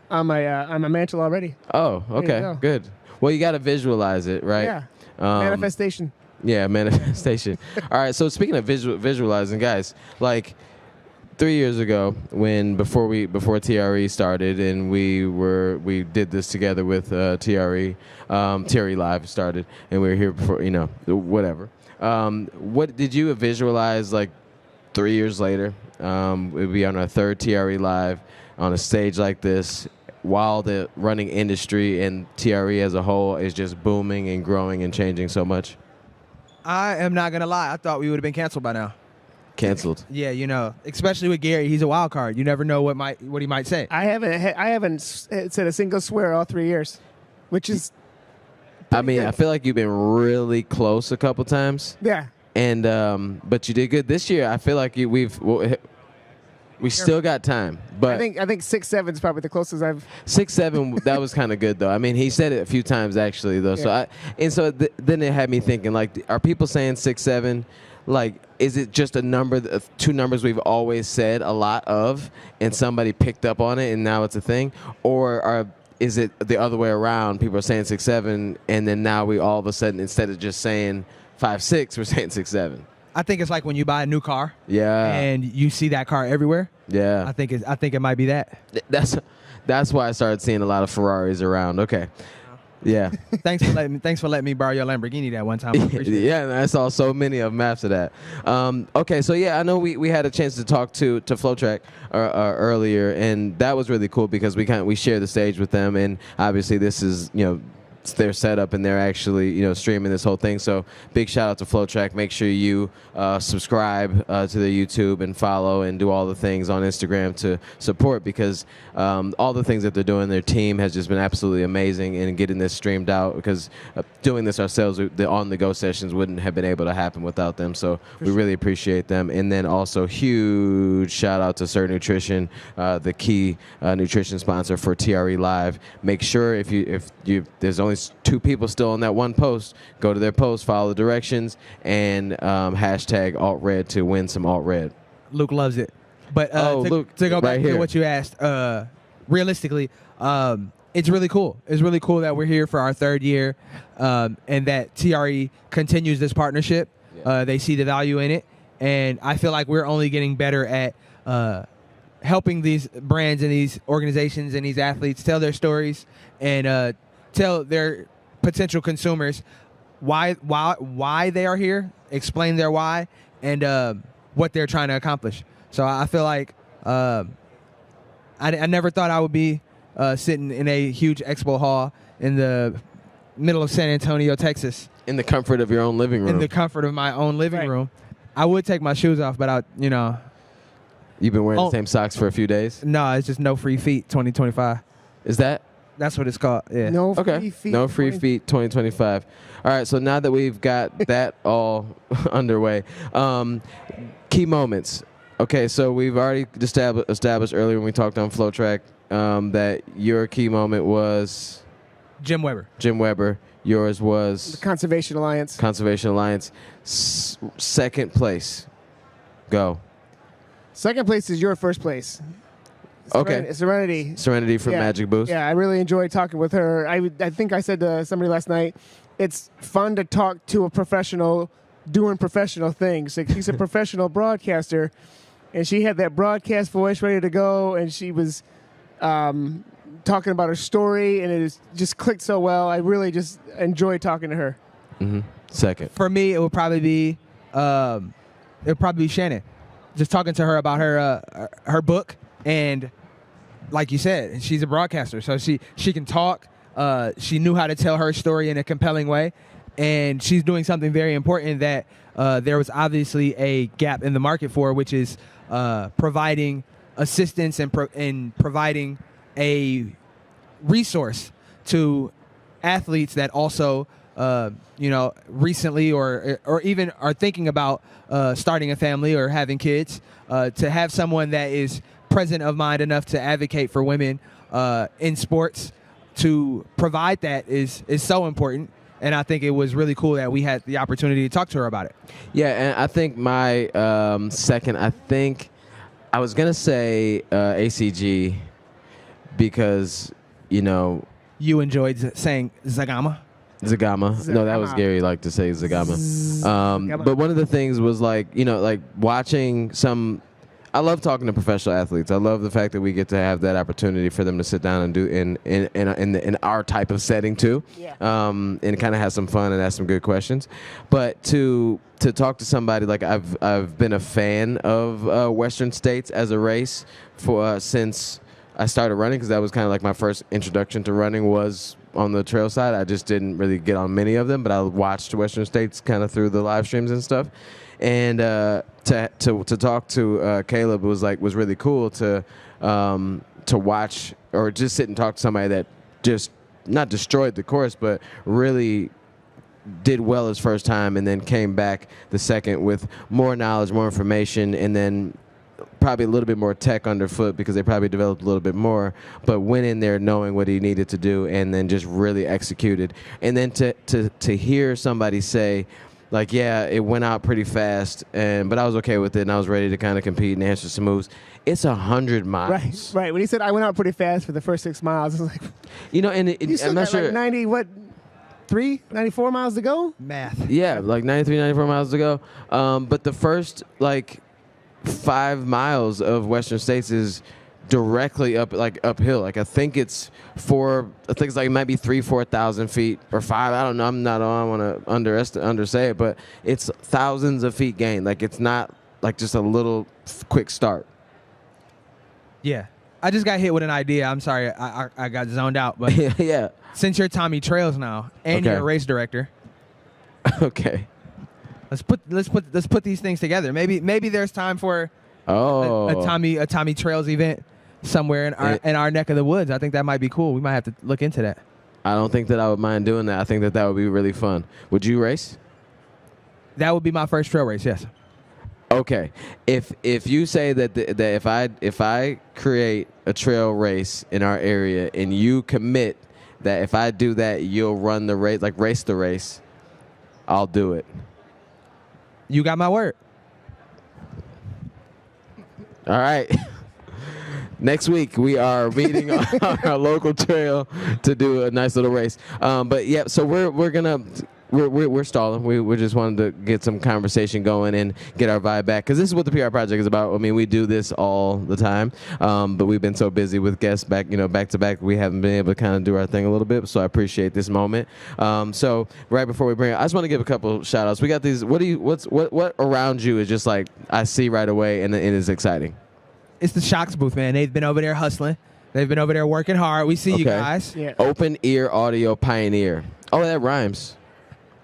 on my mantle already. Oh, okay, good. Well, you got to visualize it, right? Yeah. Manifestation. Yeah, manifestation. All right. So speaking of visualizing, guys, like 3 years ago, before TRE started, and we did this together with TRE Live started, and we were here before, whatever. What did you visualize like 3 years later? We'd be on our third TRE Live on a stage like this, while the running industry and TRE as a whole is just booming and growing and changing so much? I am not gonna lie. I thought we would have been canceled by now. Canceled. Yeah, especially with Gary, he's a wild card. You never know what he might say. I haven't said a single swear all 3 years, which is. I mean, I feel like you've been really close a couple times. Yeah. And but you did good this year. I feel like we still got time, but I think 6'7" is probably the closest I've. 6'7", that was kind of good though. I mean, he said it a few times actually though. Yeah. So then it had me thinking, like, are people saying 6'7"? Like, is it just a number, two numbers we've always said a lot of, and somebody picked up on it and now it's a thing, or is it the other way around? People are saying 6'7", and then now we all of a sudden, instead of just saying 5'6", we're saying 6'7". I think it's like when you buy a new car. Yeah. And you see that car everywhere. Yeah. I think it might be that. That's why I started seeing a lot of Ferraris around. Okay. Yeah. Thanks for letting me borrow your Lamborghini that one time. I appreciate it. Yeah, and I saw so many of them after that. Okay, so yeah, I know we had a chance to talk to FlowTrack earlier, and that was really cool because we share the stage with them, and obviously this is their setup, and they're actually streaming this whole thing. So big shout out to FlowTrack. Make sure you subscribe to their YouTube and follow and do all the things on Instagram to support, because all the things that they're doing, their team has just been absolutely amazing in getting this streamed out, because doing this ourselves, the on-the-go sessions wouldn't have been able to happen without them. So we really appreciate them. And then also huge shout out to Sir Nutrition, the key nutrition sponsor for TRE Live. Make sure if there's only 2 people still on that one post, go to their post, follow the directions, and hashtag alt-red to win some alt-red. Luke loves it. But Luke, to go back right to what you asked, realistically, it's really cool. It's really cool that we're here for our 3rd year, and that TRE continues this partnership. They see the value in it, and I feel like we're only getting better at helping these brands and these organizations and these athletes tell their stories and tell their potential consumers why they are here, explain their why, and what they're trying to accomplish. So I feel like I never thought I would be sitting in a huge expo hall in the middle of San Antonio, Texas. In the comfort of your own living room. In the comfort of my own living room. I would take my shoes off, but You've been wearing the same socks for a few days? No, it's just no free feet 2025. Is that? That's what it's called. Yeah. No free feet. No free feet 2025. All right, so now that we've got that all underway, key moments. Okay, so we've already established earlier when we talked on FlowTrack that your key moment was Jim Weber. Jim Weber. Yours was The Conservation Alliance. Conservation Alliance. Second place. Go. Second place is your first place. Okay. Serenity. Serenity from Magic Boost. Yeah, I really enjoyed talking with her. I think I said to somebody last night, it's fun to talk to a professional doing professional things. Like, she's a professional broadcaster, and she had that broadcast voice ready to go, and she was talking about her story, and it just clicked so well. I really just enjoyed talking to her. Mm-hmm. Second. For me, it would probably be Shannon. Just talking to her about her book, and like you said, she's a broadcaster, so she can talk. She knew how to tell her story in a compelling way, and she's doing something very important that there was obviously a gap in the market for, which is providing assistance and providing a resource to athletes that also recently or even are thinking about starting a family or having kids, to have someone that is present of mind enough to advocate for women in sports, to provide that is so important. And I think it was really cool that we had the opportunity to talk to her about it. Yeah, and I think my second, I was going to say ACG because, You enjoyed saying Zagama? Zagama. No, that was Gary liked to say Zagama. But one of the things was like watching some. I love talking to professional athletes. I love the fact that we get to have that opportunity for them to sit down and do in our type of setting too, and kind of have some fun and ask some good questions. But to talk to somebody like I've been a fan of Western States as a race for since I started running, because that was kind of like my first introduction to running was on the trail side. I just didn't really get on many of them, but I watched Western States kind of through the live streams and stuff. And to talk to Caleb was really cool to watch or just sit and talk to somebody that just not destroyed the course, but really did well his first time, and then came back the second with more knowledge, more information, and then probably a little bit more tech underfoot because they probably developed a little bit more, but went in there knowing what he needed to do and then just really executed. And then to hear somebody say, like, yeah, it went out pretty fast, but I was okay with it, and I was ready to kind of compete and answer some moves. It's 100 miles. Right. When he said I went out pretty fast for the first 6 miles, I was like, and you still I'm not got sure. like 94 miles to go? Math. Yeah, like 93, 94 miles to go. But the first 5 miles of Western States is directly uphill. I think it's it might be 3,000-4,000 feet or 5. I don't know. I don't want to undersay it, but it's thousands of feet gain. It's not just a little quick start. Yeah. I just got hit with an idea. I'm sorry, I got zoned out. But yeah. Since you're Tommy Trails now and you're a race director, okay, let's put these things together. Maybe there's time for a Tommy Trails event somewhere in our neck of the woods. I think that might be cool. We might have to look into that. I don't think that I would mind doing that. I think that would be really fun. Would you race? That would be my first trail race. Yes. Okay. If you say that if I create a trail race in our area and you commit that if I do that you'll run the race, race the race, I'll do it. You got my word. All right. Next week we are meeting on our local trail to do a nice little race. But yeah, so we're gonna we're stalling. We just wanted to get some conversation going and get our vibe back, because this is what the PR project is about. I mean, we do this all the time, but we've been so busy with guests back to back, we haven't been able to kind of do our thing a little bit. So I appreciate this moment. So right before we bring it, I just want to give a couple shout outs. We got these. What around you is just like I see right away and it is exciting? It's the Shocks booth, man. They've been over there hustling. They've been over there working hard. We see you guys. Yeah. Open ear audio pioneer. Oh, that rhymes.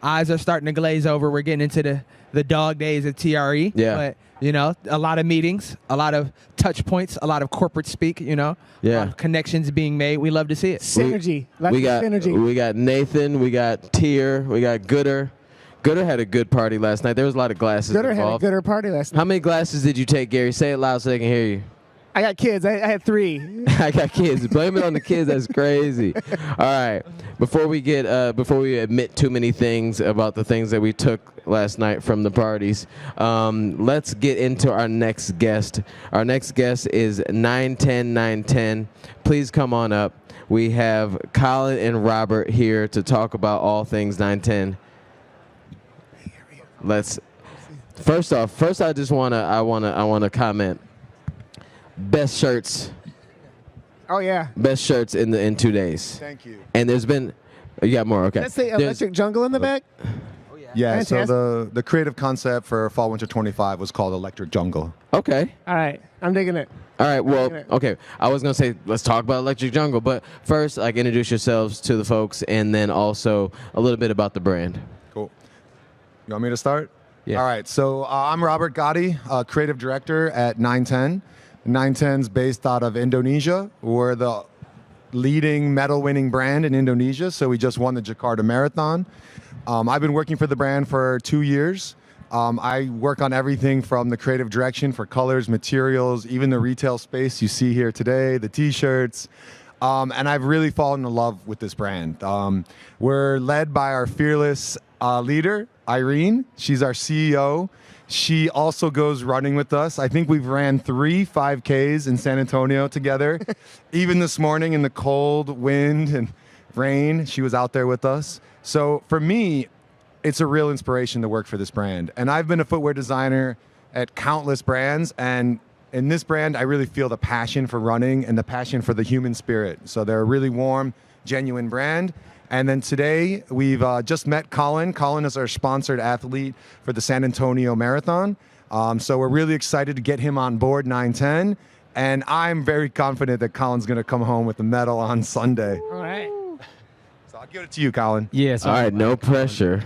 Eyes are starting to glaze over. We're getting into the dog days of TRE. Yeah. But, a lot of meetings, a lot of touch points, a lot of corporate speak, a lot of connections being made. We love to see it. Synergy. We got Nathan. We got Tier. We got Gooder. Gooder had a good party last night. There was a lot of glasses Gooder involved. had a Gooder party last night. How many glasses did you take, Gary? Say it loud so they can hear you. I got kids. I had 3. I got kids. Blame it on the kids. That's crazy. All right. Before we admit too many things about the things that we took last night from the parties, let's get into our next guest. Our next guest is 910. Please come on up. We have Colin and Robert here to talk about all things 910. First I just wanna comment. Best shirts. Oh yeah. Best shirts in 2 days. Thank you. And there's been, you got more. Okay. Let's say Electric Jungle in the back. Yeah, Fantastic. so the creative concept for Fall Winter 25 was called Electric Jungle. Okay. All right. I'm digging it. All right. Well, okay. I was gonna say let's talk about Electric Jungle, but first, introduce yourselves to the folks, and then also a little bit about the brand. Cool. You want me to start? Yeah. All right. So I'm Robert Gotti, creative director at 910. 910's based out of Indonesia. We're the leading medal-winning brand in Indonesia, so we just won the Jakarta Marathon. I've been working for the brand for 2 years. I work on everything from the creative direction for colors, materials, even the retail space you see here today, the T-shirts. And I've really fallen in love with this brand. We're led by our fearless leader, Irene. She's our CEO. She also goes running with us. I think we've ran 3 5Ks in San Antonio together. Even this morning in the cold wind and rain, she was out there with us. So for me, it's a real inspiration to work for this brand. And I've been a footwear designer at countless brands. And in this brand, I really feel the passion for running and the passion for the human spirit. So they're a really warm, genuine brand. And then today, we've just met Colin. Colin is our sponsored athlete for the San Antonio Marathon. So we're really excited to get him on board 910. And I'm very confident that Colin's going to come home with the medal on Sunday. All right. So I'll give it to you, Colin. Yes. All right. No pressure.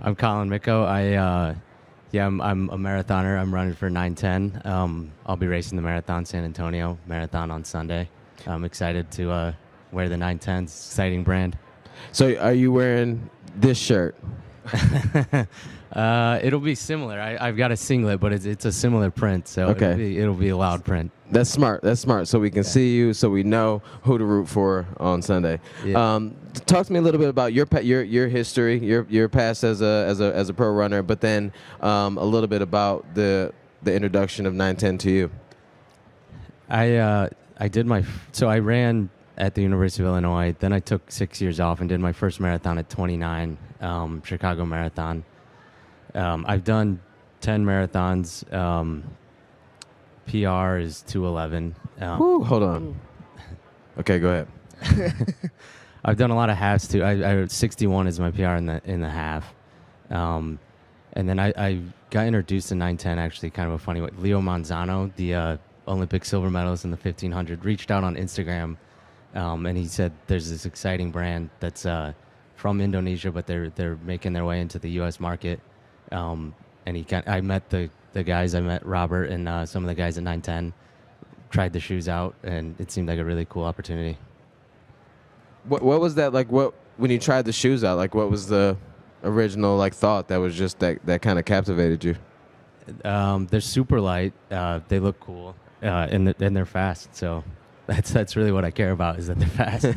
I'm Colin Micco. I'm a marathoner. I'm running for 910. I'll be racing the marathon, San Antonio Marathon on Sunday. I'm excited to wear the 910s. Exciting brand. So are you wearing this shirt? It'll be similar. I've got a singlet, but it's a similar print, so Okay. it'll be a loud print. That's smart. That's smart. So we can see you, so we know who to root for on Sunday. Yeah. Talk to me a little bit about your history, your past as a pro runner, but then a little bit about the introduction of 910 to you. I ran at the University of Illinois. Then I took 6 years off and did my first marathon at 29, Chicago Marathon. I've done 10 marathons. PR is 211. Hold on. Okay, go ahead. I've done a lot of halves too. I 61 is my PR in the half. And then I got introduced to 910 actually kind of a funny way. Leo Manzano, the Olympic silver medalist in the 1500, reached out on Instagram, and he said there's this exciting brand that's from Indonesia, but they're making their way into the U.S. market. And I met the guys. I met Robert and some of the guys at 910. Tried the shoes out, and it seemed like a really cool opportunity. What was that like? When you tried the shoes out? Like, what was the original thought that was just that kind of captivated you? They're super light. They look cool, and they're fast. So that's really what I care about, is that they're fast.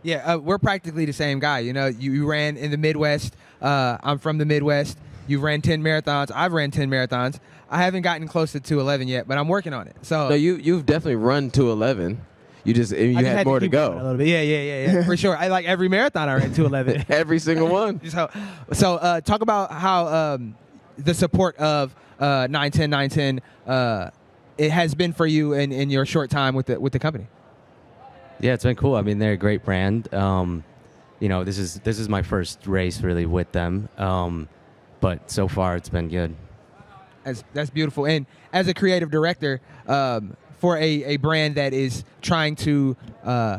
Yeah, we're practically the same guy. You ran in the Midwest. I'm from the Midwest. You've ran 10 marathons. I've ran 10 marathons. I haven't gotten close to 211 yet, but I'm working on it. So you've definitely run 211. you had more to keep going a go. little bit. Yeah, for sure. I like every marathon I ran 2:11. Every single one. So talk about how the support of 910 it has been for you in your short time with the company. Yeah, it's been cool. I mean, they're a great brand. This is my first race really with them, but so far it's been good. That's beautiful. And as a creative director for a brand that is trying to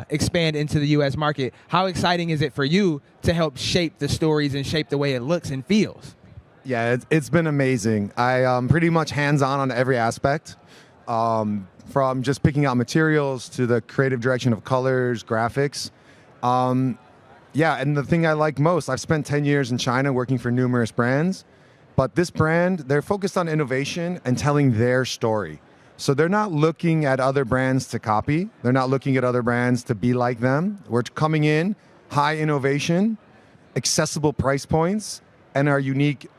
expand into the U.S. market, how exciting is it for you to help shape the stories and shape the way it looks and feels? Yeah, it's been amazing. I'm pretty much hands-on on every aspect, from just picking out materials to the creative direction of colors, graphics. Yeah, and the thing I like most, I've spent 10 years in China working for numerous brands, but this brand, they're focused on innovation and telling their story. So they're not looking at other brands to copy. They're not looking at other brands to be like them. We're coming in, high innovation, accessible price points, and our unique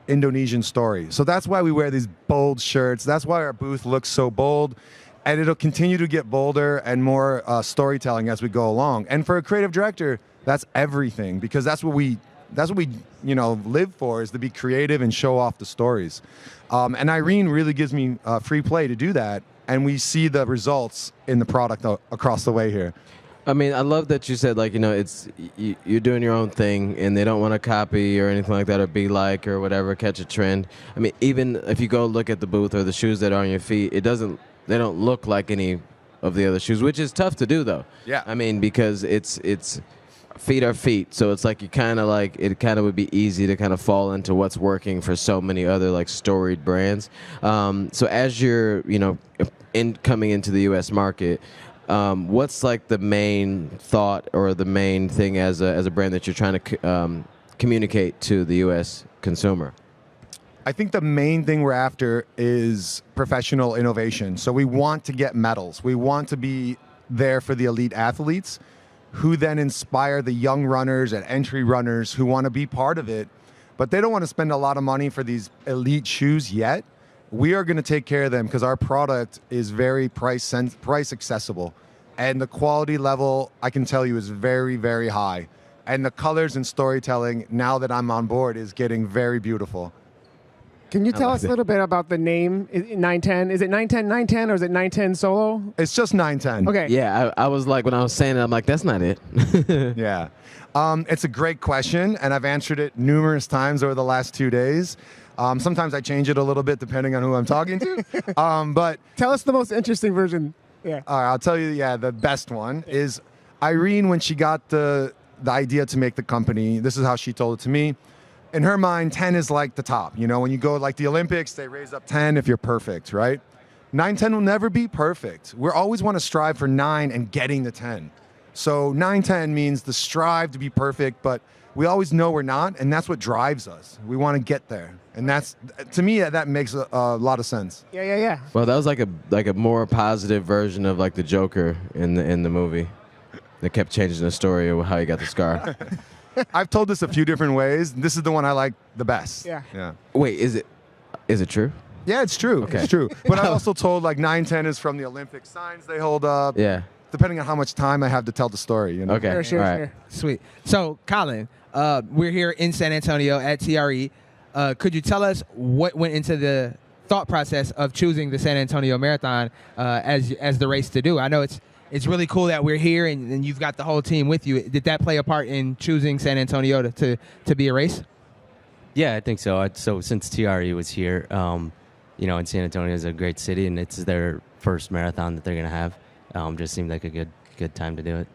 Indonesian story. So that's why we wear these bold shirts. That's why our booth looks so bold, and it'll continue to get bolder and more storytelling as we go along. And for a creative director, that's everything, because that's what we live for, is to be creative and show off the stories. And Irene really gives me free play to do that, and we see the results in the product across the way here. I mean, I love that you said, it's you're doing your own thing, and they don't want to copy or anything like that, or be like or whatever, catch a trend. I mean, even if you go look at the booth or the shoes that are on your feet, they don't look like any of the other shoes, which is tough to do, though. Yeah. I mean, because it's feet are feet, so it's like it kind of would be easy to kind of fall into what's working for so many other storied brands. So as you're coming into the U.S. market, what's the main thought or the main thing as a brand that you're trying to communicate to the U.S. consumer? I think the main thing we're after is professional innovation. So we want to get medals. We want to be there for the elite athletes, who then inspire the young runners and entry runners who want to be part of it, but they don't want to spend a lot of money for these elite shoes yet. We are going to take care of them because our product is very price accessible, and the quality level, I can tell you, is very, very high. And the colors and storytelling, now that I'm on board, is getting very beautiful. Can you tell us a little bit about the name 910? Is it 910 910 or is it 910 solo? It's just 910. Okay. Yeah, I was when I was saying it, I'm like, that's not it. Yeah. It's a great question, and I've answered it numerous times over the last 2 days. Sometimes I change it a little bit depending on who I'm talking to. But tell us the most interesting version. Yeah. All right, I'll tell you. Yeah, the best one is Irene. When she got the idea to make the company, this is how she told it to me. In her mind, 10 is like the top. When you go the Olympics, they raise up 10 if you're perfect, right? 910 will never be perfect. We always want to strive for 9 and getting the 10. So 910 means the strive to be perfect, but we always know we're not, and that's what drives us. We want to get there, and that's, to me, that makes a lot of sense. Yeah. Well, that was like a more positive version of the Joker in the movie. They kept changing the story of how he got the scar. I've told this a few different ways. This is the one I like the best. Yeah. Wait, is it true? Yeah, it's true. Okay. It's true. But I've also told 910 is from the Olympic signs they hold up. Yeah. Depending on how much time I have to tell the story. Okay. Sure. Sweet. So, Colin, we're here in San Antonio at TRE. Could you tell us what went into the thought process of choosing the San Antonio Marathon as the race to do? I know it's really cool that we're here and you've got the whole team with you. Did that play a part in choosing San Antonio to be a race? Yeah, I think so. So since TRE was here, and San Antonio is a great city, and it's their first marathon that they're going to have. Just seemed like a good time to do it.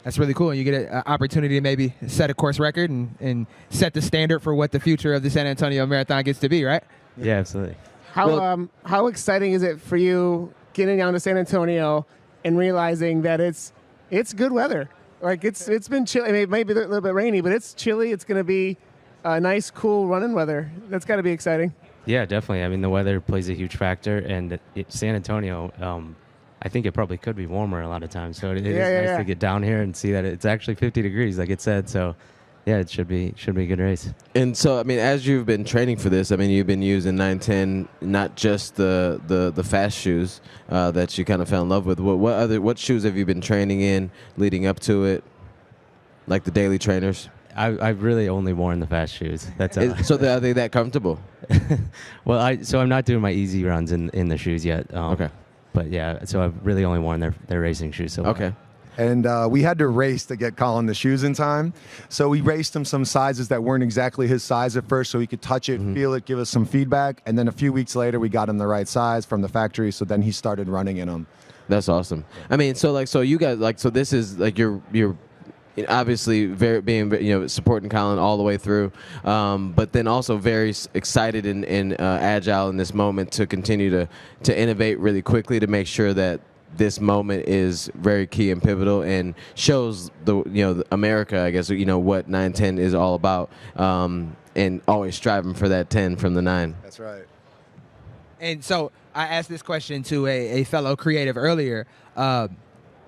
That's really cool. You get an opportunity to maybe set a course record and set the standard for what the future of the San Antonio Marathon gets to be, right? Yeah, absolutely. How exciting is it for you getting down to San Antonio and realizing that it's good weather? It's been chilly. It may be a little bit rainy, but it's chilly. It's going to be nice, cool running weather. That's got to be exciting. Yeah, definitely. I mean, the weather plays a huge factor, and San Antonio, I think it probably could be warmer a lot of times. So it is nice to get down here and see that it's actually 50 degrees, like it said. So yeah, it should be a good race. And so, I mean, as you've been training for this, I mean, you've been using 910, not just the fast shoes that you kind of fell in love with. What shoes have you been training in leading up to it, like the daily trainers? I've really only worn the fast shoes. That's So are they that comfortable? Well, I'm not doing my easy runs in the shoes yet. Okay. But yeah, so I've really only worn their racing shoes so far. Okay. And we had to race to get Colin the shoes in time. So we raced him some sizes that weren't exactly his size at first so he could touch it, feel it, give us some feedback. And then a few weeks later, we got him the right size from the factory. So then he started running in them. That's awesome. I mean, so you guys, so this is like you're obviously being supporting Colin all the way through, but then also very excited and agile in this moment to continue to innovate really quickly to make sure that this moment is very key and pivotal and shows the America, I guess, what 910 is all about, and always striving for that 10 from the 9. That's right. And so I asked this question to a fellow creative earlier.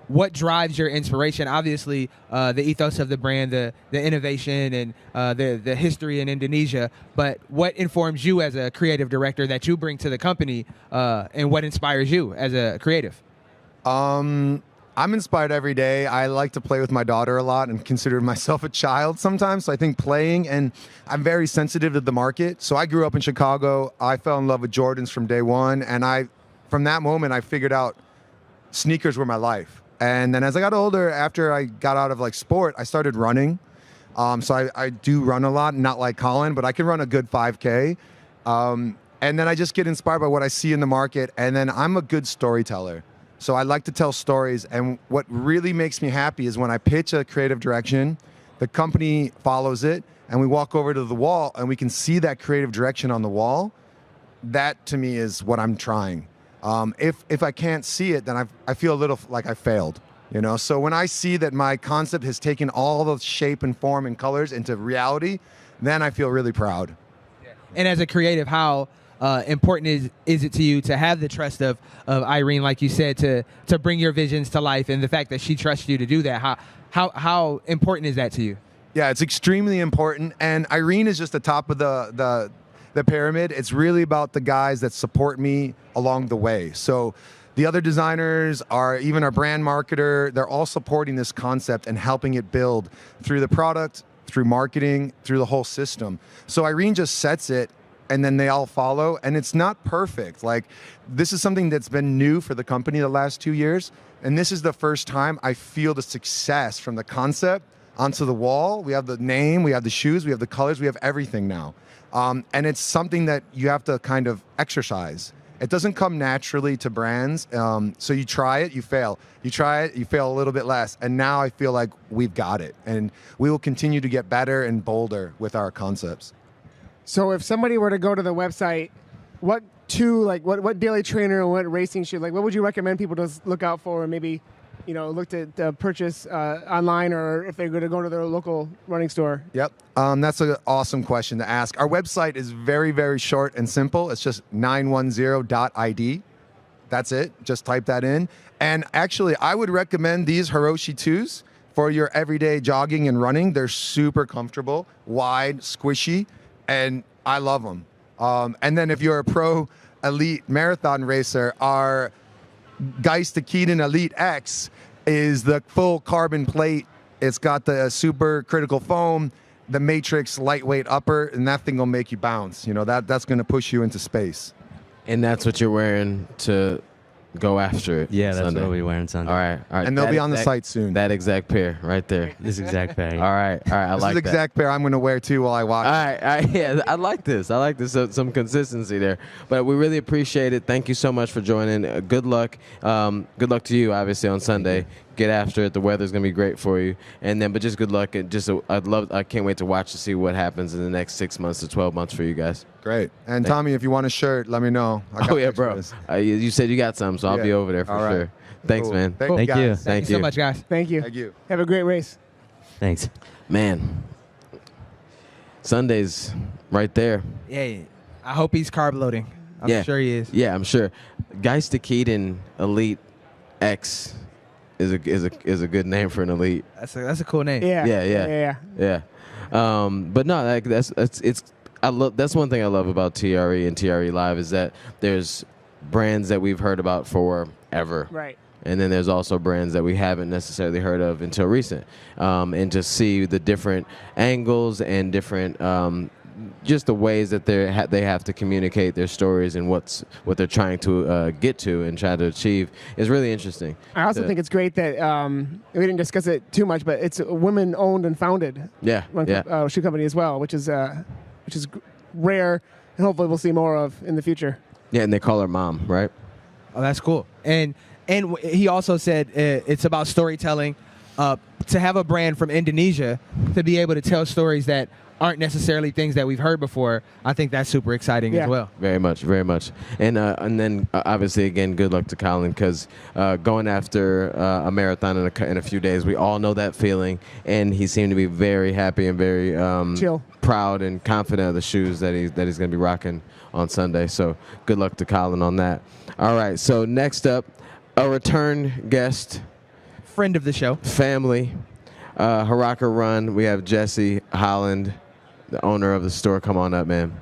What drives your inspiration? Obviously, the ethos of the brand, the innovation, and the history in Indonesia. But what informs you as a creative director that you bring to the company, and what inspires you as a creative? I'm inspired every day. I like to play with my daughter a lot and consider myself a child sometimes. So I think playing, and I'm very sensitive to the market. So I grew up in Chicago. I fell in love with Jordans from day one. And from that moment, I figured out sneakers were my life. And then as I got older, after I got out of sport, I started running. So I do run a lot, not like Colin, but I can run a good 5K. And then I just get inspired by what I see in the market. And then I'm a good storyteller. So I like to tell stories, and what really makes me happy is when I pitch a creative direction, the company follows it, and we walk over to the wall, and we can see that creative direction on the wall. That, to me, is what I'm trying. If I can't see it, then I feel a little like I failed. So when I see that my concept has taken all the shape and form and colors into reality, then I feel really proud. And as a creative, how important is it to you to have the trust of Irene, like you said, to bring your visions to life, and the fact that she trusts you to do that? How important is that to you? Yeah, it's extremely important. And Irene is just the top of the pyramid. It's really about the guys that support me along the way. So the other designers, even our brand marketer, they're all supporting this concept and helping it build through the product, through marketing, through the whole system. So Irene just sets it, and then they all follow, and it's not perfect. This is something that's been new for the company the last 2 years, and this is the first time I feel the success from the concept onto the wall. We have the name, we have the shoes, we have the colors, we have everything now. And it's something that you have to kind of exercise. It doesn't come naturally to brands, so you try it, you fail. You try it, you fail a little bit less, and now I feel like we've got it, and we will continue to get better and bolder with our concepts. So if somebody were to go to the website, what daily trainer and what racing shoe, what would you recommend people to look out for, and maybe, look to purchase online, or if they're going to go to their local running store? Yep. That's an awesome question to ask. Our website is very, very short and simple. It's just 910.id. That's it. Just type that in. And actually, I would recommend these Hiroshi 2s for your everyday jogging and running. They're super comfortable, wide, squishy, and I love them. And then if you're a pro elite marathon racer, our Geist-Keaton Elite X is the full carbon plate. It's got the super critical foam, the Matrix lightweight upper, and that thing will make you bounce. That's going to push you into space. And that's what you're wearing to go after it. Yeah, that's Sunday. what we'll be wearing Sunday. All right. And they'll be on the site soon. That exact pair right there. This exact pair. All right. I This like is that. the exact pair I'm going to wear too while I watch. All right. Yeah, I like this. So, some consistency there. But we really appreciate it. Thank you so much for joining. Good luck. Good luck to you, obviously, on Sunday. Get after it. The weather's going to be great for you. But just good luck. And I can't wait to watch to see what happens in the next 6 months to 12 months for you guys. Great. And Tommy, if you want a shirt, let me know. Oh, yeah, bro. You said you got some, so I'll be over there for sure. Thanks, man. Thank you. Thank you so much, guys. Thank you. Thank you. Have a great race. Thanks. Man, Sunday's right there. Yeah, I hope he's carb loading. I'm sure he is. Yeah, I'm sure. Geist-Keaton Elite X is a good name for an elite. That's a cool name. Yeah. Yeah. But no, like, that's one thing I love about TRE and TRE Live is that there's brands that we've heard about forever. Right. And then there's also brands that we haven't necessarily heard of until recent. And to see the different angles and different just the ways that they have to communicate their stories and what they're trying to get to and try to achieve is really interesting. I also think it's great that we didn't discuss it too much, but it's a women-owned and founded shoe company as well, which is rare, and hopefully we'll see more of in the future. Yeah, and they call her mom, right? Oh, that's cool. And he also said it's about storytelling. To have a brand from Indonesia to be able to tell stories that aren't necessarily things that we've heard before, I think that's super exciting as well. Very much, very much. And then obviously, again, good luck to Colin, because going after a marathon in a few days, we all know that feeling. And he seemed to be very happy and very chill, proud and confident of the shoes that he's going to be rocking on Sunday. So good luck to Colin on that. All right, so next up, a return guest. Friend of the show. Family. Haraka Run. We have Jesse Holland, the owner of the store. Come on up, man.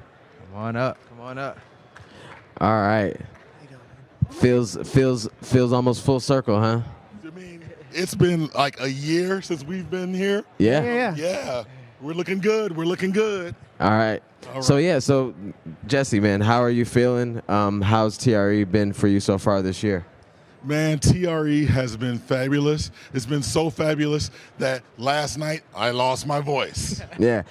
Come on up. Come on up. All right. Feels almost full circle, huh? It's been like a year since we've been here. Yeah. We're looking good. We're looking good. All right. So Jesse, man, how are you feeling? How's TRE been for you so far this year? Man, TRE has been fabulous. It's been so fabulous that last night I lost my voice. Yeah.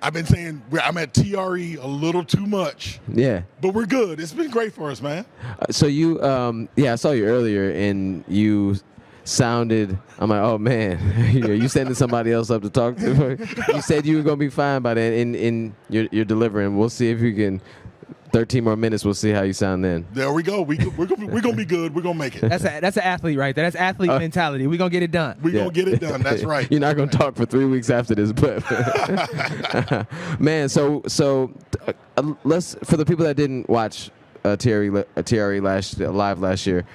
I've been saying I'm at TRE a little too much. Yeah. But we're good. It's been great for us, man. So you, I saw you earlier, and you sounded, I'm like, oh, man, you sending somebody else up to talk to. You said you were going to be fine by then, and you're delivering. We'll see if you can. 13 more minutes, we'll see how you sound then. There we go. We're gonna be good. We're gonna make it. That's an athlete right there. That's athlete mentality. We're gonna get it done. We're gonna get it done. That's right. You're not gonna talk for 3 weeks after this, but man. So let's, for the people that didn't watch TRE live last year,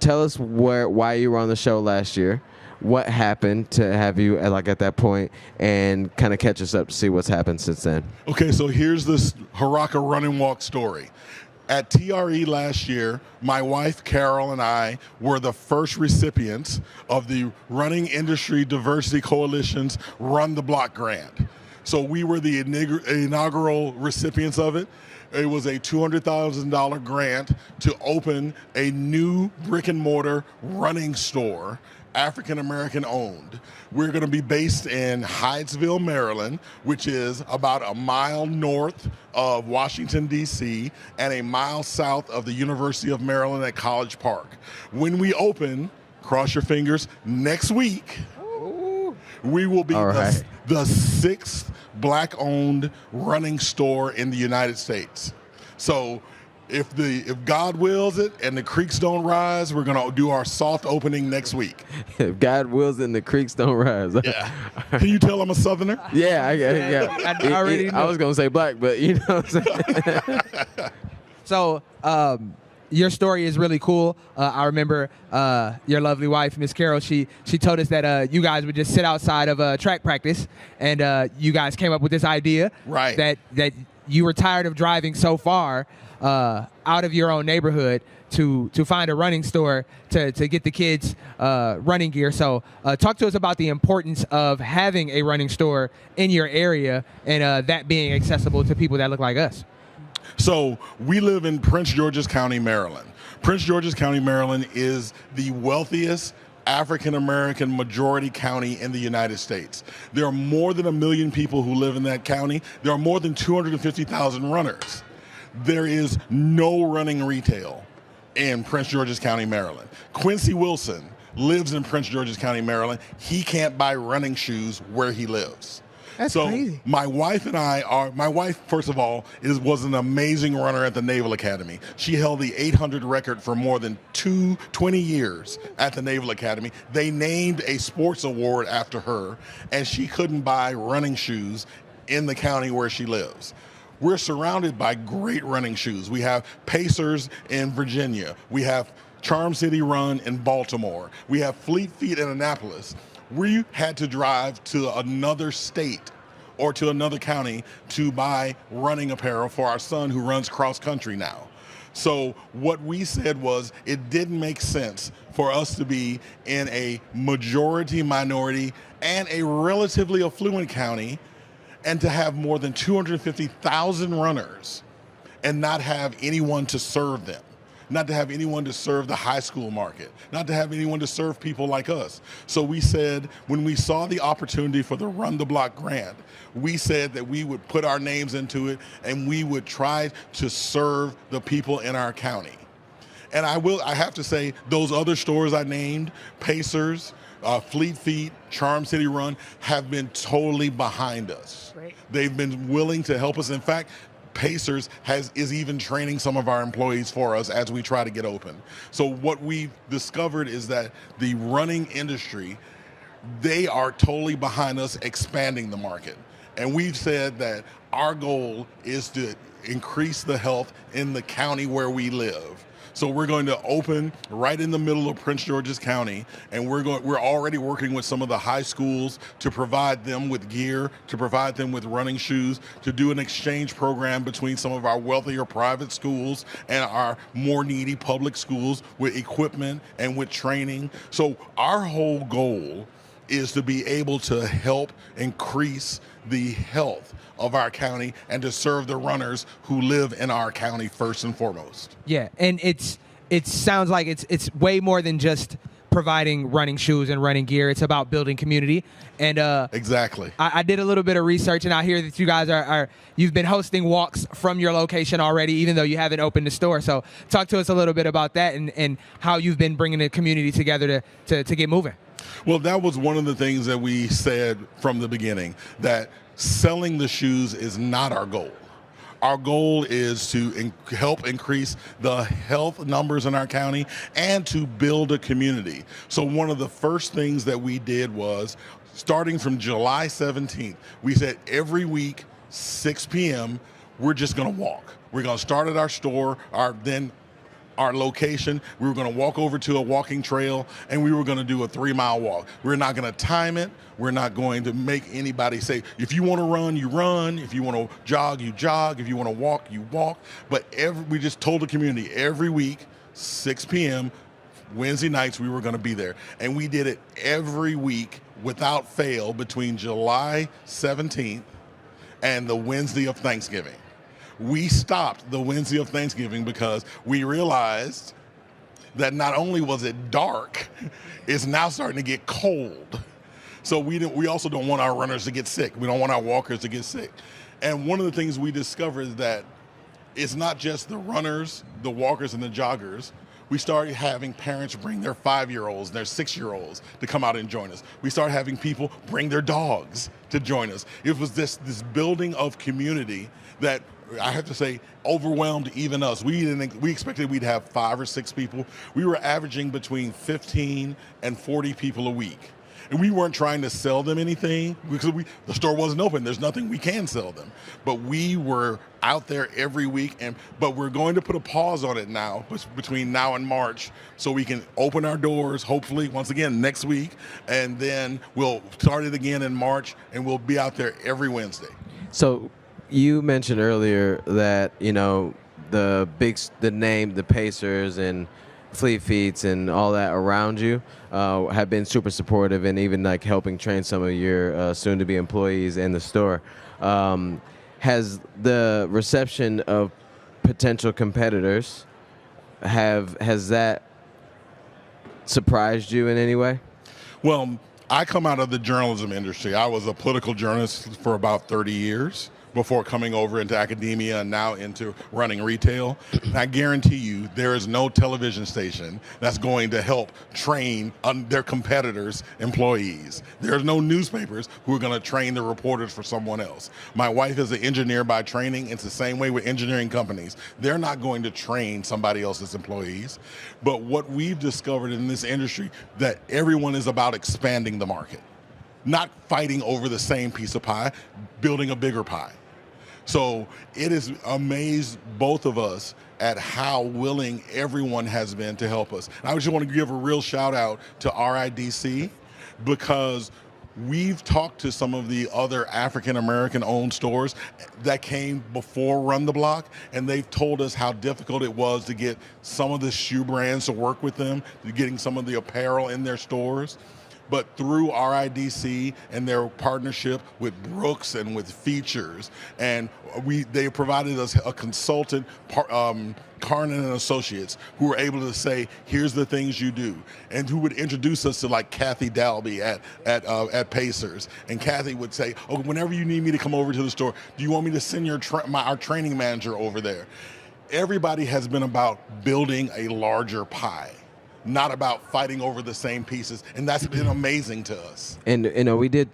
tell us why you were on the show last year. What happened to have you at that point, and kind of catch us up to see what's happened since then? Okay, so here's this Haraka Run and Walk story. At TRE last year, my wife Carol and I were the first recipients of the Running Industry Diversity Coalition's Run the Block grant. So we were the inaugural recipients of it. It was a $200,000 grant to open a new brick and mortar running store, African American owned. We're going to be based in Hyattsville, Maryland, which is about a mile north of Washington, D.C., and a mile south of the University of Maryland at College Park. When we open, cross your fingers, next week, we will be the sixth black-owned running store in the United States. So if God wills it and the creeks don't rise, we're going to do our soft opening next week. If God wills it and the creeks don't rise. Yeah. Can you tell I'm a Southerner? Yeah. I already know. I was going to say black, but you know what I'm saying? So your story is really cool. I remember your lovely wife, Miss Carol, she told us that you guys would just sit outside of track practice, and you guys came up with this idea that you were tired of driving so far out of your own neighborhood to find a running store to get the kids running gear. So talk to us about the importance of having a running store in your area, and that being accessible to people that look like us. So we live in Prince George's County, Maryland. Prince George's County, Maryland is the wealthiest African-American majority county in the United States. There are more than 1 million people who live in that county. There are more than 250,000 runners. There is no running retail in Prince George's County, Maryland. Quincy Wilson lives in Prince George's County, Maryland. He can't buy running shoes where he lives. That's crazy. My wife and my wife, first of all, was an amazing runner at the Naval Academy. She held the 800 record for more than 20 years at the Naval Academy. They named a sports award after her, and she couldn't buy running shoes in the county where she lives. We're surrounded by great running shoes. We have Pacers in Virginia. We have Charm City Run in Baltimore. We have Fleet Feet in Annapolis. we had to drive to another state or to another county to buy running apparel for our son who runs cross country now. So what we said was it didn't make sense for us to be in a majority minority and a relatively affluent county and to have more than 250,000 runners and not have anyone to serve them, not to have anyone to serve the high school market, not to have anyone to serve people like us. So we said, when we saw the opportunity for the Run the Block grant, we said that we would put our names into it and we would try to serve the people in our county. And I have to say, those other stores I named, Pacers, Fleet Feet, Charm City Run, have been totally behind us. Great. They've been willing to help us. In fact, Pacers is even training some of our employees for us as we try to get open. So what we've discovered is that the running industry, they are totally behind us expanding the market. And we've said that our goal is to increase the health in the county where we live. So we're going to open right in the middle of Prince George's County, and we're already working with some of the high schools to provide them with gear, to provide them with running shoes, to do an exchange program between some of our wealthier private schools and our more needy public schools with equipment and with training. So our whole goal is to be able to help increase the health of our county and to serve the runners who live in our county first and foremost. Yeah, and it sounds like it's way more than just providing running shoes and running gear. It's about building community. And exactly. I did a little bit of research, and I hear that you guys you've been hosting walks from your location already, even though you haven't opened the store. So talk to us a little bit about that and how you've been bringing the community together to get moving. Well, that was one of the things that we said from the beginning, that selling the shoes is not our goal. Our goal is to help increase the health numbers in our county and to build a community. So one of the first things that we did was, starting from July 17th, we said every week, 6 p.m., we're just going to walk. We're going to start at our store, our location. We were going to walk over to a walking trail, and we were going to do a 3-mile walk. We're not going to time it. We're not going to make anybody say, if you want to run, you run. If you want to jog, you jog. If you want to walk, you walk. But we just told the community every week, 6 p.m., Wednesday nights, we were going to be there. And we did it every week without fail between July 17th and the Wednesday of Thanksgiving. We stopped the Wednesday of Thanksgiving because we realized that not only was it dark, it's now starting to get cold. So we also don't want our runners to get sick. We don't want our walkers to get sick. And one of the things we discovered is that it's not just the runners, the walkers, and the joggers. We started having parents bring their 5-year-olds, their 6-year-olds to come out and join us. We started having people bring their dogs to join us. It was this building of community that, I have to say, overwhelmed even us. We expected we'd have 5 or 6 people. We were averaging between 15 and 40 people a week. And we weren't trying to sell them anything because the store wasn't open. There's nothing we can sell them. But we were out there every week. But we're going to put a pause on it now, between now and March, so we can open our doors, hopefully, once again, next week. And then we'll start it again in March, and we'll be out there every Wednesday. So you mentioned earlier that, the name, the Pacers and Fleet Feet and all that around you have been super supportive and even like helping train some of your soon-to-be employees in the store. Has the reception of potential competitors, has that surprised you in any way? Well, I come out of the journalism industry. I was a political journalist for about 30 years before coming over into academia and now into running retail. And I guarantee you there is no television station that's going to help train their competitors' employees. There's no newspapers who are going to train the reporters for someone else. My wife is an engineer by training. It's the same way with engineering companies. They're not going to train somebody else's employees. But what we've discovered in this industry, that everyone is about expanding the market, not fighting over the same piece of pie, building a bigger pie. So it has amazed both of us at how willing everyone has been to help us. And I just want to give a real shout out to RIDC, because we've talked to some of the other African American owned stores that came before Run the Block, and they've told us how difficult it was to get some of the shoe brands to work with them, to getting some of the apparel in their stores. But through RIDC and their partnership with Brooks and with Features, and they provided us a consultant, Carnan and Associates, who were able to say, here's the things you do, and who would introduce us to like Kathy Dalby at Pacers. And Kathy would say, oh, whenever you need me to come over to the store, do you want me to send our training manager over there? Everybody has been about building a larger pie, not about fighting over the same pieces, and that's been amazing to us. And you know, we had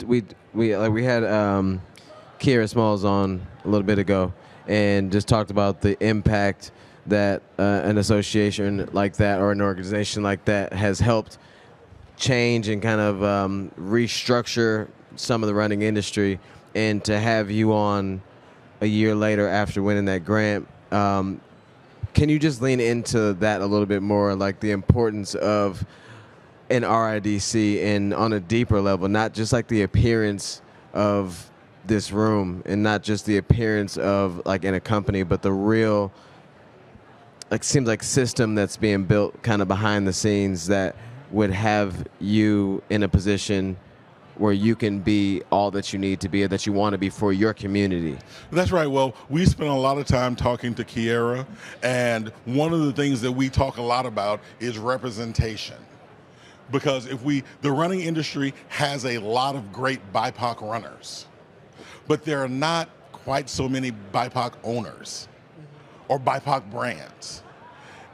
Kiera Smalls on a little bit ago, and just talked about the impact that an association like that or an organization like that has helped change and kind of restructure some of the running industry. And to have you on a year later after winning that grant, can you just lean into that a little bit more, like the importance of an RIDC and on a deeper level, not just like the appearance of this room and not just the appearance of like in a company, but the real, like, seems like system that's being built kind of behind the scenes that would have you in a position where you can be all that you need to be or that you want to be for your community. That's right. Well, we spent a lot of time talking to Kiera, and one of the things that we talk a lot about is representation. Because the running industry has a lot of great BIPOC runners, but there are not quite so many BIPOC owners or BIPOC brands.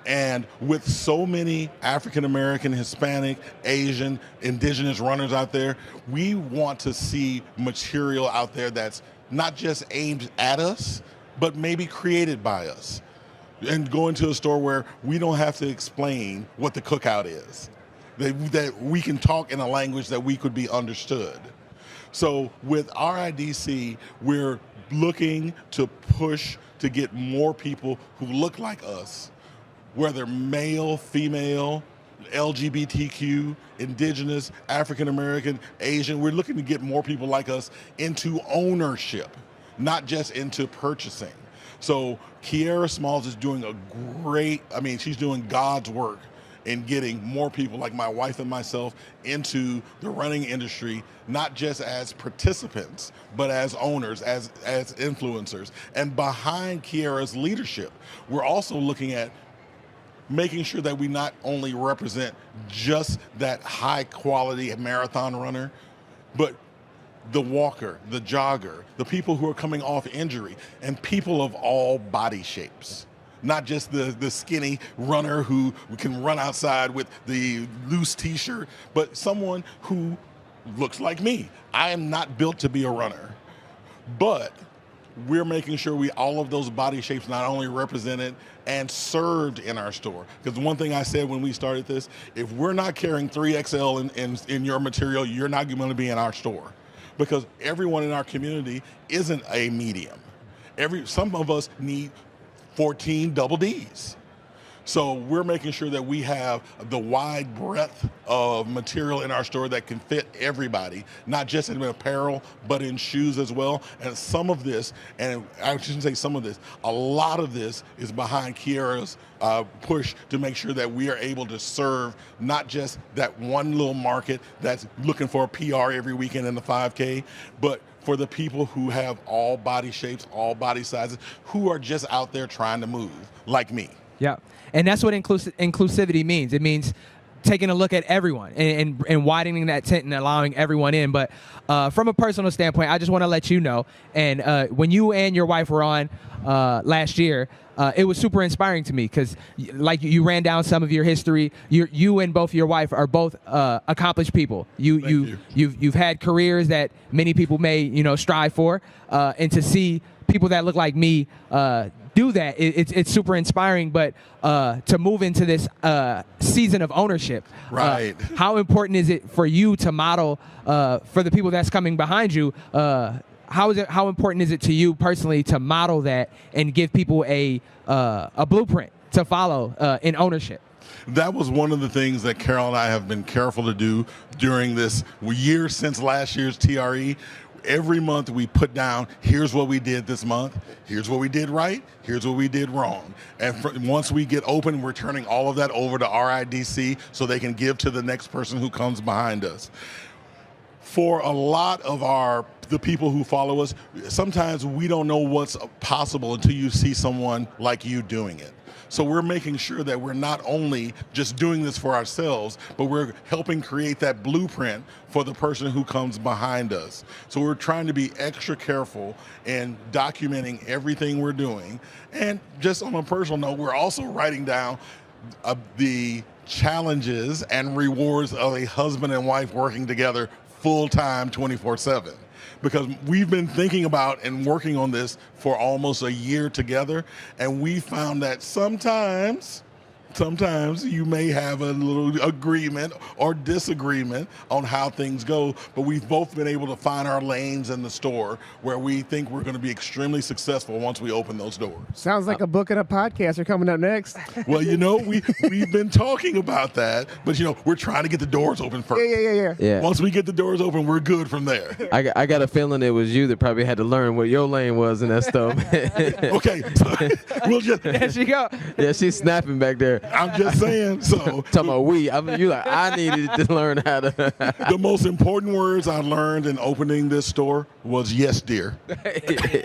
And with so many African American, Hispanic, Asian, indigenous runners out there, we want to see material out there that's not just aimed at us, but maybe created by us. And go into a store where we don't have to explain what the cookout is. That we can talk in a language that we could be understood. So with RIDC, we're looking to push to get more people who look like us, whether male, female, LGBTQ, indigenous, African American, Asian. We're looking to get more people like us into ownership, not just into purchasing. So Kiera Smalls is doing she's doing God's work in getting more people like my wife and myself into the running industry, not just as participants, but as owners, as influencers. And behind Kiera's leadership, we're also looking at making sure that we not only represent just that high quality marathon runner, but the walker, the jogger, the people who are coming off injury, and people of all body shapes. Not just the skinny runner who can run outside with the loose t-shirt, but someone who looks like me. I am not built to be a runner, but we're making sure all of those body shapes not only represented and served in our store. Because one thing I said when we started this, if we're not carrying 3XL in your material, you're not going to be in our store. Because everyone in our community isn't a medium. Some of us need 14 double Ds. So we're making sure that we have the wide breadth of material in our store that can fit everybody, not just in apparel, but in shoes as well. And some of this, and I shouldn't say some of this, a lot of this is behind Kiera's push to make sure that we are able to serve not just that one little market that's looking for a PR every weekend in the 5K, but for the people who have all body shapes, all body sizes, who are just out there trying to move, like me. Yeah, and that's what inclusivity means. It means taking a look at everyone and widening that tent and allowing everyone in. But from a personal standpoint, I just want to let you know, and when you and your wife were on last year, it was super inspiring to me because, like, you ran down some of your history. You and both your wife are both accomplished people. You've had careers that many people may strive for, and to see people that look like me do that, it's super inspiring. But to move into this season of ownership, right? How important is it for you to model for the people that's coming behind you? How important is it to you personally to model that and give people a blueprint to follow in ownership? That was one of the things that Carol and I have been careful to do during this year since last year's TRE. Every month we put down, here's what we did this month, here's what we did right, here's what we did wrong. And once we get open, we're turning all of that over to RIDC so they can give to the next person who comes behind us. For a lot of the people who follow us, sometimes we don't know what's possible until you see someone like you doing it. So we're making sure that we're not only just doing this for ourselves, but we're helping create that blueprint for the person who comes behind us. So we're trying to be extra careful in documenting everything we're doing. And just on a personal note, we're also writing down the challenges and rewards of a husband and wife working together full-time 24/7. Because we've been thinking about and working on this for almost a year together, and we found that sometimes you may have a little agreement or disagreement on how things go, but we've both been able to find our lanes in the store where we think we're going to be extremely successful once we open those doors. Sounds like a book and a podcast are coming up next. Well, we've been talking about that, but we're trying to get the doors open first. Yeah. Once we get the doors open, we're good from there. I got a feeling it was you that probably had to learn what your lane was in that stuff. Okay, we'll just. There she go. Yeah, she's snapping back there. I'm just saying. So talking about I needed to learn how to. The most important words I learned in opening this store was "yes, dear."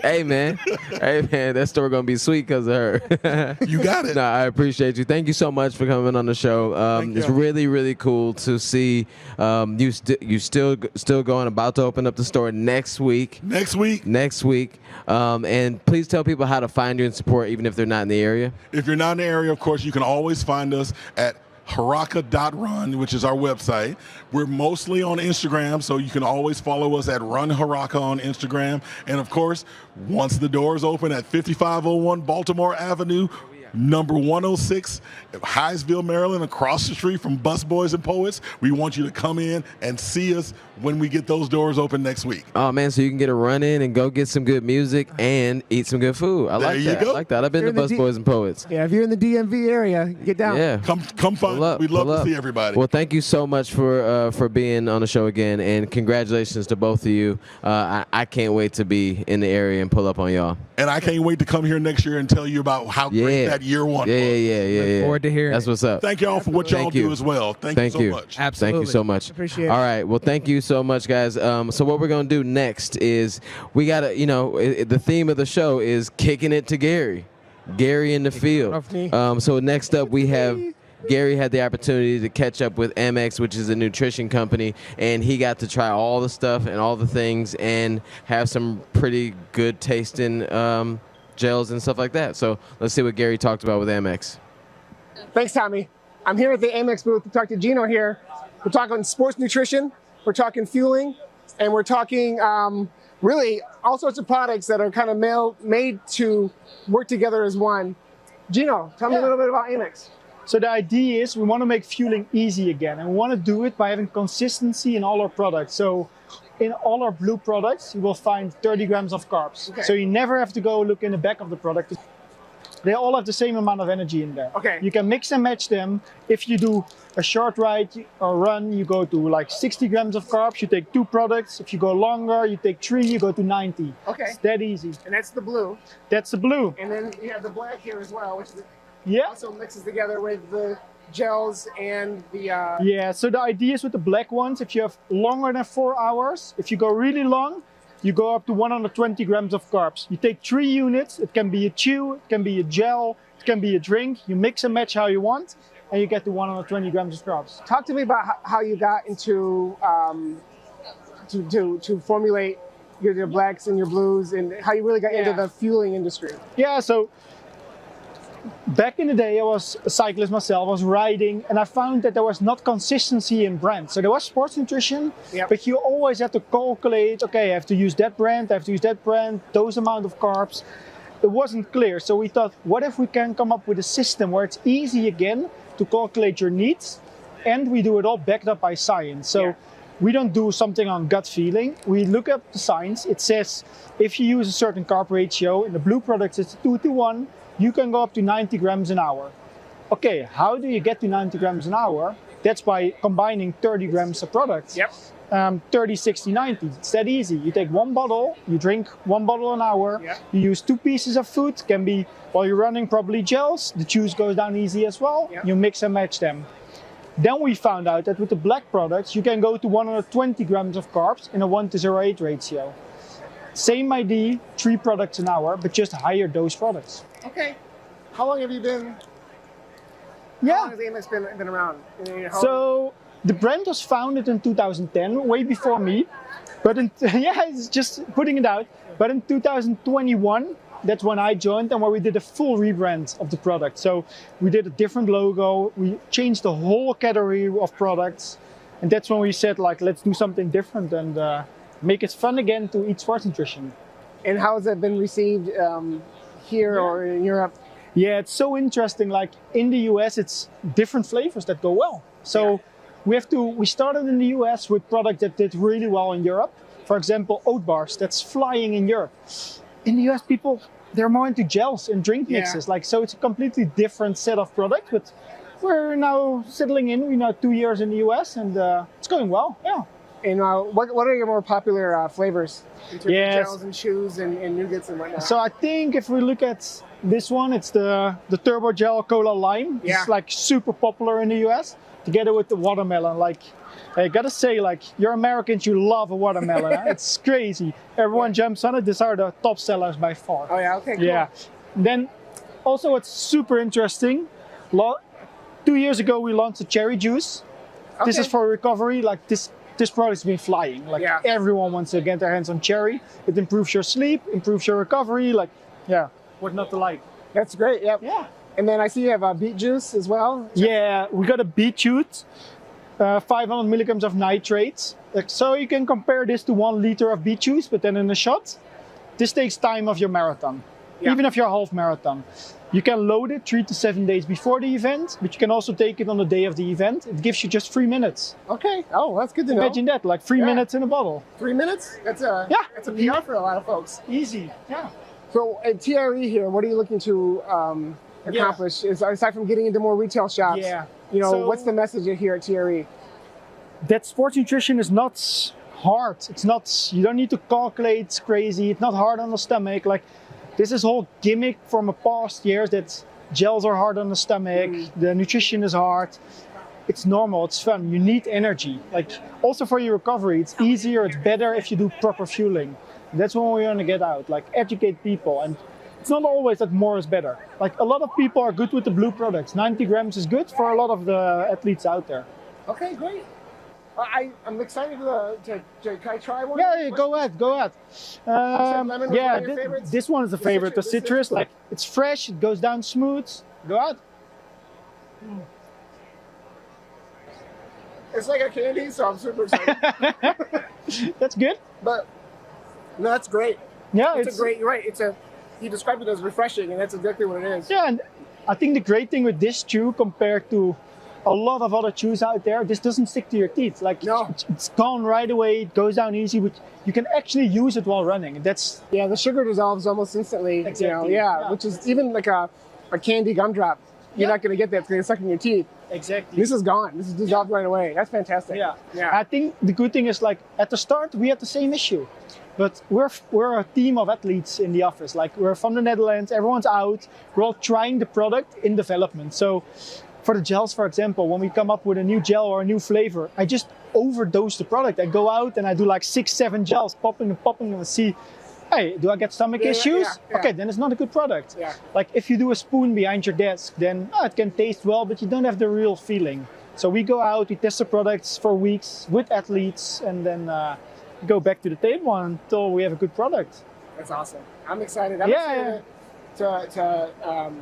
Hey man, that store gonna be sweet because of her. You got it. No, I appreciate you. Thank you so much for coming on the show. It's really, really cool to see you still going, about to open up the store next week. Next week. And please tell people how to find you and support, even if they're not in the area. If you're not in the area, of course, you can always find us at haraka.run, which is our website. We're mostly on Instagram, so you can always follow us at Run Haraka on Instagram. And of course, once the doors open at 5501 Baltimore Avenue, number 106, Hyattsville, Maryland, across the street from Bus Boys and Poets. We want you to come in and see us when we get those doors open next week. Oh man, so you can get a run in and go get some good music and eat some good food. I like that. I've been to Bus Boys and Poets. Yeah, if you're in the DMV area, get down. Yeah, come find us. We'd love to see everybody. Well, thank you so much for being on the show again, and congratulations to both of you. I can't wait to be in the area and pull up on y'all. And I can't wait to come here next year and tell you about how great that year one was. Yeah. Look forward to hearing. That's what's up. Thank y'all for what y'all do as well. Thank you so much. Absolutely. Thank you so much. Appreciate it. All right. Well, thank you so much, guys. So what we're going to do next is we got to, the theme of the show is kicking it to Gary in the field. So next up we have Gary had the opportunity to catch up with Emix, which is a nutrition company, and he got to try all the stuff and all the things and have some pretty good tasting gels and stuff like that. So let's see what Gary talked about with Emix. Thanks, Tommy. I'm here at the Emix booth to talk to Gino here. We're talking sports nutrition, we're talking fueling, and we're talking really all sorts of products that are kind of made to work together as one. Gino, tell me a little bit about Emix. So the idea is we want to make fueling easy again, and we want to do it by having consistency in all our products. So in all our blue products, you will find 30 grams of carbs. Okay. So you never have to go look in the back of the product. They all have the same amount of energy in there. Okay. You can mix and match them. If you do a short ride or run, you go to like 60 grams of carbs. You take 2 products. If you go longer, you take 3, you go to 90. Okay. It's that easy. And that's the blue. That's the blue. And then you have the black here as well, which Yeah. also mixes together with the gels and the... Yeah, so the idea is with the black ones, if you have longer than 4 hours, if you go really long, you go up to 120 grams of carbs. You take 3 units, it can be a chew, it can be a gel, it can be a drink. You mix and match how you want, and you get to 120 grams of carbs. Talk to me about how you got into to formulate your blacks and your blues, and how you really got into the fueling industry. Yeah, so back in the day, I was a cyclist myself, I was riding, and I found that there was not consistency in brands. So there was sports nutrition, but you always had to calculate, okay, I have to use that brand, I have to use that brand, those amount of carbs. It wasn't clear, so we thought, what if we can come up with a system where it's easy again to calculate your needs, and we do it all backed up by science. So we don't do something on gut feeling. We look up the science. It says, if you use a certain carb ratio, in the blue products it's 2 to 1, you can go up to 90 grams an hour. okay, how do you get to 90 grams an hour? That's by combining 30 grams of products. Yep. 30, 60, 90. It's that easy. You take one bottle, you drink one bottle an hour, you use 2 pieces of food, can be, while you're running, probably gels, the juice goes down easy as well, you mix and match them. Then we found out that with the black products, you can go to 120 grams of carbs in a 1:8 ratio. Same idea, 3 products an hour, but just higher dose products. Okay. How long have you been? Yeah. How long has Emix been around? So the brand was founded in 2010, way before me. But yeah, it's just putting it out. But in 2021, that's when I joined and where we did a full rebrand of the product. So we did a different logo. We changed the whole category of products. And that's when we said, like, let's do something different and make it fun again to eat sports nutrition. And how has it been received here or in Europe? Yeah, it's so interesting. Like in the US, it's different flavors that go well. So we started in the US with products that did really well in Europe. For example, oat bars, that's flying in Europe. In the US, people, they're more into gels and drink mixes. Like, so it's a completely different set of products, but we're now settling in. We're now 2 years in the US and it's going well, yeah. And what are your more popular flavors? In terms of gels and chews and nougats and whatnot. So I think if we look at this one, it's the Turbo Gel Cola Lime. Yeah. It's like super popular in the US, together with the watermelon. Like, I gotta say, like, you're Americans, you love a watermelon. Huh? It's crazy. Everyone jumps on it. These are the top sellers by far. Oh yeah, okay, cool. Yeah. Then also it's super interesting. 2 years ago we launched a cherry juice. This is for recovery. Like this product's been flying. Like everyone wants to get their hands on cherry. It improves your sleep, improves your recovery. Like, yeah, what not to like? That's great. Yep. Yeah. And then I see you have beet juice as well. Yeah, we got a beet juice, 500 milligrams of nitrates. Like, so you can compare this to 1 liter of beet juice, but then in a shot. This takes time of your marathon, even if you're a half marathon. You can load it 3 to 7 days before the event, but you can also take it on the day of the event. It gives you just 3 minutes. Okay. Oh, that's good to know. Imagine that, like 3 minutes in a bottle. 3 minutes? That's a PR for a lot of folks. Easy. Yeah. So at TRE here, what are you looking to accomplish? Aside from getting into more retail shops, you know, what's the message here at TRE? That sports nutrition is not hard. It's not. You don't need to calculate. It's crazy. It's not hard on the stomach. Like. This is whole gimmick from the past years that gels are hard on the stomach, the nutrition is hard. It's normal, it's fun, you need energy. Like also for your recovery, it's easier, it's better if you do proper fueling. That's what we want to get out, like educate people. And it's not always that more is better. Like a lot of people are good with the blue products. 90 grams is good for a lot of the athletes out there. Okay, great. I'm excited to can I try one? Yeah, go ahead. This one is a favorite. The citrus, like it's fresh, it goes down smooth. Go ahead. It's like a candy, so I'm super excited. That's good. But no, that's great. Yeah, it's a great. You're right. You described it as refreshing, and that's exactly what it is. Yeah, and I think the great thing with this chew compared to a lot of other chews out there, this doesn't stick to your teeth. Like it's gone right away. It goes down easy, but you can actually use it while running. That's the sugar dissolves almost instantly. Exactly. You know, which is even like a candy gumdrop. You're not going to get that. It's going to suck in your teeth. Exactly. This is gone. This is dissolved right away. That's fantastic. Yeah. I think the good thing is, like, at the start we had the same issue, but we're a team of athletes in the office. Like, we're from the Netherlands. Everyone's out. We're all trying the product in development. So for the gels, for example, when we come up with a new gel or a new flavor, I just overdose the product. I go out and I do like 6-7 gels, popping and see, hey, do I get stomach issues? Okay, then it's not a good product. Like if you do a spoon behind your desk, then it can taste well, but you don't have the real feeling. So we go out, we test the products for weeks with athletes, and then go back to the table until we have a good product. That's awesome. I'm excited. I'm excited to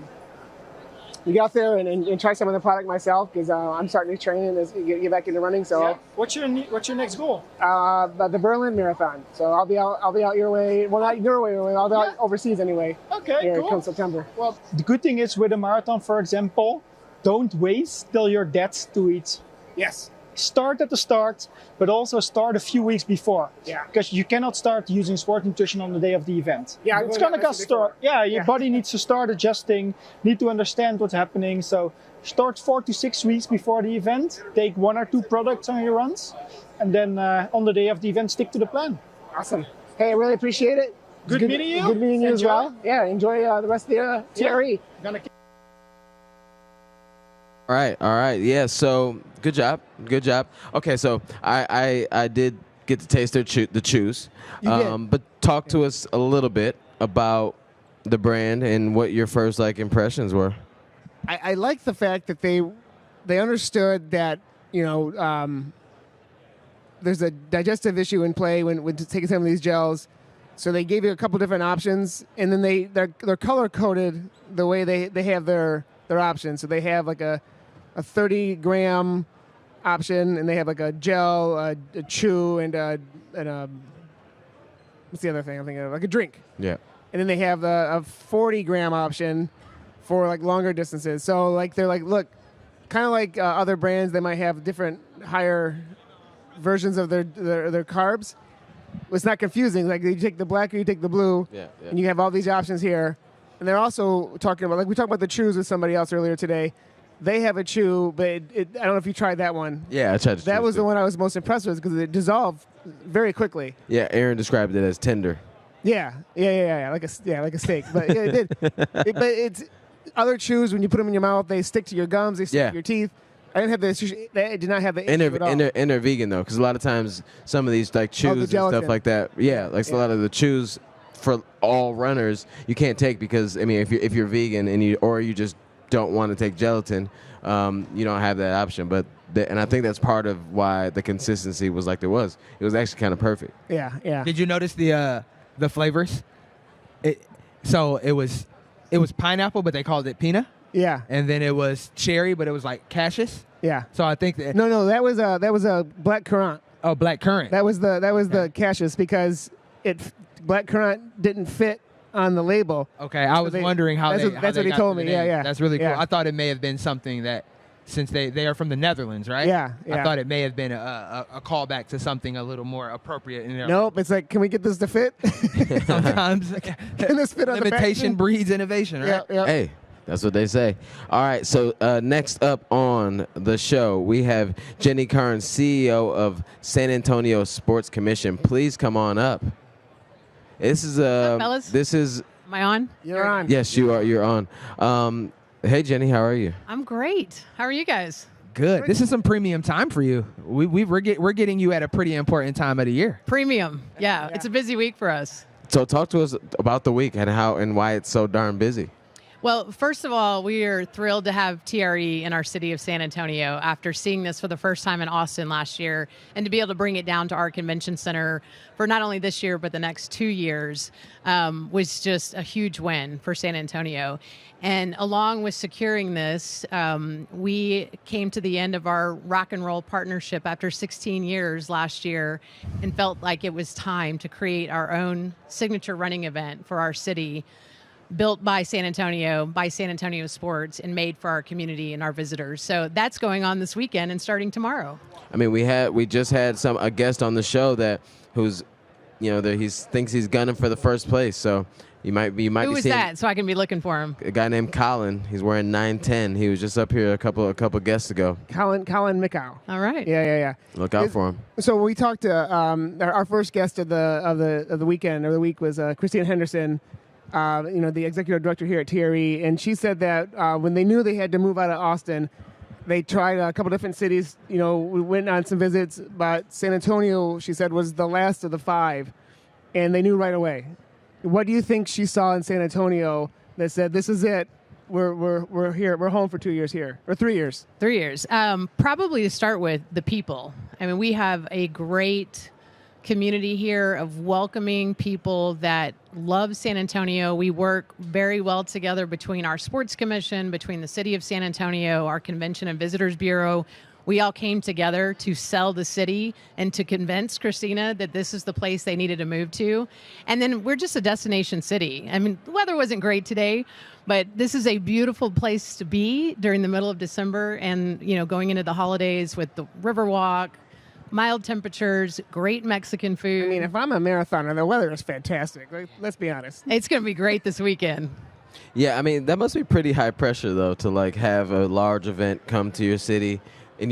get out there and try some of the product myself, because I'm starting to train and get back into running. So what's your next goal? The Berlin Marathon. So I'll be out your way. Well, not your way. I'll be out overseas anyway. Okay, here cool. Come September. Well, the good thing is with a marathon, for example, don't wait till you're dead to eat. Yes. start at the start, but also start a few weeks before. Yeah. Because you cannot start using sport nutrition on the day of the event. Yeah, it's gonna cost start. Yeah, your body needs to start adjusting, need to understand what's happening. So start 4 to 6 weeks before the event. Take 1 or 2 products on your runs, and then on the day of the event, stick to the plan. Awesome. Hey, I really appreciate it. Good meeting you. Good meeting you as Enjoy. well. Yeah, enjoy the rest of the TRE. Gonna All right. Yeah, so good job. Okay, so I did get to taste the chews. You did. But talk to us a little bit about the brand and what your first impressions were. I like the fact that they understood that, there's a digestive issue in play when taking some of these gels. So they gave you a couple different options, and then they're color coded the way they have their options. So they have like a 30-gram option, and they have like a gel, a chew, and a what's the other thing I'm thinking of? Like a drink. Yeah. And then they have a 40-gram option for like longer distances. So they're like, look, kind of like other brands, they might have different higher versions of their carbs. It's not confusing. Like you take the black or you take the blue, and you have all these options here. And they're also talking about, like we talked about the chews with somebody else earlier today. They have a chew, but I don't know if you tried that one. Yeah, I tried. That was the one I was most impressed with because it dissolved very quickly. Yeah, Aaron described it as tender. Yeah, like a steak. But yeah, it did. But it's other chews when you put them in your mouth, they stick to your gums, they stick to your teeth. I didn't have the issue. I did not have the issue at all. And they're vegan though, because a lot of times some of these chews and stuff like that. Yeah, a lot of the chews for all runners you can't take because if you're vegan and you just don't want to take gelatin, you don't have that option. But and I think that's part of why the consistency was like it was. It was actually kind of perfect. Yeah. Did you notice the flavors? It was pineapple, but they called it pina. Yeah. And then it was cherry, but it was like cashews. Yeah. So I think that No, that was a black currant. Oh, black currant. That was the cashews because black currant didn't fit on the label. Okay, I was wondering how that's what he told me. Yeah. That's really cool. Yeah. I thought it may have been something that, since they are from the Netherlands, right? Yeah. I thought it may have been a callback to something a little more appropriate. In there. Nope. It's like, can we get this to fit? Sometimes can this fit on the limitation packaging? breeds innovation, right? Yeah. Hey, that's what they say. All right, so next up on the show, we have Jenny Carnes, CEO of San Antonio Sports Commission. Please come on up. This is fellas? This is. Am I on? You're on. Yes, you are. You're on. Hey, Jenny, how are you? I'm great. How are you guys? Good. This is some premium time for you. We're getting you at a pretty important time of the year. Premium. Yeah, it's a busy week for us. So talk to us about the week and how and why it's so darn busy. Well, first of all, we are thrilled to have TRE in our city of San Antonio after seeing this for the first time in Austin last year, and to be able to bring it down to our convention center for not only this year but the next 2 years was just a huge win for San Antonio. And along with securing this, we came to the end of our rock and roll partnership after 16 years last year and felt like it was time to create our own signature running event for our city, built by San Antonio Sports, and made for our community and our visitors. So that's going on this weekend and starting tomorrow. I mean, we just had a guest on the show who's he thinks he's gunning for the first place. So you might Who be is seeing that? So I can be looking for him. a guy named Colin. He's wearing 910. He was just up here a couple guests ago. Colin Mickow. All right. Yeah. Look out for him. So we talked to our first guest of the weekend or the week was Christine Henderson, the executive director here at TRE, and she said that when they knew they had to move out of Austin, they tried a couple different cities. We went on some visits, but San Antonio, she said, was the last of the 5, and they knew right away. What do you think she saw in San Antonio that said, "This is it. We're here. We're home for 2 years here, or 3 years"? 3 years. Probably to start with the people. I mean, we have a great community here of welcoming people that love San Antonio. We work very well together between our sports commission, between the city of San Antonio, our convention and visitors bureau. we all came together to sell the city and to convince Christina that this is the place they needed to move to. And then we're just a destination city. I mean, the weather wasn't great today, but this is a beautiful place to be during the middle of December and, going into the holidays with the Riverwalk, mild temperatures, great Mexican food. I mean, if I'm a marathoner, the weather is fantastic. Let's be honest. It's going to be great this weekend. Yeah, I mean, that must be pretty high pressure, though, to, like, have a large event come to your city, and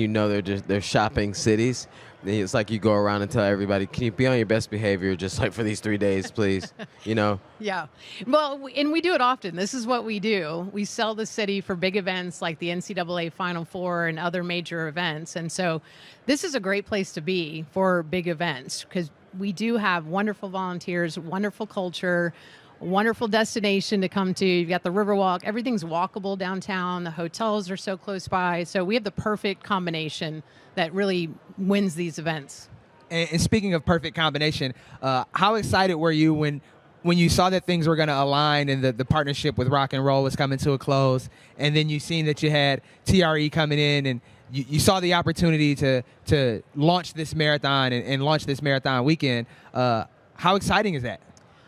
they're shopping cities. And it's like you go around and tell everybody, can you be on your best behavior just, like, for these 3 days, please? Yeah. Well, and we do it often. This is what we do. We sell the city for big events like the NCAA Final Four and other major events. And so this is a great place to be for big events because we do have wonderful volunteers, wonderful culture, wonderful destination to come to. You've got the Riverwalk. Everything's walkable downtown. The hotels are so close by. So we have the perfect combination that really wins these events. And speaking of perfect combination, how excited were you when you saw that things were going to align and the partnership with Rock and Roll was coming to a close, and then you seen that you had TRE coming in and you saw the opportunity to launch this marathon and launch this marathon weekend. How exciting is that?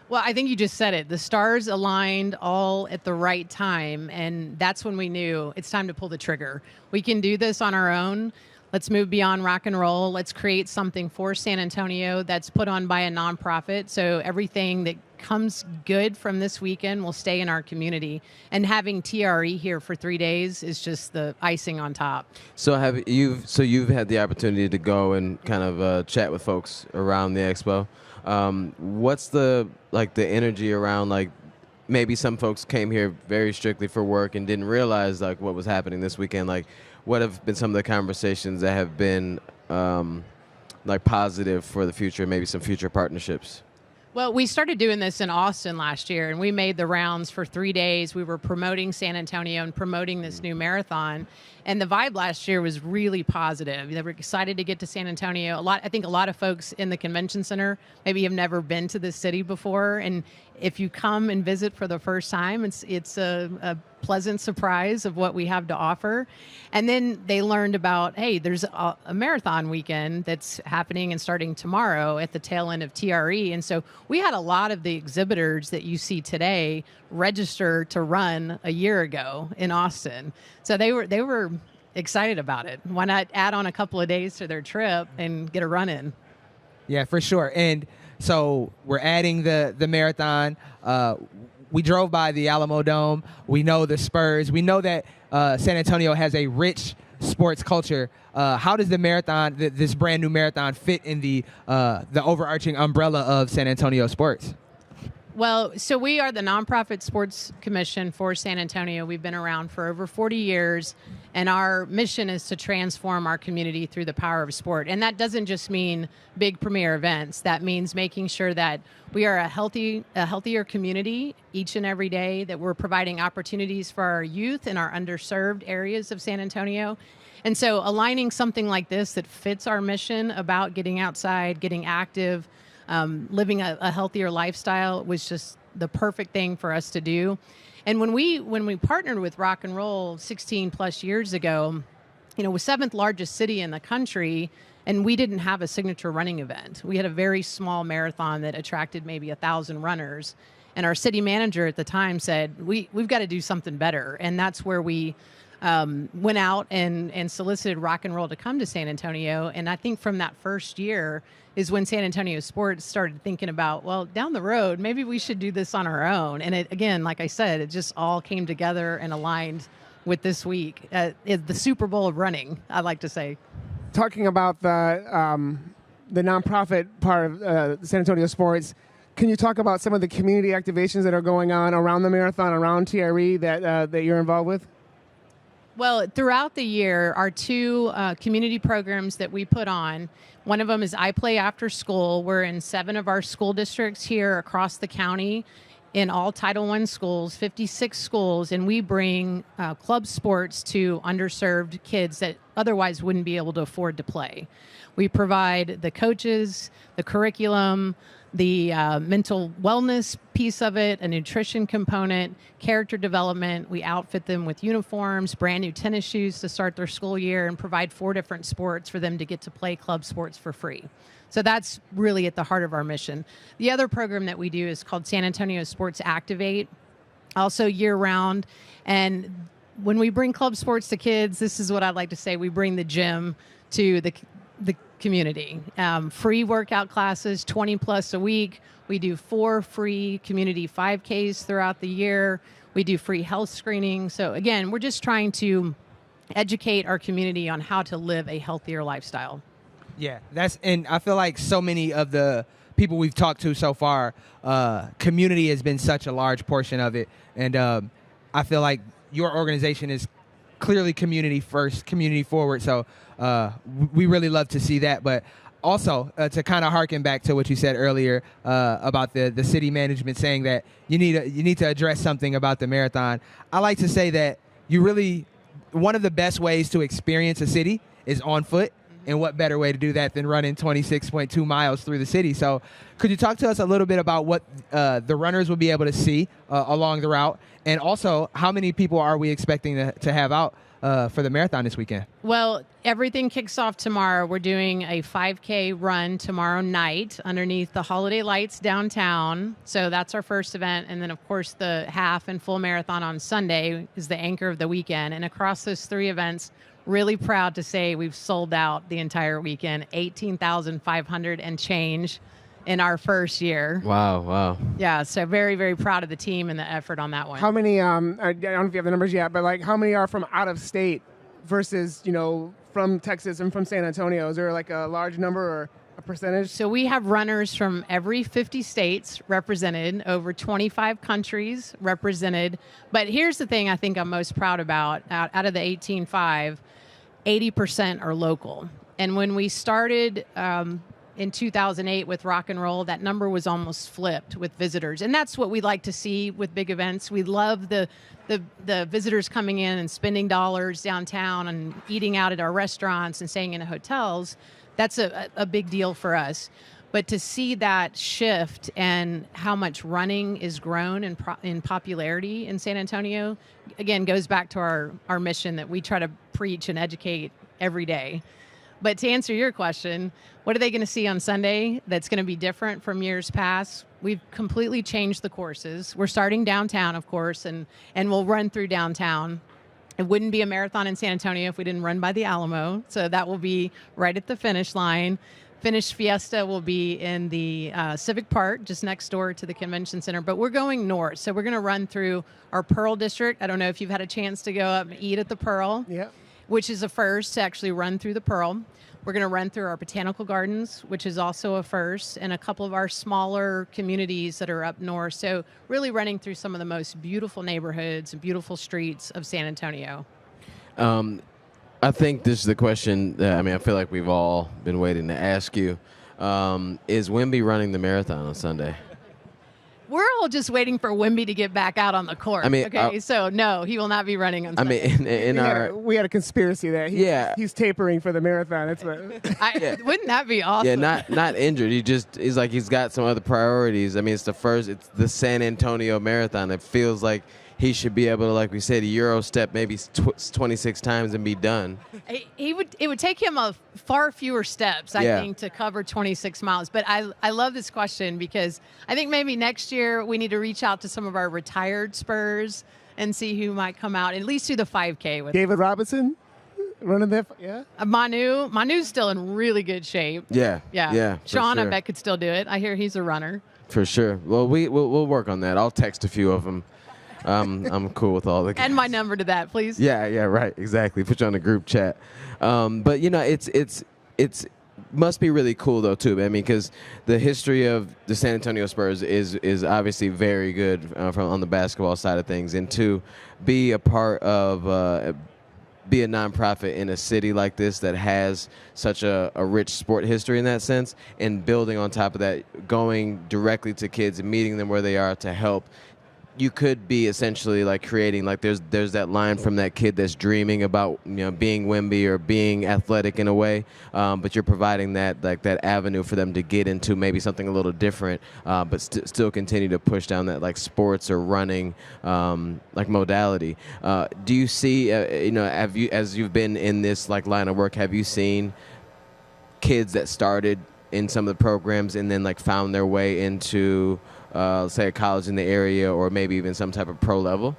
Well, I think you just said it. The stars aligned all at the right time, and that's when we knew it's time to pull the trigger. We can do this on our own. Let's move beyond rock and roll. Let's create something for San Antonio that's put on by a nonprofit. So everything that comes good from this weekend will stay in our community. And having TRE here for 3 days is just the icing on top. So you've had the opportunity to go and kind of chat with folks around the expo. What's the energy around, like, maybe some folks came here very strictly for work and didn't realize like what was happening this weekend? Like, what have been some of the conversations that have been like positive for the future, maybe some future partnerships? Well, we started doing this in Austin last year, and we made the rounds for 3 days. We were promoting San Antonio and promoting this new marathon. And the vibe last year was really positive. They were excited to get to San Antonio. I think a lot of folks in the convention center maybe have never been to this city before. And if you come and visit for the first time, it's a pleasant surprise of what we have to offer. And then they learned about, hey, there's a marathon weekend that's happening and starting tomorrow at the tail end of TRE. And so we had a lot of the exhibitors that you see today register to run a year ago in Austin. So they were excited about it. Why not add on a couple of days to their trip and get a run in? Yeah, for sure. And so we're adding the marathon. We drove by the Alamo Dome. We know the Spurs. We know that San Antonio has a rich sports culture. How does the marathon, this brand new marathon, fit in the overarching umbrella of San Antonio sports? Well, so we are the nonprofit sports commission for San Antonio. We've been around for over 40 years, and our mission is to transform our community through the power of sport. And that doesn't just mean big premier events. That means making sure that we are a healthier community each and every day, that we're providing opportunities for our youth in our underserved areas of San Antonio. And so aligning something like this that fits our mission about getting outside, getting active, living a healthier lifestyle was just the perfect thing for us to do. And when we partnered with Rock and Roll 16 plus years ago, we're 7th largest city in the country, and we didn't have a signature running event. We had a very small marathon that attracted maybe 1,000 runners. And our city manager at the time said, we've got to do something better. And that's where we went out and solicited Rock and Roll to come to San Antonio. And I think from that first year is when San Antonio sports started thinking about, well, down the road, maybe we should do this on our own. And it, again, like I said, it just all came together and aligned with this week. The Super Bowl of running, I like to say. Talking about the nonprofit part of San Antonio sports, can you talk about some of the community activations that are going on around the marathon, around TRE that you're involved with? Well, throughout the year, our two community programs that we put on, one of them is I Play After School. We're in 7 of our school districts here across the county in all Title I schools, 56 schools, and we bring club sports to underserved kids that otherwise wouldn't be able to afford to play. We provide the coaches, the curriculum, the mental wellness piece of it, a nutrition component, character development. We outfit them with uniforms, brand new tennis shoes to start their school year, and provide 4 different sports for them to get to play club sports for free. So that's really at the heart of our mission. The other program that we do is called San Antonio Sports Activate, also year-round. And when we bring club sports to kids, this is what I'd like to say, we bring the gym to the community. Free workout classes, 20 plus a week. We do 4 free community 5Ks throughout the year. We do free health screening. So again, we're just trying to educate our community on how to live a healthier lifestyle. Yeah, and I feel like so many of the people we've talked to so far, community has been such a large portion of it. And I feel like your organization is clearly community first, community forward. So we really love to see that. But also to kind of harken back to what you said earlier about the city management saying that you need to address something about the marathon. I like to say that one of the best ways to experience a city is on foot. And what better way to do that than running 26.2 miles through the city? So could you talk to us a little bit about what the runners will be able to see along the route? And also, how many people are we expecting to have out for the marathon this weekend? Well, everything kicks off tomorrow. We're doing a 5K run tomorrow night underneath the holiday lights downtown. So that's our first event. And then, of course, the half and full marathon on Sunday is the anchor of the weekend. And across those 3 events, really proud to say we've sold out the entire weekend, 18,500 and change in our first year. Wow. Yeah, so very, very proud of the team and the effort on that one. How many, I don't know if you have the numbers yet, but like how many are from out of state versus, from Texas and from San Antonio? Is there like a large number or a percentage? So we have runners from every 50 states represented, over 25 countries represented. But here's the thing I think I'm most proud about. Out of the 18.5, 80% are local. And when we started in 2008 with rock and roll, that number was almost flipped with visitors. And that's what we like to see with big events. We love the visitors coming in and spending dollars downtown and eating out at our restaurants and staying in hotels. That's a big deal for us. But to see that shift and how much running is grown in popularity in San Antonio, again, goes back to our mission that we try to preach and educate every day. But to answer your question, what are they going to see on Sunday that's going to be different from years past? We've completely changed the courses. We're starting downtown, of course, and we'll run through downtown. It wouldn't be a marathon in San Antonio if we didn't run by the Alamo, so that will be right at the finish line. Finish Fiesta will be in the Civic Park, just next door to the Convention Center. But we're going north, so we're going to run through our Pearl District. I don't know if you've had a chance to go up and eat at the Pearl, which is a first to actually run through the Pearl. We're going to run through our botanical gardens, which is also a first, and a couple of our smaller communities that are up north. So really running through some of the most beautiful neighborhoods and beautiful streets of San Antonio. I think this is the question that, I feel like we've all been waiting to ask you. Is Wemby running the marathon on Sunday? We're all just waiting for Wemby to get back out on the court. So no, he will not be running on Sunday. We had a conspiracy that he's tapering for the marathon. That's what. Wouldn't that be awesome? Yeah, not injured. He's got some other priorities. It's the San Antonio Marathon. It feels like he should be able to, like we said, Euro step maybe 26 times and be done. It would take him a far fewer steps, I think, to cover 26 miles. But I love this question because I think maybe next year we need to reach out to some of our retired Spurs and see who might come out, at least do the 5K with David Robinson running that. Manu's still in really good shape. Yeah. Sean, sure. I bet, could still do it. I hear he's a runner. For sure. Well, we'll work on that. I'll text a few of them. I'm cool with all the guys. And my number to that, please. Yeah, right, exactly. Put you on the group chat. But it's must be really cool though too. Because the history of the San Antonio Spurs is obviously very good on the basketball side of things, and to be a part of be a nonprofit in a city like this that has such a rich sport history in that sense, and building on top of that, going directly to kids and meeting them where they are to help you could be essentially like creating, like there's that line from that kid that's dreaming about being Wemby or being athletic in a way, but you're providing that that avenue for them to get into maybe something a little different, but still continue to push down that like sports or running like modality. Do you see have you, as you've been in this like line of work, have you seen kids that started in some of the programs and then like found their way into say a college in the area or maybe even some type of pro level?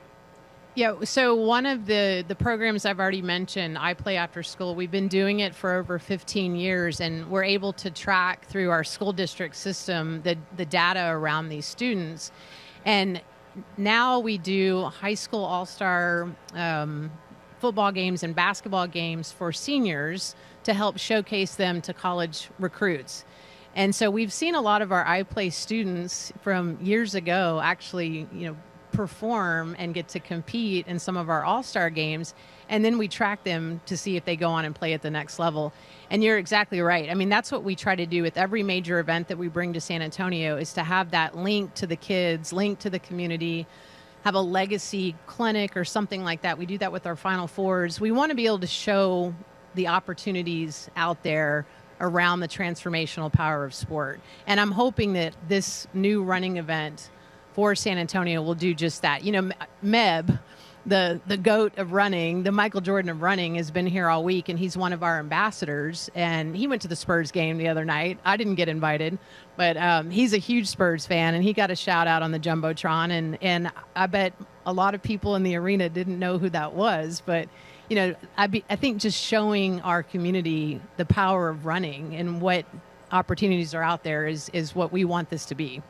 Yeah, so one of the programs I've already mentioned, I Play After School, we've been doing it for over 15 years, and we're able to track through our school district system the data around these students. And now we do high school all-star football games and basketball games for seniors to help showcase them to college recruits. And so we've seen a lot of our iPlay students from years ago actually, perform and get to compete in some of our all-star games, and then we track them to see if they go on and play at the next level. And you're exactly right. I mean, that's what we try to do with every major event that we bring to San Antonio, is to have that link to the kids, link to the community, have a legacy clinic or something like that. We do that with our Final Fours. We want to be able to show the opportunities out there around the transformational power of sport. And I'm hoping that this new running event for San Antonio will do just that. Meb, the GOAT of running, the Michael Jordan of running, has been here all week, and he's one of our ambassadors. And he went to the Spurs game the other night. I didn't get invited, but he's a huge Spurs fan, and he got a shout out on the Jumbotron. And I bet a lot of people in the arena didn't know who that was, but I think just showing our community the power of running and what opportunities are out there is what we want this to be.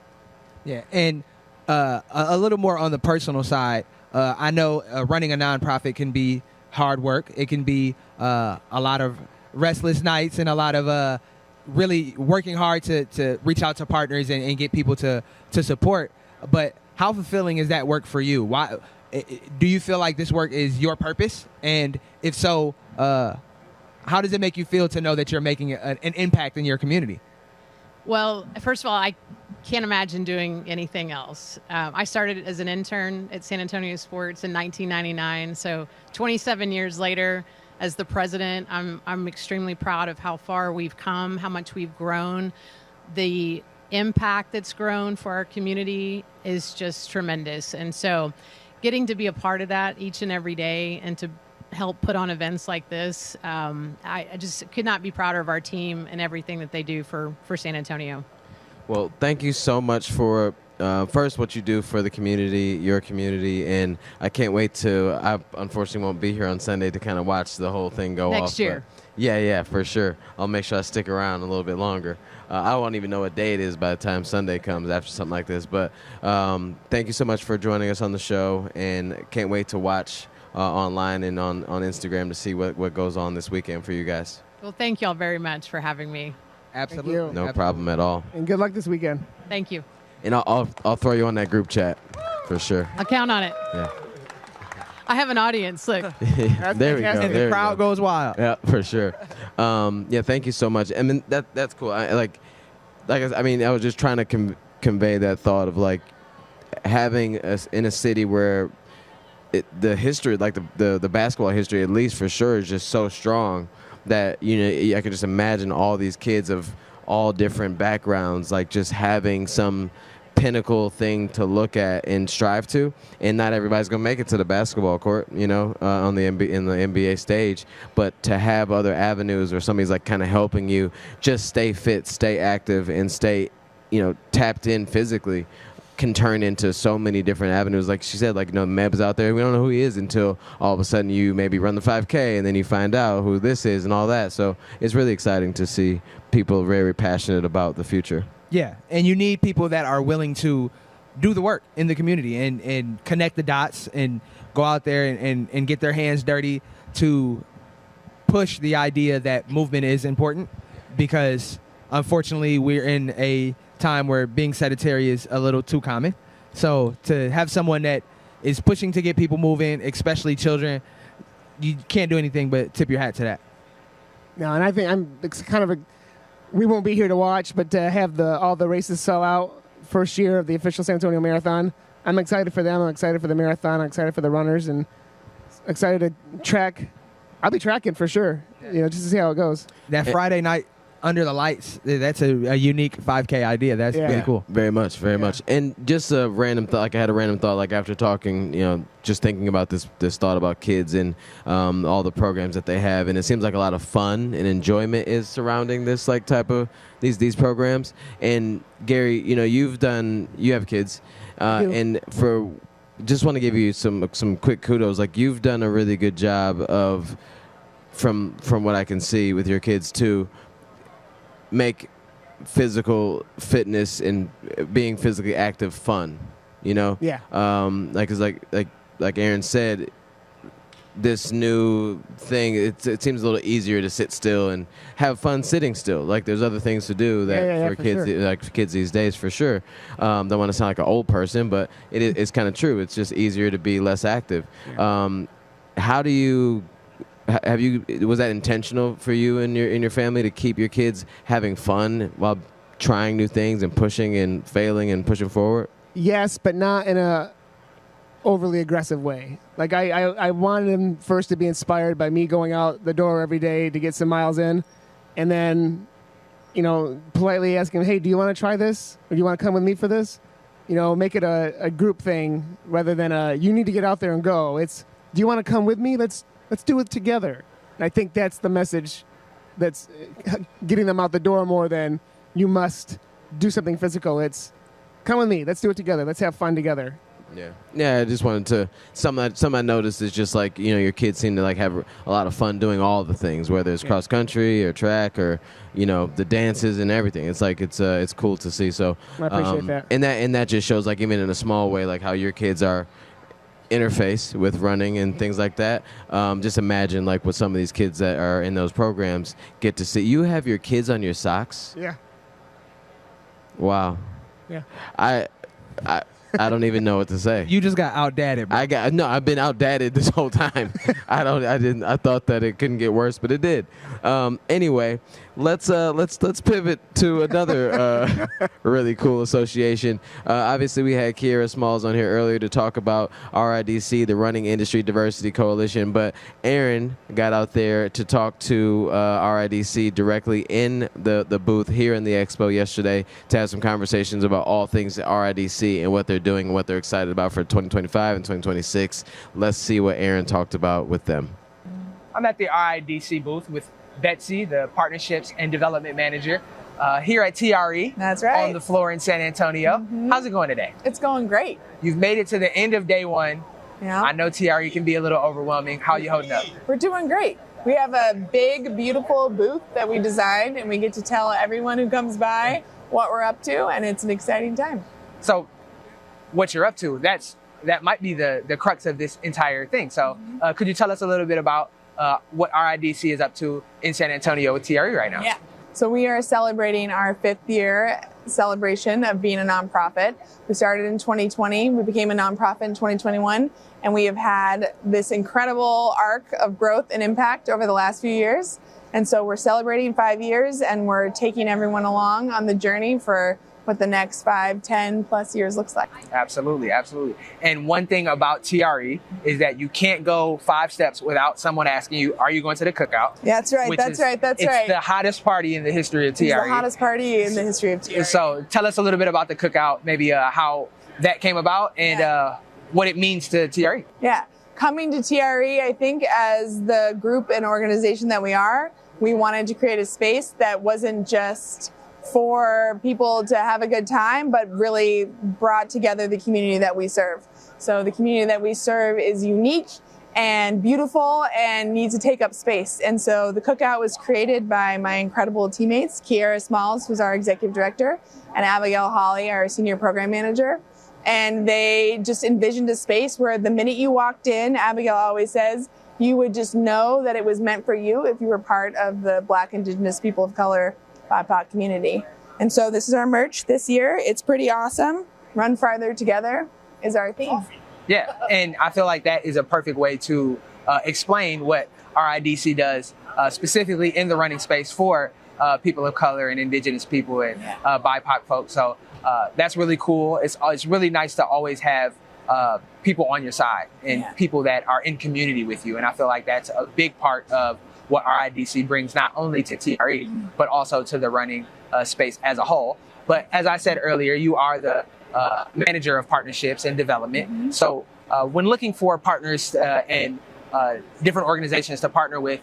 Yeah, and a little more on the personal side. I know running a nonprofit can be hard work. It can be a lot of restless nights and a lot of really working hard to reach out to partners and get people to support. But how fulfilling is that work for you? Why? Do you feel like this work is your purpose? And if so, how does it make you feel to know that you're making an impact in your community? Well, first of all, I can't imagine doing anything else. I started as an intern at San Antonio Sports in 1999. So 27 years later, as the president, I'm extremely proud of how far we've come, how much we've grown. The impact that's grown for our community is just tremendous. And so getting to be a part of that each and every day and to help put on events like this, I just could not be prouder of our team and everything that they do for San Antonio. Well, thank you so much for first what you do for the community, your community, and I can't wait I unfortunately won't be here on Sunday to kind of watch the whole thing go off. Next year. Yeah, for sure. I'll make sure I stick around a little bit longer. I won't even know what day it is by the time Sunday comes after something like this. But thank you so much for joining us on the show, and can't wait to watch online and on Instagram to see what goes on this weekend for you guys. Well, thank you all very much for having me. Absolutely. No problem at all. And good luck this weekend. Thank you. And I'll throw you on that group chat for sure. I'll count on it. Yeah. I have an audience. Look. There we go. And the crowd goes wild. Yeah, for sure. Yeah, thank you so much. I mean, that's cool. I was just trying to convey that thought of like having in a city where the history, like the basketball history, at least for sure, is just so strong that I could just imagine all these kids of all different backgrounds, like just having some pinnacle thing to look at and strive to, and not everybody's gonna make it to the basketball court, in the NBA stage, but to have other avenues or somebody's like kind of helping you just stay fit, stay active, and stay tapped in physically can turn into so many different avenues. Like she said, Meb's out there, we don't know who he is until all of a sudden you maybe run the 5K and then you find out who this is and all that. So it's really exciting to see people very passionate about the future. Yeah, and you need people that are willing to do the work in the community and connect the dots and go out there and get their hands dirty to push the idea that movement is important, because unfortunately we're in a time where being sedentary is a little too common. So to have someone that is pushing to get people moving, especially children, you can't do anything but tip your hat to that. No, and I think it's kind of we won't be here to watch, but to have all the races sell out first year of the official San Antonio Marathon, I'm excited for them. I'm excited for the marathon. I'm excited for the runners, and excited to track. I'll be tracking for sure, just to see how it goes. That Friday night under the lights, that's a unique 5K idea. That's pretty cool. Very much, very much. And just a random thought, like I had a random thought, like after talking, just thinking about this thought about kids and all the programs that they have, and it seems like a lot of fun and enjoyment is surrounding this like type of these programs. And Gary, you have kids, and just want to give you some quick kudos. Like you've done a really good job of, from what I can see with your kids too, make physical fitness and being physically active fun. Yeah. Like Aaron said, this new thing, it seems a little easier to sit still and have fun sitting still. Like there's other things to do that for kids, sure. like for kids these days, for sure. Don't want to sound like an old person, but it's kind of true. It's just easier to be less active. Yeah. How do you? Was that intentional for you and your family to keep your kids having fun while trying new things and pushing and failing and pushing forward? Yes, but not in a overly aggressive way. Like I wanted them first to be inspired by me going out the door every day to get some miles in, and then, politely asking them, hey, do you want to try this? Or do you want to come with me for this? Make it a group thing rather than you need to get out there and go. It's, do you want to come with me? Let's do it together. And I think that's the message that's getting them out the door more than you must do something physical. It's come with me. Let's do it together. Let's have fun together. Yeah. I just wanted to. Some I noticed is just like your kids seem to like have a lot of fun doing all the things, whether it's cross country or track or the dances and everything. It's like it's cool to see. So I appreciate that. And that just shows like even in a small way like how your kids are interface with running and things like that. Just imagine like what some of these kids that are in those programs get to see. You have your kids on your socks? Yeah. Wow. Yeah. I don't even know what to say. You just got outdadded, bro. I've been outdadded this whole time. I thought that it couldn't get worse, but it did. Anyway, let's pivot to another really cool association. Obviously, we had Kiera Smalls on here earlier to talk about RIDC, the Running Industry Diversity Coalition, but Aaron got out there to talk to RIDC directly in the booth here in the expo yesterday to have some conversations about all things RIDC and what they're doing and what they're excited about for 2025 and 2026. Let's see what Aaron talked about with them. I'm at the RIDC booth with Betsy, the Partnerships and Development Manager, here at TRE. That's right. On the floor in San Antonio. How's it going today? It's going great. You've made it to the end of day one. Yeah. I know TRE can be a little overwhelming. How are you holding up? We're doing great. We have a big, beautiful booth that we designed, and we get to tell everyone who comes by what we're up to, and it's an exciting time. So, what you're up to, that might be the crux of this entire thing. So, could you tell us a little bit about what RIDC is up to in San Antonio with TRE right now? Yeah. So we are celebrating our 5th year celebration of being a nonprofit. We started in 2020. We became a nonprofit in 2021. And we have had this incredible arc of growth and impact over the last few years. And so we're celebrating 5 years, and we're taking everyone along on the journey for what the next 5, 10 plus years looks like. Absolutely, absolutely. And one thing about TRE is that you can't go 5 steps without someone asking you, are you going to the cookout? That's right, that's right. It's the hottest party in the history of TRE. It's the hottest party in the history of TRE. So tell us a little bit about the cookout, maybe how that came about and what it means to TRE. Yeah, coming to TRE, I think as the group and organization that we are, we wanted to create a space that wasn't just for people to have a good time, but really brought together the community that we serve. So the community that we serve is unique and beautiful and needs to take up space. And so the cookout was created by my incredible teammates, Kiera Smalls, who's our executive director, and Abigail Hawley, our senior program manager. And they just envisioned a space where the minute you walked in, Abigail always says, you would just know that it was meant for you if you were part of the Black, Indigenous, people of color BIPOC community. And so this is our merch this year. It's pretty awesome. Run Farther Together is our theme. Yeah, and I feel like that is a perfect way to explain what RIDC does, specifically in the running space for people of color and indigenous people and BIPOC folks. So that's really cool. It's really nice to always have people on your side and people that are in community with you. And I feel like that's a big part of what RIDC brings, not only to TRE, but also to the running space as a whole. But as I said earlier, you are the manager of partnerships and development. So when looking for partners and different organizations to partner with,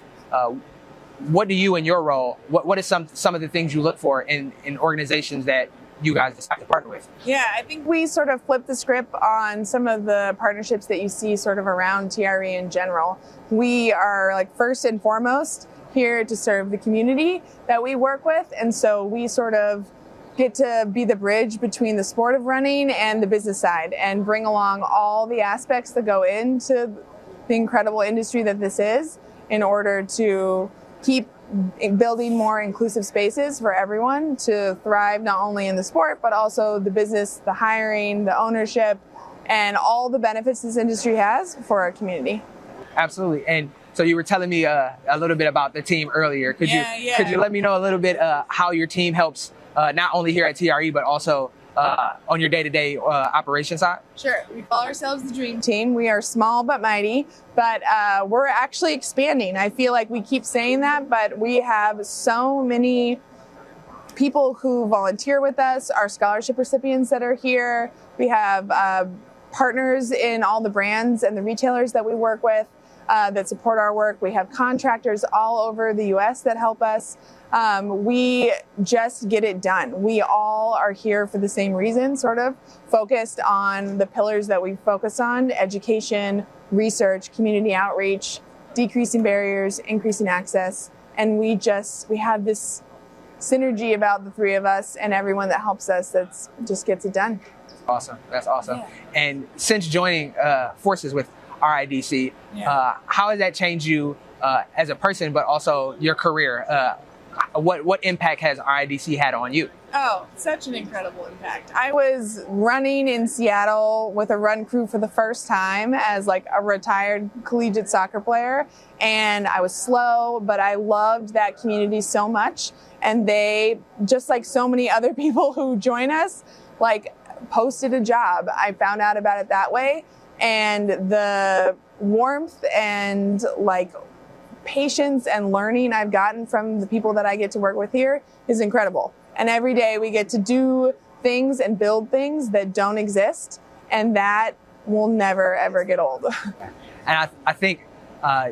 what do you in your role, what is some of the things you look for in organizations that you guys decide to partner with? Yeah, I think we sort of flipped the script on some of the partnerships that you see sort of around TRE in general. We are like first and foremost here to serve the community that we work with. And so we sort of get to be the bridge between the sport of running and the business side and bring along all the aspects that go into the incredible industry that this is in order to keep building more inclusive spaces for everyone to thrive, not only in the sport, but also the business, the hiring, the ownership, and all the benefits this industry has for our community. Absolutely. And so you were telling me a little bit about the team earlier. Could you let me know a little bit how your team helps not only here at TRE, but also on your day-to-day operation side? Sure. We call ourselves the Dream Team. We are small but mighty, but we're actually expanding. I feel like we keep saying that, but we have so many people who volunteer with us, our scholarship recipients that are here. We have partners in all the brands and the retailers that we work with that support our work. We have contractors all over the U.S. that help us. We just get it done. We all are here for the same reason, sort of focused on the pillars that we focus on: education, research, community outreach, decreasing barriers, increasing access. And we have this synergy about the three of us and everyone that helps us that's just gets it done. Awesome. That's awesome. Yeah. And since joining forces with RIDC, how has that changed you as a person, but also your career? What impact has RIDC had on you? Oh, such an incredible impact. I was running in Seattle with a run crew for the first time as like a retired collegiate soccer player. And I was slow, but I loved that community so much. And they, just like so many other people who join us, like posted a job. I found out about it that way. And the warmth and like patience and learning I've gotten from the people that I get to work with here is incredible. And every day we get to do things and build things that don't exist, and that will never ever get old. And I think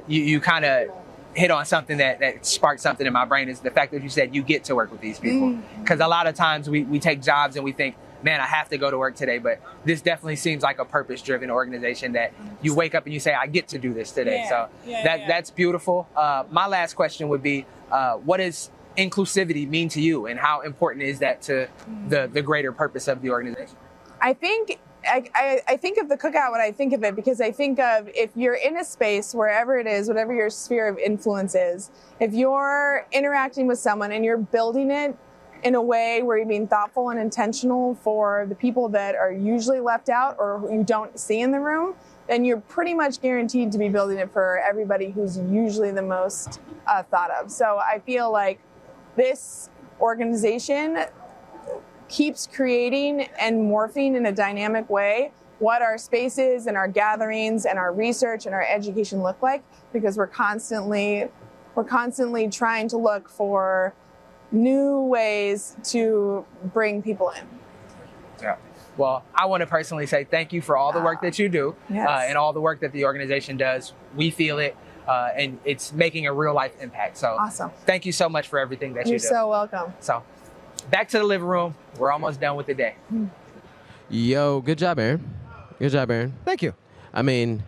you kind of hit on something that sparked something in my brain, is the fact that you said you get to work with these people. Because a lot of times we take jobs and we think, man, I have to go to work today, but this definitely seems like a purpose-driven organization that you wake up and you say, I get to do this today. That's beautiful. My last question would be, what does inclusivity mean to you, and how important is that to the greater purpose of the organization? I think I think of the cookout when I think of it, because I think of, if you're in a space, wherever it is, whatever your sphere of influence is, if you're interacting with someone and you're building it in a way where you're being thoughtful and intentional for the people that are usually left out or who you don't see in the room, then you're pretty much guaranteed to be building it for everybody who's usually the most thought of. So I feel like this organization keeps creating and morphing in a dynamic way what our spaces and our gatherings and our research and our education look like, because we're constantly trying to look for new ways to bring people in. Yeah. Well, I want to personally say thank you for all the work that you do, and all the work that the organization does. We feel it, and it's making a real life impact. So awesome. Thank you so much for everything that you do. You're so welcome. So back to the living room. We're almost done with the day. Yo, good job, Aaron. Good job, Aaron. Thank you. I mean,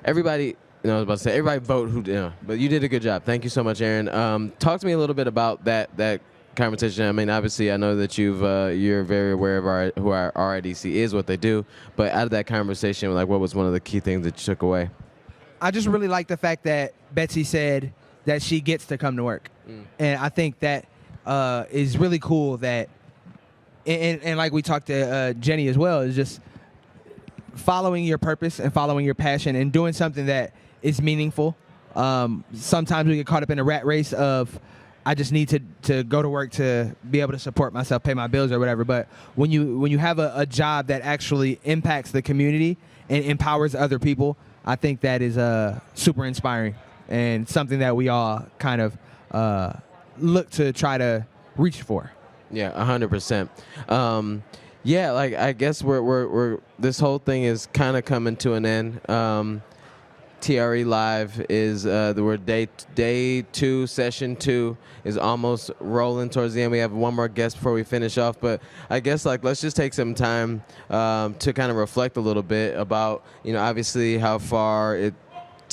everybody, I was about to say, everybody vote who, but you did a good job. Thank you so much, Aaron. Talk to me a little bit about that conversation. I mean, obviously, I know that you're very aware of who our RIDC is, what they do, but out of that conversation, like, what was one of the key things that you took away? I just really like the fact that Betsy said that she gets to come to work. And I think that is really cool, that, and like we talked to Jenny as well, is just following your purpose and following your passion and doing something that is meaningful. Sometimes we get caught up in a rat race of I just need to go to work to be able to support myself, pay my bills or whatever. But when you have a job that actually impacts the community and empowers other people, I think that is super inspiring and something that we all kind of look to try to reach for. Yeah, 100%. Yeah, like I guess we're this whole thing is kind of coming to an end. TRE Live is we're day 2, session 2 is almost rolling towards the end. We have one more guest before we finish off, but I guess like let's just take some time to kind of reflect a little bit about obviously how far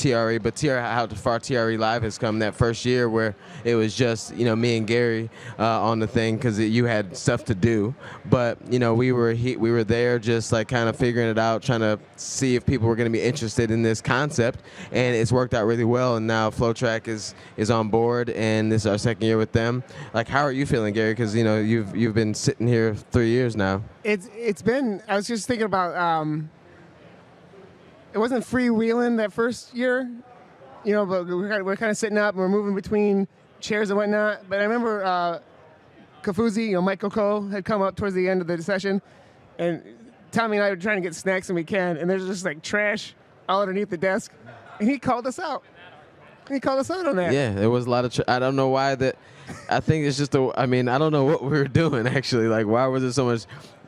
how far TRE Live has come. That first year where it was just me and Gary on the thing because you had stuff to do, but we were there just like kind of figuring it out, trying to see if people were going to be interested in this concept, and it's worked out really well. And now FlowTrack is on board, and this is our second year with them. Like, how are you feeling, Gary? Because you've been sitting here 3 years now. It's been. I was just thinking about. It wasn't freewheeling that first year, but we're kind of sitting up and we're moving between chairs and whatnot. But I remember Kafuzi, Mike Coco, had come up towards the end of the session, and Tommy and I were trying to get snacks and we can, and there's just like trash all underneath the desk, and he called us out. He called us out on that. Yeah, there was a lot of. I don't know why that. I think it's just I don't know what we were doing actually. Like, why was there so much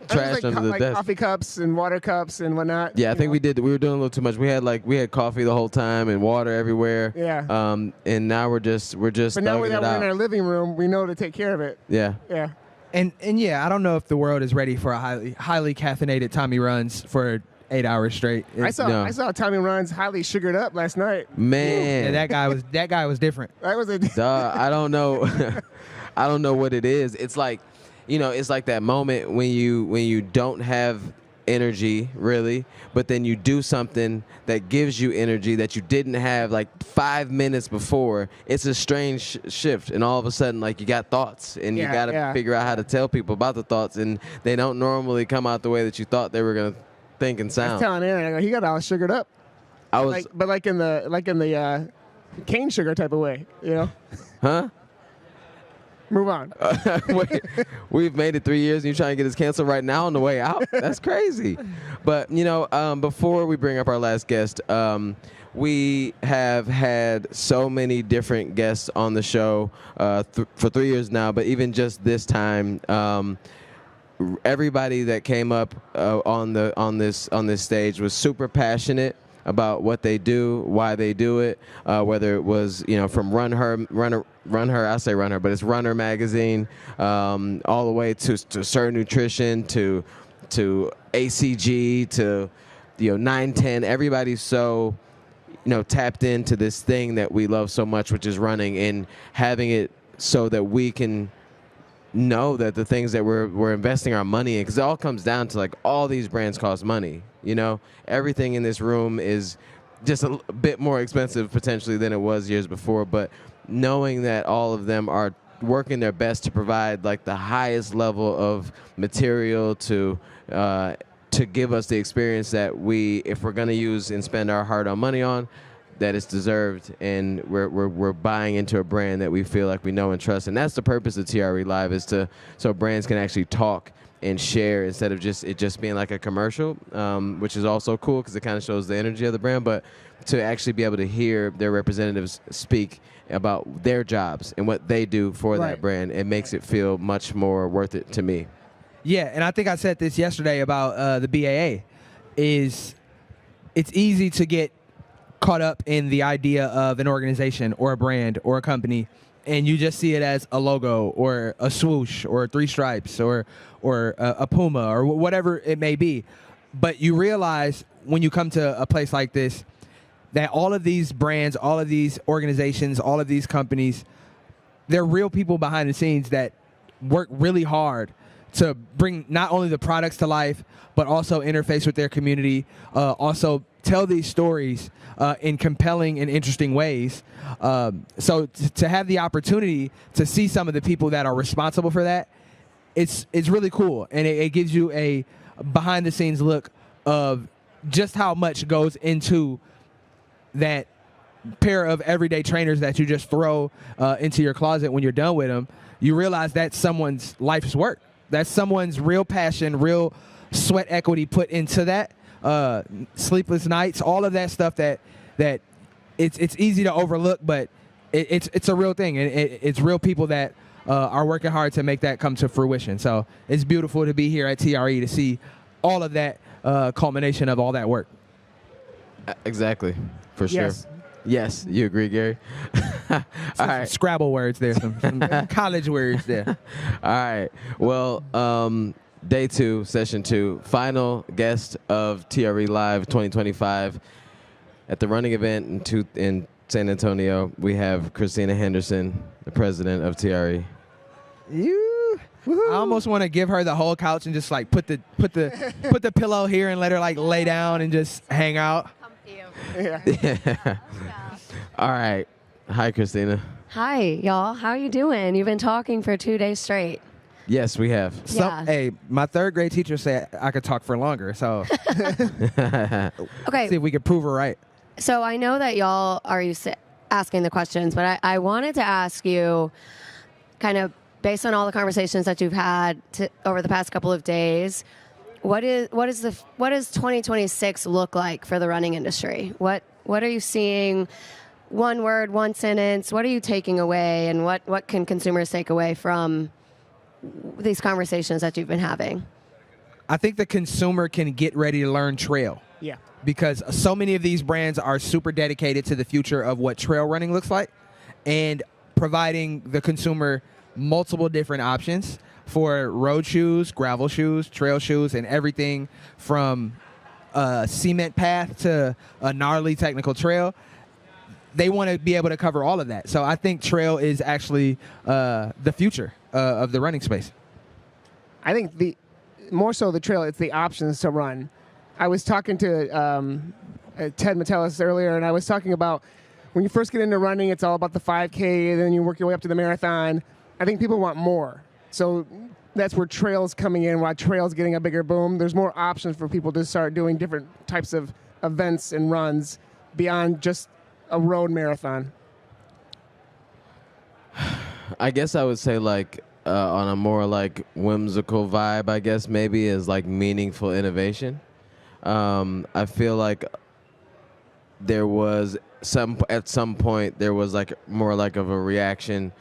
trash under the desk? Coffee cups and water cups and whatnot. Yeah, I think we were doing a little too much. We had coffee the whole time and water everywhere. Yeah. And now we're just. But now that we're in our living room, we know to take care of it. Yeah. Yeah. And yeah, I don't know if the world is ready for a highly caffeinated Tommy runs for 8 hours straight. I saw Tommy runs highly sugared up last night. Man, yeah, that guy was different. That was a. I don't know. I don't know what it is. It's like. It's like that moment when you don't have energy really, but then you do something that gives you energy that you didn't have like 5 minutes before. It's a strange shift, and all of a sudden, like, you got thoughts, and you got to figure out how to tell people about the thoughts, and they don't normally come out the way that you thought they were gonna think and sound. I was telling Aaron, he got all sugared up. But like in the cane sugar type of way, Huh? Move on. Wait, we've made it 3 years, and you're trying to get us canceled right now on the way out? That's crazy. But, before we bring up our last guest, we have had so many different guests on the show for 3 years now, but even just this time, everybody that came up on this stage was super passionate about what they do, why they do it, whether it was from Run Her, I say Run Her, but it's Runner magazine, all the way to Sir Nutrition, to ACG, to 910. Everybody's so tapped into this thing that we love so much, which is running, and having it so that we can know that the things that we're investing our money in, because it all comes down to like all these brands cost money. Everything in this room is just a bit more expensive potentially than it was years before, but knowing that all of them are working their best to provide like the highest level of material to give us the experience that if we're going to use and spend our hard-earned money on, that it's deserved, and we're buying into a brand that we feel like we know and trust. And that's the purpose of TRE Live, is so brands can actually talk and share instead of just being like a commercial, which is also cool because it kind of shows the energy of the brand, but to actually be able to hear their representatives speak about their jobs and what they do for that brand, it makes it feel much more worth it to me. Yeah, and I think I said this yesterday about the BAA, is it's easy to get caught up in the idea of an organization or a brand or a company, and you just see it as a logo or a swoosh or 3 stripes or a Puma or whatever it may be. But you realize when you come to a place like this that all of these brands, all of these organizations, all of these companies, they're real people behind the scenes that work really hard to bring not only the products to life, but also interface with their community, also tell these stories in compelling and interesting ways. So to have the opportunity to see some of the people that are responsible for that, it's really cool. And it gives you a behind-the-scenes look of just how much goes into that pair of everyday trainers that you just throw into your closet when you're done with them, you realize that's someone's life's work. That's someone's real passion, real sweat equity put into that. Sleepless nights, all of that stuff that it's easy to overlook, but it's a real thing, and it's real people that are working hard to make that come to fruition. So it's beautiful to be here at TRE to see all of that culmination of all that work. Exactly, for sure. Yes. Yes, you agree, Gary? All right. Scrabble words there, some college words there. All right. Well, day 2, session 2, final guest of TRE Live 2025 at the running event in San Antonio. We have Christina Henderson, the president of TRE. I almost want to give her the whole couch and just like put the pillow here and let her like lay down and just hang out. Yeah. All right. Hi, Christina. Hi, y'all. How are you doing? You've been talking for 2 days straight. Yes, we have. Hey, my 3rd grade teacher said I could talk for longer, so Okay. see if we could prove her right. So I know that y'all are used to asking the questions, but I wanted to ask you, kind of based on all the conversations that you've had over the past couple of days, what does 2026 look like for the running industry? What are you seeing? One word, one sentence. What are you taking away, and what can consumers take away from these conversations that you've been having? I think the consumer can get ready to learn trail. Yeah. Because so many of these brands are super dedicated to the future of what trail running looks like, and providing the consumer multiple different options for road shoes, gravel shoes, trail shoes, and everything from a cement path to a gnarly technical trail. They want to be able to cover all of that. So I think trail is actually the future of the running space. I think more so the trail, it's the options to run. I was talking to Ted Metellus earlier, and I was talking about when you first get into running, it's all about the 5K, and then you work your way up to the marathon. I think people want more. So that's where trail's coming in, why trail's getting a bigger boom. There's more options for people to start doing different types of events and runs beyond just a road marathon. I guess I would say like on a more like whimsical vibe, I guess maybe is like meaningful innovation. I feel like there was at some point there was like more like of a reaction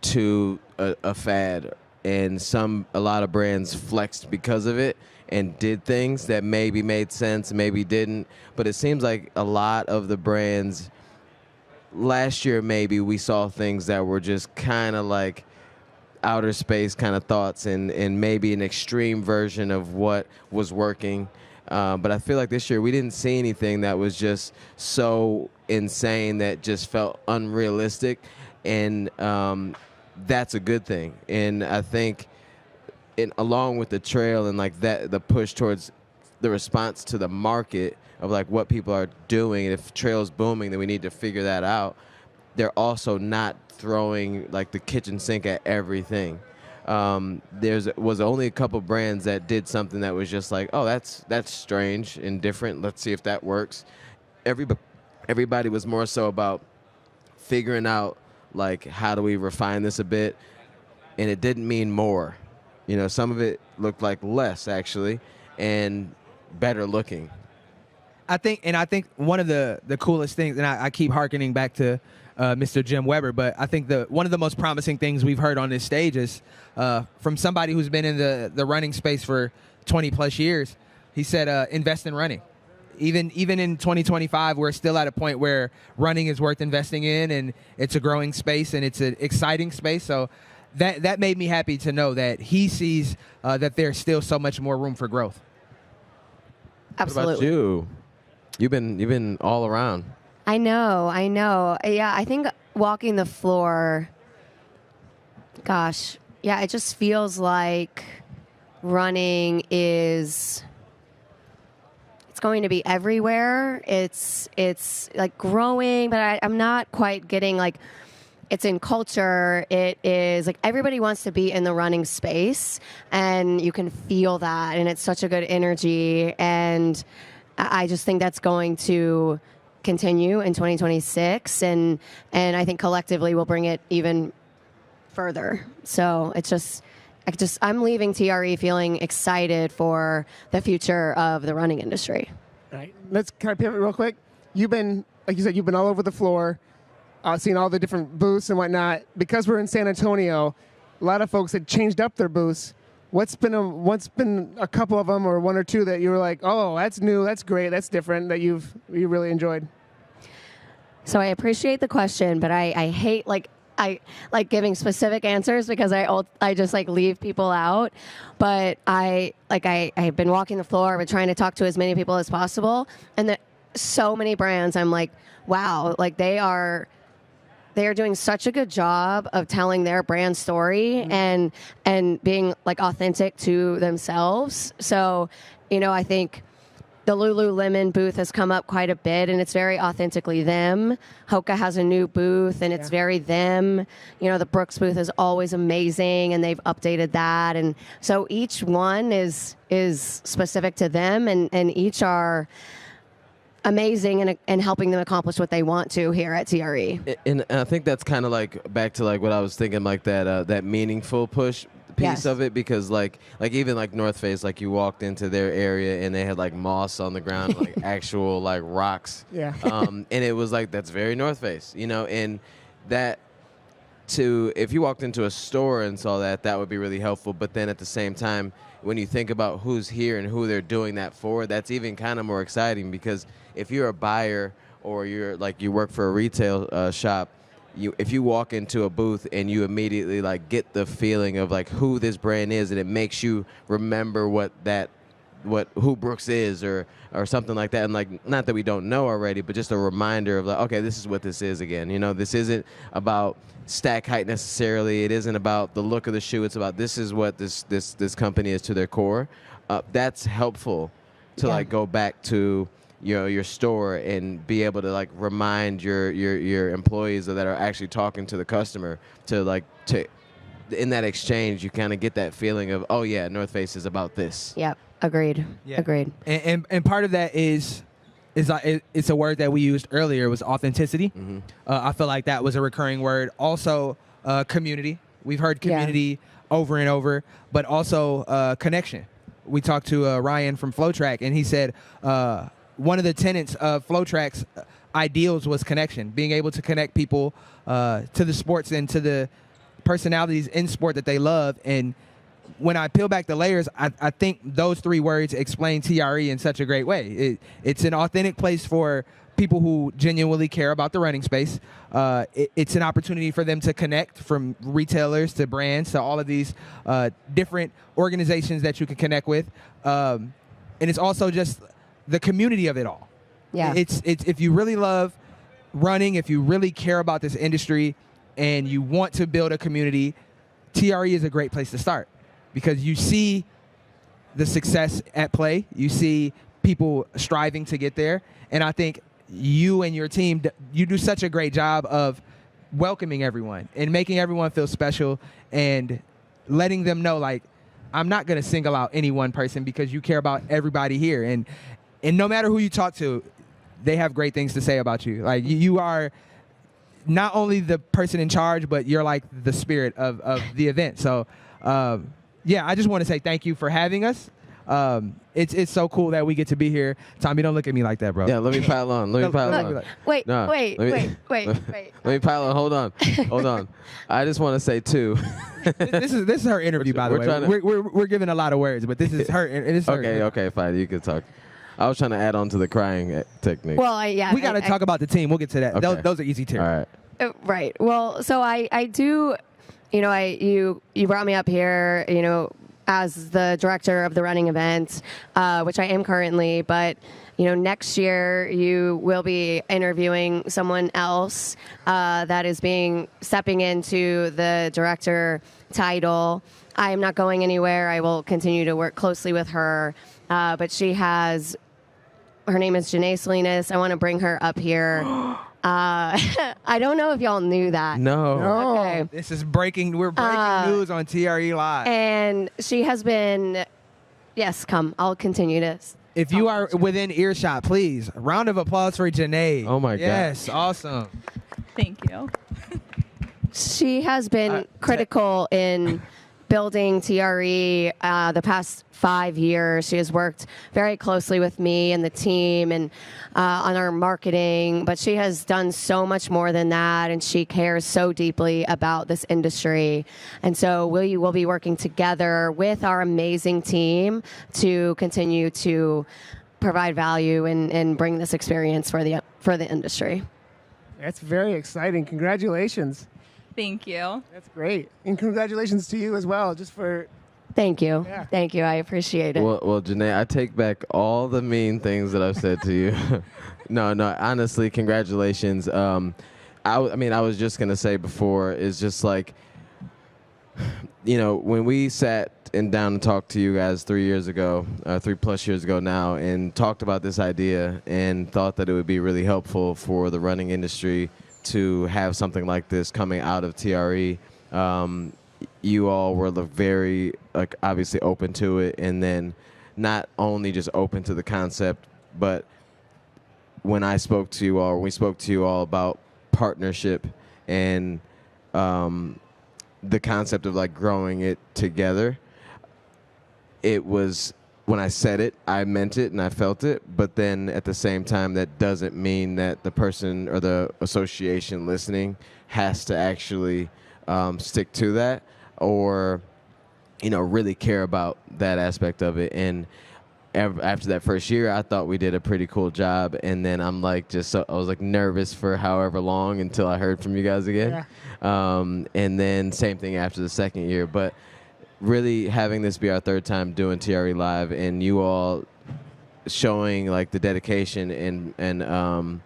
to a fad, and a lot of brands flexed because of it and did things that maybe made sense, maybe didn't. But it seems like a lot of the brands last year, maybe we saw things that were just kind of like outer space kind of thoughts and maybe an extreme version of what was working. But I feel like this year we didn't see anything that was just so insane that just felt unrealistic. And that's a good thing. And I think along with the trail and like that, the push towards the response to the market of like what people are doing, and if trail's booming, then we need to figure that out. They're also not throwing like the kitchen sink at everything. Was only a couple brands that did something that was just like, oh, that's strange and different. Let's see if that works. Everybody was more so about figuring out like how do we refine this a bit, and it didn't mean more. You know, some of it looked like less actually, and better looking. I think one of the coolest things, and I keep hearkening back to Mr. Jim Weber, but I think one of the most promising things we've heard on this stage is from somebody who's been in the running space for 20 plus years. He said, invest in running. Even in 2025, we're still at a point where running is worth investing in, and it's a growing space, and it's an exciting space. So that made me happy to know that he sees that there's still so much more room for growth. Absolutely. What about you? You've been all around. I know. Yeah, I think walking the floor, gosh, yeah, it just feels like running it's going to be everywhere. It's like growing, but I'm not quite getting like it's in culture. It is like everybody wants to be in the running space, and you can feel that, and it's such a good energy, and I just think that's going to continue in 2026, and I think collectively we'll bring it even further. So I'm leaving TRE feeling excited for the future of the running industry. All right, can I pivot real quick? You've been, like you said, you've been all over the floor, seeing all the different booths and whatnot. Because we're in San Antonio, a lot of folks had changed up their booths. What's been a couple of them, or one or two that you were like, oh, that's new, that's great, that's different, that you really enjoyed? So I appreciate the question, but I hate I like giving specific answers because I just like leave people out. But I've been walking the floor, I've been trying to talk to as many people as possible, and so many brands, I'm like, wow, like they are doing such a good job of telling their brand story and being like authentic to themselves. So, I think the Lululemon booth has come up quite a bit, and it's very authentically them. Hoka has a new booth, and it's very them. The Brooks booth is always amazing, and they've updated that. And so each one is specific to them, and each are amazing and helping them accomplish what they want to here at TRE. And I think that's kind of like back to like what I was thinking, like that meaningful push piece of it, because like even like North Face, like you walked into their area and they had like moss on the ground, like actual like rocks. Yeah. And it was like, that's very North Face, and that if you walked into a store and saw that would be really helpful. But then at the same time, when you think about who's here and who they're doing that for, that's even kind of more exciting, because if you're a buyer or you work for a retail shop, if you walk into a booth and you immediately like get the feeling of like who this brand is, and it makes you remember who Brooks is or something like that. And like, not that we don't know already, but just a reminder of like, okay, this is what this is again. This isn't about stack height necessarily. It isn't about the look of the shoe. It's about this is what this company is to their core. That's helpful to like go back to your store and be able to like remind your employees that are actually talking to the customer to in that exchange, you kind of get that feeling of, oh yeah, North Face is about this. Yep. Agreed. Yeah. Agreed. And part of that is it's a word that we used earlier, was authenticity. Mm-hmm. I feel like that was a recurring word. Also, community. We've heard community over and over, but also connection. We talked to Ryan from FlowTrack, and he said one of the tenets of FlowTrack's ideals was connection, being able to connect people to the sports and to the personalities in sport that they love. And when I peel back the layers, I think those three words explain TRE in such a great way. It's an authentic place for people who genuinely care about the running space. It's an opportunity for them to connect, from retailers to brands to all of these different organizations that you can connect with. And it's also just the community of it all. Yeah. It's if you really love running, if you really care about this industry and you want to build a community, TRE is a great place to start, because you see the success at play. You see people striving to get there. And I think you and your team, you do such a great job of welcoming everyone and making everyone feel special and letting them know, like, I'm not going to single out any one person, because you care about everybody here. And no matter who you talk to, they have great things to say about you. Like, you are not only the person in charge, but you're like the spirit of the event. So, yeah, I just want to say thank you for having us. It's so cool that we get to be here. Tommy, don't look at me like that, bro. Yeah, let me pile on. Let me pile on. Wait. Let me pile on. Hold on. I just want to say too. This is her interview, by the way. We're giving a lot of words, but this is her. Okay, fine. You can talk. I was trying to add on to the crying technique. Well, we got to talk about the team. We'll get to that. Okay. Those are easy too. All right. Right. Well, so I do, you brought me up here, as the director of the running event, which I am currently, but next year you will be interviewing someone else that is stepping into the director title. I am not going anywhere. I will continue to work closely with her, but her name is Janae Salinas. I want to bring her up here. I don't know if y'all knew that. No. Okay. This is breaking. We're breaking news on TRE Live. And she has been. Yes, come. I'll continue to If you are within earshot, please, a round of applause for Janae. Oh, my God. Yes, awesome. Thank you. She has been critical in building TRE the past 5 years. She has worked very closely with me and the team and on our marketing, but she has done so much more than that, and she cares so deeply about this industry. And so we will be working together with our amazing team to continue to provide value and bring this experience for the industry. That's very exciting. Congratulations. Thank you. That's great. And congratulations to you as well, just for... Thank you. Yeah. Thank you. I appreciate it. Well, Janae, I take back all the mean things that I've said to you. No, honestly, congratulations. I was just going to say before, is just like, when we sat down and talked to you guys 3 years ago, 3+ years ago now, and talked about this idea and thought that it would be really helpful for the running industry to have something like this coming out of TRE. You all were very, obviously open to it, and then not only just open to the concept, but when we spoke to you all about partnership and the concept of growing it together, it was, when I said it, I meant it and I felt it, but then at the same time, that doesn't mean that the person or the association listening has to actually stick to that or, really care about that aspect of it. And after that first year, I thought we did a pretty cool job. And then I'm I was nervous for however long until I heard from you guys again. Yeah. And then same thing after the second year. But really having this be our third time doing TRE Live and you all showing the dedication and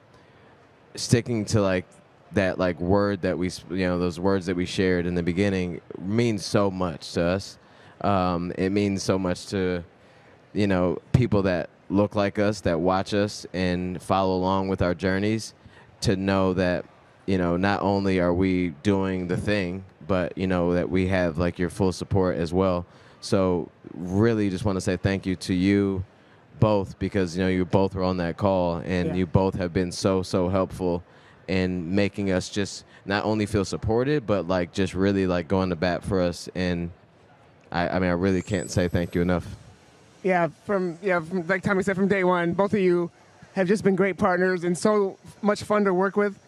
sticking to that word that we, those words that we shared in the beginning means so much to us. It means so much to, people that look like us, that watch us and follow along with our journeys, to know that, not only are we doing the thing, but, that we have your full support as well. So really just want to say thank you to you both, because, you both were on that call and you both have been so helpful in making us just not only feel supported, but just really going to bat for us. And I really can't say thank you enough. From like Tommy said, from day one, both of you have just been great partners and so much fun to work with,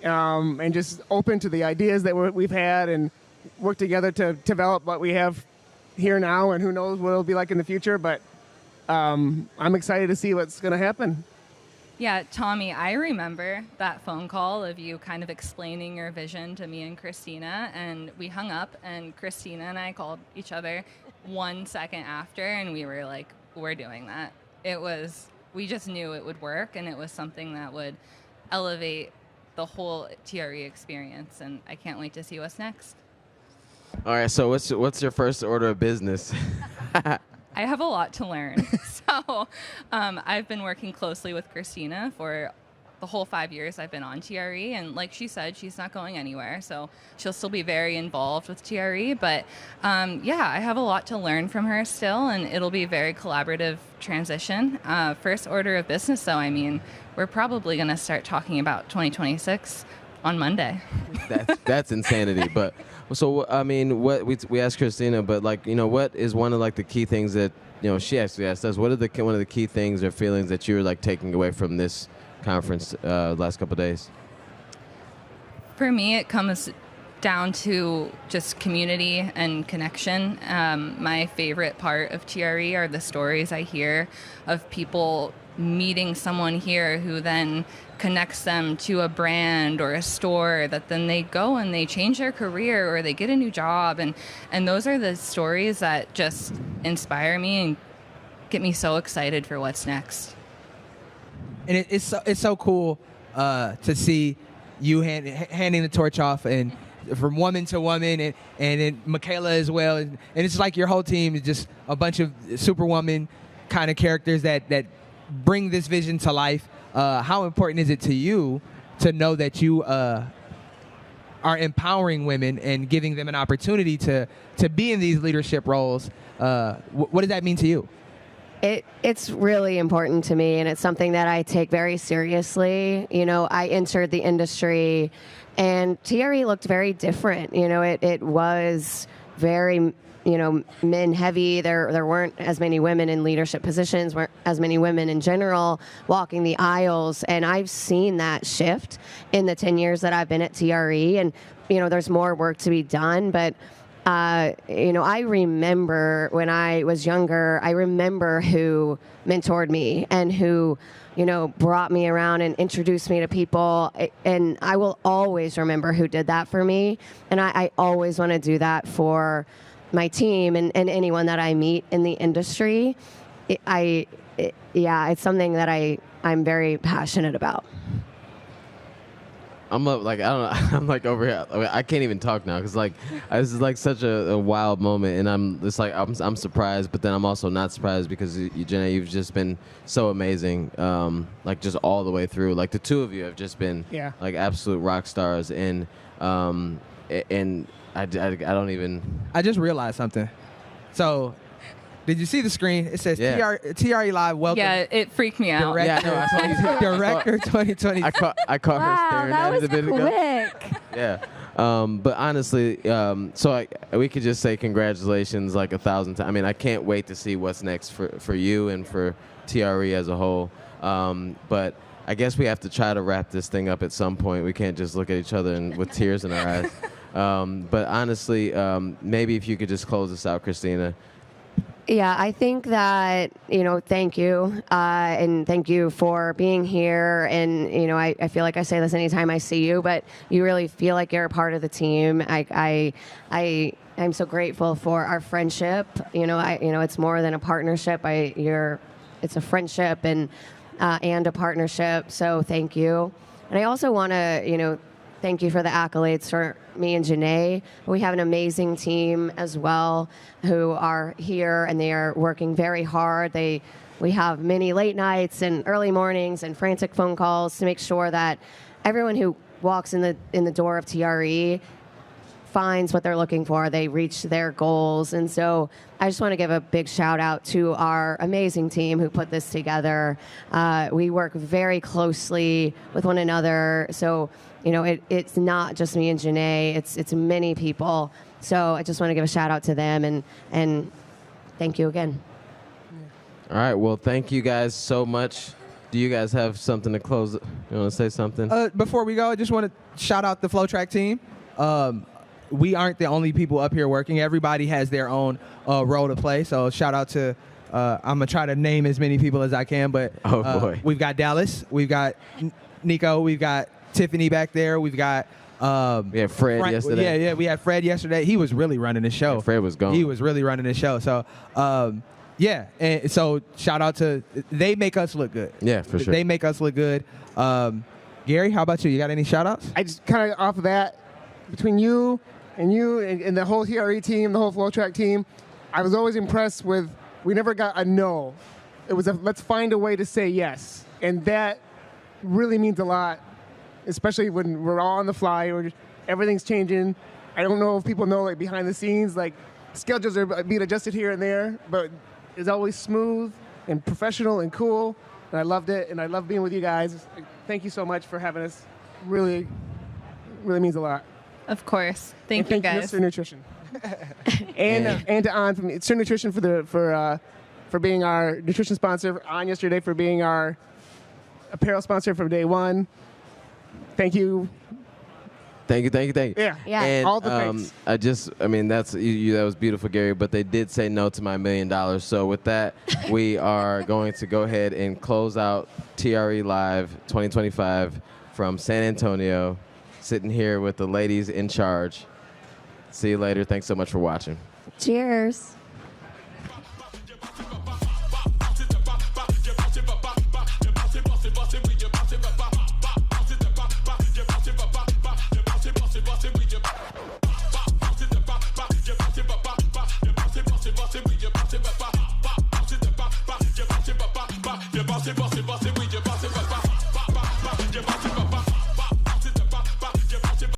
and just open to the ideas that we've had and work together to develop what we have here now, and who knows what it'll be like in the future. But I'm excited to see what's going to happen. Yeah, Tommy, I remember that phone call of you kind of explaining your vision to me and Christina, and we hung up, and Christina and I called each other 1 second after, and we were like, we're doing that. We just knew it would work, and it was something that would elevate the whole TRE experience, and I can't wait to see what's next. All right, so what's your first order of business? I have a lot to learn. So I've been working closely with Christina for the whole 5 years I've been on TRE. And like she said, she's not going anywhere. So she'll still be very involved with TRE. But I have a lot to learn from her still. And it'll be a very collaborative transition. First order of business, though, we're probably going to start talking about 2026 on Monday. That's insanity. But so, what we asked Christina, but what is one of the key things that, she actually asked us, what are one of the key things or feelings that you're taking away from this conference last couple of days? For me, it comes down to just community and connection. My favorite part of TRE are the stories I hear of people meeting someone here who then connects them to a brand or a store that then they go and they change their career or they get a new job. And those are the stories that just inspire me and get me so excited for what's next. And it's so cool to see you handing the torch off, and from woman to woman, and then Michaela as well. And it's like your whole team is just a bunch of superwoman kind of characters that bring this vision to life. How important is it to you to know that you are empowering women and giving them an opportunity to be in these leadership roles? What does that mean to you? It's really important to me, and it's something that I take very seriously. You know, I entered the industry, and TRE looked very different. You know, it was very, you know, men heavy. There weren't as many women in leadership positions, weren't as many women in general walking the aisles, and I've seen that shift in the 10 years that I've been at TRE, and, you know, there's more work to be done, but you know, I remember when I was younger, I remember who mentored me and who, you know, brought me around and introduced me to people. And I will always remember who did that for me. And I always want to do that for my team and anyone that I meet in the industry. It's something that I'm very passionate about. I'm like, I don't know. I'm like over here. I can't even talk now because like this is like such a wild moment, and I'm just like I'm surprised, but then I'm also not surprised because Jenna, you've just been so amazing, like just all the way through. Like the two of you have just been like absolute rock stars, and I don't even. I just realized something. So. Did you see the screen? It says TRE Live, welcome. Yeah, it freaked me out. Director 2020. I caught her staring at it a bit ago. Yeah. But honestly, so we could just say congratulations like 1,000 times. I mean, I can't wait to see what's next for you and for TRE as a whole. But I guess we have to try to wrap this thing up at some point. We can't just look at each other with tears in our eyes. But honestly, maybe if you could just close this out, Christina. Yeah, I think that, you know, thank you. And thank you for being here. And, you know, I feel like I say this anytime I see you, but you really feel like you're a part of the team. I'm so grateful for our friendship. You know, it's more than a partnership. It's a friendship and a partnership. So thank you. And I also want to, you know, thank you for the accolades for me and Janae. We have an amazing team as well who are here, and they are working very hard. We have many late nights and early mornings and frantic phone calls to make sure that everyone who walks in the door of TRE finds what they're looking for. They reach their goals. And so I just want to give a big shout out to our amazing team who put this together. We work very closely with one another. So, you know, it's not just me and Janae. It's many people. So I just want to give a shout out to them and thank you again. All right. Well, thank you guys so much. Do you guys have something to close? You want to say something? Before we go, I just want to shout out the FlowTrack team. We aren't the only people up here working. Everybody has their own role to play. So shout out to, I'm going to try to name as many people as I can, but we've got Dallas, we've got Nico, we've got Tiffany back there, we've got we had Fred yesterday. Yeah, we had Fred yesterday. He was really running the show. Yeah, Fred was gone. He was really running the show. So, and so shout out to, they make us look good. Yeah, for sure. They make us look good. Gary, how about you? You got any shout outs? I just kind of off of that, between you and the whole TRE team, the whole FlowTrack team, I was always impressed with, we never got a no. It was let's find a way to say yes. And that really means a lot, especially when we're all on the fly, everything's changing. I don't know if people know, like, behind the scenes, like, schedules are being adjusted here and there, but it's always smooth and professional and cool. And I loved it, and I love being with you guys. Thank you so much for having us. Really, really means a lot. Of course. Thank you, guys. Mr. Nutrition. and to On from Mr. Nutrition for being our nutrition sponsor. On yesterday for being our apparel sponsor from day one. Thank you. Thank you. Yeah. And, all the thanks. that was beautiful, Gary, but they did say no to my $1 million. So with that, we are going to go ahead and close out TRE Live 2025 from San Antonio, sitting here with the ladies in charge. See you later. Thanks so much for watching. Cheers.